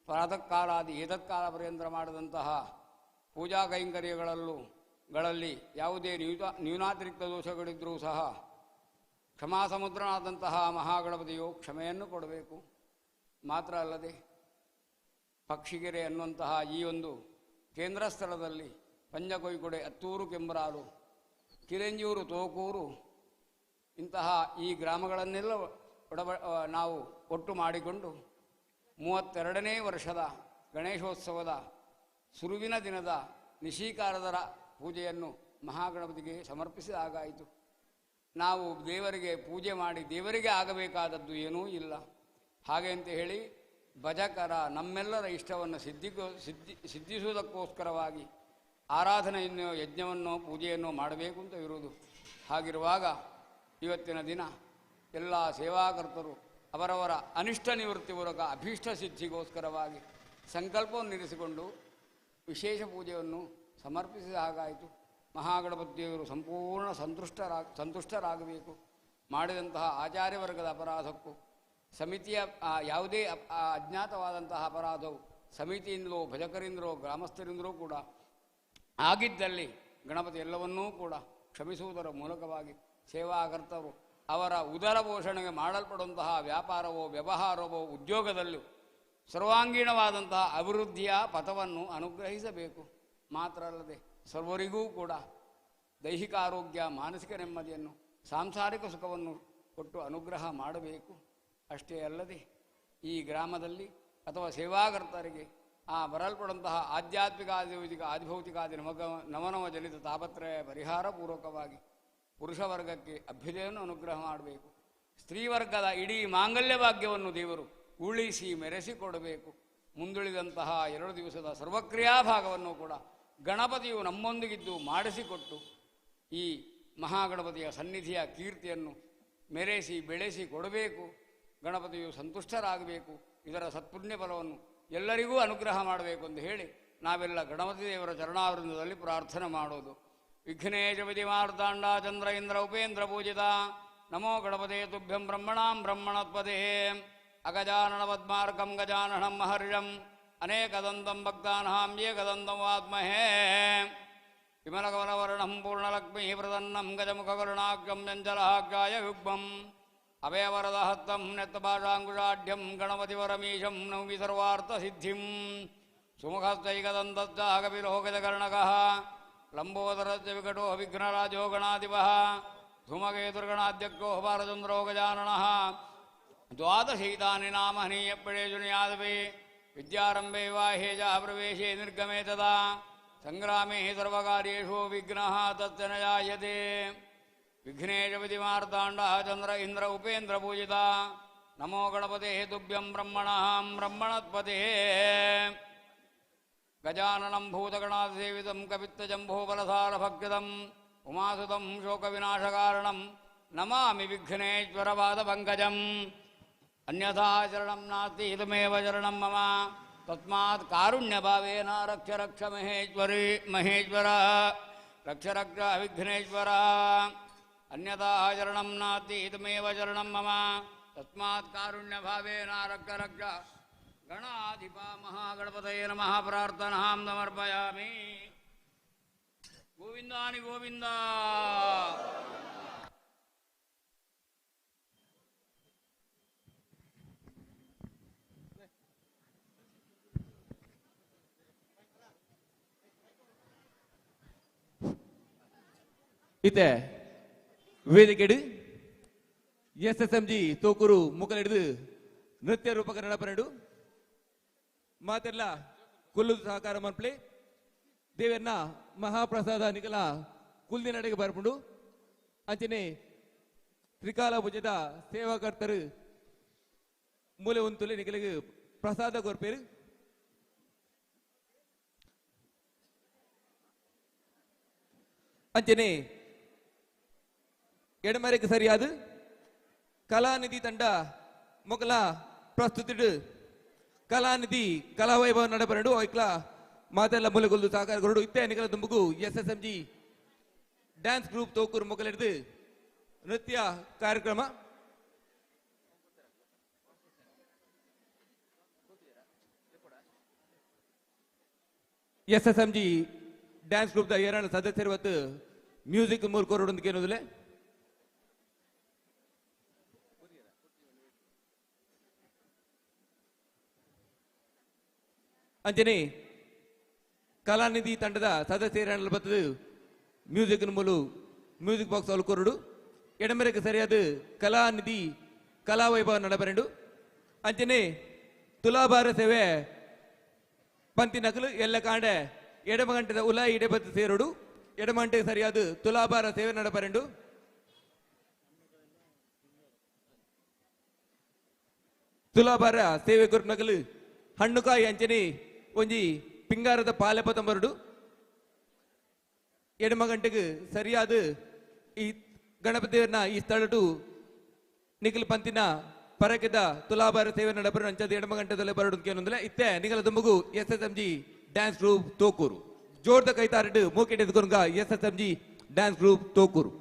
ಪ್ರಾತಃಕಾಲಾದಿ ಏತತ್ಕಾಲ ಪರ್ಯಂತರ ಮಾಡಿದಂತಹ ಪೂಜಾ ಕೈಂಕರ್ಯಗಳಲ್ಲಿ ಯಾವುದೇ ನ್ಯೂನಾತಿರಿಕ್ತ ದೋಷಗಳಿದ್ದರೂ ಸಹ ಕ್ಷಮಾಸಮುದ್ರನಾದಂತಹ ಮಹಾಗಣಪತಿಯು ಕ್ಷಮೆಯನ್ನು ಕೊಡಬೇಕು. ಮಾತ್ರ ಅಲ್ಲದೆ ಪಕ್ಷಿಗೆರೆ ಅನ್ನುವಂತಹ ಈ ಒಂದು ಕೇಂದ್ರ ಸ್ಥಳದಲ್ಲಿ ಪಂಜಕೊಯ್ಕೊಡೆ, ಅತ್ತೂರು, ಕೆಂಬರಾಲು, ಕಿರಂಜೂರು, ತೋಕೂರು ಇಂತಹ ಈ ಗ್ರಾಮಗಳನ್ನೆಲ್ಲ ನಾವು ಒಟ್ಟು ಮಾಡಿಕೊಂಡು 32ನೇ ವರ್ಷದ ಗಣೇಶೋತ್ಸವದ ಸುರುವಿನ ದಿನದ ನಿಶೀಕಾರದರ ಪೂಜೆಯನ್ನು ಮಹಾಗಣಪತಿಗೆ ಸಮರ್ಪಿಸಿದಾಗಾಯಿತು. ನಾವು ದೇವರಿಗೆ ಪೂಜೆ ಮಾಡಿ ದೇವರಿಗೆ ಆಗಬೇಕಾದದ್ದು ಏನೂ ಇಲ್ಲ. ಹಾಗೆ ಅಂತ ಹೇಳಿ ಭಜಕರ ನಮ್ಮೆಲ್ಲರ ಇಷ್ಟವನ್ನು ಸಿದ್ಧಿಸುವುದಕ್ಕೋಸ್ಕರವಾಗಿ ಆರಾಧನೆಯನ್ನು, ಯಜ್ಞವನ್ನು, ಪೂಜೆಯನ್ನು ಮಾಡಬೇಕು ಅಂತ ಇರುವುದು. ಹಾಗಿರುವಾಗ ಇವತ್ತಿನ ದಿನ ಎಲ್ಲ ಸೇವಾಕರ್ತರು ಅವರವರ ಅನಿಷ್ಟ ನಿವೃತ್ತಿ ಮೂಲಕ ಅಭೀಷ್ಟ ಸಿದ್ಧಿಗೋಸ್ಕರವಾಗಿ ಸಂಕಲ್ಪವನ್ನು ಇರಿಸಿಕೊಂಡು ವಿಶೇಷ ಪೂಜೆಯನ್ನು ಸಮರ್ಪಿಸಿದ ಹಾಗಾಯಿತು. ಮಹಾಗಣಪತಿಯವರು ಸಂಪೂರ್ಣ ಸಂತುಷ್ಟರಾಗಬೇಕು. ಮಾಡಿದಂತಹ ಆಚಾರ್ಯ ವರ್ಗದ ಅಪರಾಧಕ್ಕೂ ಸಮಿತಿಯ ಯಾವುದೇ ಅಜ್ಞಾತವಾದಂತಹ ಅಪರಾಧವು ಸಮಿತಿಯಿಂದಲೋ ಭಜಕರಿಂದಲೋ ಗ್ರಾಮಸ್ಥರಿಂದಲೂ ಕೂಡ ಆಗಿದ್ದಲ್ಲಿ ಗಣಪತಿ ಎಲ್ಲವನ್ನೂ ಕೂಡ ಕ್ಷಮಿಸುವುದರ ಮೂಲಕವಾಗಿ ಸೇವಾಕರ್ತರು ಅವರ ಉದರ ಪೋಷಣೆಗೆ ಮಾಡಲ್ಪಡುವಂತಹ ವ್ಯಾಪಾರವೋ ವ್ಯವಹಾರವೋ ಉದ್ಯೋಗದಲ್ಲೂ ಸರ್ವಾಂಗೀಣವಾದಂತಹ ಅಭಿವೃದ್ಧಿಯ ಪಥವನ್ನು ಅನುಗ್ರಹಿಸಬೇಕು. ಮಾತ್ರ ಅಲ್ಲದೆ ಸರ್ವರಿಗೂ ಕೂಡ ದೈಹಿಕ ಆರೋಗ್ಯ, ಮಾನಸಿಕ ನೆಮ್ಮದಿಯನ್ನು, ಸಾಂಸಾರಿಕ ಸುಖವನ್ನು ಕೊಟ್ಟು ಅನುಗ್ರಹ ಮಾಡಬೇಕು. ಅಷ್ಟೇ ಅಲ್ಲದೆ ಈ ಗ್ರಾಮದಲ್ಲಿ ಅಥವಾ ಸೇವಾಕರ್ತರಿಗೆ ಬರಲ್ಪಡುವಂತಹ ಆಧ್ಯಾತ್ಮಿಕ ಆದಿಭೌತಿಕಾದಿ ನವನವ ಜನಿತ ತಾಪತ್ರಯ ಪರಿಹಾರ ಪೂರ್ವಕವಾಗಿ ಪುರುಷ ವರ್ಗಕ್ಕೆ ಅಭ್ಯುದಯವನ್ನು ಅನುಗ್ರಹ ಮಾಡಬೇಕು. ಸ್ತ್ರೀ ವರ್ಗದ ಇಡೀ ಮಾಂಗಲ್ಯ ಭಾಗ್ಯವನ್ನು ದೇವರು ಉಳಿಸಿ ಮೆರೆಸಿಕೊಡಬೇಕು. ಮುಂದುಳಿದಂತಹ 2 ದಿವಸದ ಸರ್ವಕ್ರಿಯಾ ಭಾಗವನ್ನು ಕೂಡ ಗಣಪತಿಯು ನಮ್ಮೊಂದಿಗಿದ್ದು ಮಾಡಿಸಿಕೊಟ್ಟು ಈ ಮಹಾಗಣಪತಿಯ ಸನ್ನಿಧಿಯ ಕೀರ್ತಿಯನ್ನು ಮೆರೆಸಿ ಬೆಳೆಸಿ ಕೊಡಬೇಕು. ಗಣಪತಿಯು ಸಂತುಷ್ಟರಾಗಬೇಕು. ಇದರ ಸತ್ಪುಣ್ಯ ಫಲವನ್ನು ಎಲ್ಲರಿಗೂ ಅನುಗ್ರಹ ಮಾಡಬೇಕು ಎಂದು ಹೇಳಿ ನಾವೆಲ್ಲ ಗಣಪತಿ ದೇವರ ಚರಣಾವೃಂದದಲ್ಲಿ ಪ್ರಾರ್ಥನೆ ಮಾಡೋದು. ವಿಘ್ನೇಶ ವಿಧಿಮಾರ್ತಾಂಡ ಚಂದ್ರ ಇಂದ್ರ ಉಪೇಂದ್ರ ಪೂಜಿತ ನಮೋ ಗಣಪತೆ ತುಭ್ಯಂ ಬ್ರಹ್ಮಣಾಂ ಬ್ರಹ್ಮಣತ್ಪದೇ ಅಗಜಾನನ ಪದ್ಮಾರ್ಕಂ ಗಜಾನನಂ ಮಹರ್ಷಂ ಅನೇಕದಂತಂ ಭಕ್ತಾನಾಂ ಏಕದಂತಂ ಆತ್ಮಹೇ ವಿಮಲಕಮಲವರ್ಣಂ ಪೂರ್ಣಲಕ್ಷ್ಮೀ ಪ್ರಸನ್ನಂ ಗಜಮುಖಕರುಣಾಕ್ಷಂ ಚಂಚಲಹಾಗ್ಯಾಯ ಯುಗ್ಮಂ ಅಭಯವರದಹಸ್ತಂ ನೆತ್ತಭಾಷಾಂಗುಷಾಢ್ಯಂ ಗಣಪತಿವರಮೀಶಂ ನೌಮಿ ಸರ್ವಾರ್ಥಸಿದ್ಧಿಂ ಸುಮುಖಸ್ಥೈಕದಂತಶ್ಚಾಗಪಿಲೋಕಜಕರ್ಣಕಃ ಲಂಬೋದರಸ್ಯ ವಿಕಟೋ ವಿಘ್ನರಾಜೋ ಗಣಾಧಿಪಃ ಧೂಮಕೇತುರ್ಗಣಾಧ್ಯಕ್ಷೋ ಬಾಲಚಂದ್ರೋ ಗಜಾನನಃ ದ್ವಾದಶೈತಾನಿ ನಾಮ ಹನೀಯಪ್ಪಳೇಜುನಿಯಾದವೇ ವಿದ್ಯಾರಂಭೆ ವಾ ಹೇಜಃ ಪ್ರವೇಶೇ ನಿರ್ಗಮೇ ತದಾ ಸಂಗ್ರಾಮೇ ಸರ್ವಕಾರ್ಯೇಷು ವಿಘ್ನಃ ತಚ್ಚ ನ ಜಾಯತೆ. ವಿಘ್ನೇಶ ವಿಧಿಮಾರ್ತಾಂಡಃ ಚಂದ್ರ ಇಂದ್ರ ಉಪೇಂದ್ರ ಪೂಜಿತ. ನಮೋ ಗಣಪತೆ ತುಭ್ಯಂ ಬ್ರಹ್ಮಣಃ ಬ್ರಹ್ಮಣತ್ಪತೆ. ಗಜಾನನಂ ಭೂತಗಣಾಧಿಸೇವಿತಂ ಕಪಿತ್ತಜಂಭೂಫಲಸಾರಭಕ್ಷಿತಂ ಉಮಾಸುತಂ ಶೋಕವಿನಾಶಕಾರಣಂ ನಮಾಮಿ ವಿಘ್ನೇಶ್ವರಪಾದಪಂಕಜಂ. ಅನ್ಯಥಾ ಶರಣಂ ನಾಸ್ತಿ ಇದಮೇವ ಶರಣಂ ಮಮ ತಸ್ಮಾತ್ ಕಾರುಣ್ಯಭಾವೇನ ರಕ್ಷ ರಕ್ಷ ಮಹೇಶ್ವರಿ ಮಹೇಶ್ವರ ರಕ್ಷ ರಕ್ಷ ವಿಘ್ನೇಶ್ವರ. ಅನ್ಯಥಾ ಶರಣಂ ನಾಸ್ತಿ ಇದಮೇವ ಶರಣಂ ಮಮ ತಸ್ಮಾತ್ ಕಾರುಣ್ಯಭಾವೇನ ರಕ್ಷ ರಕ್ಷ. ಗಣಾಧಿಪ ಮಹಾಗಣಪತಯೇ ನಮಃ ಪ್ರಾರ್ಥನಾಂ ಸಮರ್ಪಯಾಮಿ. ಗೋವಿಂದಾನಿ ಗೋವಿಂದ. ಇತ್ತೆ ವೇದಿಕೆಡು SSMG ತೋಕೂರು ಮುಖಲಿಡಿದು ನೃತ್ಯ ರೂಪಕ ನಡಪನಡು ಮಾತೆಲ್ಲ ಕುಲ್ಲು ಸಹಕಾರ ಮನ್ಪಲೆ ದೇವರನ್ನ ಮಹಾಪ್ರಸಾದ ನಿಕಲ ಕುಲ್ದಿ ನಡೆಗೆ ಬರ್ಪುಂಡು ಅಂಚನೆ ತ್ರಿಕಾಲ ಭುಜದ ಸೇವಾಕರ್ತರು ಮೂಲೆ ಒಂತುಲೆ ನಿಕಲಿಗೆ ಪ್ರಸಾದ ಕೊರ್ಪೇರು. ಅಂಚನೆ ಎಡಮರೆಗೆ ಸರಿಯಾದ ಕಲಾನಿಧಿ ತಂಡ ಮೊಕಲ ಪ್ರಸ್ತುತಿಡು ಕಲಾನಿಧಿ ಕಲಾವೈಭವ ನಡಪರಡು ಐಕ್ಲ ಮಾತೆಲ್ಲ ಮೂಲೆಗೊಲ್ದು ಸಹಕಾರಗಳು ಇತ್ತೆ ನಿಕಲ ತುಂಬುಗು SSMG ಡ್ಯಾನ್ಸ್ ಗ್ರೂಪ್ ತೋಕೂರು ಮೊಕಲಿಡಿದು ನೃತ್ಯ ಕಾರ್ಯಕ್ರಮ. SSMG ಡ್ಯಾನ್ಸ್ ಗ್ರೂಪ್ ದ ಎರಡು ಸದಸ್ಯರು ಇವತ್ತು ಮ್ಯೂಸಿಕ್ ಮೂಲಕ ಹೊರಡೊಂದಿಗೆ ಏನೋದಿಲ್ಲ. ಅಂಜನೆ ಕಲಾನಿಧಿ ತಂಡದ ಸದಸ್ಯರು ಬರ್ತದೆ ಮ್ಯೂಸಿಕ್ ಮೂಲ ಮ್ಯೂಸಿಕ್ ಬಾಕ್ಸ್ ಅಲ್ಕೊರಡು ಎಡಮೆರೆಗೆ ಸರಿಯಾದ ಕಲಾನಿಧಿ ಕಲಾವೈಭವ ನಡಬರೆಂಡು ಅಂಚನೆ ತುಲಾಭಾರ ಸೇವೆ ಪಂತಿ ನಕಲು ಎಲ್ಲ ಕಾಂಡೆ ಎಡಮ ಗಂಟೆದ ಉಲಾ ಇಡೆ ಬತ್ತು ಸೇರೋಡು ಎಡಮ ಗಂಟೆಗೆ ಸರಿಯಾದ ತುಲಾಭಾರ ಸೇವೆ ನಡಬರೆಂಡು ತುಲಾಭಾರ ಸೇವೆ ಕೊರ್ಪ ನಕಲು ಹಣ್ಣುಕಾಯಿ ಅಂಚನೆ ಒಂಜಿ ಪಿಂಗಾರದ ಪಾಲೆ ಪತಂಬರಡು ಎಡಮ ಗಂಟೆಗೆ ಸರಿಯಾದ ಈ ಗಣಪತಿಯನ್ನ ಈ ಸ್ಥಳಟು ನಿಖಿಲ್ ಪಂತಿನ ಪರಕೆದ ತುಲಾಭಾರ ಸೇವೆ ನಡಬರು ಅಂಚದ ಎಡಮ ಗಂಟೆದಲ್ಲೇ ಬರಡು ಕೇನೊಂದಿಲ್ಲ ಇತ್ತೆ ನಿಖಲ ತುಂಬುಗು SSMG ಡ್ಯಾನ್ಸ್ ಗ್ರೂಪ್ ತೋಕೂರು ಜೋರ್ದ ಕೈತಾರಿಡು ಮೂಕೆಟ್ ಎದ್ಕೊಂಡ SSMG ಡ್ಯಾನ್ಸ್ ಗ್ರೂಪ್ ತೋಕೂರು.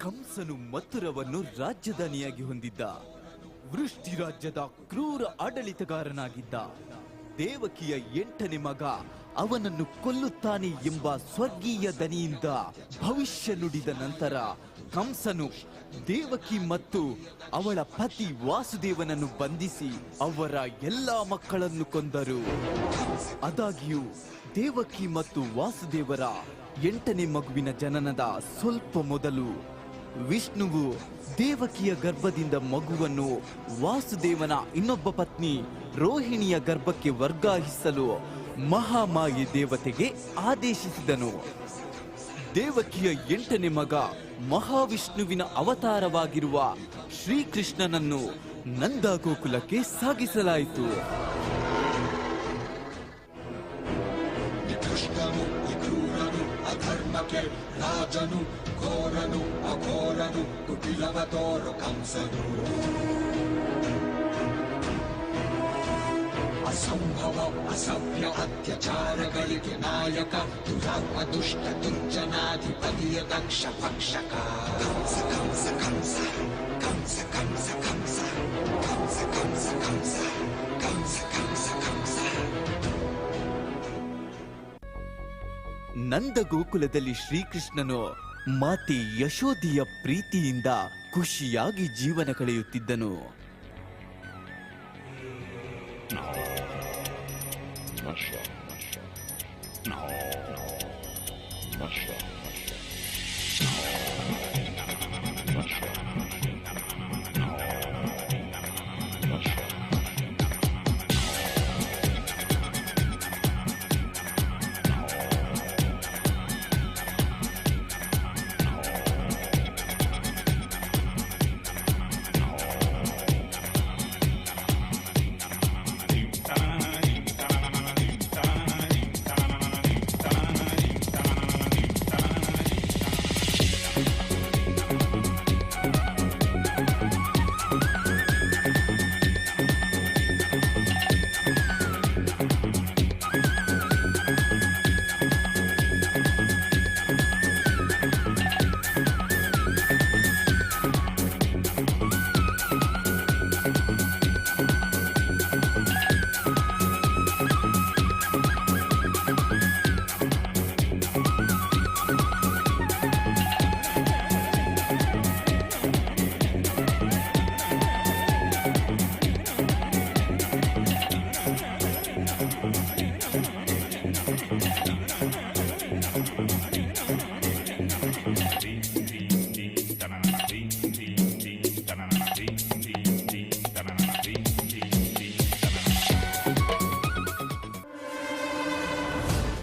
ಕಂಸನು ಮಥುರವನ್ನು ರಾಜಧಾನಿಯಾಗಿ ಹೊಂದಿದ್ದ. ವೃಷ್ಟಿ ರಾಜ್ಯದ ಕ್ರೂರ ಆಡಳಿತಗಾರನಾಗಿದ್ದ. ದೇವಕಿಯ 8ನೇ ಮಗ ಅವನನ್ನು ಕೊಲ್ಲುತ್ತಾನೆ ಎಂಬ ಸ್ವರ್ಗೀಯ ದನಿಯಿಂದ ಭವಿಷ್ಯ ನುಡಿದ ನಂತರ ಕಂಸನು ದೇವಕಿ ಮತ್ತು ಅವಳ ಪತಿ ವಾಸುದೇವನನ್ನು ಬಂಧಿಸಿ ಅವರ ಎಲ್ಲಾ ಮಕ್ಕಳನ್ನು ಕೊಂದರು. ಆದಾಗ್ಯೂ ದೇವಕಿ ಮತ್ತು ವಾಸುದೇವರ 8ನೇ ಮಗುವಿನ ಜನನದ ಸ್ವಲ್ಪ ಮೊದಲು ವಿಷ್ಣುವು ದೇವಕಿಯ ಗರ್ಭದಿಂದ ಮಗುವನ್ನು ವಾಸುದೇವನ ಇನ್ನೊಬ್ಬ ಪತ್ನಿ ರೋಹಿಣಿಯ ಗರ್ಭಕ್ಕೆ ವರ್ಗಾಯಿಸಲು ಮಹಾಮಾಯೆ ದೇವತೆಗೆ ಆದೇಶಿಸಿದನು. ದೇವಕಿಯ 8ನೇ ಮಗ ಮಹಾವಿಷ್ಣುವಿನ ಅವತಾರವಾಗಿರುವ ಶ್ರೀಕೃಷ್ಣನನ್ನು ನಂದಗೋಕುಲಕ್ಕೆ ಸಾಗಿಸಲಾಯಿತು. ಅಧರ್ಮಕ್ಕೆ ರಾಜನು ಘೋರನು ಅಘೋರನು ಕುಟಿಲವ ತೋರು ಕಂಸನು ಅಸಂಭವ ಅಸಭ್ಯ ಅತ್ಯಾಚಾರಗಳಿಗೆ ನಾಯಕ ದುರಾತ್ಮ ದುಷ್ಟ ದುರ್ಜನಾಧಿಪತಿಯ ದಕ್ಷ ಭಕ್ಷಕ ಕಂಸ ಕಂಸ ಕಂಸ ಕಂಸ ಕಂಸ ಕಂಸ ಕಂಸ ಕಂಸ ಕಂಸ ಕಂಸ ಕಂಸ ಕಂಸ. ನಂದಗೋಕುಲದಲ್ಲಿ ಶ್ರೀಕೃಷ್ಣನು ಮಾತೆ ಯಶೋದೆಯ ಪ್ರೀತಿಯಿಂದ ಖುಷಿಯಾಗಿ ಜೀವನ ಕಳೆಯುತ್ತಿದ್ದನು.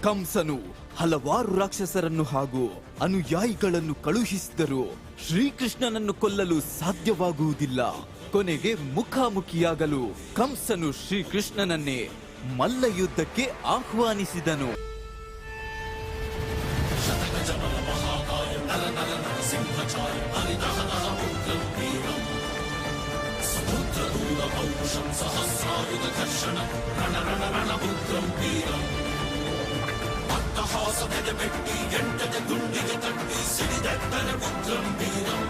ಕಂಸನು ಹಲವಾರು ರಾಕ್ಷಸರನ್ನು ಹಾಗೂ ಅನುಯಾಯಿಗಳನ್ನು ಕಳುಹಿಸಿದರು. ಶ್ರೀಕೃಷ್ಣನನ್ನು ಕೊಲ್ಲಲು ಸಾಧ್ಯವಾಗುವುದಿಲ್ಲ. ಕೊನೆಗೆ ಮುಖಾಮುಖಿಯಾಗಲು ಕಂಸನು ಶ್ರೀಕೃಷ್ಣನನ್ನೇ ಮಲ್ಲ ಯುದ್ಧಕ್ಕೆ ಆಹ್ವಾನಿಸಿದನು. ಬೆಟ್ಟಿ ಎಂಟದ ಗುಂಡಿಗೆ ತಟ್ಟಿ ಸಿಡಿದೆತ್ತನೆ ಉಗ್ರಂ ವೀರಂ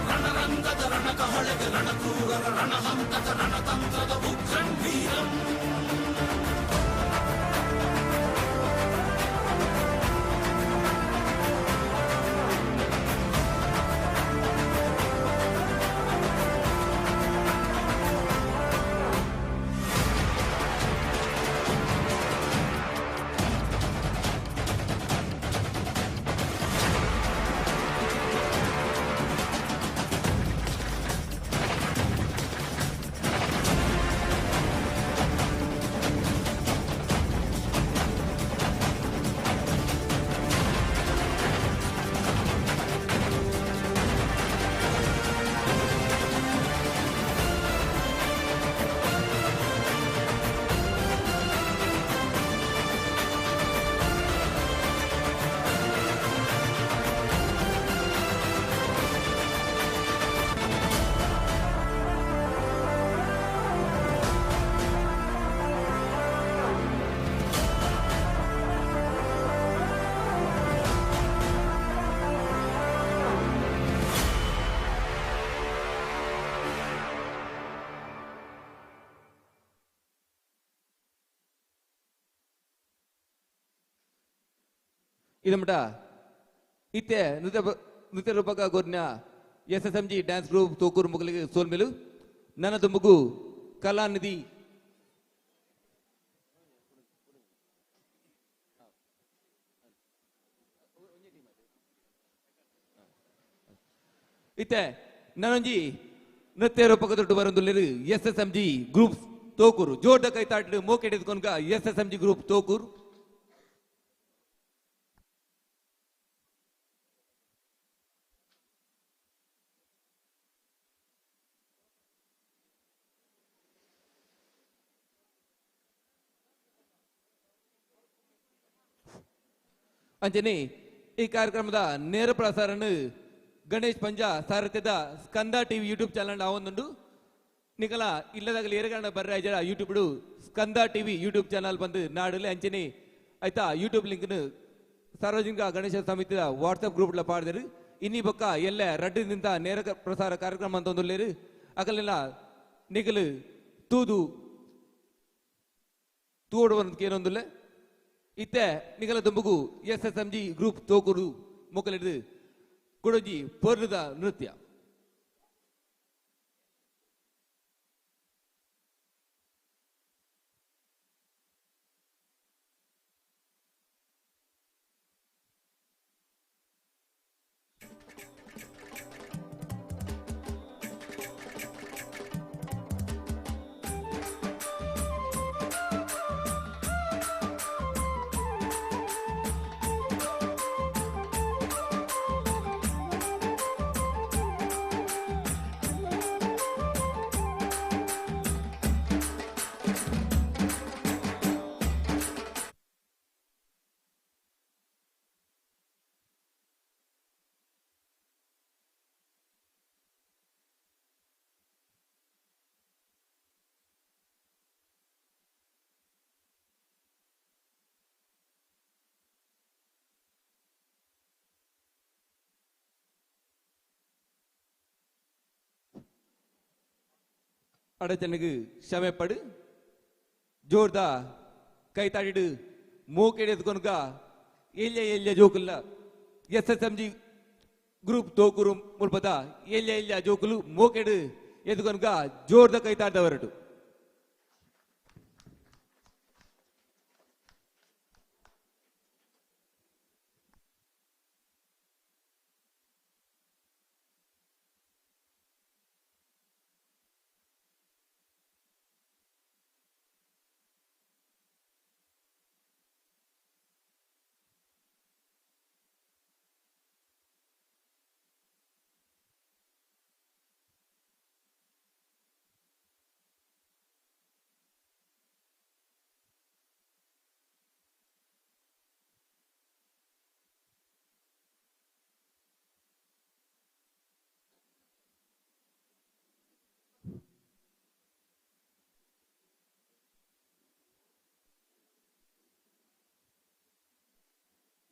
ರಣರಂಗದ ರಣಕಹಳೆಗೆ ರಣಕ್ರೂರರ ರಣಹಂತಕ ರಣತಂತ್ರದ ಉಗ್ರಂ ವೀರಂ. ಇದಮಟ ಇತ್ತೆ ನೃತ್ಯ ರೂಪಕ ಗೋರ್ನ SSMG ಡ್ಯಾನ್ಸ್ ಗ್ರೂಪ್ ತೋಕೂರು ಮುಗಲಿಗೆ ಸೋಲ್ಮೆಲು ನನ್ನದು ಮಗು ಕಲಾನಿಧಿ ಇತ್ತೆ ನಾನೊಂಜಿ ನೃತ್ಯ ರೂಪಕ ದೊಡ್ಡ ಬರೊಂದುಲ್ಲೆರು SSMG ಗ್ರೂಪ್ ತೋಕೂರು ಜೋರ್ದ ಕೈ ತಾಟ್ಲು ಮೋಕೆ ಹಿಡಿದುಕೊಂಡ್ಗ SSMG ಗ್ರೂಪ್ ತೋಕೂರು. ಅಂಚನೆ ಈ ಕಾರ್ಯಕ್ರಮದ ನೇರ ಪ್ರಸಾರನ ಗಣೇಶ್ ಪಂಜಾ ಸಾರಥ್ಯದ ಸ್ಕಂದ ಟಿವಿ ಯೂಟ್ಯೂಬ್ ಚಾನಲ್ ಆವೊಂದುಂಡು ನಿಕಲ ಇಲ್ಲದಾಗಲಿ ಏರಗಾಣ ಬರ್ರೆ ಜಡ ಯೂಟ್ಯೂಬ್ ಸ್ಕಂದ ಟಿವಿ ಯೂಟ್ಯೂಬ್ ಚಾನಲ್ ಬಂದು ನಾಡಲ್ಲಿ ಅಂಚನೆ ಆಯ್ತಾ ಯೂಟ್ಯೂಬ್ ಲಿಂಕ್ ಸಾರ್ವಜನಿಕ ಗಣೇಶ ಸಮಿತಿಯ ವಾಟ್ಸಪ್ ಗ್ರೂಪ್ ಪಾಡಿದರು ಇನ್ನಿ ಬೊಕ್ಕ ಎಲ್ಲ ರಡ್ಡಿನಿಂದ ನೇರ ಪ್ರಸಾರ ಕಾರ್ಯಕ್ರಮ ಅಂತ ಒಂದುಲ್ಲೇರು ಅಕಲೆಲ್ಲ ನಿಗಲು ತೂದು ತೂಡುವಂತ ಏನೊಂದುಲ್ಲೆ ಇತ್ತೆ ನಿಗಲ ದುಂಬುಗು SSMG ಗ್ರೂಪ್ ತೋಕೂರು ಮೊಕ್ಕಲಿಡಿದು ಕೊಡೊಂಜಿ ಪೊರ್ಲದ ನೃತ್ಯ. ಅಡಚನೆಗೆ ಕ್ಷಮೆ ಪಡು ಜೋರ್ದ ಕೈ ತಾಡಿಡು ಮೋಕೆಡೆ ಎತ್ಕೊನ್ಗ ಎಲ್ಯ ಜೋಕುಲ್ಲ SSMG ಗ್ರೂಪ್ ತೋಕೂರು ಮುಲ್ಪದ ಎಲ್ಯ ಜೋಕುಲು ಮೋಕೆಡು ಎತ್ಕೊನ್ಗ ಜೋರ್ದ ಕೈ ತಾಡ್ದವರಡು.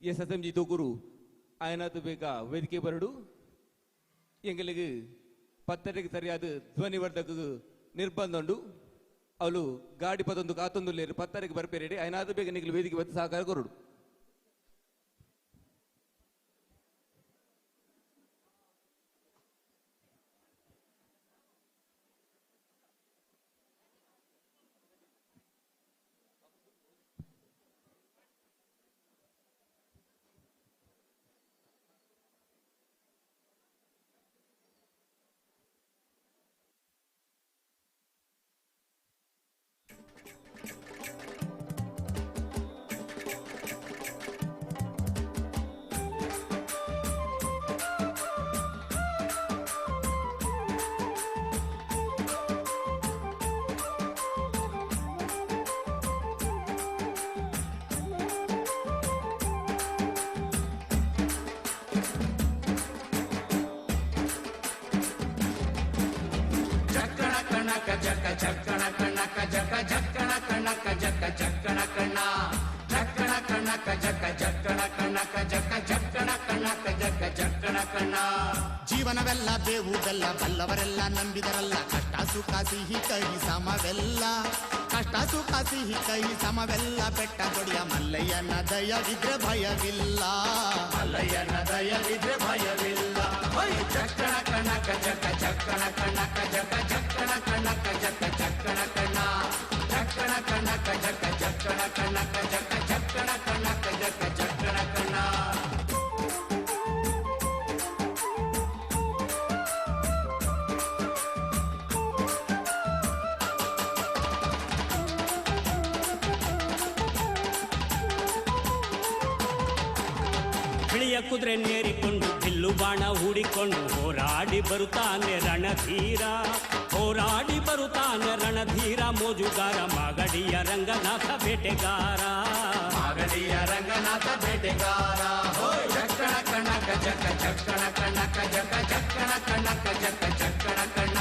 SSMG ತೋಕೂರು ಆಯನಾತು ಬೇಕಾ ವೇದಿಕೆ ಬರಡು ಎಂಗಳಿಗೆ ಪತ್ತರಿಗೆ ಸರಿಯಾದ ಧ್ವನಿವರ್ಧಕ ನಿರ್ಬಂಧ ಉಂಡು ಅವಳು ಗಾಡಿ ಪದೊಂದು ಕಾತೊಂದು ಲೇರು ಪತ್ತರಿಗೆ ಬರ್ಪೇರಿ ಆಯನಾತು ಬೇಗ ನಿಗಲು ವೇದಿಕೆ ಬತ್ತು ಸಹಕಾರ ಕೊರಡು. ಜೀವನವೆಲ್ಲ ಬೇವು ಬೆಲ್ಲ ಬಲ್ಲವರೆಲ್ಲ ನಂಬಿದರಲ್ಲ ಕಷ್ಟ ಸುಖ ಸಿಹಿ ಕೈ ಸಮವೆಲ್ಲ ಕಷ್ಟ ಸುಖ ಸಿಹಿ ಕೈ ಸಮವೆಲ್ಲ ಬೆಟ್ಟ ಕೊಡಿಯ ಮಲ್ಲಯ್ಯನ ದಯವಿದ್ರೆ ಭಯವಿಲ್ಲ ಮಲ್ಲಯ್ಯನ ದಯವಿದ್ರೆ ಭಯವಿಲ್ಲ ಚಕ್ಕಣ ಕಣಕ ಜಕ ಚಕ್ಕಣ ಕಣಕ ಜಕ ಚಕ್ಕಣ ಕಣಕ ಜಕ ಚಕ್ಕಣ ಕಣ ಚಕ್ಕಣ ಕಣಕ ಜಕ ಚಕ್ಕಣ ಕಣಕ ಜಕ ಚಕ್ಕಣ ಕಣಕ ಜಕ ಚಕ್ಕಣ ಕಣ. ಬಿಳಿಯ ಕುದುರೆ ನೇರಿಕೊಂಡು ಬಿಲ್ಲು ಬಾಣ ಹೂಡಿಕೊಂಡು ಹೋರಾಡಿ ಬರುತ್ತಾನೆ ರಣಧೀರ, ಹೋರಾಡಿ ಬರುತ್ತಾನೆ ರಣಧೀರ, ಮೋಜುಗಾರ ಮಾಗಡಿಯ ರಂಗನಾಥ ಬೇಟೆಗಾರ, ಮಾಗಡಿಯ ರಂಗನಾಥ ಬೇಟೆಗಾರ. ಹೋಯ್ ಚಕ್ಕಣ ಕಣಕ ಜಕ ಚಕ್ಕಣ ಕಣಕ ಜಕ ಚಕ್ಕಣ ಕಣಕ ಜಕ ಚಕ್ಕಣ ಕಣ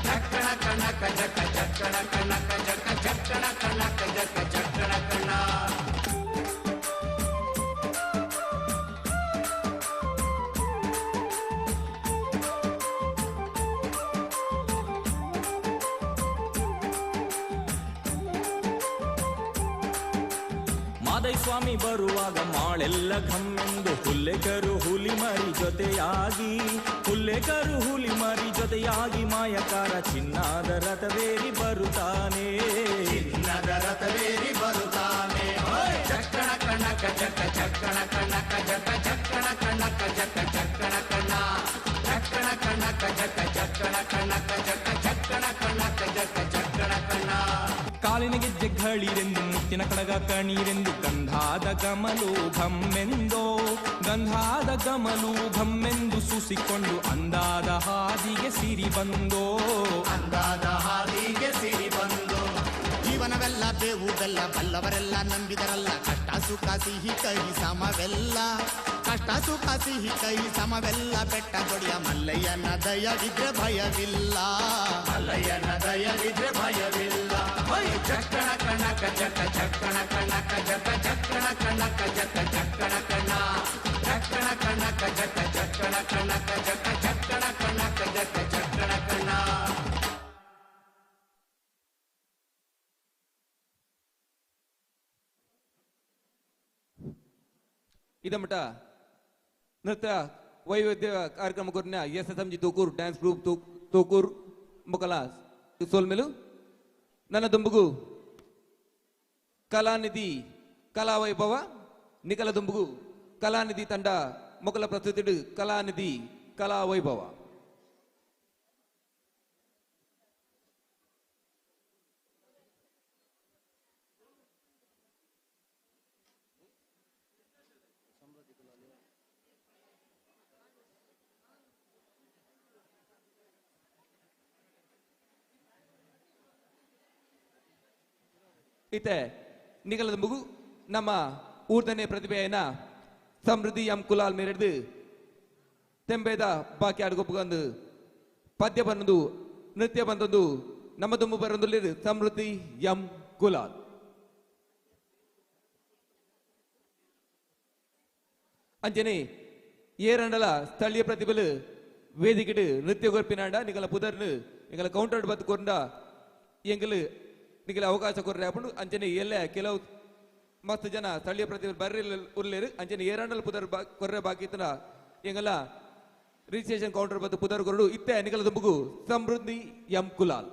ಚಕ್ಕಣ ಕಣಕ ಜಕ ಚಕ್ಕಣ ಕಣಕ ಜಕ ಚಕ್ಕಣ ಕಣಕ ಜಕ ಚಕ್ಕಣ ಕಣ. ಮಾದೈಸ್ವಾಮಿ ಬರುವಾಗ ಮಾಳೆಲ್ಲ ಘಮ್ಮೆಂದು ಹುಲ್ಲೆಕರು ಹುಲಿ ಮರಿ ಜೊತೆಯಾಗಿ, ಹುಲ್ಲೆಕರು ಹುಲಿ ಮರಿ ಜೊತೆಯಾಗಿ ಮಾಯಕಾರ ಚಿನ್ನದ ರಥವೇರಿ ಬರುತ್ತಾನೆ, ಚಿನ್ನದ ರಥವೇರಿ ಬರುತ್ತಾನೆ. ಚಕ್ಕಣ ಕಣಕ ಜಕ ಚಕ್ಕಣ ಕಣಕ ಜಕ ಚಕ್ಕಣ ಕಣಕ ಜಕ ಚಕ್ಕಣ ಕಣ ಚಕ್ಕಣ ಕಣಕ ಜಕ ಚಕ್ಕಣ ಕಣಕ ಜಕ ಚಕ್ಕಣ ಕಣಕ ಜಕ ಚಕ್ಕಣ ಕಣ. ಕಾಲಿನ ಗೆಜ್ಜೆ ಘಳಿರೆಂದು ಮುತ್ತಿನ ಕಡಗ ಕಣೀರೆಂದು ಗಂಧಾದ ಗಮಲು ಘಮ್ಮೆಂದೋ, ಗಂಧಾದ ಗಮಲು ಘಮ್ಮೆಂದು ಸೂಸಿಕೊಂಡು ಅಂದಾದ ಹಾದಿಗೆ ಸಿರಿ ಬಂದೋ, ಅಂದಾದ ಹಾದಿಗೆ ಸಿರಿ ಬಂದೋ. ಜೀವನವೆಲ್ಲ ಬೇವು ಬೆಲ್ಲ ಬಲ್ಲವರೆಲ್ಲ ನಂಬಿದರಲ್ಲ, ಕಷ್ಟ ಸುಖ ಸಿಹಿ ಕಹಿ ಸಮವೆಲ್ಲ, ಕಷ್ಟ ಸುಖ ಸಿಹಿ ಕಹಿ ಸಮವೆಲ್ಲ. ಬೆಟ್ಟ ದೊಡಿಯ ಮಲ್ಲಯ್ಯನ ದಯವಿದ್ರೆ ಭಯವಿಲ್ಲ, ಮಲ್ಲಯ್ಯನ ದಯವಿದ್ರೆ ಭಯವಿಲ್ಲ. ಚಕ್ಕಣ ಕಣಕ ಜಕ ಚಕ್ಕಣ ಕಣಕ ಜಕ ಚಕ್ಕಣ ಕಣಕ ಜಕ ಚಕ್ಕಣ ಕಣ ಚಕ್ಕಣ ಕಣಕ ಜಕ ಚಕ್ಕಣ ಕಣಕ ಜಕ ಚಕ್ಕಣ ಕಣಕ ಜಕ ಚಕ್ಕಣ ಕಣ. ಇದಮಟ ನೃತ್ಯ ವೈವಿಧ್ಯ ಕಾರ್ಯಕ್ರಮ ಕೊರಿನ SSMG ತೂಕೂರು ಡ್ಯಾನ್ಸ್ ಗ್ರೂಪ್ ತೂಕೂರು ಮೊಕಲ ಸೋಲ್ಮೆಲು ನನ್ನ ದುಂಬುಗು ಕಲಾನಿಧಿ ಕಲಾವೈಭವ ನಿಕಲ ದುಂಬುಗು ಕಲಾನಿಧಿ ತಂಡ ಮೊಕಲ ಪ್ರಸ್ತುತಿಡು ಕಲಾನಿಧಿ ಕಲಾವೈಭವ. ಇತ್ತೆ ನಿಗಲದ ಮಗು ನಮ್ಮ ಊರ್ದನೆ ಪ್ರತಿಭೆಯನ್ನ ಸಮೃದ್ಧಿ ಎಂ ಕುಲಾಲ್ ಮೇರೆಡ್ದು ತೆಂಬೇದ ಬಾಕಿ ಆಡ್ಗೊಪ್ಪಗೊಂದು ಪದ್ಯ ಬಂದೊಂದು ನೃತ್ಯ ಬಂದೊಂದು ನಮ್ಮ ದುಂಬು ಬರೊಂದು ಸಮೃದ್ಧಿ ಎಂ ಕುಲಾಲ್. ಅಂಚನೆ ಏರಂಡಲ ಸ್ಥಳೀಯ ಪ್ರತಿಭೆಲು ವೇದಿಕೆಡು ನೃತ್ಯ ಗೊರ್ಪಿನಾಂಡ ನಿಗಲ ಪುದರ್ನು ನಿಗಲ ಕೌಂಟರ್ ಬತ್ತು ಕೊಂಡ ಎಂಗಲು ನಿಗಲ ಅವಕಾಶ ಕೊರ್ರೆ ಆಪುಂಡು. ಅಂಚನೆ ಎಲ್ಲ ಕೆಲವು ಮಸ್ತ್ ಜನ ಸ್ಥಳೀಯ ಪ್ರತಿಭೆ ಬರ್ರಿ ಉರ್ಲೇರು. ಅಂಚನೆ ಏರಂಡಲ ಪುದರ್ ಕೊರ್ರೆ ಬಾಕಿ ಇತ್ತನ ಎಂಗಲ ರಿಜಿಸ್ಟ್ರೇಷನ್ ಕೌಂಟರ್ ಬತ್ತು ಪುದರ್ ಕೊರಡು ಇತ್ತೆ ನಿಗಲ ದುಂಬುಗು ಸಮೃದ್ಧಿ ಎಂ ಕುಲಾಲ್.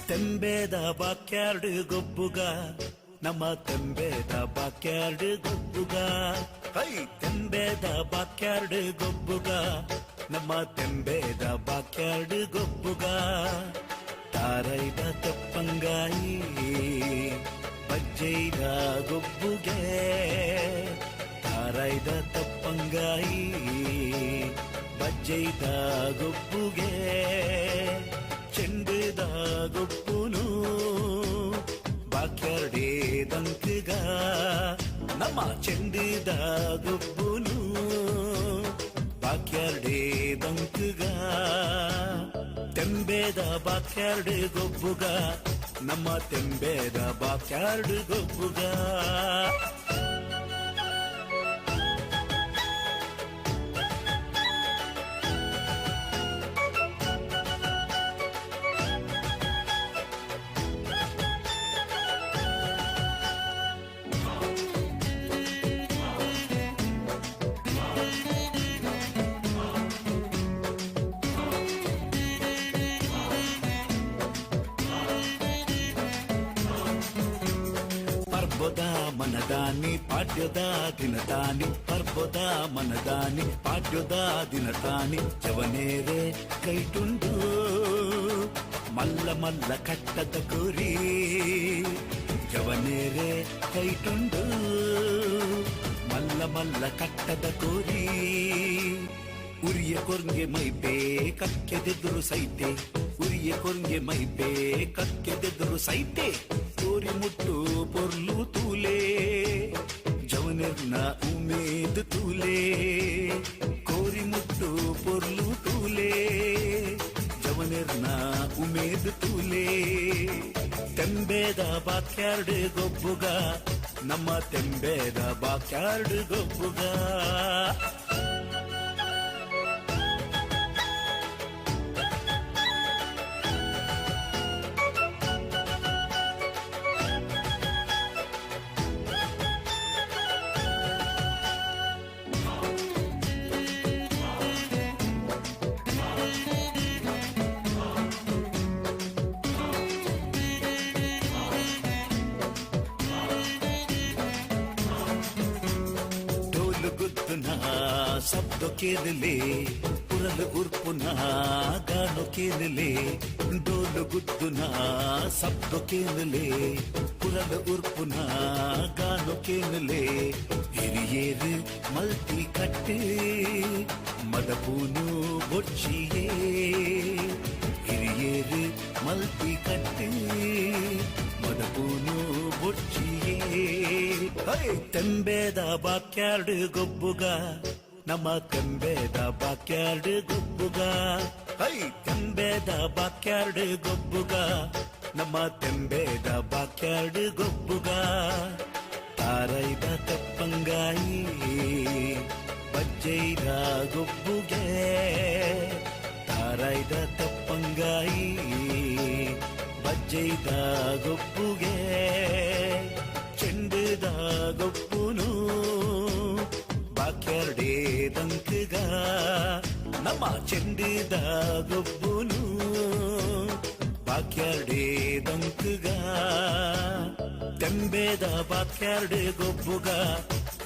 ತೆಂಬೇದ ಬಾಕ್ಯಾರ್ಡ್ ಗೊಬ್ಬುಗ ನಮ್ಮ ತೆಂಬೇದ ಬಾಕ್ಯಾರ್ಡ್ ಗೊಬ್ಬುಗ, ಹೈ ತೆಂಬೇದ ಬಾಕ್ಯಾರ್ಡ್ ಗೊಬ್ಬುಗ ನಮ್ಮ ತೆಂಬೇದ ಬಾಕ್ಯಾರ್ಡ್ ಗೊಬ್ಬುಗ. ತಾರೈದ ತೆಪ್ಪಂಗಾಯಿ ಬಜ್ಜೈದ ಗೊಬ್ಬುಗೆ, ತಾರೈದ ತೆಪ್ಪಂಗಾಯಿ ಬಜ್ಜೈದ ಗೊಬ್ಬುಗೆ. ಚೆಂಡುದ ಗೊಬ್ಬುನು ಬಾಕ್ಯಾರ್ಡೇ ದಂಕಗ ನಮ್ಮ ಚೆಂಡುದ ಗೊಬ್ಬುನು ಬಾಕ್ಯಾರ್ಡೇ ದಂಕಗ. ತೆಂಬೇದ ಬಾಕ್ಯಾರ್ಡ್ ಗೊಬ್ಬುಗ ನಮ್ಮ ತೆಂಬೇದ ಬಾಕ್ಯಾರ್ಡ್ ಗೊಬ್ಬುಗ. ಪರ್ಬೋದ ಮನದಾನಿ ಪಾಡ್ಯದ ದಿನತಾನಿ ಪರ್ಬೋದ ಮನದಾನಿ ಪಾಡ್ಯದ ದಿನತಾನಿ ಜವನೇರೆ ಕೈಟುಂಡು ಮಲ್ಲ ಮಲ್ಲ ಕಟ್ಟದ ಕೋರಿ ಜವನೇರೆ ಕೈಟುಂಡು ಮಲ್ಲ ಮಲ್ಲ ಕಟ್ಟದ ಕೋರಿ ಉರಿಯ ಕೊರ್ಗೆ ಮೈಪೇ ಕಕ್ಕೆದೆದುರು ಸೈತೆ ಉರಿಯ ಕೊರ್ಗೆ ಮೈಪೇ ಕಕ್ಕೆದೆದುರು ಸೈತೆ ಕೋರಿ ಮುಟ್ಟು ಪೊರ್ಲು ತೂಲೆ ಜವನೆರ್ನ ಉಮೇದ್ ತೂಲೆ ಕೋರಿ ಮುಟ್ಟು ಪೊರ್ಲು ತೂಲೆ ಜವನೆರ್ನ ಉಮೇದ್ ತೂಲೆ ತೆಂಬೇದ ಬಾಕ್ಯಾರ್ಡ್ ಗೊಬ್ಬುಗ ನಮ್ಮ ತೆಂಬೇದ ಬಾಕ್ಯಾರ್ಡ್ ಗೊಬ್ಬುಗ शब्दों के दिले पुरल उर्पुना गानों के दिले डोल गुद्दुना शब्दों के दिले पुरल उर्पुना गानों के दिले हिरियेर मल्टी कट्टे मदपूनु बोच्चिये हिरियेर मल्टी कट्टे मदपूनु बोच्चिये ತೆಂಬೇದ ಬಾಕ್ಯಾರ್ಡ್ ಗೊಬ್ಬುಗ ನಮ್ಮ ತೆಂಬೇದ ಬಾಕ್ಯಾರ್ಡ್ ಗೊಬ್ಬುಗ ಹೈ ತೆಂಬೇದ ಬಾಕ್ಯಾರ್ಡ್ ಗೊಬ್ಬುಗ ನಮ್ಮ ತೆಂಬೇದ ಬಾಕ್ಯಾರ್ಡ್ ಗೊಬ್ಬುಗ ತಾರೈದ ತೆಪ್ಪಂಗಾಯಿ ಬಜ್ಜೈದ ಗೊಬ್ಬುಗೆ ತಾರೈದ ತೆಪ್ಪಂಗಾಯಿ ಬಜ್ಜೈದ ಗೊಬ್ಬುಗೆ ಚೆಂಡದ ಗೊಪ್ಪುನು ಬಾಕ್ಯಾರ್ಡೇ ದಂಕಗ ನಮ್ಮ ಚೆಂಡದ ಗೊಬ್ಬುನು ಬಾಕ್ಯಾರ್ಡೇ ದಂಕಗ ತೆಂಬೇದ ಬಾಕ್ಯಾರ್ಡ್ ಗೊಬ್ಬುಗ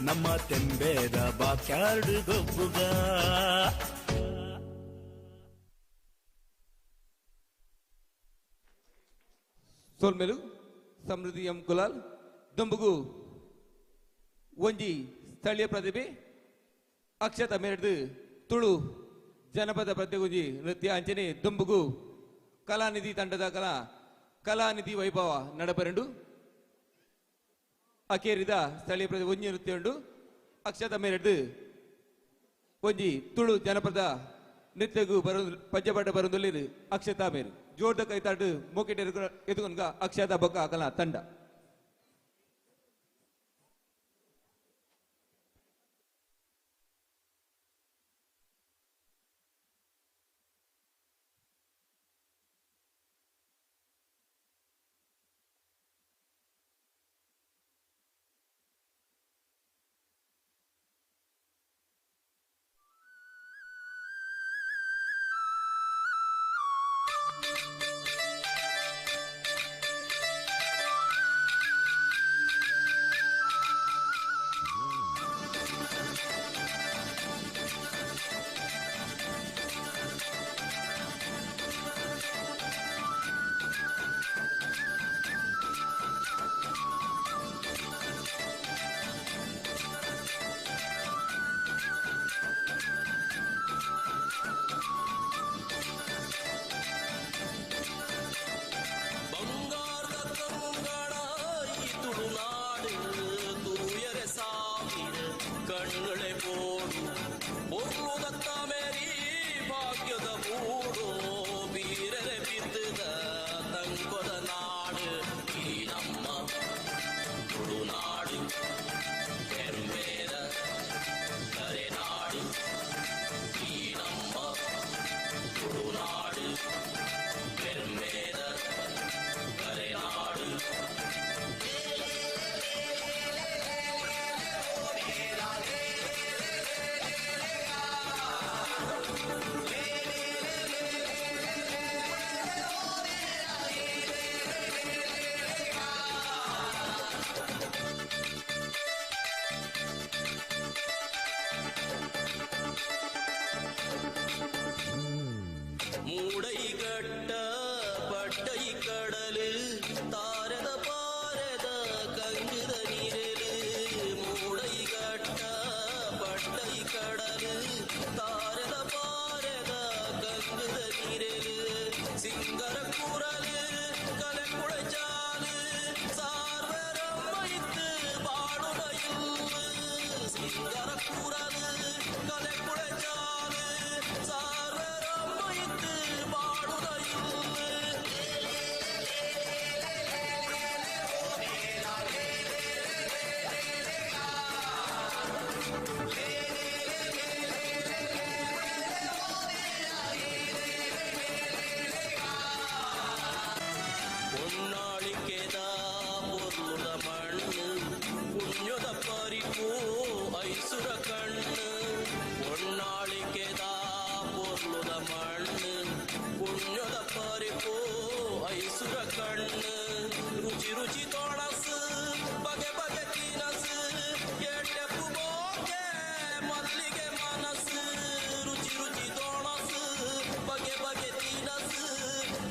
ನಮ್ಮ ತೆಂಬೇದ ಬಾಕ್ಯಾರ್ಡ್ ಗೊಬ್ಬುಗ ಸೋಲ್ಮೆಲು ಸಮೃದ್ಧಿ ಎಂ ಕುಲಾಲ್ ದೊಂಬುಗು ಒಂಜಿ ಸ್ಥಳೀಯ ಪ್ರತಿಭೆ ಅಕ್ಷತ ಮೆರೆದು ತುಳು ಜನಪದ ಪ್ರತಿಗುಂಜಿ ನೃತ್ಯ ಅಂಚನೆ ದೊಂಬುಗು ಕಲಾನಿಧಿ ತಂಡದ ಕಲಾನಿಧಿ ವೈಭವ ನಡಪರೆಂಡು ಅಕೇರಿದ ಸ್ಥಳೀಯ ಪ್ರತಿಭೆ ಒಂಜಿ ನೃತ್ಯ ಉಂಡು ಅಕ್ಷತ ಮೆರೆದು ಒಂಜಿ ತುಳು ಜನಪದ ನೃತ್ಯಗೂ ಪಂಚಪಟ ಬರುವುದಿಲ್ಲ ಅಕ್ಷತಾ ಮೇರು ಜೋರ್ದ ಕೈತಾಡು ಮೋಕೆಟ್ ಎದುಕೊಂಡ ಅಕ್ಷತ ಬೊಕ್ಕ ಕಲ ತಂಡ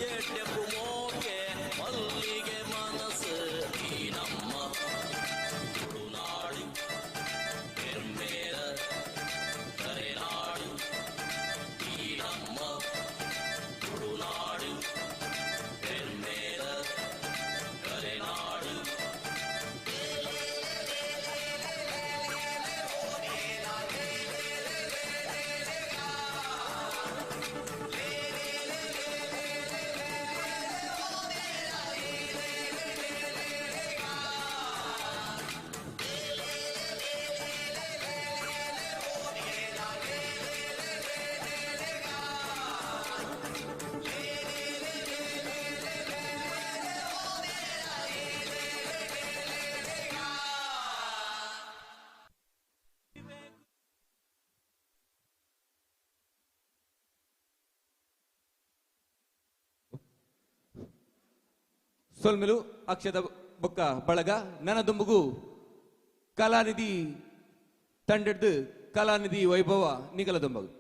ಎಡ್ಡೆಪ್ಪು ಮೋಕೆ ಮಲ್ಲಿಗೆ ಮನಸ್ಸು ಈ ನಮ್ಮ ತುಳುನಾಡು ಹೆಮ್ಮೆಯ ಕರೆನಾಡು ಈ ನಮ್ಮ ತುಳುನಾಡು ಹೆಮ್ಮೆಯ ಕರೆನಾಡು ಸೊಲ್ಮೆಲು ಅಕ್ಷದ ಬೊಕ್ಕ ಬಳಗ ನನ್ನ ದುಂಬುಗು ಕಲಾನಿಧಿ ತಂಡದ್ದು ಕಲಾನಿಧಿ ವೈಭವ ನಿಗಲ ದುಂಬಗು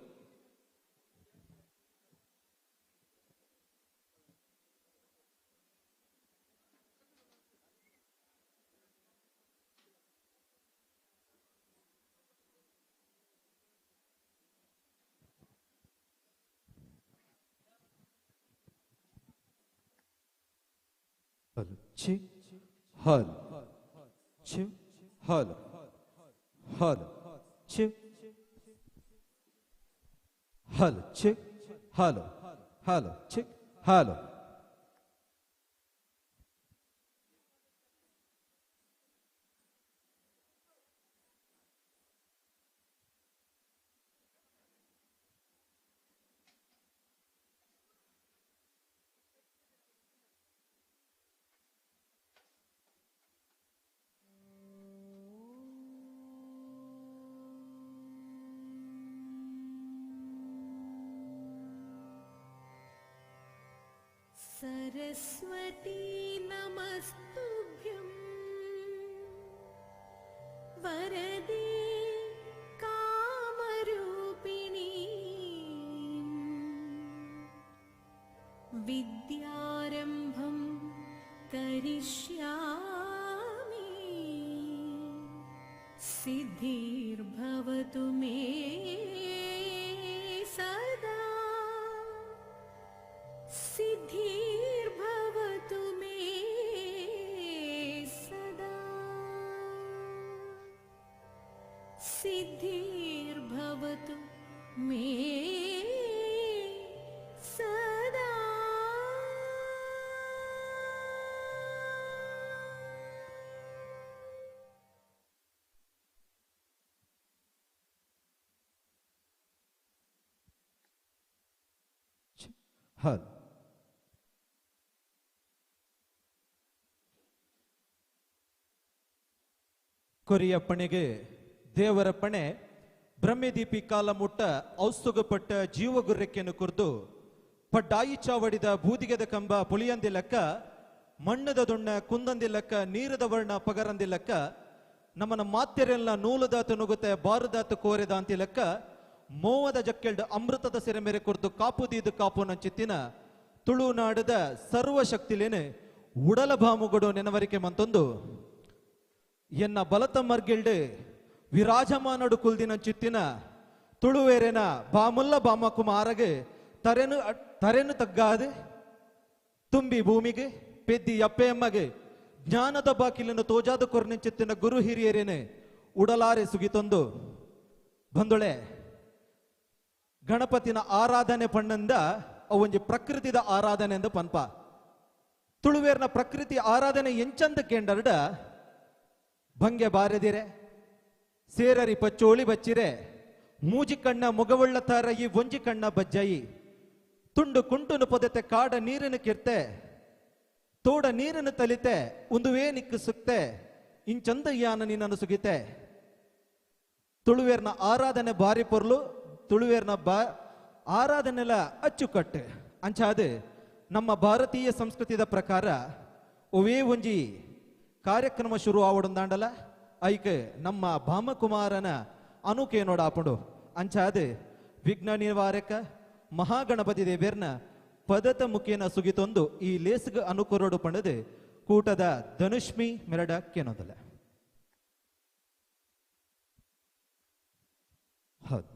Chick, hul, chick, hul, hul, chick, hul, chick, hul, hul, chick, hul. Saraswati नमस्तुभ्यं वरदे कामरूपिणी विद्यारम्भं करिष्यामि सिद्धिर्भवतु मे सदा सिद्धिर्भवतु मे सदा सिद्धिर्भवतु मे सदा Hul. ಕೊರಿಯಪ್ಪಣೆಗೆ ದೇವರಪ್ಪಣೆ ಬ್ರಹ್ಮೆದೀಪಿ ಕಾಲ ಮುಟ್ಟ ಔಸ್ತುಗಪಟ್ಟ ಜೀವಗುರ್ರೆಕ್ಕೆಯನ್ನು ಕುರ್ದು ಪಡ್ಡಾಯಿ ಚಾವಡಿದ ಬೂದಿಗೆದ ಕಂಬ ಪುಳಿಯಂದಿಲ್ಲಕ್ಕ ಮಣ್ಣದ ದೊಣ್ಣ ಕುಂದಂದಿಲ್ಲಕ್ಕ ನೀರದ ವರ್ಣ ಪಗರಂದಿಲ್ಲಕ್ಕ ನಮ್ಮನ ಮಾತ್ಯರೆಲ್ಲ ನೂಲದಾತ ನುಗುತ್ತೆ ಬಾರುದಾತ ಕೋರೆದ ಅಂತಿಲ್ಲಕ್ಕ ಮೋವದ ಜಕ್ಕೆಲ್ಡ ಅಮೃತದ ಸೆರೆ ಮೇರೆ ಕುರ್ದು ಕಾಪುದೀದು ಕಾಪು ನಂಚಿತ್ತಿನ ತುಳುನಾಡದ ಸರ್ವಶಕ್ತಿಲೇನೆ ಉಡಲ ಭಾಮುಗಡು ನೆನವರಿಕೆ ಮಂತೊಂದು ಎನ್ನ ಬಲತ ಮರ್ಗೆಲ್ಡೆ ವಿರಾಜಮಾನಡು ಕುಲ್ದಿನ ಚಿತ್ತಿನ ತುಳುವೇರೆನ ಬಾಮುಲ್ಲ ಬಾಮ ಕುಮಾರಗೆ ತರೆನು ತಗ್ಗಾದೆ ತುಂಬಿ ಭೂಮಿಗೆ ಪೆದ್ದಿ ಅಪ್ಪೆಯಮ್ಮಗೆ ಜ್ಞಾನದ ಬಾಕಿಲನ್ನು ತೋಜಾದ ಕೊರ್ನಿಂಚಿತ್ತಿನ ಗುರು ಹಿರಿಯರೇನೆ ಉಡಲಾರೆ ಸುಗಿತೊಂದು ಬಂದೊಳೆ ಗಣಪತಿನ ಆರಾಧನೆ ಪಣ್ಣಂದ ಅವೊಂಜಿ ಪ್ರಕೃತಿದ ಆರಾಧನೆ ಎಂದ ಪನ್ಪ ತುಳುವೇರ್ನ ಪ್ರಕೃತಿ ಆರಾಧನೆ ಎಂಚಂದ ಕೇಂಡರ್ಡ ಭಂಗೆ ಬಾರದಿರೆ ಸೇರರಿ ಪಚ್ಚೋಳಿ ಬಚ್ಚಿರೆ ಮೂಜಿ ಕಣ್ಣ ಮುಗವುಳ್ಳ ತಾರ ಈ ಒಂಜಿ ಕಣ್ಣ ಬಜ್ಜಾಯಿ ತುಂಡು ಕುಂಟುನು ಪೊದತೆ ಕಾಡ ನೀರನ್ನು ಕಿರ್ತೆ ತೋಡ ನೀರನ್ನು ತಲಿತೆ ಒಂದುವೇ ನಿಕ್ಕು ಸುಕ್ತೆ ಇಂಚಂದ ಯಾನ ನೀನನ್ನು ಸುಗಿತೆ ತುಳುವೇರ್ನ ಆರಾಧನೆ ಬಾರಿ ಪೊರ್ಲು ತುಳುವೇರ್ನ ಆರಾಧನೆಲ ಅಚ್ಚುಕಟ್ಟು ಅಂಚಾದು ನಮ್ಮ ಭಾರತೀಯ ಸಂಸ್ಕೃತಿದ ಪ್ರಕಾರ ಒವೇ ಒಂಜಿ ಕಾರ್ಯಕ್ರಮ ಶುರು ಆವಡೊಂದಾಂಡಲ ಐಕ್ ನಮ್ಮ ಭಾಮಕುಮಾರನ ಅನುಕೇನೋಡ ಆಪುಂಡು ಅಂಚಾದು ವಿಘ್ನ ನಿವಾರಕ ಮಹಾಗಣಪತಿ ದೇವೇರ್ನ ಪದತ ಮುಖೇನ ಸುಗಿತೊಂದು ಈ ಲೇಸ್ಗ ಅನುಕೊರಡು ಪಂಡದು ಕೂಟದ ಧನುಷ್ಮಿ ಮೆರಡ ಕೇನೋದಲ್ಲ. ಹೌದು.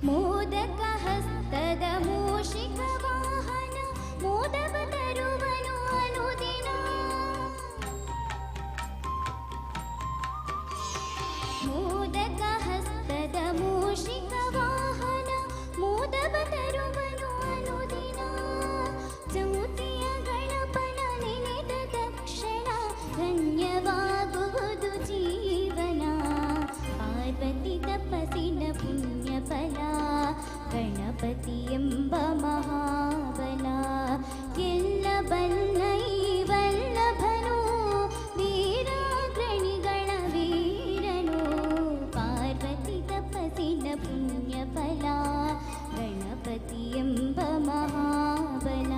ಮೋದಕ ಹಸ್ತದ ಮೂಷಿಕ ವಾಹನ ಮೋದವ ತರುವನು ಅನುದಿನ ಮೋದಕ ಹಸ್ತದ ಮೂಷಿಕ ವಾಹನ ಮೋದವ ತರುವನು ಅನುದಿನ ಚೌತಿಯ ಗಣಪನ ನೆನೆದ ತಕ್ಷಣ ಧನ್ಯವಾಗುವುದು ಜೀವನ ಪಾರ್ವತಿ ತಪಸ್ಸಿನ ಪುಣ್ಯ ಫಲ ಗಣಪತಿ ಎಂಬ ಮಹಾಬಲ ಎಲ್ಲ ಬಲ್ಲ ಈ ವಲ್ಲಭನು ವೀರಾಗ್ರಣಿಗಳ ವೀರನು ಪಾರ್ವತಿ ತಪಸ್ಸಿನ ಪುಣ್ಯ ಫಲ ಗಣಪತಿ ಎಂಬ ಮಹಾಬಲ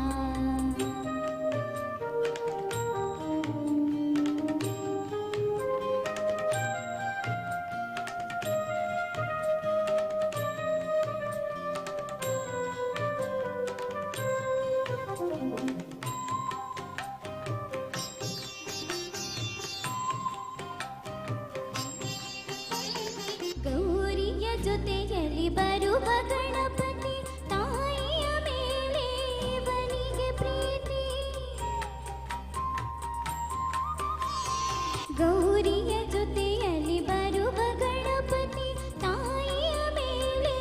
ಜೊತೆಯಲ್ಲಿ ಬರುವ ಗಣಪತಿ ತಾಯಿಯ ಮೇಲೆ ಇವನಿಗೆ ಪ್ರೀತಿ ಗೌರಿಯ ಜೊತೆಯಲ್ಲಿ ಬರುವ ಗಣಪತಿ ತಾಯಿಯ ಮೇಲೆ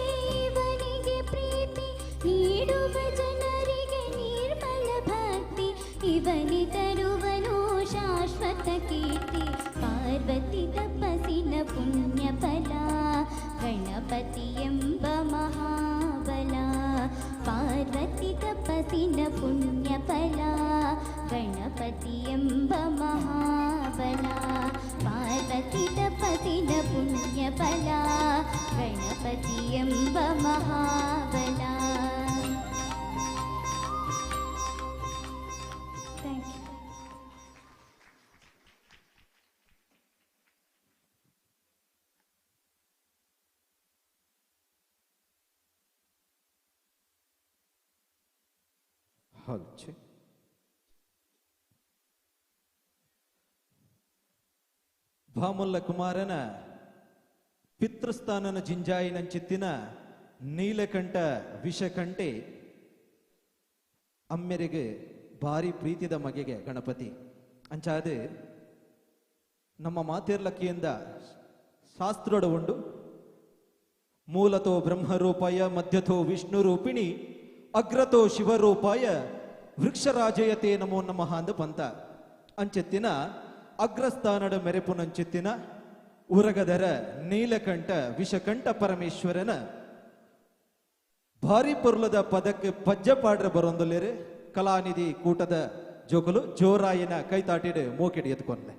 ಇವನಿಗೆ ಪ್ರೀತಿ ನೀಡುವ ಜನರಿಗೆ ನಿರ್ಮಲ ಭಕ್ತಿ ಇವನಿ ತರುವನು ಶಾಶ್ವತ ಕೀರ್ತಿ ಪಾರ್ವತಿ ತಪಸ್ಸಿನ ಪುಣ್ಯ ಫಲ ಗಣಪತಿ ಎಂಬ ಮಹಾಬಲ ಪಾರ್ವತಿ ತಪಸ್ಸಿನ ಪುಣ್ಯ ಫಲ ಗಣಪತಿ ಎಂಬ ಮಹಾಬಲ ಪಾರ್ವತಿ ತಪಸ್ಸಿನ ಪುಣ್ಯ ಫಲ ಗಣಪತಿ ಎಂಬ ಮಹಾಬಲ. Thank you. ಹಲ್ಚೆ ಭಾಮುಲ್ಲ ಕುಮಾರನ ಪಿತೃಸ್ಥಾನನ ಜಿಂಜಾಯಿನಂಚಿತ್ತಿನ ನೀಲಕಂಠ ವಿಷಕಂಠೆ ಅಮ್ಮೆರಿಗೆ ಭಾರಿ ಪ್ರೀತಿದ ಮಗೆ ಗಣಪತಿ ಅಂಚಾದ ನಮ್ಮ ಮಾತೇರ್ಲಕ್ಕಿಯಿಂದ ಶಾಸ್ತ್ರೋಡ ಉಂಡು ಮೂಲತೋ ಬ್ರಹ್ಮರೂಪಾಯ ಮಧ್ಯತೋ ವಿಷ್ಣು ರೂಪಿಣಿ ಅಗ್ರತೋ ಶಿವರೂಪಾಯ ವೃಕ್ಷರಾಜಯತೆ ನಮೋ ನಮಃ ಅಂದ ಪಂತ ಅಂಚೆತ್ತಿನ ಅಗ್ರಸ್ಥಾನದ ಮೆರೆಪುನಂಚೆತ್ತಿನ ಉರಗದರ ನೀಲಕಂಠ ವಿಷಕಂಠ ಪರಮೇಶ್ವರನ ಭಾರಿ ಪೊರ್ಲದ ಪದಕ್ಕೆ ಪಜ್ಜ ಪಾಡ್ರ ಬರೊಂದುಲ್ಲೇರೆ ಕಲಾನಿಧಿ ಕೂಟದ ಜೋಕುಲು ಜೋರಾಯಿನ ಕೈತಾಟಿಡ್ ಮೋಕೆಡಿ ಎತ್ಕೊಂಡೆ.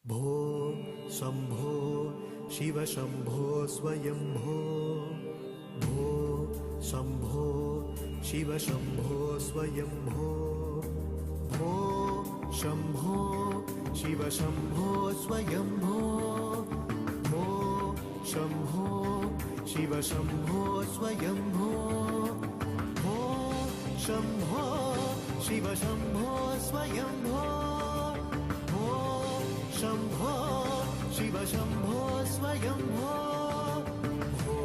भो शंभो शिव शंभो स्वयंभो भो शंभो शिव शंभो स्वयंभो भो शंभो शिव शंभो स्वयंभो भो शंभो शिव शंभो स्वयंभो भो शंभो शिव शंभो स्वयंभो भो शंभो शिव शंभो स्वयंभो भो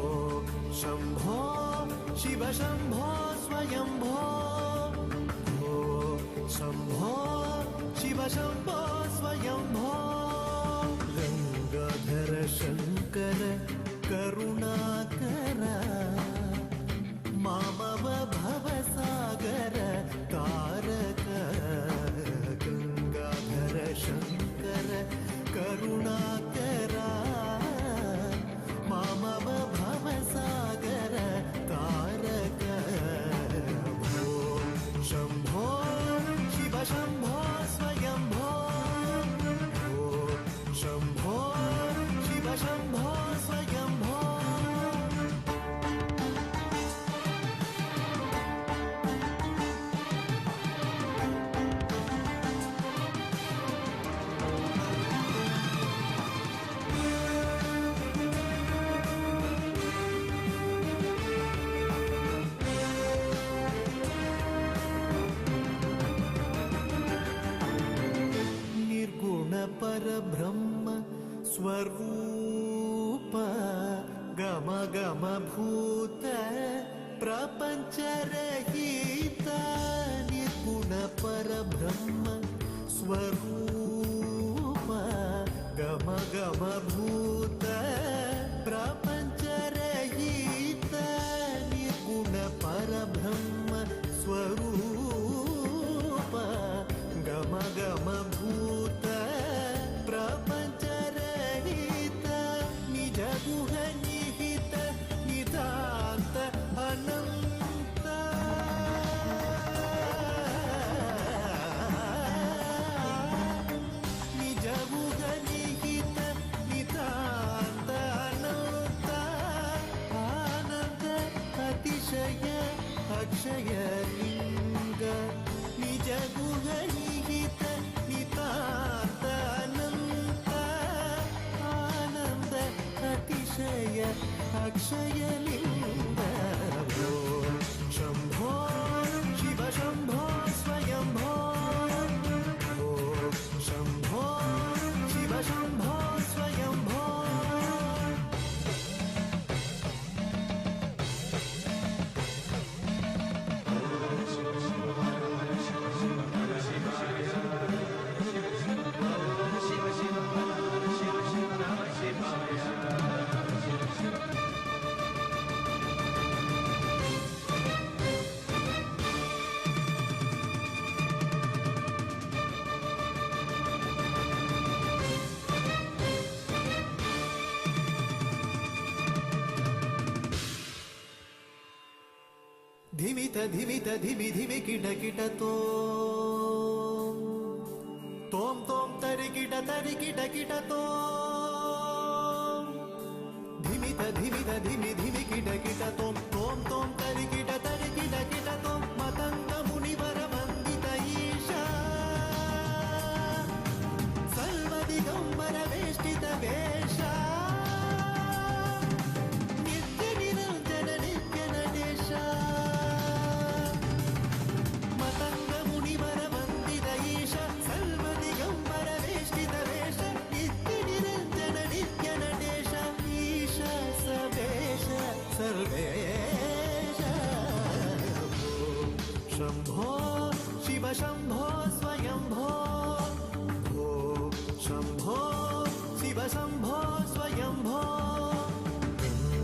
शंभो शिव शंभो स्वयंभो भो शंभो शिव शंभो स्वयंभो गंगाधर शंकर करुणाकर मामव भवसागर तारक गंगाधर शंकर करुणाकर मामव भवसागर तारक भो शंभो शिव शंभो स्वयंभो भो शंभो शिव शंभो स्वयंभो परब्रह्म स्वरूप गम गम भूत प्रपंच रहित निर्गुण परब्रह्म स्वरूप गम गम भूत प्रपंच रहित निर्गुण परब्रह्म स्वरूप गम गम भूत प्रपंच रहित निज गुह निहित निधान अक्षयलिङ्ग ॐ शम्भो शिव शम्भो स्वयम्भो ॐ शम्भो शिव शम्भो स्वयम्भो धिमित धिमित धिमि धिमि किट किट तोम तोम तरि किट तोम धिमित धिमित धिमि धिमि किट किट तोम तोम तरि किट तोम मतंग मुनिवर वंदित ईशा सर्व दिगंबर वेष्टित वेशा नित्य निरंजन नित्य नटेशा मतंग मुनिवर वंदित ईशा सर्व दिगंबर वेष्टित वेश नित्य निरंजन नित्य नटेश ईशा सवेश सर्वेश शंभो शिव शंभो स्वयंभो ॐ शंभो शिव शंभो स्वयंभो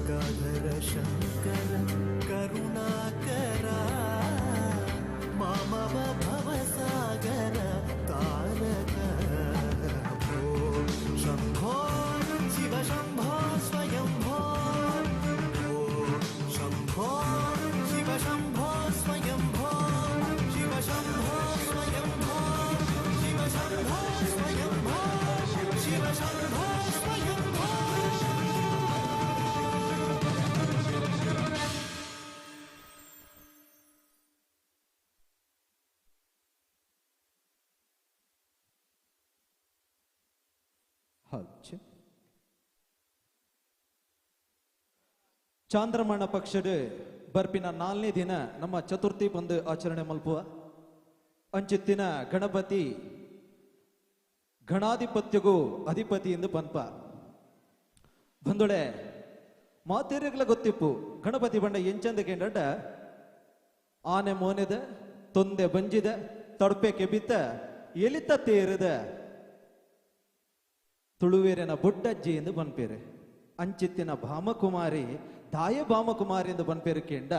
गंगाधर शंकर करुणाकरा मामव भवसागर तारक ॐ शंभो शिव शंभो स्वयंभो ॐ शंभो शिव शंभो स्वयंभो शिव शंभो स्वयंभो शिव शंभो स्वयंभो शिव शंभो स्वयंभो ಚಾಂದ್ರಮಾನ ಪಕ್ಷದ ಬರ್ಪಿನ 4ನೇ ದಿನ ನಮ್ಮ ಚತುರ್ಥಿ ಬಂದು ಆಚರಣೆ ಮಲ್ಪುವ ಅಂಚಿತ್ತಿನ ಗಣಪತಿ ಗಣಾಧಿಪತ್ಯಗೂ ಅಧಿಪತಿ ಎಂದು ಪನ್ಪ ಬಂದೊಡೆ ಮಾತೇರಿಗಳ ಗೊತ್ತಿಪ್ಪು ಗಣಪತಿ ಬಂಡ ಎಂಚಂದ ಕೇಂದ್ರ ಆನೆ ಮೋನೆದ ತೊಂದೆ ಬಂಜಿದ ತಡಪೆ ಕೆಬಿತ್ತ ಎಲಿತ ತೇರದ ತುಳುವೇರಿನ ಬೊಡ್ಡಜ್ಜಿ ಎಂದು ಬನ್ಪೇರೆ ಅಂಚಿತ್ತಿನ ಭಾಮಕುಮಾರಿ ದಾಯ ಭಾಮಕುಮಾರಿ ಎಂದು ಬನ್ಪೇರು ಕೇಂಡ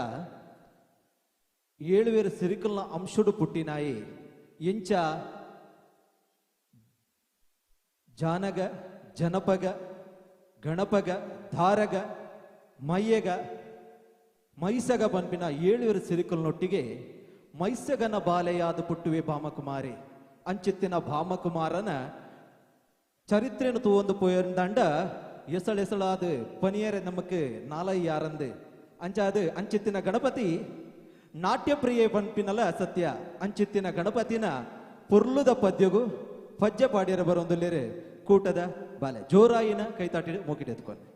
7 వేరు సిరికల్న అంశుడు పుట్టినాయి ఎంచ జానగ ಜನಪಗ ಗಣಪಗ ಧಾರಗ ಮಯ್ಯಗ ಮೈಸಗ ಪನ್ಪಿನ 7 వేరు ಸಿರಿಕಲ್ನೊಟ್ಟಿಗೆ ಮೈಸಗನ ಬಾಲೆಯಾದ ಪುಟ್ಟುವೆ ಭಾಮಕುಮಾರಿ ಅಂಚಿತ್ತಿನ ಭಾಮಕುಮಾರನ ಚರಿತ್ರೆಯನ್ನು ತೂವೊಂದು ಪೋಯಂದಾಂಡ ಎಸಳೆಸಳಾದು ಪನಿಯರೆ ನಮಕ್ ನಾಲೈ ಯಾರಂದು ಅಂಚಾದು ಅಂಚಿತ್ತಿನ ಗಣಪತಿ ನಾಟ್ಯಪ್ರಿಯೆ ಪನ್ಪಿನಲ ಸತ್ಯ ಅಂಚಿತ್ತಿನ ಗಣಪತಿನ ಪುರ್ಲುದ ಪದ್ಯಗೂ ಪದ್ಯ ಪಾಡ್ಯರ ಬರೊಂದುಲ್ಲೇರೆ ಕೂಟದ ಬಾಲೆ ಜೋರಾಯಿನ ಕೈತಾಟಿ ಮೂಕಿಟೆತ್ಕೊಂಡು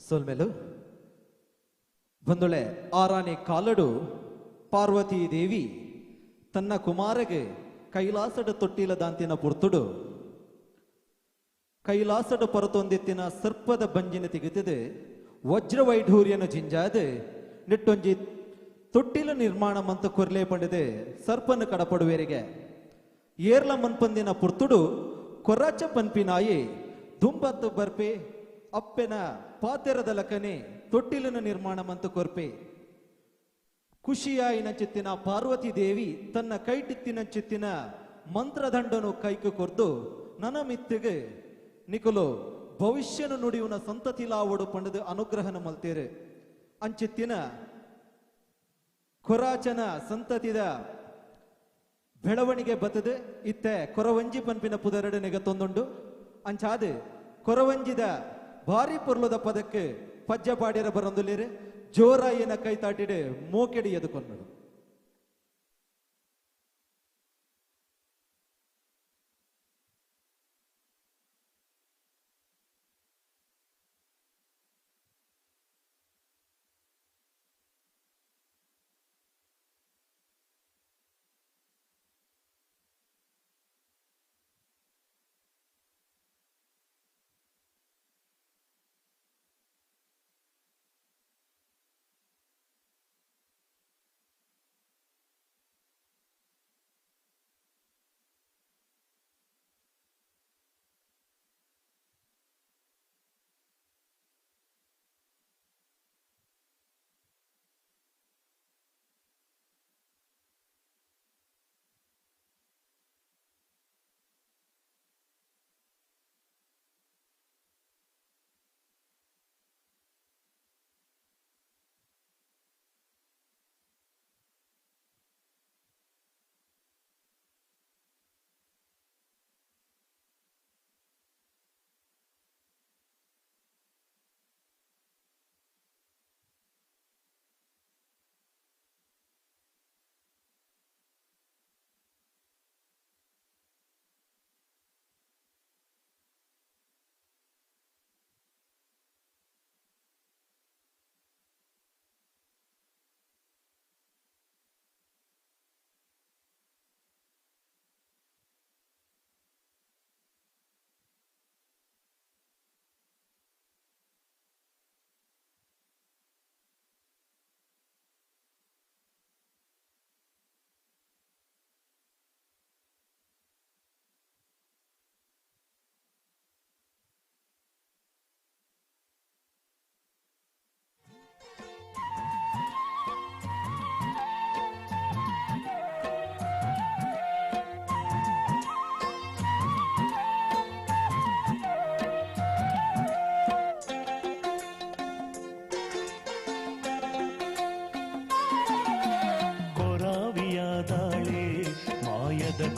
ಸೋಲ್ಮೆಲು ಬಂದೊಳೆ ಆರಾನೆ ಕಾಲಡು ಪಾರ್ವತಿ ದೇವಿ ತನ್ನ ಕುಮಾರಗೆ ಕೈಲಾಸದ ತೊಟ್ಟಿಲ ದಾಂತಿನ ಪುರ್ತುಡು ಕೈಲಾಸದ ಪರತೊಂದೆತ್ತಿನ ಸರ್ಪದ ಬಂಜಿನ ತೆಗೆತದೆ ವಜ್ರ ವೈಢೂರ್ಯನು ಜಿಂಜಾದ ನಿಟ್ಟೊಂಜಿ ತೊಟ್ಟಿಲ ನಿರ್ಮಾಣ ಮಂತ ಕೊರ್ಲೆ ಪಂಡಿದೆ ಸರ್ಪನ ಕಡಪಡುವೆರಿಗೆ ಏರ್ಲ ಮನ್ಪಂದಿನ ಪುರ್ತುಡು ಕೊರಾಚ ಪನ್ಪಿನಾಯಿ ದುಂಬತ್ತು ಬರ್ಪೆ ಅಪ್ಪೆನ ಪಾತೆರದ ಲಕನೆ ತೊಟ್ಟಿಲನ ನಿರ್ಮಾಣ ಮಂತ ಕೊರ್ಪೆ ಖುಷಿಯಾಯಿನ ಚಿತ್ತಿನ ಪಾರ್ವತಿ ದೇವಿ ತನ್ನ ಕೈಟಿತ್ತಿನ ಚಿತ್ತಿನ ಮಂತ್ರದಂಡನು ಕೈಕು ಕೊರ್ದು ನನ್ನ ಮಿತ್ತಿಗೆ ನಿಕುಲು ಭವಿಷ್ಯನು ನುಡಿಯುನ ಸಂತತಿಲಾವಡು ಪಂಡದ ಅನುಗ್ರಹನ ಮಲ್ತೇರೆ ಅಂಚಿತ್ತಿನ ಕೊರಾಚನ ಸಂತತಿದ ಬೆಳವಣಿಗೆ ಬತ್ತದು ಇತ್ತೆ ಕೊರವಂಜಿ ಪನ್ಪಿನ ಪುದರಡನೆಗೆ ತೊಂದುಂಡು ಅಂಚಾದ ಕೊರವಂಜಿದ ಭಾರಿ ಪೊರ್ಲುದ ಪದಕ್ಕೆ ಪಜ್ಜ ಪಾಡ್ಯರ ಬರೊಂದುಲೇರೆ ಜೋರಾಯಿನ ಕೈ ತಾಟಿಡೆ ಮೋಕೆಡಿ ಎದುಕೊಂಡು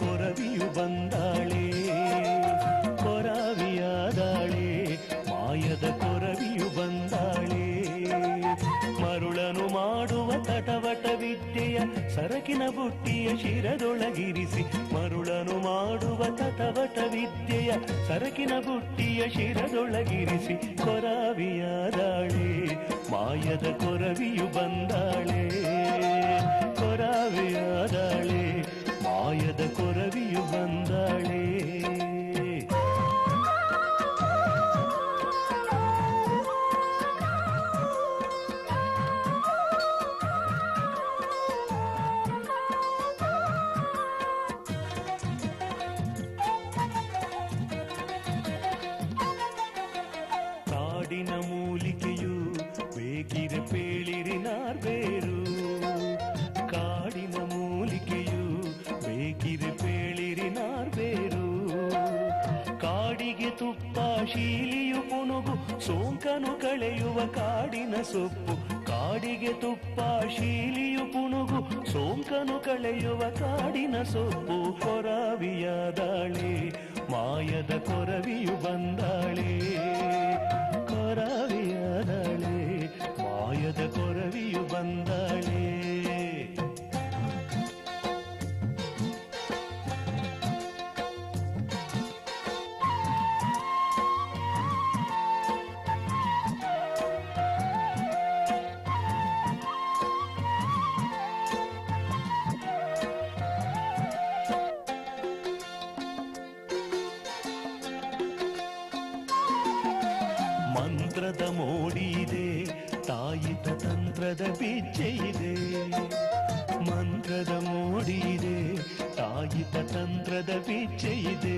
ಕೊರವಿಯು ಬಂದಾಳೆ ಕೊರವಿಯಾದಾಳೆ ಮಾಯದ ಕೊರವಿಯು ಬಂದಾಳೆ ಮರುಳನು ಮಾಡುವ ತಟವಟ ವಿದ್ಯೆಯ ಸರಕಿನ ಬುಟ್ಟಿಯ ಶಿರದೊಳಗಿರಿಸಿ ಮರುಳನು ಮಾಡುವ ತಟವಟ ವಿದ್ಯೆಯ ಸರಕಿನ ಬುಟ್ಟಿಯ ಶಿರದೊಳಗಿರಿಸಿ ಕೊರವಿಯಾದಾಳೆ ಮಾಯದ ಕೊರವಿಯು ಬಂದಾಳೆ ಕೊರವಿಯಾದಾಳೆ ಮಾಯದ ಕೊರವಿಯು ಬಂದಾಳೆ ಕಾಡಿನ ಮೂಲಿಕೆಯು ಬೇಕಿರೆ ಪೇಳಿರಿ ನಾರ್ಬೇರು ಕಾಡಿನ ಮೂಲಿಕೆಯು ಬೇಕಿರೆ ಪೇಳಿರಿ ನಾರ್ಬೇರು ಕಾಡಿಗೆ ತುಪ್ಪ ಶೀಲಿಯು ಪುನುಗು ಸೋಂಕನು ಕಳೆಯುವ ಕಾಡಿನ ಸೊಪ್ಪು ಕಾಡಿಗೆ ತುಪ್ಪ ಶೀಲಿಯು ಪುನುಗು ಸೋಂಕನು ಕಳೆಯುವ ಕಾಡಿನ ಸೊಪ್ಪು ಕೊರವಿಯಾದಾಳೆ ಮಾಯದ ಕೊರವಿಯು ಬಂದಾಳೆ ಕೊರವಿಯಾದಾಳೆ ಮಾಯದ ಕೊರವಿಯು ಬಂದಾಳೆ ಮಂತ್ರದ ಮೋಡಿ ಇದೆ, ತಾಯಿತ ತಂತ್ರದ ಬಿಚ್ಚೆ ಇದೆ. ಮಂತ್ರದ ಮೋಡಿ ಇದೆ, ತಾಯಿತ ತಂತ್ರದ ಬಿಚ್ಚೆ ಇದೆ.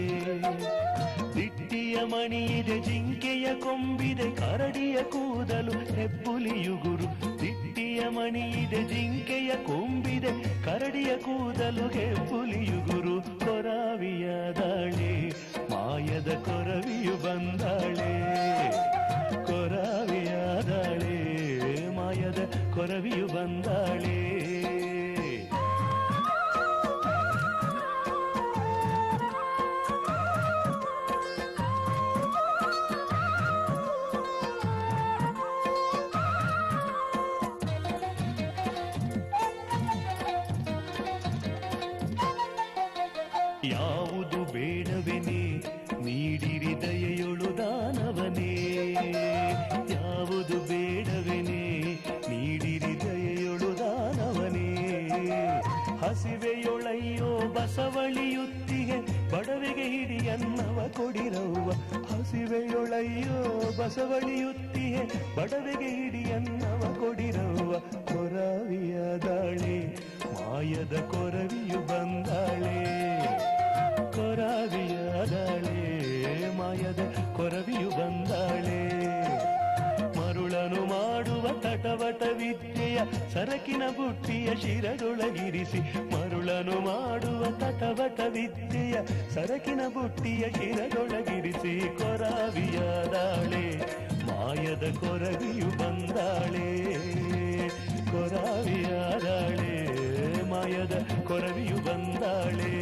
ದಿಟ್ಟಿಯ ಮಣಿ ಇದೆ, ಜಿಂಕೆಯ ಕೊಂಬಿದೆ, ಕರಡಿಯ ಕೂದಲು ಹೆಬ್ಬುಲಿಯುಗುರು. ದಿಟ್ಟಿಯ ಮಣಿ ಇದೆ, ಜಿಂಕೆಯ ಕೊಂಬಿದೆ, ಕರಡಿಯ ಕೂದಲು ಹೆಬ್ಬುಲಿಯುಗುರು. ಕೊರಾವಿಯ ದಾಳೆ, ಮಾಯದ ಕೊರವಿಯು ಬಂದಾಳೆ. ಕೊರಾವಿಯ ದಾಳೆ, ಮಾಯದ ಕೊರವಿಯು ಬಂದಾಳೆ. ಯಾವುದು ಬೇಡವೆನೆ ನೀಡಿರಿ ದಯೆಯೊಳು ದಾನವನೇ. ಯಾವುದು ಬೇಡವೆನೆ ನೀಡಿರಿ ದಯೆಯೊಳು ದಾನವನೇ. ಹಸಿವೆಯೊಳಯ್ಯೋ ಬಸವಳಿಯುತ್ತಿಗೆ, ಬಡವೆಗೆ ಹಿಡಿಯನ್ನವ ಕೊಡಿರವ್ವ. ಹಸಿವೆಯೊಳಯ್ಯೋ ಬಸವಳಿಯುತ್ತಿಗೆ, ಬಡವೆಗೆ ಹಿಡಿಯನ್ನವ ಕೊಡಿರವ್ವ. ಕೊರವಿಯ ದಾಳೆ, ಮಾಯದ ಕೊರವಿಯು ಬಂದಾಳೆ. ಕೊರವಿಯ ದಾಳೆ, ಮಾಯದ ಕೊರವಿಯು ಬಂದಾಳೆ. ಮರುಳನು ಮಾಡುವ ತಟವಟ ವಿದ್ಯೆಯ ಸರಕಿನ ಬುಟ್ಟಿಯ ಶಿರದೊಳಗಿರಿಸಿ. ಮರುಳನು ಮಾಡುವ ತಟವಟ ವಿದ್ಯೆಯ ಸರಕಿನ ಬುಟ್ಟಿಯ ಶಿರದೊಳಗಿರಿಸಿ. ಕೊರವಿಯ ದಾಳೆ, ಮಾಯದ ಕೊರವಿಯು ಬಂದಾಳೆ. ಕೊರವಿಯ ದಾಳೆ, ಮಾಯದ ಕೊರವಿಯು ಬಂದಾಳೆ.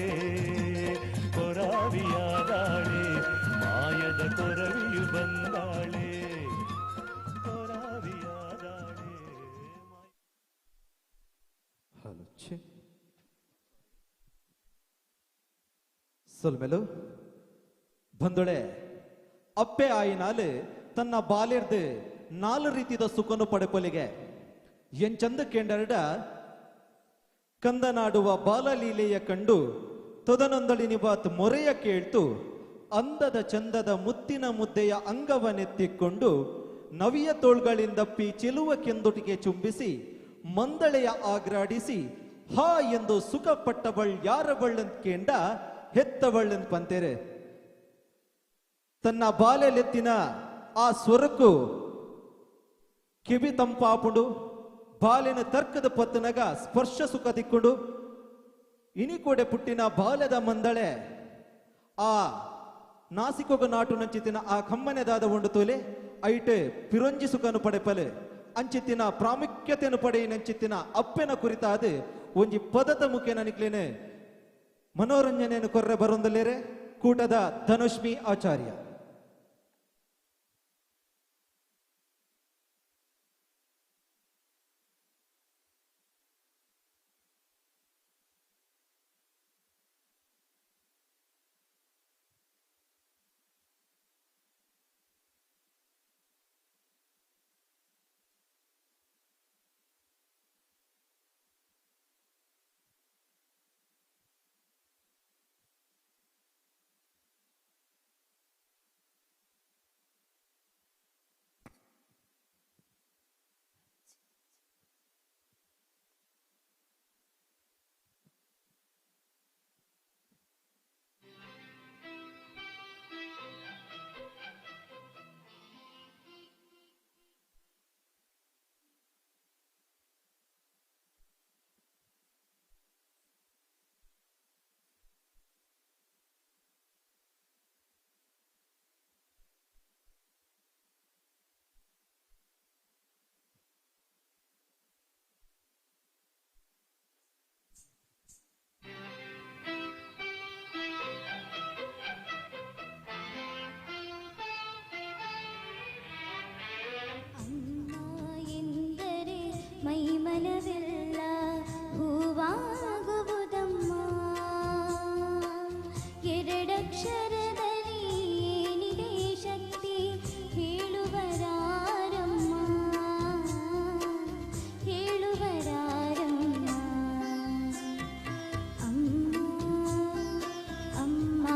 ಕೊರವಿಯ ದಾಳೆ, ಮಾಯದ ಕೊರವಿಯು ಬಂದಾಳೆ. ಕೊರವಿಯ ದಾಳೆ. சொல்மெலு ಬಂದೊಳೆ ಅಪ್ಪೆ ಆಯಿನಾಲು ತನ್ನ ಬಾಲಿರ್ದು 4 ರೀತಿದ ಸುಖನು ಪಡೆಪೊಲಿಗೆ ಎಂಚಂದ ಕೇಂಡರಡ ಕಂದನಾಡುವ ಬಾಲಲೀಲೆಯ ಕಂಡು ತೊದನೊಂದಳಿನಿಬಾತ್ ಮೊರೆಯ ಕೇಳ್ತು. ಅಂದದ ಚಂದದ ಮುತ್ತಿನ ಮುದ್ದೆಯ ಅಂಗವನೆತ್ತಿಕೊಂಡು ನವಿಯ ತೋಳ್ಗಳಿಂದಪ್ಪಿ ಚೆಲುವ ಕೆಂದುಟಿಗೆ ಚುಂಬಿಸಿ ಮಂದಳೆಯ ಆಗ್ರಾಡಿಸಿ ಹಾ ಎಂದು ಸುಖಪಟ್ಟವಳ್ ಯಾರ ಬಳ್ಳಂತ ಕೇಂಡ ಹೆತ್ತವಳ್ಳಂತ ಪಂತೆರೆ. ತನ್ನ ಬಾಲೆಲೆತ್ತಿನ ಆ ಸ್ವರಕ್ಕೂ ಕಿವಿ ತಂಪಾಪುಂಡು ಬಾಲಿನ ತರ್ಕದ ಪತ್ತನಗ ಸ್ಪರ್ಶ ಸುಖ ತಿಕ್ಕೊಂಡು ಇನಿಕೋಡೆ ಪುಟ್ಟಿನ ಬಾಲ್ಯದ ಮಂದಳೆ ಆ ನಾಸಿಕೊಗ ನಾಟು ನಂಚಿತಿನ ಆ ಕಮ್ಮನೆದಾದ ಒಂದು ತೋಲೆ ಐಟೆ ಪಿರೊಂಜಿ ಸುಖನು ಪಡೆಪಲೆ ಅಂಚಿತ್ತಿನ ಪ್ರಾಮುಖ್ಯತೆಯನ್ನು ಪಡೆ ನಂಚಿತ್ತಿನ ಅಪ್ಪೆನ ಕುರಿತಾದ ಒಂಜಿ ಪದದ ಮುಖೇನ ನಿಕ್ಲೇನೆ ಮನೋರಂಜನೆಯನ್ನು ಕೊರ್ರೆ ಬರೊಂದಲೇರೆ ಕೂಟದ ಧನುಷ್ಮಿ ಆಚಾರ್ಯ. ಮೈಮನವೆಲ್ಲ ಹೂವಾಗುವುದಮ್ಮ ಎರಡಕ್ಷರದಲ್ಲಿ ಏನಿದೆ ಶಕ್ತಿ ಹೇಳುವರಾರಮ್ಮ ಹೇಳುವರಾರಮ್ಮ ಅಮ್ಮ ಅಮ್ಮ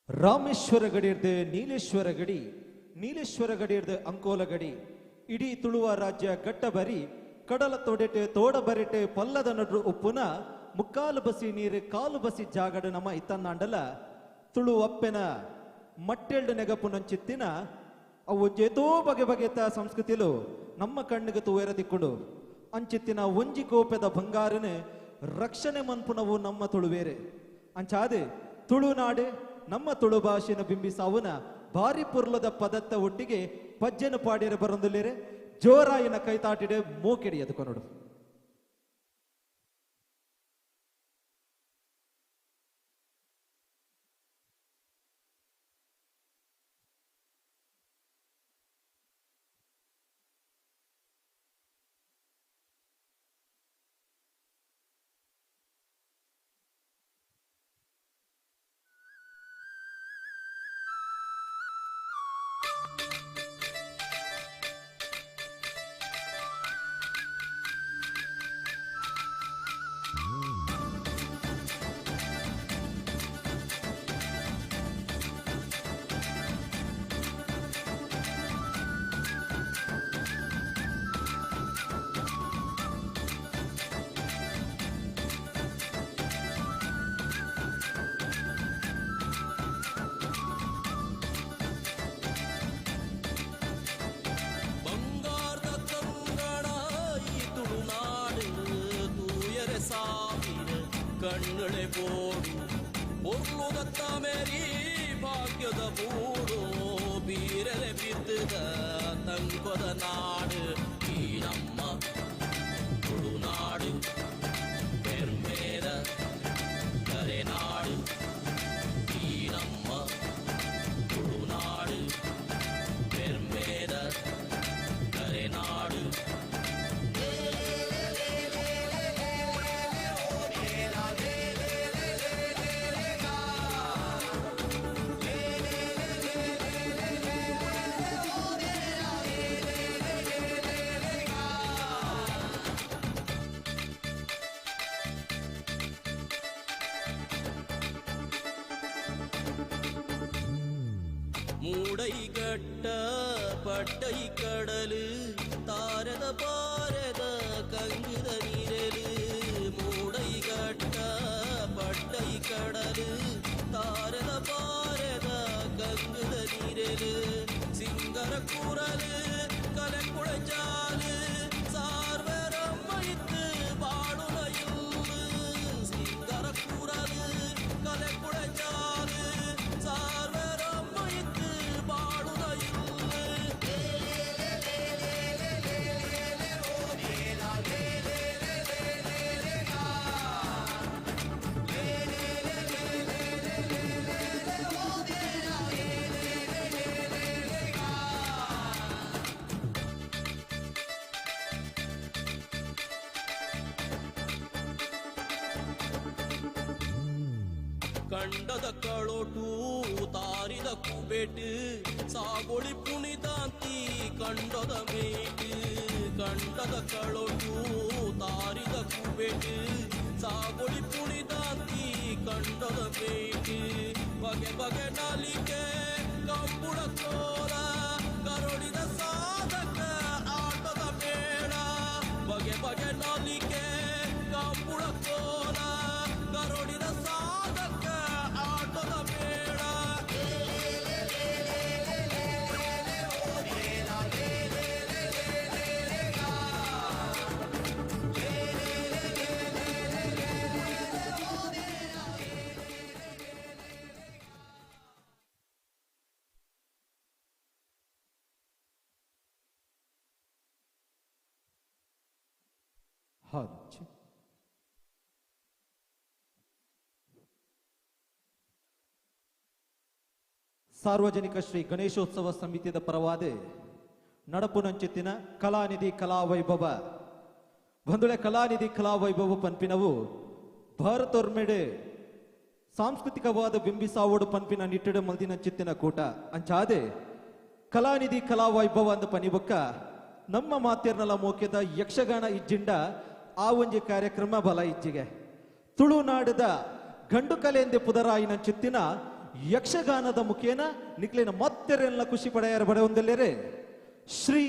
ರಾಮೇಶ್ವರ ಗಡಿ ಇರ್ದೆ ನೀಲೇಶ್ವರ ಗಡಿ, ನೀಲೇಶ್ವರ ಗಡಿ ಇರ್ದೆ ಅಂಕೋಲ ಗಡಿ, ಇಡೀ ತುಳುವ ರಾಜ್ಯ ಗಟ್ಟಬರಿ ಕಡಲ ತೊಡೆಟೆ ತೋಡ ಬರಿಟೆ ಪಲ್ಲದ ನಡ್ರು ಉಪ್ಪುನ ಮುಕ್ಕಾಲು ಬಸಿ ನೀರು ಕಾಲು ಬಸಿ ಜಾಗಡ ನಮ್ಮ ಇತ್ತನ್ನಾಂಡಲ ತುಳು ಅಪ್ಪೆನ ಮಟ್ಟೆಲ್ಡು ನೆಗಪು ನಂಚಿತ್ತಿನ ಅವು ಜೇತೋ ಬಗೆ ಬಗೆತ ಸಂಸ್ಕೃತಿಲು ನಮ್ಮ ಕಣ್ಣಿಗೆ ತೂವೇರದಿಕ್ಕುಂಡು ಅಂಚಿತ್ತಿನ ಒಂಜಿ ಕೋಪೆದ ಬಂಗಾರನೆ ರಕ್ಷಣೆ ಮನ್ಪುಣವು ನಮ್ಮ ತುಳುವೇರೆ ಅಂಚಾದೆ ತುಳುನಾಡು ನಮ್ಮ ತುಳು ಭಾಷೆನ ಬಿಂಬಿಸಾವುನ ಭಾರಿ ಪುರ್ಲದ ಪದತ್ತ ಒಟ್ಟಿಗೆ ಪಜ್ಜೆನ ಪಾಡಿಯರೆ ಬರೊಂದುಲೇರೆ ಜೋರಾಯಿನ ಕೈತಾಟಿಡೆ ಮೋಕೆಡಿ ಎದುಕೊನೋಡು. ಕಣ್ಣಳೆ ಬೋಡು ಒರ್ಲುಗತ್ತ ಮೇರಿ ಭಾಗ್ಯದ ಬೂಡು ಬೀರಲೆ ಬಿದ್ದದ ತಂಗೊದ ನಾಡು ಈ ನಮ್ಮ ತುಳುನಾಡು ಬೆರ್ಮೇದ ಕರೆನಾಡು ಈ ನಮ್ಮ ತುಳುನಾಡು ಬೆರ್ಮೇದ ಕರೆನಾಡು ಮೂಡೈಗಟ್ಟ ಪಟ್ಟೈ ಕಡಲು ತಾರದ ಪಾರದ ಕಂಗಿದ ನೀರಲು ಮೂಡೈಗಟ್ಟ ಪಟ್ಟೈ ಕಡಲು ತಾರದ ಪಾರದ ಕಂಗಿದ ನೀರಲು ಸಿಂಗರ ಕೂರಲು ಕಲೆ ಕುಳಜಾಲು ಸಾರ್ವರಮ್ಮೈತ್ತು ಬಾಳುನ ಇಲ್ಲು ಸಿಂಗರ ಕೂರಲು ಕಲೆ ಕುಳಜಾಲು ಸಾರ್ವರಮ್ಮೈತ್ತು ಬಾಳುನ ಇಲ್ಲು ಕಂಡದ ಕಳೋಟು ತಾರಿದ ಕುಬೇಟು ಸಾಗೋಳಿ ಪುಣಿದಾಂತಿ ಕಂಡದ ಮೇಟು ಕಂಡದ ಕಳೋಟು ತಾರಿದ ಕುಬೇಟು ಸಾಗೋಳಿ ಪುಣಿದಾಂತಿ ಕಂಡದ ಮೇಟು ಬಗೆ ಬಗೆ ನಾಲಿಕೆ ಕಂಬುಳ ಕೋಲ ಕರುಳಿದ ಸಾಧಕ ಆಟದ ಮೇಳ ಬಗೆ ಬಗೆ ನಾಲಿಕೆ ಕಂಬುಳ ಕೋಲ ಕರುಳಿದ ಸಾಧಕ ಆಟದ ಮೇಳ ಹಚ್ಚಿ ಸಾರ್ವಜನಿಕ ಶ್ರೀ ಗಣೇಶೋತ್ಸವ ಸಮಿತಿಯ ಪರವಾದ ನಡಪುನಂಚಿತ್ತಿನ ಕಲಾನಿಧಿ ಕಲಾವೈಭವ ಬಂದುಳೆ ಕಲಾನಿಧಿ ಕಲಾವೈಭವ ಪನ್ಪಿನವು ಭಾರತೋರ್ಮೆಡೆ ಸಾಂಸ್ಕೃತಿಕವಾದ ಬಿಂಬಿಸಾವೋಡು ಪನ್ಪಿನ ನಿಟ್ಟಿಡ ಮಲ್ದಿನ ಚಿತ್ತಿನ ಕೂಟ ಅಂಚಾದೆ ಕಲಾನಿಧಿ ಕಲಾವೈಭವ ಅಂದ ಪನಿಬೊಕ್ಕ ನಮ್ಮ ಮಾತ್ಯರ್ನಲ ಮೋಕ್ಯದ ಯಕ್ಷಗಾನ ಇಜ್ಜಿಂಡ ಆ ಒಂಜಿ ಕಾರ್ಯಕ್ರಮ ಬಲ ಇಜ್ಜಿಗೆ ತುಳುನಾಡದ ಗಂಡು ಕಲೆಯಂದೆ ಪುದರಾಯಿನ ಚಿತ್ತಿನ ಯಕ್ಷಗಾನದ ಮುಖೇನ ನಿಕ್ಲಿನ ಮತ್ತೆರೆಲ್ಲ ಖುಷಿ ಪಡೆಯರ ಬಡೆ ಒಂದೆಲ್ಲರೆ ಶ್ರೀ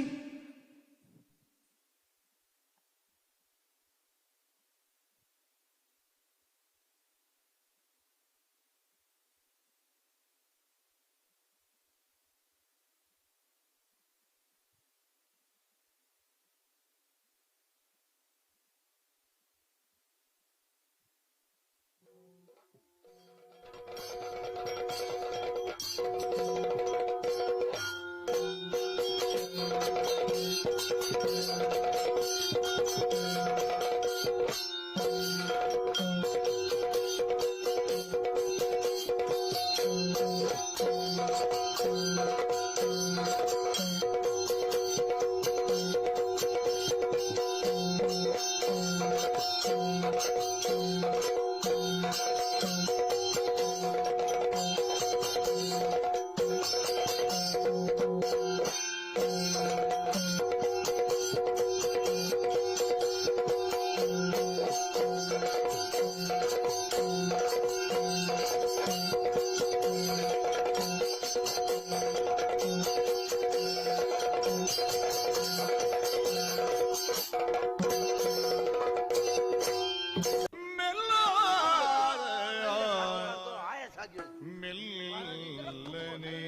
ಮೆಲ್ಲನೆ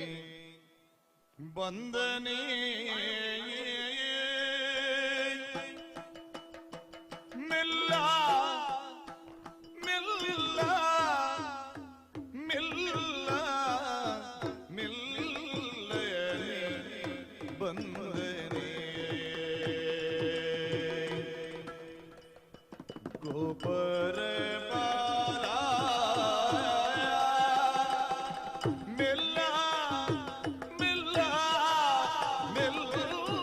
ಬಂದನೆ ಮೆಲ್ಲ ಮೆಲ್ಲ ಮೆಲ್ಲ ಮೆಲ್ಲನೆ ಬಂದನೆ ಗೋಪರ ಮೆಲ್ಲ ಮೆಲ್ಲ ಮೆಲ್ಲ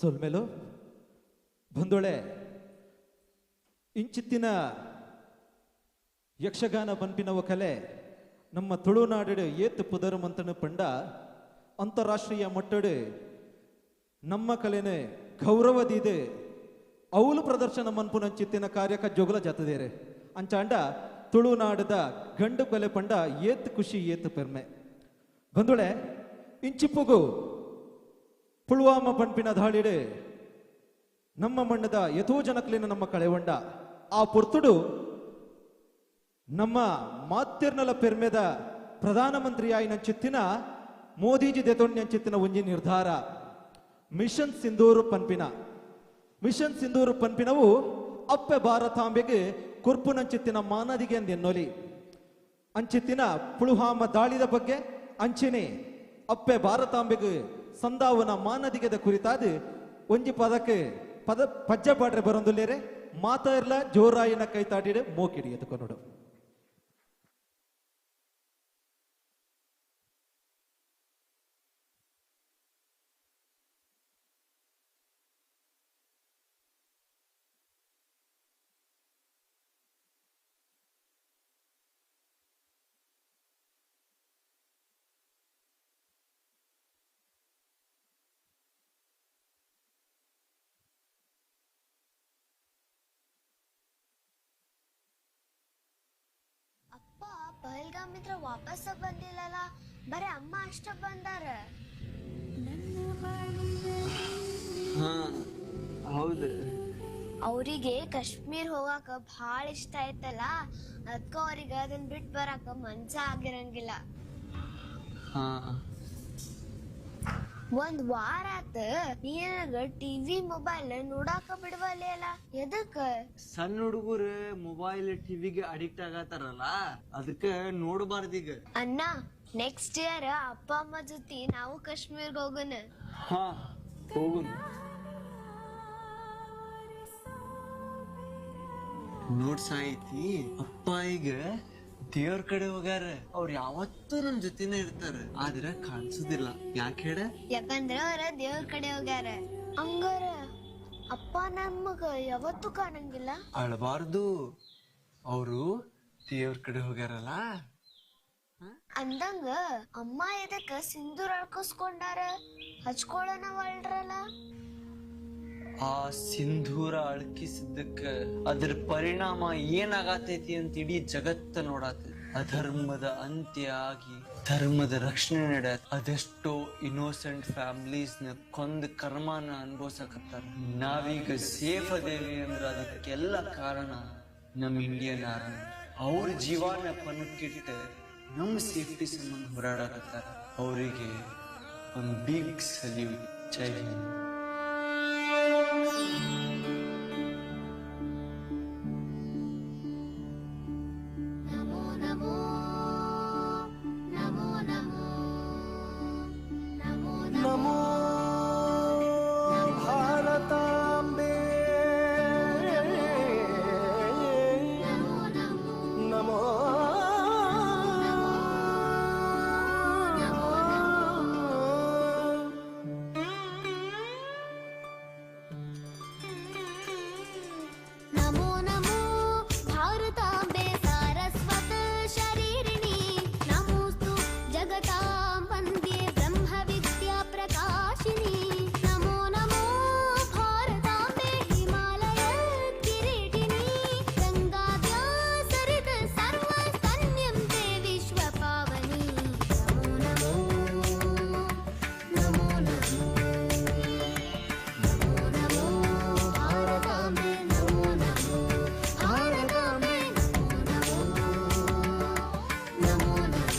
ಸೊಲ್ಮೆಲು ಬಂದೋಳೆ ಇಂಚಿತ್ತಿನ ಯಕ್ಷಗಾನ ಪಂಪಿನವ ಕಲೆ ನಮ್ಮ ತುಳುನಾಡು ಏತ್ ಪುದರ್ ಮಂತನ ಪಂಡ ಅಂತಾರಾಷ್ಟ್ರೀಯ ಮಟ್ಟಡು ನಮ್ಮ ಕಲೆನೆ ಗೌರವದಿದೆ ಅವಳು ಪ್ರದರ್ಶನ ಮನ್ಪುನ ಚಿತ್ತಿನ ಕಾರ್ಯಕ ಜೋಗಲ ಜಾತದೇರೆ ಅಂಚಾಂಡ ತುಳುನಾಡದ ಗಂಡು ಕಲೆ ಪಂಡ ಏತ್ ಖುಷಿ ಏತ್ ಪೆರ್ಮೆ ಬಂದೋಳೆ ಇಂಚಿಪ್ಪುಗು ಪುಲ್ವಾಮ ಪಂಪಿನ ದಾಳಿಡೆ ನಮ್ಮ ಮಣ್ಣದ ಯಥೋಜನಕ್ಲಿನ ನಮ್ಮ ಕಳೆವಂಡ ಆ ಪೊರ್ತುಡು ನಮ್ಮ ಮಾತಿರ್ನಲ ಪೆರ್ಮೆದ ಪ್ರಧಾನಮಂತ್ರಿ ಆಯ್ನ ಚಿತ್ತಿನ ಮೋದಿಜಿ ದೆತೊಣ್ಣ ಚಿತ್ತಿನ ಒಂಜಿ ನಿರ್ಧಾರ ಮಿಷನ್ ಸಿಂಧೂರು ಪನ್ಪಿನವು ಅಪ್ಪೆ ಭಾರತಾಂಬೆಗೆ ಕುರ್ಪುನ ಚಿತ್ತಿನ ಮಾನದಿಗೆ ಅಂದೆನ್ನೊಲಿ ಅಂಚಿತ್ತಿನ ಪುಲ್ವಾಮ ದಾಳಿದ ಬಗ್ಗೆ ಅಂಚಿನೆ ಅಪ್ಪೆ ಭಾರತಾಂಬೆಗೆ ಸಂದಾವನ ಮಾನದಿಗೆದ ಕುರಿತಾದ ಒಂಜಿ ಪಜ್ಜ ಪಾಡ್ರೆ ಬರೊಂದುಲ್ಲೇರೆ ಮಾತಾ ಇರ್ಲ ಜೋರಾಯಿನ ಕೈತಾಡಿಡೆ ಮೋಕಿಡಿ ಎತ್ಕೊಂಡು ಪಹಲ್ಗಾಮ್ ಮಿತ್ರ ವಾಪಸ್ ಬಂದಿಲ್ಲಲ್ಲ, ಬರೀ ಅಮ್ಮ ಅಷ್ಟ ಬಂದಾರ. ಹೌದು, ಅವರಿಗೆ ಕಾಶ್ಮೀರ್ ಹೋಗಾಕ ಬಹಳ ಇಷ್ಟ ಆಯ್ತಲ್ಲ, ಅದಕ್ಕ ಅವ್ರಿಗೆ ಅದನ್ನ ಬಿಟ್ಟು ಬರಾಕ ಮನ್ಸ ಆಗಿರಂಗಿಲ್ಲ. ಒಂದ್ ವಾರ ಆತ ನೀನಾಗ ಟಿವಿ ಮೊಬೈಲ್ ನೋಡಾಕ ಬಿಡವಲ್ಲ ಅಲ್ಲ, ಎದಕ್ಕ? ಸಣ್ಣ ಹುಡುಗರು ಮೊಬೈಲ್ ಟಿವಿಗೆ ಅಡಿಕ್ಟ್ ಆಗತ್ತಾರಲ್ಲ, ಅದಕ್ಕೆ ನೋಡಬಾರ್ದೀಗ. ಅಣ್ಣ, ನೆಕ್ಸ್ಟ್ ಇಯರ್ ಅಪ್ಪ ಅಮ್ಮ ಜೊತೆ ನಾವು ಕಾಶ್ಮೀರ್ಗೆ ಹೋಗೋಣ. ಹೋಗುಣ. ನೋಡ್ ಸಾಯ್ತಿ, ಅಪ್ಪ ಈಗ ದೇವ್ರ ಕಡೆ ಹೋಗ್ಯಾರ. ಅವ್ರು ಯಾವತ್ತೂ ನಮ್ ಜೊತೆನೆ ಇರ್ತಾರ, ಆದ್ರೆ ಕಾಣಿಸುದಿಲ್ಲ. ಯಾಕೆ ಹೇಳ? ಯಾಕಂದ್ರ ಅವ್ರ ದೇವ್ರ ಕಡೆ ಹೋಗ್ಯಾರ. ಹಂಗಾರ ಅಪ್ಪ ನಮಗ ಯಾವತ್ತೂ ಕಾಣಂಗಿಲ್ಲ. ಅಳಬಾರ್ದು, ಅವರು ದೇವ್ರ ಕಡೆ ಹೋಗ್ಯಾರಲ್ಲ. ಅಂದಂಗ ಅಮ್ಮ ಎದಕ್ಕ ಸಿಂಧೂರ್ ಅಳ್ಕೋಸ್ಕೊಂಡಾರ, ಹಚ್ಕೊಳ್ಳೋಣ ಒಳ್ರಲ್ಲ. ಆ ಸಿಂಧೂರ ಅಳಕಿಸಿದ್ದಕ್ಕ ಅದ್ರ ಪರಿಣಾಮ ಏನಾಗತೈತಿ ಅಂತ ಇಡೀ ಜಗತ್ತ ನೋಡಾತ. ಅಧರ್ಮದ ಅಂತ್ಯ ಆಗಿ ಧರ್ಮದ ರಕ್ಷಣೆ ನಡ್ಯಾತ. ಅದೆಷ್ಟೋ ಇನ್ನೋಸೆಂಟ್ ಫ್ಯಾಮಿಲೀಸ್ ನ ಕೊಂದ್ ಕರ್ಮನ ಅನ್ಭವಿಸಕತ್ತಾರ. ನಾವೀಗ ಸೇಫ್ ಅದೇವಿ ಅಂದ್ರ ಅದಕ್ಕೆಲ್ಲ ಕಾರಣ ನಮ್ ಇಂಡಿಯನ್ ಆರ್ಮಿ. ಅವ್ರ ಜೀವನ ಪಣಕ್ಕಿಟ್ಟ ನಮ್ ಸೇಫ್ಟಿ ಸಂಬಂಧ ಹೋರಾಡಕತ್ತಾರ. ಅವರಿಗೆ ಒಂದು ಬಿಗ್ ಸಲ್ಯೂಟ್. ಜೈ ಹಿಂದ್. ನಮೋ ಭಾರತಾಂಬೆ, ನಮೋ ನಮೋ ನಮೋ ಭಾರತಾಂಬೆ ಸಾರಸ್ವತ ಶರೀರಿಣಿ, ನಮೋಸ್ತು ಜಗತಾಂ ವಂದೇ ಬ್ರಹ್ಮ ವಿದ್ಯಾ ಪ್ರಕಾಶಿನಿ. ನಮೋ ನಮೋ ಭಾರತಾಂಬೆ ಹಿಮಾಲಯ ಕಿರೀಟಿನಿ, ಗಂಗಾದ್ಯಾ ಸರಿತ ಸರ್ವ ಸ್ತನ್ಯಂ ತೇ ವಿಶ್ವ ಪಾವನಿ. ನಮೋ ನಮೋ ನಮೋ ನಮೋ ನಮೋ ನಮೋ ಭಾರತಾಂಬೆ, ನಮೋ ನಮೋ ಭಾರತಾಂಬೆ, ನಮೋ ನಮೋ ನಮೋ ನಮೋ.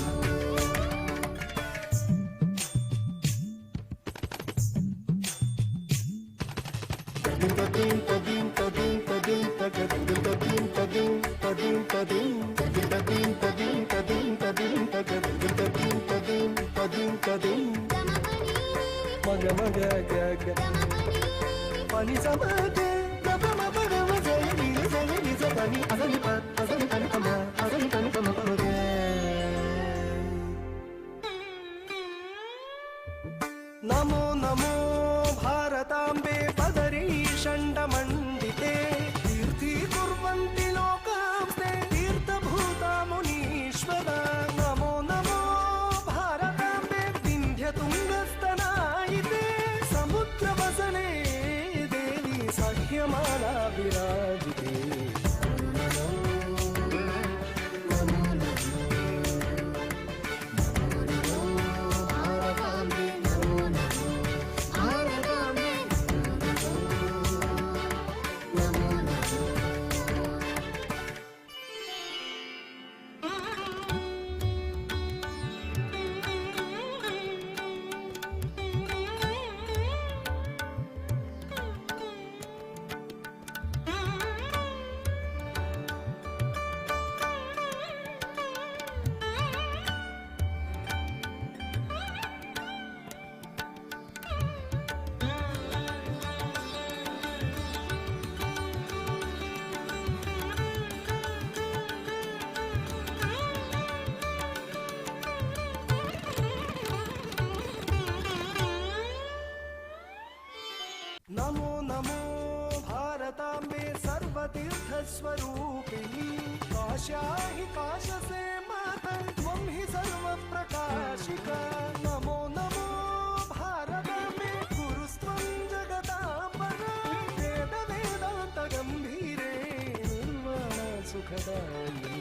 ಮಗ ಮಗ ಗ ಗ ಮನಿ ಸಮ ಗ ಗ ಮ ಪ ಗ ಮ ಸ ನಿ ಸ ನಿ ಸ ಪ ತನಿ ಅಸನಿ ಪಸನಿ ತನಿ ಪಮ ಅಸನಿ ತನಿ ಪಮ ಪಮಗೆ ನಮೋ ನಮೋ ಭಾರತಾಂಬೆ ಪದರಿ ಷಂಡಮಂಡಿತೆ ಕೀರ್ತಿ ಕುರ್ವಂತಿ ಲೋಕಾಂಸ್ತೆ ತೀರ್ಥಭೂತ ಮುನೀಶ್ವರ ನಮೋ ನಮೋ ಭಾರತಾಂಬೆ ವಿಂಧ್ಯ ತುಂಗಸ್ತನಾಯಿತೆ ಸಮುದ್ರ ವಸನೆ ದೇವಿ ಸಹ್ಯಮಾನ ವಿರಾಜಿತೆ नमो नमो भारतांबे सर्वतीर्थस्वरूपिणी काशा हि काशसे माता त्वं हि सर्वप्रकाशिका नमो नमो भारतांबे गुरुस्त्वं जगदाम्बरा वेद वेदान्त गम्भीरे निर्वाण सुखदायिनी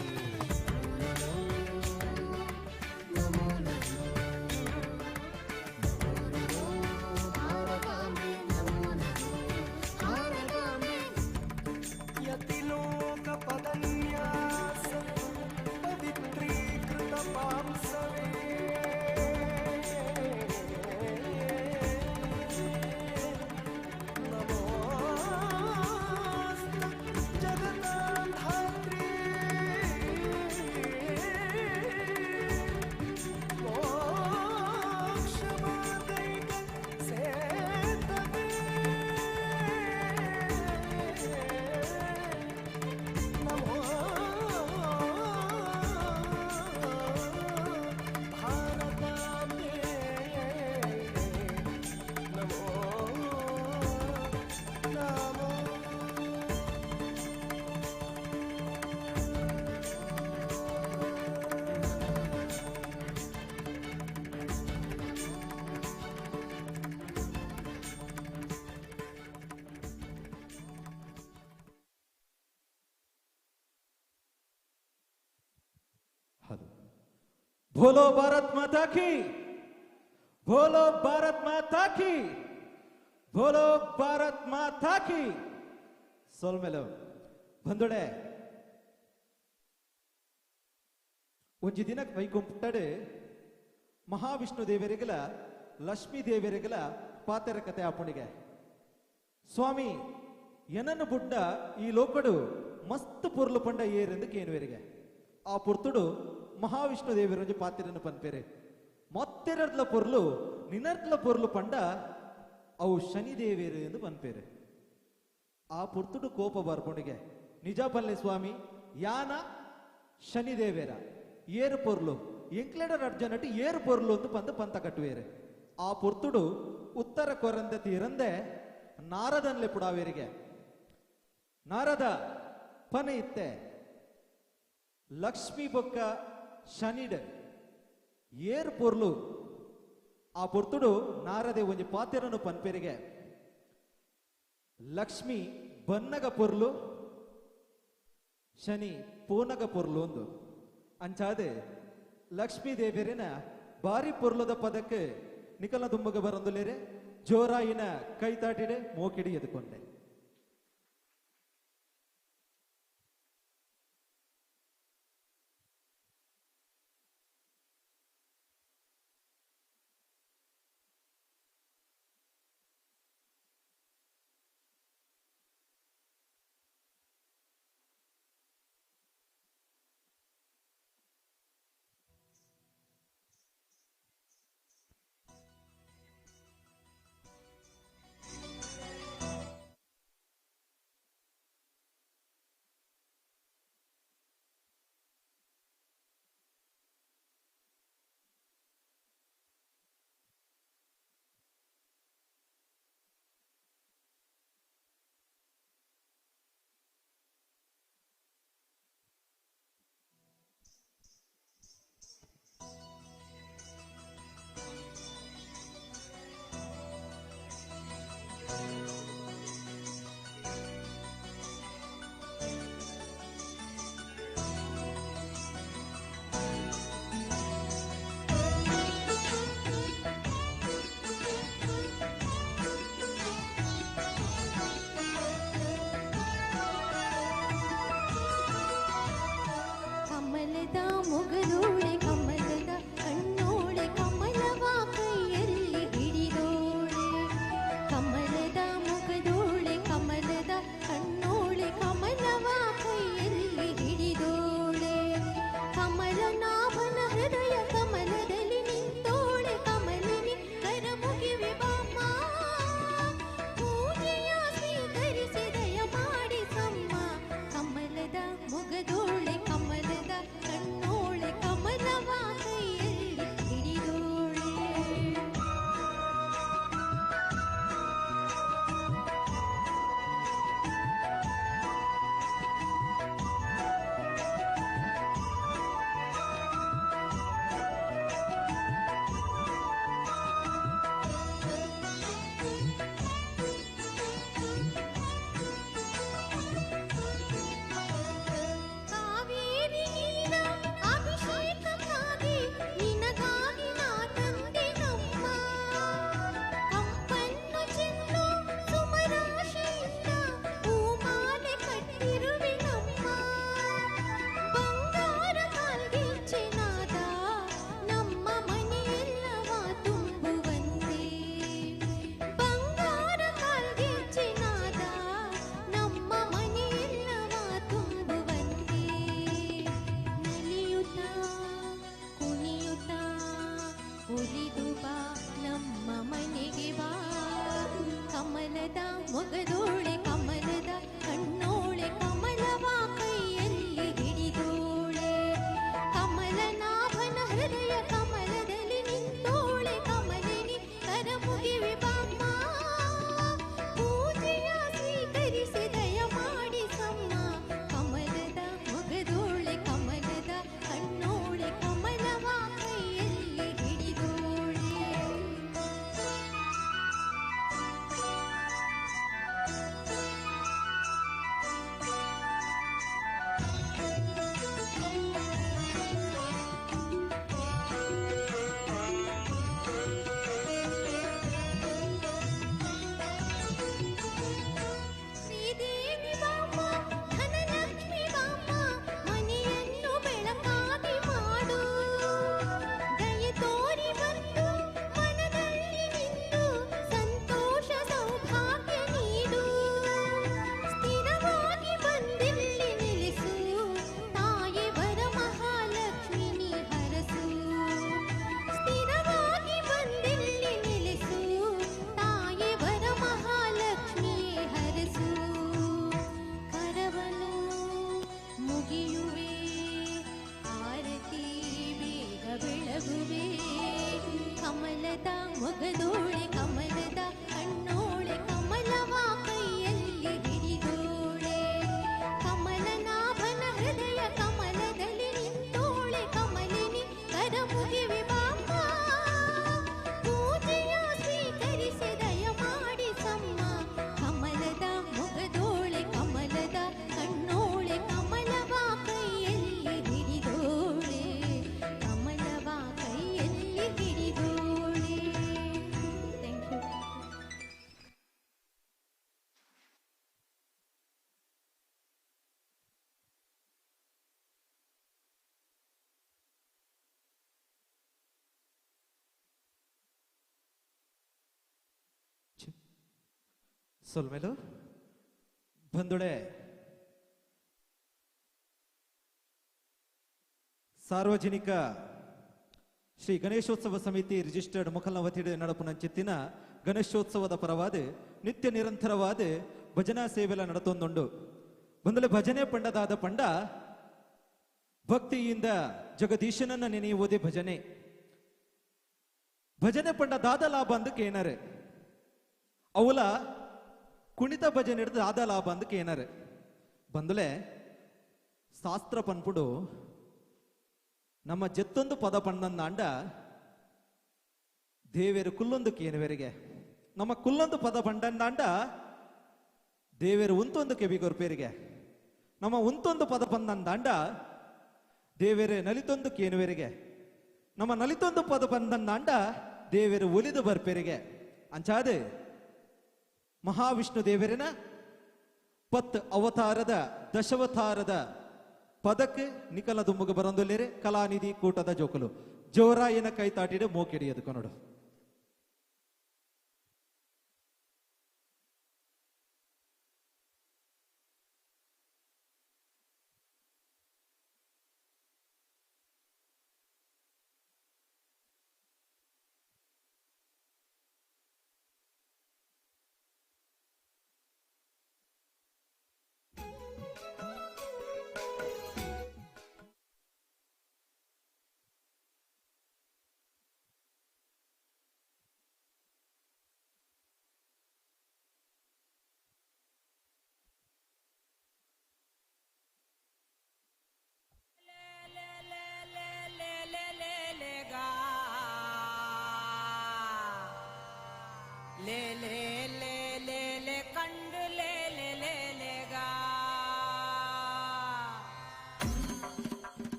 यतिलोकपदन्यास पवित्रीकृतपांसवे नमोऽस्तु जगतां धात्री मोक्षमादैक सेतवे नमो भारतांबे नमो नमो बोलो भारत माता की बोलो भारत माता की बोलो भारत माता की ಸೋಲ್ಮೇಲೆ ಬಂದೊಡೆ ಒಂಜಿ ದಿನಕ್ಕೆ ವೈಕುಂಠಡೆ ಮಹಾವಿಷ್ಣು ದೇವರಿಗಲ ಲಕ್ಷ್ಮೀ ದೇವರಿಗಲ ಪಾತೆರ ಕತೆ ಆಪುಣಿಗೆ ಸ್ವಾಮಿ ಎನನ್ನು ಬುಡ್ಡ ಈ ಲೋಕಡು ಮಸ್ತ್ ಪುರ್ಲು ಪಂಡ ಏರೆಂದು ಕೇನುವರಿಗೆ ಆ ಪುರ್ತುಡು ಮಹಾವಿಷ್ಣು ದೇವರೊಂಜಿ ಪಾತಿರನ್ನು ಪನ್ಪೇರೆ ಮೊತ್ತೆರಡ್ಲ ಪೊರ್ಲು ನಿನರ್ಡ್ಲ ಪೊರ್ಲು ಪಂಡ ಅವು ಶನಿ ದೇವೇರು ಎಂದು ಪನ್ಪೇರೆ ಆ ಪುರ್ತುಡು ಕೋಪ ಬರ್ಪುಣಿಗೆ ನಿಜ ಪಲ್ಲೆ ಸ್ವಾಮಿ ಯಾನ ಶನಿ ದೇವೇರ ಏರು ಪೊರ್ಲು ಎಂಕ್ಲೆಡರ್ ಅರ್ಜನಟಿ ಏರು ಪೊರ್ಲು ಅಂತ ಪಂತ ಕಟ್ಟುವೇರೆ ಆ ಪುರ್ತುಡು ಉತ್ತರ ಕೊರಂದೆ ತೀರಂದೆ ನಾರದನ್ಲೆ ಪುಡಾವೇರಿಗೆ ನಾರದ ಪನೆ ಇತ್ತೆ ಲಕ್ಷ್ಮಿ ಬೊಕ್ಕ ಶನಿಡ್ ಏರ್ ಪೊರ್ಲು ಆ ಪೊರ್ತುಡು ನಾರದೆ ಒಂಜಿ ಪಾತೆರನು ಪನ್ಪೆರಿಗೆ ಲಕ್ಷ್ಮಿ ಬನ್ನಗ ಪೊರ್ಲು ಶನಿ ಪೂನಗ ಪೊರ್ಲು ಒಂದು ಅಂಚಾದೆ ಲಕ್ಷ್ಮೀ ದೇವೇರಿನ ಬಾರಿ ಪೊರ್ಲದ ಪದಕ್ಕೆ ನಿಕಲ್ನ ತುಂಬಗ ಬರಂದುಲೇರೆ ಜೋರಾಯಿನ ಕೈ ತಾಟಿಡೆ ಮೋಕಿಡಿ ಎದುಕೊಂಡೆ ಮೊಗದೋಳೆ ಕಮಲದ ಕಣ್ಣೋಳೆ ಕಮಲವ ಕೈಯಲ್ಲಿ ಹಿಡಿದೋಳೆ ಕಾವೇರಿ ನೀರ ಅಭಿಷೇಕಕ್ಕಾಗಿ ನಿನಗಾಗಿ ನಾ ತಂದೆ ನಮ್ಮ ಕಂಪನ್ನು ಚೆಂದು ಸುಮರಾಶಿಯಿಂದ ಹೂಮಾಲೆ ಕಟ್ಟಿರುವೆ ನಮ್ಮ ಬಂಗಾರ ಕಾಲ್ಗೆಜ್ಜೆನಾದ ನಮ್ಮ ಮನೆಯೆಲ್ಲವ ತುಂಬುವಂತೆ ಬಂಗಾರ ಕಾಲ್ಗೆಜ್ಜೆನಾದ ನಮ್ಮ ಮನೆಯೆಲ್ಲವ ತುಂಬುವಂತೆ ನಲಿಯುತ್ತಾ ಕುಣಿಯುತ್ತಾ ಒಲಿದು ಬಾ ನಮ್ಮ ಮನೆಗೆ ಬಾ ಕಮಲದ ಮೊಗದೋಳೆ ಕಮಲದ ಕಣ್ಣೋಳೆ ಕಮಲವ ಕೈಯಲ್ಲಿ ಹಿಡಿದೋಳೆ ಕಮಲನಾಭನ ಹೃದಯ ಕಮಲದಲ್ಲಿ ನಿಂತೋಳೆ ಕಮಲಿನಿ ಕರ ಮುಗಿವೆ ಬಾಮ್ಮ ಪೂಜೆಯ ಸ್ವೀಕರಿಸಿ ದಯ ಮಾಡಿ ಸಮ್ಮ ಕಮಲದ ಮೊಗದೋಳೆ ಕಮಲದ ಕಣ್ಣೋಳೆ ಕಮಲವ ಕೈಯಲ್ಲಿ ಹಿಡಿದೋಳೆ ಶ್ರೀದೇವಿ ಬಾಮ್ಮ ಧನಲಕ್ಷ್ಮಿ ಬಾಮ್ಮ ಮನೆಯನ್ನು ಬೆಳಕಾಗಿ ಮಾಡು ದಯೆ ತೋರಿ ಬಂದು ಮನದಲ್ಲಿ ನಿಂತು ಸಂತೋಷ ಸೌಭಾಗ್ಯ ನೀಡು ಸ್ಥಿರವಾಗಿ ಬಂದಿಲ್ಲಿ ನೆಲೆಸು ತಾಯಿ ವರ ಮಹಾಲಕ್ಷ್ಮಿ ನೀ ಹರಸು ಸ್ಥಿರವಾಗಿ ಬಂದಿಲ್ಲಿ ನೆಲೆಸು ತಾಯಿ ವರ ಮಹಾಲಕ್ಷ್ಮಿ ಹರಸು ಕರವನು ಮುಗಿಯುವೆ ಆರತಿ ಬೇಗ ಬೆಳಗುವೆ ಕಮಲದ ಮೊಗದೋಳೆ ಕಮಲದ ಕಣ್ಣೋಳೆ ಕಮಲವ ಕೈಯಲ್ಲಿ ಹಿಡಿದೋಳೆ ಕಮಲನಾಭನ ಹೃದಯ ಕಮಲದಲ್ಲಿ ನಿಂತೋಳೆ ಕಮಲಿನಿ ಕರ ಮುಗಿವೆ ಬಾಮ್ಮ ಪೂಜೆಯ ಸ್ವೀಕರಿಸಿ ದಯ ಮಾಡಿ ಸಮ್ಮ ಕಮಲದ ಮೊಗದೋಳೆ ಕಮಲದ ಕಣ್ಣೋಳೆ ಕಮಲವ ಕೈಯಲ್ಲಿ ಹಿಡಿದೋಳೆ ಕಮಲವ ಕೈಯಲ್ಲಿ ಹಿಡಿದೋಳೆ ಥ್ಯಾಂಕ್ ಯು ಸೊಲ್ಮೇಲು ಬಂದುಳೆ ಸಾರ್ವಜನಿಕ ಶ್ರೀ ಗಣೇಶೋತ್ಸವ ಸಮಿತಿ ರಿಜಿಸ್ಟರ್ಡ್ ಮುಖಲ್ನವತಿಡೆ ನಡಪುನ ಚಿತ್ತಿನ ಗಣೇಶೋತ್ಸವದ ಪರವಾದ ನಿತ್ಯ ನಿರಂತರವಾದ ಭಜನಾ ಸೇವೆಲ ನಡತೊಂದುಂಡು ಬಂದುಳೆ ಭಜನೆ ಪಂಡದಾದ ಪಂಡ ಭಕ್ತಿಯಿಂದ ಜಗದೀಶನನ್ನ ನೆನೆಯುವುದೇ ಭಜನೆ ಭಜನೆ ಪಂಡ ದಾದ ಲಾಭ ಅಂದಕ್ಕೆ ಏನಾರೆ ಅವಲ ಕುಣಿತ ಭಜನೆ ಹಿಡಿದು ದಾದ ಲಾಭ ಅಂದಕ್ಕೆ ಏನಾರೆ ಬಂದುಲೆ ಶಾಸ್ತ್ರ ಪನ್ಪುಡು ನಮ್ಮ ಜತ್ತೊಂದು ಪದ ಪಂಡಂದಾಂಡ ದೇವೇರು ಕುಲ್ಲೊಂದು ಕೇನುವೆರಿಗೆ ನಮ್ಮ ಕುಲ್ಲೊಂದು ಪದ ಪಂಡಂದಾಂಡ ದೇವೇರು ಉಂತೊಂದು ಕೆಬಿಗೋರ್ ಪೇರಿಗೆ ನಮ್ಮ ಉಂತೊಂದು ಪದ ಪಂದಂದಾಂಡ ದೇವೇರೆ ನಲಿತೊಂದು ಕೇನುವೆರಿಗೆ ನಮ್ಮ ನಲಿತೊಂದು ಪದ ಪಂದಂದಾಂಡ ದೇವೇರು ಒಲಿದು ಬರ್ಪೇರಿಗೆ ಅಂಚಾದೆ ಮಹಾವಿಷ್ಣು ದೇವರಿನ 10 ಅವತಾರದ ದಶವತಾರದ ಪದಕ್ಕೆ ನಿಕಲ ದುಮ್ಮಗ ಬರಂದೊಲ್ಲೇರೆ ಕಲಾನಿಧಿ ಕೂಟದ ಜೋಕಲು ಜೋರಾಯನ ಕೈ ತಾಟಿಡೆ ಮೋಕೆಡಿಯದು ಕನ್ನಡ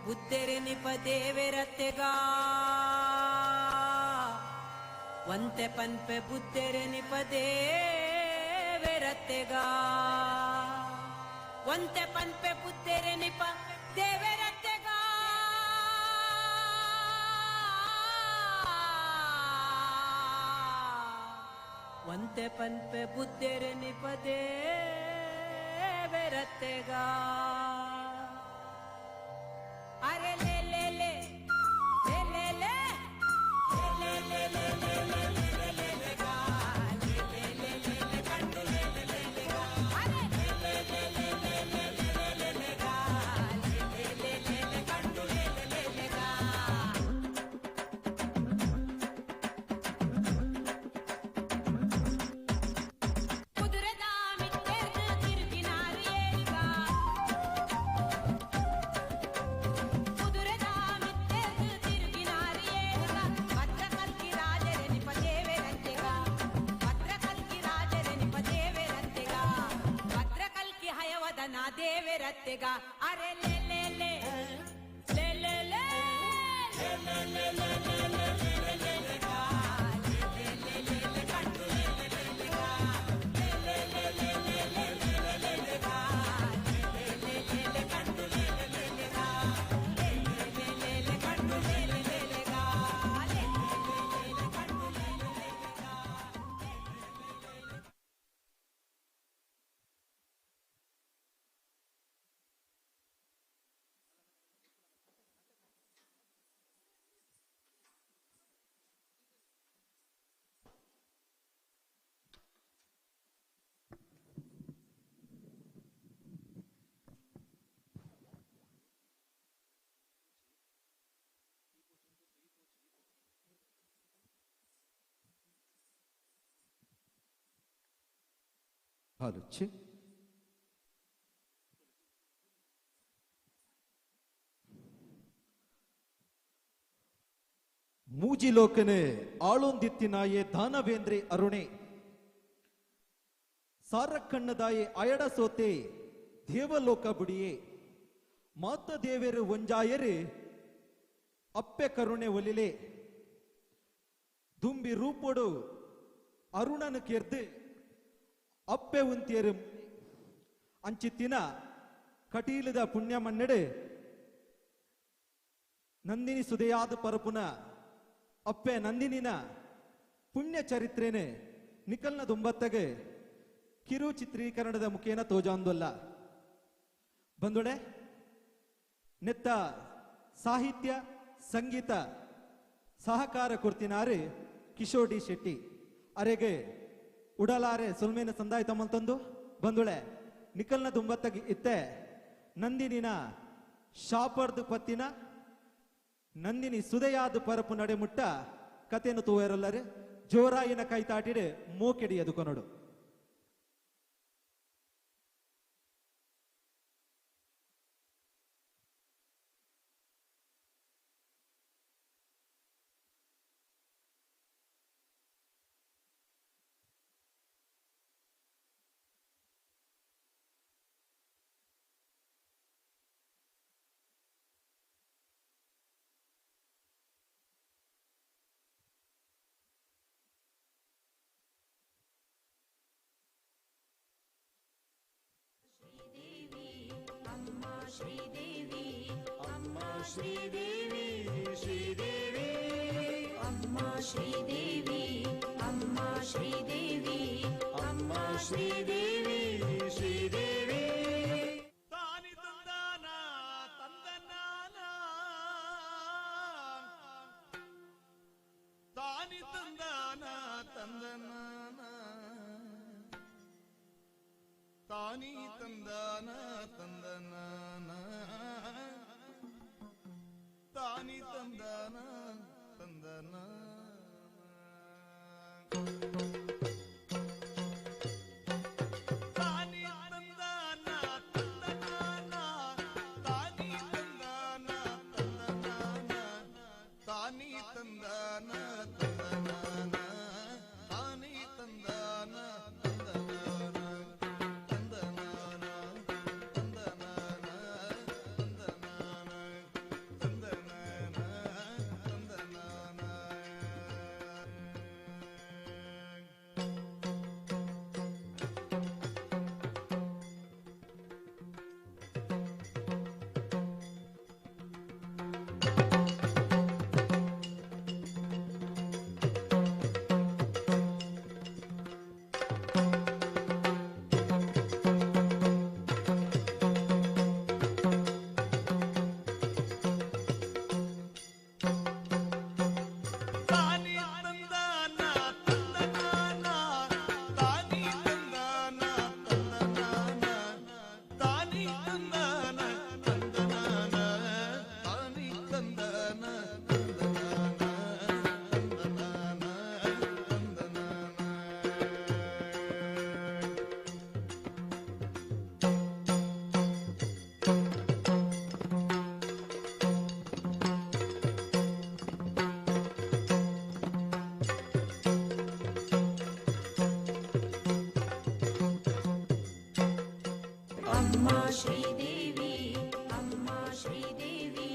ಬುದ್ಧೆರೆ ನಿಪ ದೇವೆರತ್ತೆಗ ಒಂತೆ ಪನ್ಪೆ ಬುದ್ಧೆರೆ ನಿಪ ದೇವೆರತ್ತೆಗ ಒಂತೆ ಪನ್ಪೆ ಬುದ್ಧೆರೆ ನಿಪ ದೇವೆರತ್ತೆಗ ಒಂತೆ ಪನ್ಪೆ ಬುದ್ಧೆರೆ ನಿಪ ದೇವೆರತ್ತೆಗ ಅರೆ ಲೇ ಲೇ ಲೇ ಲೇ ಲೇ ಲೇ ಲೇ ಲೇ ಲೇ ಲೇ ಲೇ ಲೇ ಲೇ ಲೇ ಗಾ ಲೇ ಲೇ ಲೇ ಲೇ ಲೇ ಕಂಡು ಲೇ ಲೇ ಲೇ ಲೇ ಗಾ ಅರೆ ಲೇ ಲೇ ಲೇ ಲೇ ಲೇ ಲೇ ಲೇ ಲೇ ಲೇ ಗಾ ಲೇ ಲೇ ಲೇ ಲೇ ಲೇ ಕಂಡು ಲೇ ಲೇ ಲೇ ಲೇ ಗಾ ಕುದುರೆದ ಮಿತ್ತೆರ್ದು ತಿರುಗಿನಾರು ಏರಿಗ ಕುದುರೆದ ಮಿತ್ತೆರ್ದು ತಿರುಗಿನಾರು ಏರಿಗ ಭದ್ರ ಕಲ್ಕಿ ರಾಜರೆ ನಿಪ ದೇವೆರಂತೆಗ ಭದ್ರ ಕಲ್ಕಿ ರಾಜರೆ ನಿಪ ದೇವೆರಂತೆಗ ಭದ್ರ ಕಲ್ಕಿ ಹಯವದನ ದೇವೆರತ್ತೆಗ ಅರೆ ಲೇ ಲೇ ಲೇ ಲೇ ಲೇ ಲೇ ಲೇ ಲೇ ಲೇ ಲೇ ಲೇ ಲೇ ಲೇ ಲೇ ಲೇ ಗಾ ಲೇ ಲೇ ಲೇ ಲೇ ಲೇ ಕಂಡು ಲೇ ಲೇ ಲೇ ಲೇ ಗಾ ಲೇ ಲೇ ಲೇ ಲೇ ಲೇ ಲೇ ಲೇ ಲೇ ಲೇ ಗಾ ಲೇ ಲೇ ಲೇ ಲೇ ಲೇ ಕಂಡು ಲೇ ಲೇ ಲೇ ಲೇ ಗಾ ಲೇ ಲೇ ಲೇ ಲೇ ಲೇ ಕಂಡು ಲೇ ಲೇ ಲೇ ಲೇ ಗಾ ಲೇ ಲೇ ಲೇ ಲೇ ಲೇ ಕಂಡು ಲೇ ಲೇ ಲೇ ಲೇ ಗಾ ಹಾಲುಚ್ಚಿ ಮೂಜಿಲೋಕನೆ ಆಳೊಂದಿತ್ತಿನಾಯೆ ದಾನವೇಂದ್ರೆ ಅರುಣೆ ಸಾರಕ್ಕಣ್ಣದಾಯೆ ಅಯಡ ಸೋತೆ ದೇವಲೋಕ ಬುಡಿಯೇ ಮಾತ ದೇವೇರು ಒಂಜಾಯರು ಅಪ್ಪೆ ಕರುಣೆ ಒಲಿಲೆ ದುಂಬಿ ರೂಪೊಡು ಅರುಣನು ಕೆರ್ದು ಅಪ್ಪೆ ಉಂತಿಯರು ಅಂಚಿತ್ತಿನ ಕಟೀಲದ ಪುಣ್ಯ ಮನ್ನಡೆ ನಂದಿನಿ ಸುದೆಯಾದ ಪರಪುನ ಅಪ್ಪೆ ನಂದಿನಿನ ಪುಣ್ಯ ಚರಿತ್ರೆನೆ ನಿಕಲ್ನ ದುಂಬತ್ತಗೆ ಕಿರು ಚಿತ್ರೀಕರಣದ ಮುಖೇನ ತೋಜಾಂದೊಲ್ಲ ಬಂದೊಡೆ ನೆತ್ತ ಸಾಹಿತ್ಯ ಸಂಗೀತ ಸಹಕಾರ ಕೊಡ್ತಿನಾರೆ ಕಿಶೋರ್ ಡಿ ಶೆಟ್ಟಿ ಅರೆಗೆ ಉಡಲಾರೆ ಸುಲ್ಮೇನ ಸಂದಾಯ ತಮ್ಮಂತಂದು ಬಂದುಳೆ ನಿಕಲ್ನ ದುಂಬತ್ತಗೆ ಇತ್ತೆ ನಂದಿನಿನ ಶಾಪರ್ದು ಪತ್ತಿನ ನಂದಿನಿ ಸುದೆಯಾದ ಪರಪು ನಡೆಮುಟ್ಟ ಕತೆಯನ್ನು ತೂವರಲ್ಲರೆ ಜೋರಾಯಿನ ಕೈತಾಟಿಡೆ ಮೋಕೆಡಿ ಎದುಕೊನೋಡು ಶ್ರೀದೇವಿ ಅಮ್ಮ ಶ್ರೀದೇವಿ ಶ್ರೀದೇವಿ ಅಮ್ಮ ಶ್ರೀದೇವಿ ಅಮ್ಮ ಶ್ರೀದೇವಿ ಅಮ್ಮ ಶ್ರೀದೇವಿ ಶ್ರೀದೇವಿ ತಾನಿ ತಂದಾನ ತಂದನಾನ ತಾನಿ ತಂದಾನ ತಂದನಾನ ತಾನಿ ತಂದಾನ ತಂದನಾನ ತಾನಿ ತಂದಾನ ತಂದನ ತಾನಿ ತಂದಾನ ತಂದನಾನ ತಾನಿ ತಂದಾನ ತಂದನಾನ ತಾನಿ ತಂದಾನ ತಂದನಾನ ತಾನಿ ತಂದಾನ ತಂದನಾನ ತಂದನಾನ ತಂದನಾನ ತಂದನಾನ ಶ್ರೀದೇವಿ ಅಮ್ಮ ಶ್ರೀದೇವಿ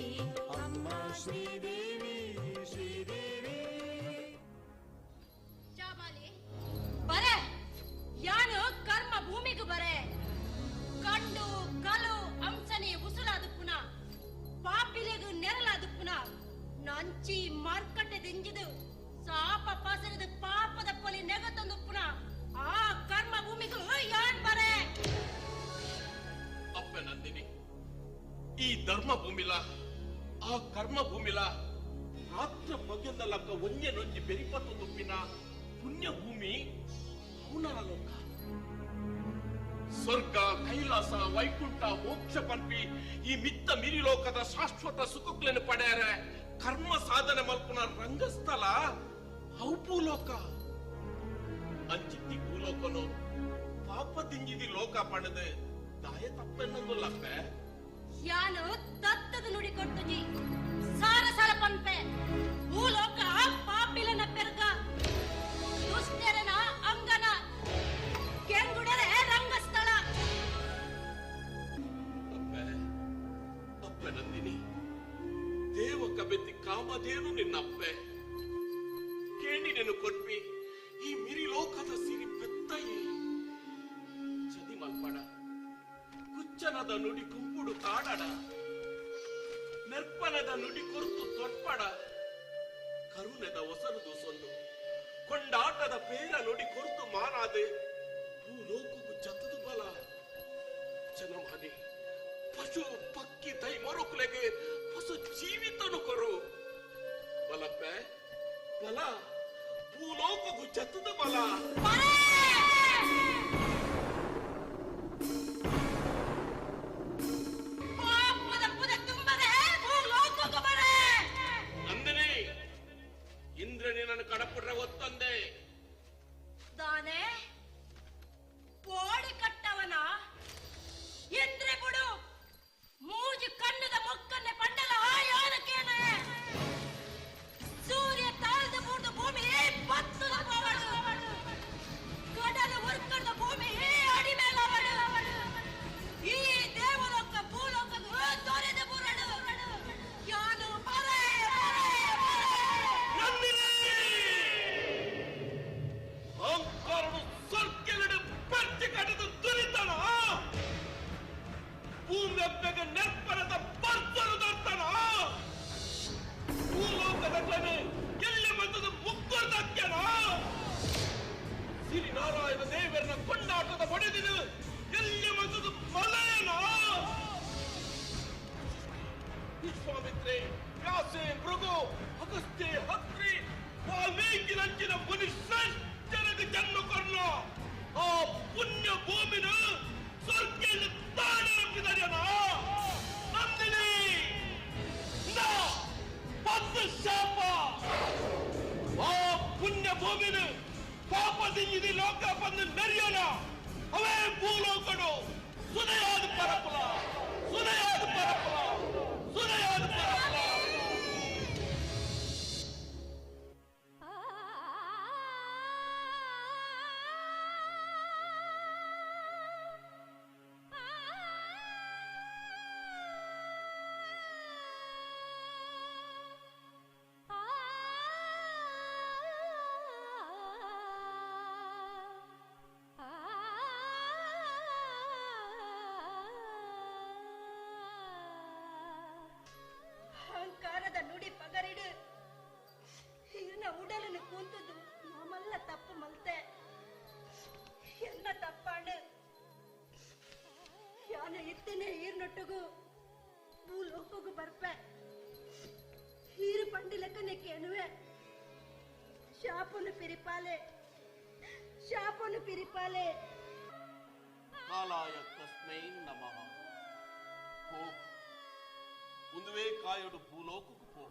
ಅಮ್ಮ ಶ್ರೀದೇವಿ ಶ್ರೀದೇವಿ ಬರೆ ಯಾನು ಕರ್ಮ ಭೂಮಿಗೂ ಬರೆ ಕಂಡು ಕಲು ಅಂಸನೆ ಉಸುಲಾದುಪ್ಪುನ ಪಾಪಿಲೆಗೂ ನೆರಲಾದುಪ್ಪುನ ನಂಚಿ ಮಾರ್ಕಟ್ಟೆ ದಿಂಜಿದು ಸಾಪ ಪಾಸನದ ಪಾಪದ ಪೊಲಿ ನೆಗತೊಂದುಪ್ಪುನ ಆ ಕರ್ಮ ಭೂಮಿಗೂ ಯಾನ್ ಬರೆ ಅಪ್ಪ ನಂದಿನಿ ಈ ಧರ್ಮ ಭೂಮಿಲ ಆ ಕರ್ಮ ಭೂಮಿಲ ರಾತ್ರ ಪಗ್ಯದಲ್ಲಕ್ಕ ಒಂಜೆ ನೊಂಜಿ ಬೆರಿಪತ್ತೊಂದುಪ್ಪಿನ ಪುಣ್ಯ ಭೂಮಿ ಅವನರ ಲೋಕ ಸ್ವರ್ಗ ಕೈಲಾಸ ವೈಕುಂಠ ಮೋಕ್ಷ ಪಂಪಿ ಈ ಮಿತ್ತ ಮಿರಿ ಲೋಕದ ಶಾಶ್ವತ ಸುಖಗಳನ್ನು ಪಡೆಯರೆ ಕರ್ಮ ಸಾಧನೆ ಮಲ್ಪುನ ರಂಗಸ್ಥಳ ಅವು ಭೂಲೋಕ ಅಂಚಿತ್ತಿ ಭೂಲೋಕನು ಪಾಪ ದಿಂಜಿದಿ ಲೋಕ ಪಡೆದು ದಾಯ ತಪ್ಪೆನ್ನೊಂದುಲ್ಲಪ್ಪೆ ಯಾನು ತತ್ತದ ನುಡಿ ಕೊಡ್ತುಜಿ ಸಾರ ಸಾರ ಪಂಪೆ ಭೂಲೋಕ ಪಾಪಿಲನ ಪೆರ್ಗ ದುಷ್ಟರನ ಅಂಗನ ಕೆಂಗುಡರೆ ರಂಗಸ್ಥಳ ಅಪ್ಪ ನಂದಿನಿ ದೇವ ಕಬೆತ್ತಿ ಕಾಮಧೇನು ನಿನ್ನಪ್ಪೆ ಕೇಳಿ ನೆನು ಕೊಟ್ವಿ ಈ ಮಿರಿ ಲೋಕದ ಸಿರಿ ಬೆತ್ತಯಿ ಚದಿ ಮಲ್ಪಡ ಕುಚ್ಚನದ ನುಡಿ ಕುಂಪುಡು ಕಾಡಡ ನೆರ್ಪನದ ನುಡಿ ಕೊರ್ತು ತೊಟ್ಪಡ ಕರುಣೆದ ಒಸರುದು ಸೊಂದು ಕೊಂಡಾಟದ ಪೇರ ನುಡಿ ಕೊರ್ತು ಮಾರಾದೆ ಭೂಲೋಕಕ್ಕೂ ಜತದು ಬಲ ಜನಮಾನಿ ಪಶು ಪಕ್ಕಿ ತೈ ಮರುಕುಲೆಗೆ ಹೊಸ ಜೀವಿತನು ಕೊರು ಬಲಪ್ಪೆ ಬಲ ಭೂಲೋಕಕ್ಕೂ ಜತದು ಬಲ ನಂದಿನಿ ಇಂದ್ರನಿ ನನ್ನ ಕಡಪುಟ್ರೆ ಒತ್ತಂದೆ ದಾನೆ ಕೋಡಿ ಕಟ್ಟವನ ಎಂದ್ರೆ ಬಿಡು ಮೂಜಿ ಕಣ್ಣದ ಮೊಕ್ಕನ್ನೆ ಪಂಡಲ ಯಾನಕೇನೆ ಸೂರ್ಯ ತಾಳ್ದ ಮೂರ್ದ ಭೂಮಿ ಬತ್ತದ ಪವಳು ಕಡಲ ಉರ್ಕಡ್ದ ಭೂಮಿ ಅಡಿ ಮೇಲವಳು ಈ ದೇವಲೋಕ ಭೂಲೋಕದ ತೊರೆದ ಬುರಡು ಯಾನು ಬರೆ ಅಹಂಕಾರನು ಸ್ವರ್ಗೆಲೆಡೆ ಪರ್ತಿ ಕಟ್ಟದ ದುರಿತನ ಭೂಮ್ಯಪ್ಪೆಗೆ ನೆರ್ಪರದ ಬರ್ತನು ದರ್ತನ ಭೂಲೋಕದ ಕ್ಲನೆ ಎಲ್ಲಿ ಬಂದದ ಮುಕ್ಕುರ್ದಕ್ಕೆನ ಸಿರಿನಾರಾಯಣ ದೇವರನ್ನ ಕೊಂಡಾಟದ ಹೊಡೆದಿದು ಎಲ್ಲಿ ಬಂದದ ಮಲಯನ ವಿಶ್ವಾಮಿತ್ರೆ ವ್ಯಾಸೆ ಭೃಗು ಅಗಸ್ತ್ಯ ಹತ್ರಿ ವಾಲ್ಮೀಕಿ ನಂಚಿನ ಮುನಿ ಶ್ರೇಷ್ಠನಿಗೆ ಜನ್ಮ ಕೊರ್ನ ಆ ಪುಣ್ಯ ಭೂಮಿನ ಸ್ವರ್ಗದಲ್ಲಿ ತಾಣಿರಪ್ಪಿದರ್ಯನ ನಂದಿನಿ ಪದ್ದು ಶಾಪ ಆ ಪುಣ್ಯ ಭೂಮಿನ ಪಾಪದಿಂದಿದಿ ಲೋಕ ಬಂದು ಮೆರೆಯೋಣ ಅವೇ ಭೂಲೋಕನು ಸುದಯಾದ ಪರಪಲ ಸುದಯಾದ ಪರಪಲ ಸುದಯಾದ ಪರಪಲ ಅಹಂಕಾರದ ನುಡಿ ಪಗರಿಡು ಇನ್ನ ಉಡಲನ್ನು ಕೂತದು ನಮ್ಮಲ್ಲ ತಪ್ಪು ಮಲ್ತೆ ಎಲ್ಲ ತಪ್ಪಾಂಡು ಯಾನ ಇತ್ತಿನ ಈರ್ನೊಟ್ಟುಗು ಭೂಲೋಕಗೂ ಬರ್ಪೆ ಈರು ಪಂಡಿಲಕ್ಕನೆ ಕೇಳುವೆ ಶಾಪನು ಪಿರಿಪಾಲೆ ಶಾಪನು ಪಿರಿಪಾಲೆ ಕಾಲಾಯ ತಸ್ಮೈ ನಮಃ ಹೋ ಒಂದುವೇ ಕಾಯೋಡು ಭೂಲೋಕಕ್ಕೂ ಪೋ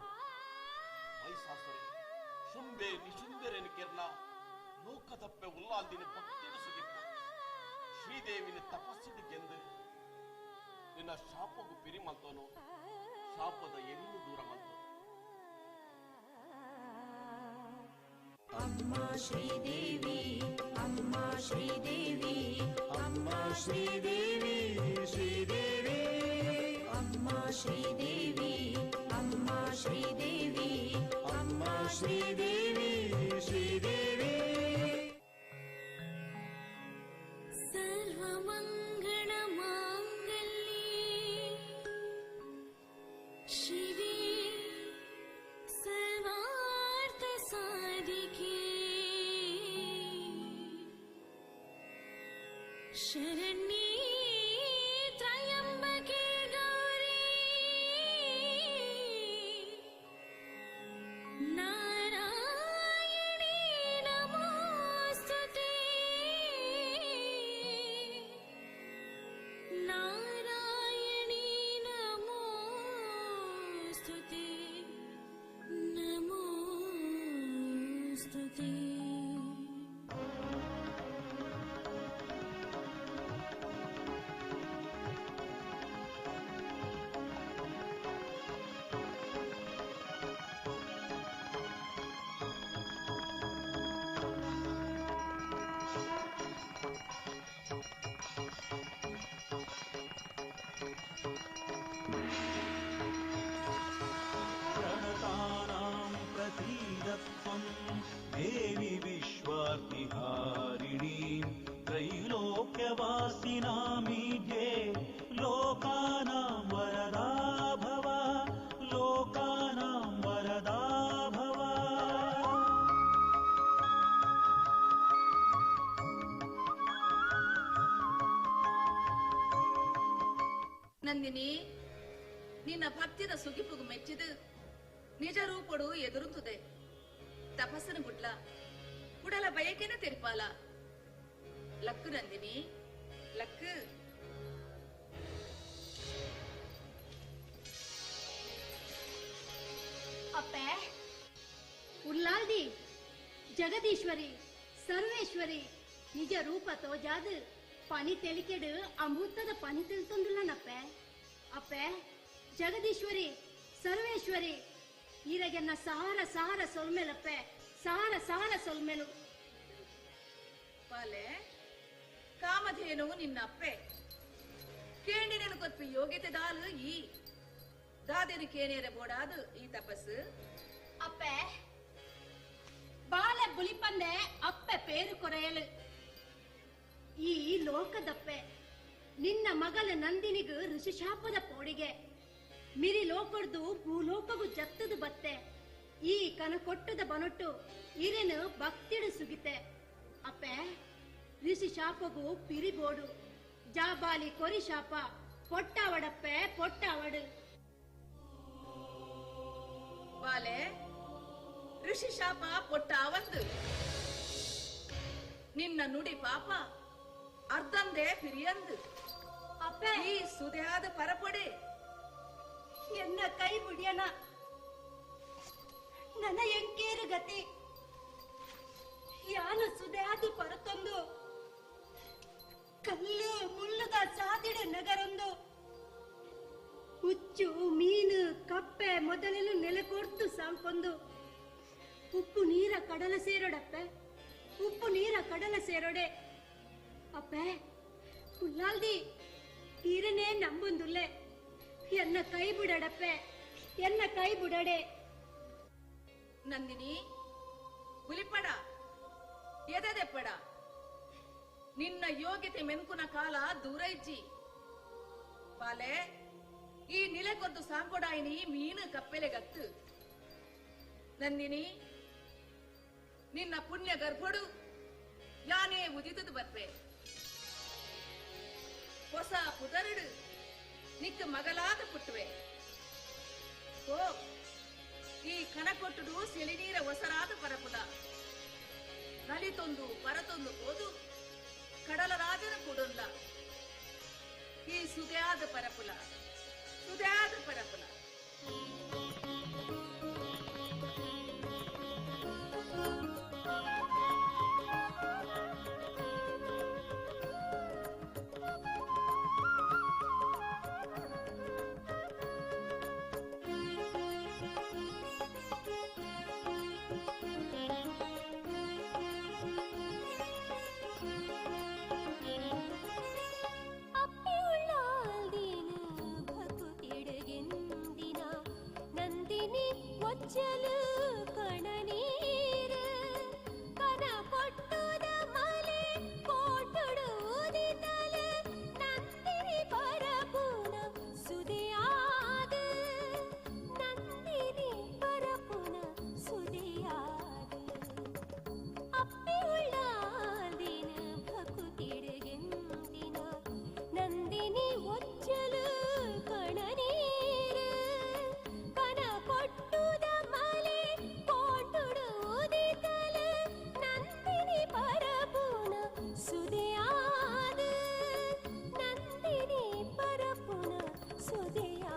ವೈಸಾಸುರೆ ಶುಂಬೆ ನಿಶುಂಬೆರೆನು ಕೆರ್ನ ಲೋಕ ತಪ್ಪೆ ಉಲ್ಲಾಂದಿನ ಭಕ್ತಿನ ಸುಗಿಪ್ಪ ಶ್ರೀದೇವಿನ ತಪಸ್ಸಿದ ಗೆಂದು ನಿನ್ನ ಶಾಪಗೂ ಪಿರಿ ಮಲ್ತೋನು ಶಾಪದ ಎಲ್ಲಿನೂ ದೂರ ಮಲ್ತೋ ಅಮ್ಮ ಶ್ರೀದೇವಿ ಅಮ್ಮ ಶ್ರೀದೇವಿ ಅಮ್ಮ ಶ್ರೀದೇವಿ ಶ್ರೀದೇವಿ ಶ್ರೀದೇವಿ ಅಮ್ಮ ಶ್ರೀದೇವಿ ಅಮ್ಮ ಶ್ರೀದೇವಿ ಶ್ರೀದೇವಿ ಸರ್ವಮಂಗಳ ಮಾಂಗಲ್ಯೆ ಶಿವೆ ಸರ್ವಾರ್ಥ ಸಾಧಿಕೆ ಶರಣ್ಯೇ ತ್ರಯಂಬಕೆ ಗೌರಿ ನಾರಾಯಣಿ ನಮೋಸ್ತುತೇ ನಾರಾಯಣಿ ನಮೋಸ್ತುತೇ ನಮೋಸ್ತುತೇ प्रणतानां प्रसीदत्वं देवि विश्वार्तिहारिणीं त्रैलोक्यवासिनामीढ्ये लोकानां वरदा भव लोकानां वरदा भव ನಂದಿನಿ ನಿನ್ನ ಭಕ್ತಿದ ಸುಗಿಪುಗು ಮೆಚ್ಚಿದು ನಿಜ ರೂಪಡು ಎದುರುತ್ತದೆ ತಪಸ್ಸನ ಗುಡ್ಲ ಕುಡಲ ಬಯಕೆನ ತೆರಿಪಾಲ ಲಕ್ಕು ನಂದಿನಿ ಲಕ್ಕು ಅಪ್ಪೆ ಉಲ್ಲಾಲ್ದಿ ಜಗದೀಶ್ವರಿ ಸರ್ವೇಶ್ವರಿ ನಿಜ ರೂಪ ತೋಜಾದು ಪನಿ ತೆಲಿಕೆಡು ಅಮೃತದ ಪನಿ ತಿಳ್ತೊಂದುಲ್ಲನಪ್ಪೆ ಅಪ್ಪೆ ಜಗದೀಶ್ವರಿ ಸರ್ವೇಶ್ವರಿ ಈರಗೆನ್ನ ಸಹಾರ ಸಹಾರ ಸೊಲ್ಮೆಲಪ್ಪೆ ಸಹಾರ ಸಹಾರ ಸೊಲ್ಮೆಲು ಪಾಲೆ ಕಾಮಧೇನು ನಿನ್ನ ಅಪ್ಪೆ ಕೇಂಡಿನ ಕೊತ್ಪಿ ಯೋಗ್ಯತೆ ದಾಲು ಈ ದಾದಿನ ಕೇನೇರ ಬೋಡಾದು ಈ ತಪಸ್ಸು ಅಪ್ಪೆ ಬಾಲೆ ಬುಲಿಪಂದೆ ಅಪ್ಪೆ ಪೇರು ಕೊರೆಯಲು ಈ ಲೋಕದಪ್ಪೆ ನಿನ್ನ ಮಗಲ ನಂದಿನಿಗೂ ಋಷಿಶಾಪದ ಪೋಡಿಗೆ ಮಿರಿ ಲೋಕಡ್ದು ಭೂಲೋಕಗೂ ಜತ್ತದು ಬತ್ತೆ ಈ ಕನ ಕೊಟ್ಟದ ಬನೊಟ್ಟು ಇರೆನು ಭಕ್ತಿಡು ಸುಗಿತೆ ಅಪ್ಪೆ ಋಷಿ ಶಾಪಗೂ ಪಿರಿಬೋಡು ಜಾಬಾಲಿ ಕೊರಿ ಶಾಪ ಪೊಟ್ಟಾವಡಪ್ಪೆ ಪೊಟ್ಟಾವಡು ಬಾಲೆ ಋಷಿ ಶಾಪ ಪೊಟ್ಟ ಅವಂದು ನಿನ್ನ ನುಡಿ ಪಾಪ ಅರ್ಧಂದೆ ಪಿರಿಯಂದು ಅಪ್ಪೆ ಈ ಸುದೆಯಾದ ಪರಪೊಡೆ ಎನ್ನ ಕೈ ಬಿಡಿಯನ ನನ್ನ ಎಂಕೇರು ಗತಿ ಯಾನು ಸುದೆಯಾದು ಪರತೊಂದು ಕಲ್ಲು ಮುಳ್ಳುದ ಸಾದಿಡೆ ನಗರೊಂದು ಹುಚ್ಚು ಮೀನು ಕಪ್ಪೆ ಮೊದಲೆಲ್ಲ ನೆಲೆ ಕೊಡ್ತು ಸಾಂಪೊಂದು ಉಪ್ಪು ನೀರ ಕಡಲ ಸೇರೋಡಪ್ಪೆ ಉಪ್ಪು ನೀರ ಕಡಲ ಸೇರೋಡೆ ಅಪ್ಪೆ ಉಲ್ಲಾಲ್ದಿ ತೀರನೇ ನಂಬುಂದುಲ್ಲೆ ಎನ್ನ ಕೈ ಬಿಡಡಪ್ಪೆ ಎನ್ನ ಕೈ ಬಿಡಡೆ ನಂದಿನಿ ಹುಲಿಪಡ ಎದೆದೆಪ್ಪಡ ನಿನ್ನ ಯೋಗ್ಯತೆ ಮೆನ್ಕುನ ಕಾಲ ದೂರ ಇಜ್ಜಿ ಬಾಲೆ ಈ ನಿಲೆಗೊದ್ದು ಸಾಂಪೊಡಾಯಿನಿ ಮೀನು ಕಪ್ಪೆಲೆಗತ್ತು ನಂದಿನಿ ನಿನ್ನ ಪುಣ್ಯ ಗರ್ಭಡು ಯಾನೇ ಉದಿತದು ಬರ್ಪೆ ಹೊಸ ಪುದರಡು ನಿಕ್ಕ ಮಗಲಾದ ಪುಟ್ಟುವೆ ಓ ಈ ಕಣಕೊಟ್ಟುಡು ಸೆಳಿನೀರ ಹೊಸರಾದ ಪರಪುದ ನಲಿತೊಂದು ಪರತೊಂದು ಹೋದು ಕಡಲ ರಾಜನ ಕೊಡೊಲ್ಲ ಈ ಸುದೆಯಾದ ಪರಪುಲ ಸುದೆಯಾದ ಪರಪುಲ ಅಪ್ಪೆ ಉಳ್ಳಾಲ್ದೇನು ಭಕ್ತಿಯೆಡೆಗೆಂದು ಒಚ್ಚಲು ಕಣನೀರು ಕನ ಕೊಟ್ಟುದ ಮಲೆ ಕೋಟುಡು ಊದಿದಲ ನಂದಿನಿ ಪರಪುನ ಸುದಿಯಾದ ನಂದಿನಿ ಪರಪುನ ಸುದಿಯಾದ ಅಪ್ಪಿಯುಳ್ಳ ದಿನ ಭಕುತಿಡುಗೆಂದಿನ ನಂದಿನಿ ಒಚ್ಚಲು ಕಣನೀರು ಕನ ಕೊಟ್ಟುದ ಮಲೆ ಕೋಟುಡು ಊದಿದಲ ನಂದಿನಿ ಪರಪುನ ಸುದಿಯಾದ ನಂದಿನಿ ಪರಪುನ ಸುದಿಯಾದ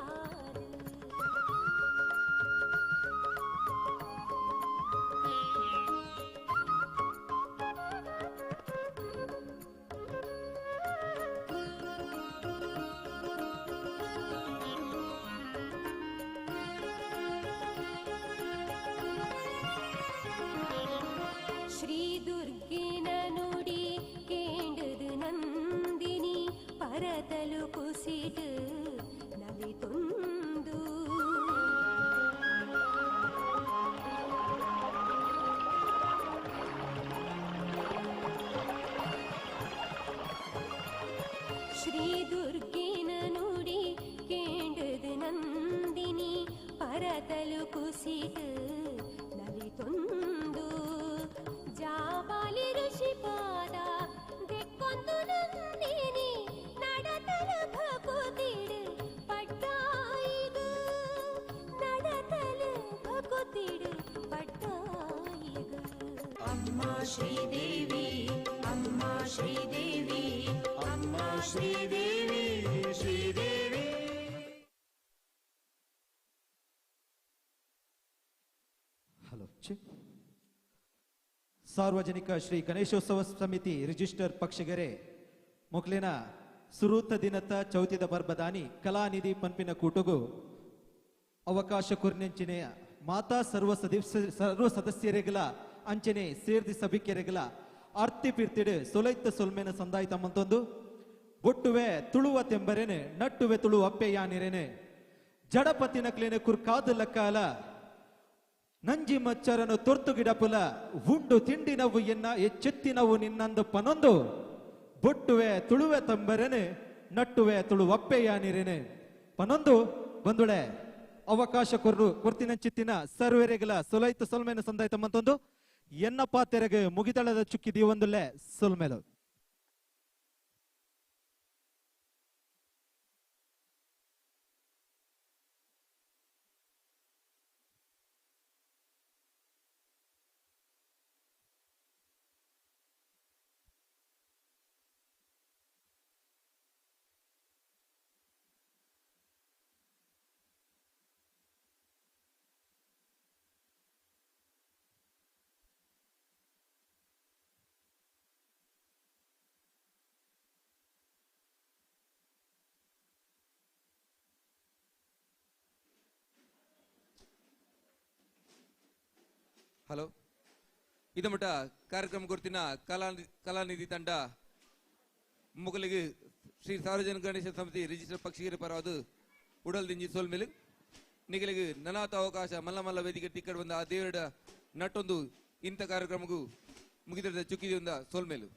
ಶ್ರೀ ದುರ್ಗಿನ ನುಡಿ ಕೇಂಡದು ನಂದಿನಿ ಪರತಲು ಕುಸಿದು ನಲಿತೊಂದು ಶ್ರೀ ದುರ್ಗಿನ ನುಡಿ ಕೇಂಡದು ನಂದಿನಿ ಪರತಲು ಕುಸಿದು ನಲಿತೊಂದು ಜಾಬಾಲಿ ಋಷಿಪಾದ ದೆಕ್ಕೊಂದು ನಂದಿನಿ ನಡತಲ ಭಕುತಿಡು ಪಟ್ಟಾಯಿದು ನಡತಲ ಭಕುತಿಡು ಪಟ್ಟಾಯಿದು ಅಮ್ಮ ಶ್ರೀದೇವಿ ಅಮ್ಮ ಶ್ರೀದೇವಿ ಅಮ್ಮ ಶ್ರೀದೇವಿ ಶ್ರೀದೇವಿ. ಹಲೋ ಸಾರ್ವಜನಿಕ ಶ್ರೀ ಗಣೇಶೋತ್ಸವ ಸಮಿತಿ ರಿಜಿಸ್ಟರ್ ಪಕ್ಷಗೆರೆ ಮೊಕ್ಲಿನ ಸುರೂತ ದಿನತ ಚೌತಿದ ಬರ್ಬದಾನಿ ಕಲಾನಿಧಿ ಪಂಪಿನ ಕೂಟುಗು ಅವಕಾಶ ಕುರ್ನೆಂಚಿನೆಯ ಮಾತಾ ಸರ್ವ ಸದಸ್ಯರೆಗಲ ಅಂಚನೆ ಸೇರ್ದಿ ಸಭಿಕೆರೆಗಲ ಆರ್ತಿ ಪಿರ್ತಿಡು ಸೊಲೈತ ಸೊಲ್ಮೆನ ಸಂದಾಯಿತ ಮಂತೊಂದು ಒಟ್ಟುವೆ ತುಳುವ ತೆಂಬರೆನೆ ನಟ್ಟುವೆ ತುಳು ಅಪ್ಪೆ ಯಾನಿರೆನೆ ಜಡಪತಿನಕ್ಲೇನೆ ಕುರ್ಕಾದು ಲಕ್ಕಾಲ ನಂಜಿ ಮಚ್ಚರನು ತೊರ್ತು ಗಿಡಪುಲ ಉಂಡು ತಿಂಡಿನವು ಎನ್ನ ಎಚ್ಚೆತ್ತಿನವು ನಿನ್ನಂದು ಪನೊಂದು ಬೊಟ್ಟುವೆ ತುಳುವೆ ತಂಬರೆನೆ ನಟ್ಟುವೆ ತುಳು ಒಪ್ಪೆ ಯಾನಿರೆನೆ ಪನೊಂದು ಬಂದುಳೆ ಅವಕಾಶ ಕೊರ್ತಿನಂಚಿತ್ತಿನ ಸರ್ವೆರೆಗಲ ಸೊಲೈತ ಸೊಲ್ಮೆನ ಸಂದಾಯಿತ ಮಂತೊಂದು ಎನ್ನಪ್ಪ ತೆರೆಗೆ ಮುಗಿದಳದ ಚುಕ್ಕಿದಿ ಒಂದುಲೆ ಸೊಲ್ಮೆಲು ಹಲೋ ಇದು ಮಟ್ಟ ಕಾರ್ಯಕ್ರಮ ಗುರುತಿನ ಕಲಾನಿಧಿ ತಂಡ ಮುಗಲಿಗೆ ಶ್ರೀ ಸಾರ್ವಜನಿಕ ಗಣೇಶ ಸಮಿತಿ ರಿಜಿಸ್ಟರ್ ಪಕ್ಷಿಗೆ ಪರವಾದ ಉಡಲ್ ದಿಂಜಿ ಸೋಲ್ಮೇಲೆ ನಿಗಲಿಗೆ ನನಾತ ಅವಕಾಶ ಮಲ್ಲ ಮಲ್ಲ ವೇದಿಕೆ ಟಿಕೆಟ್ ಬಂದ ಆ ದೇವರ ನಟ್ಟೊಂದು ಇಂಥ ಕಾರ್ಯಕ್ರಮಗೂ ಮುಗಿದ ಚುಕ್ಕಿದ ಸೋಲ್ಮೇಲು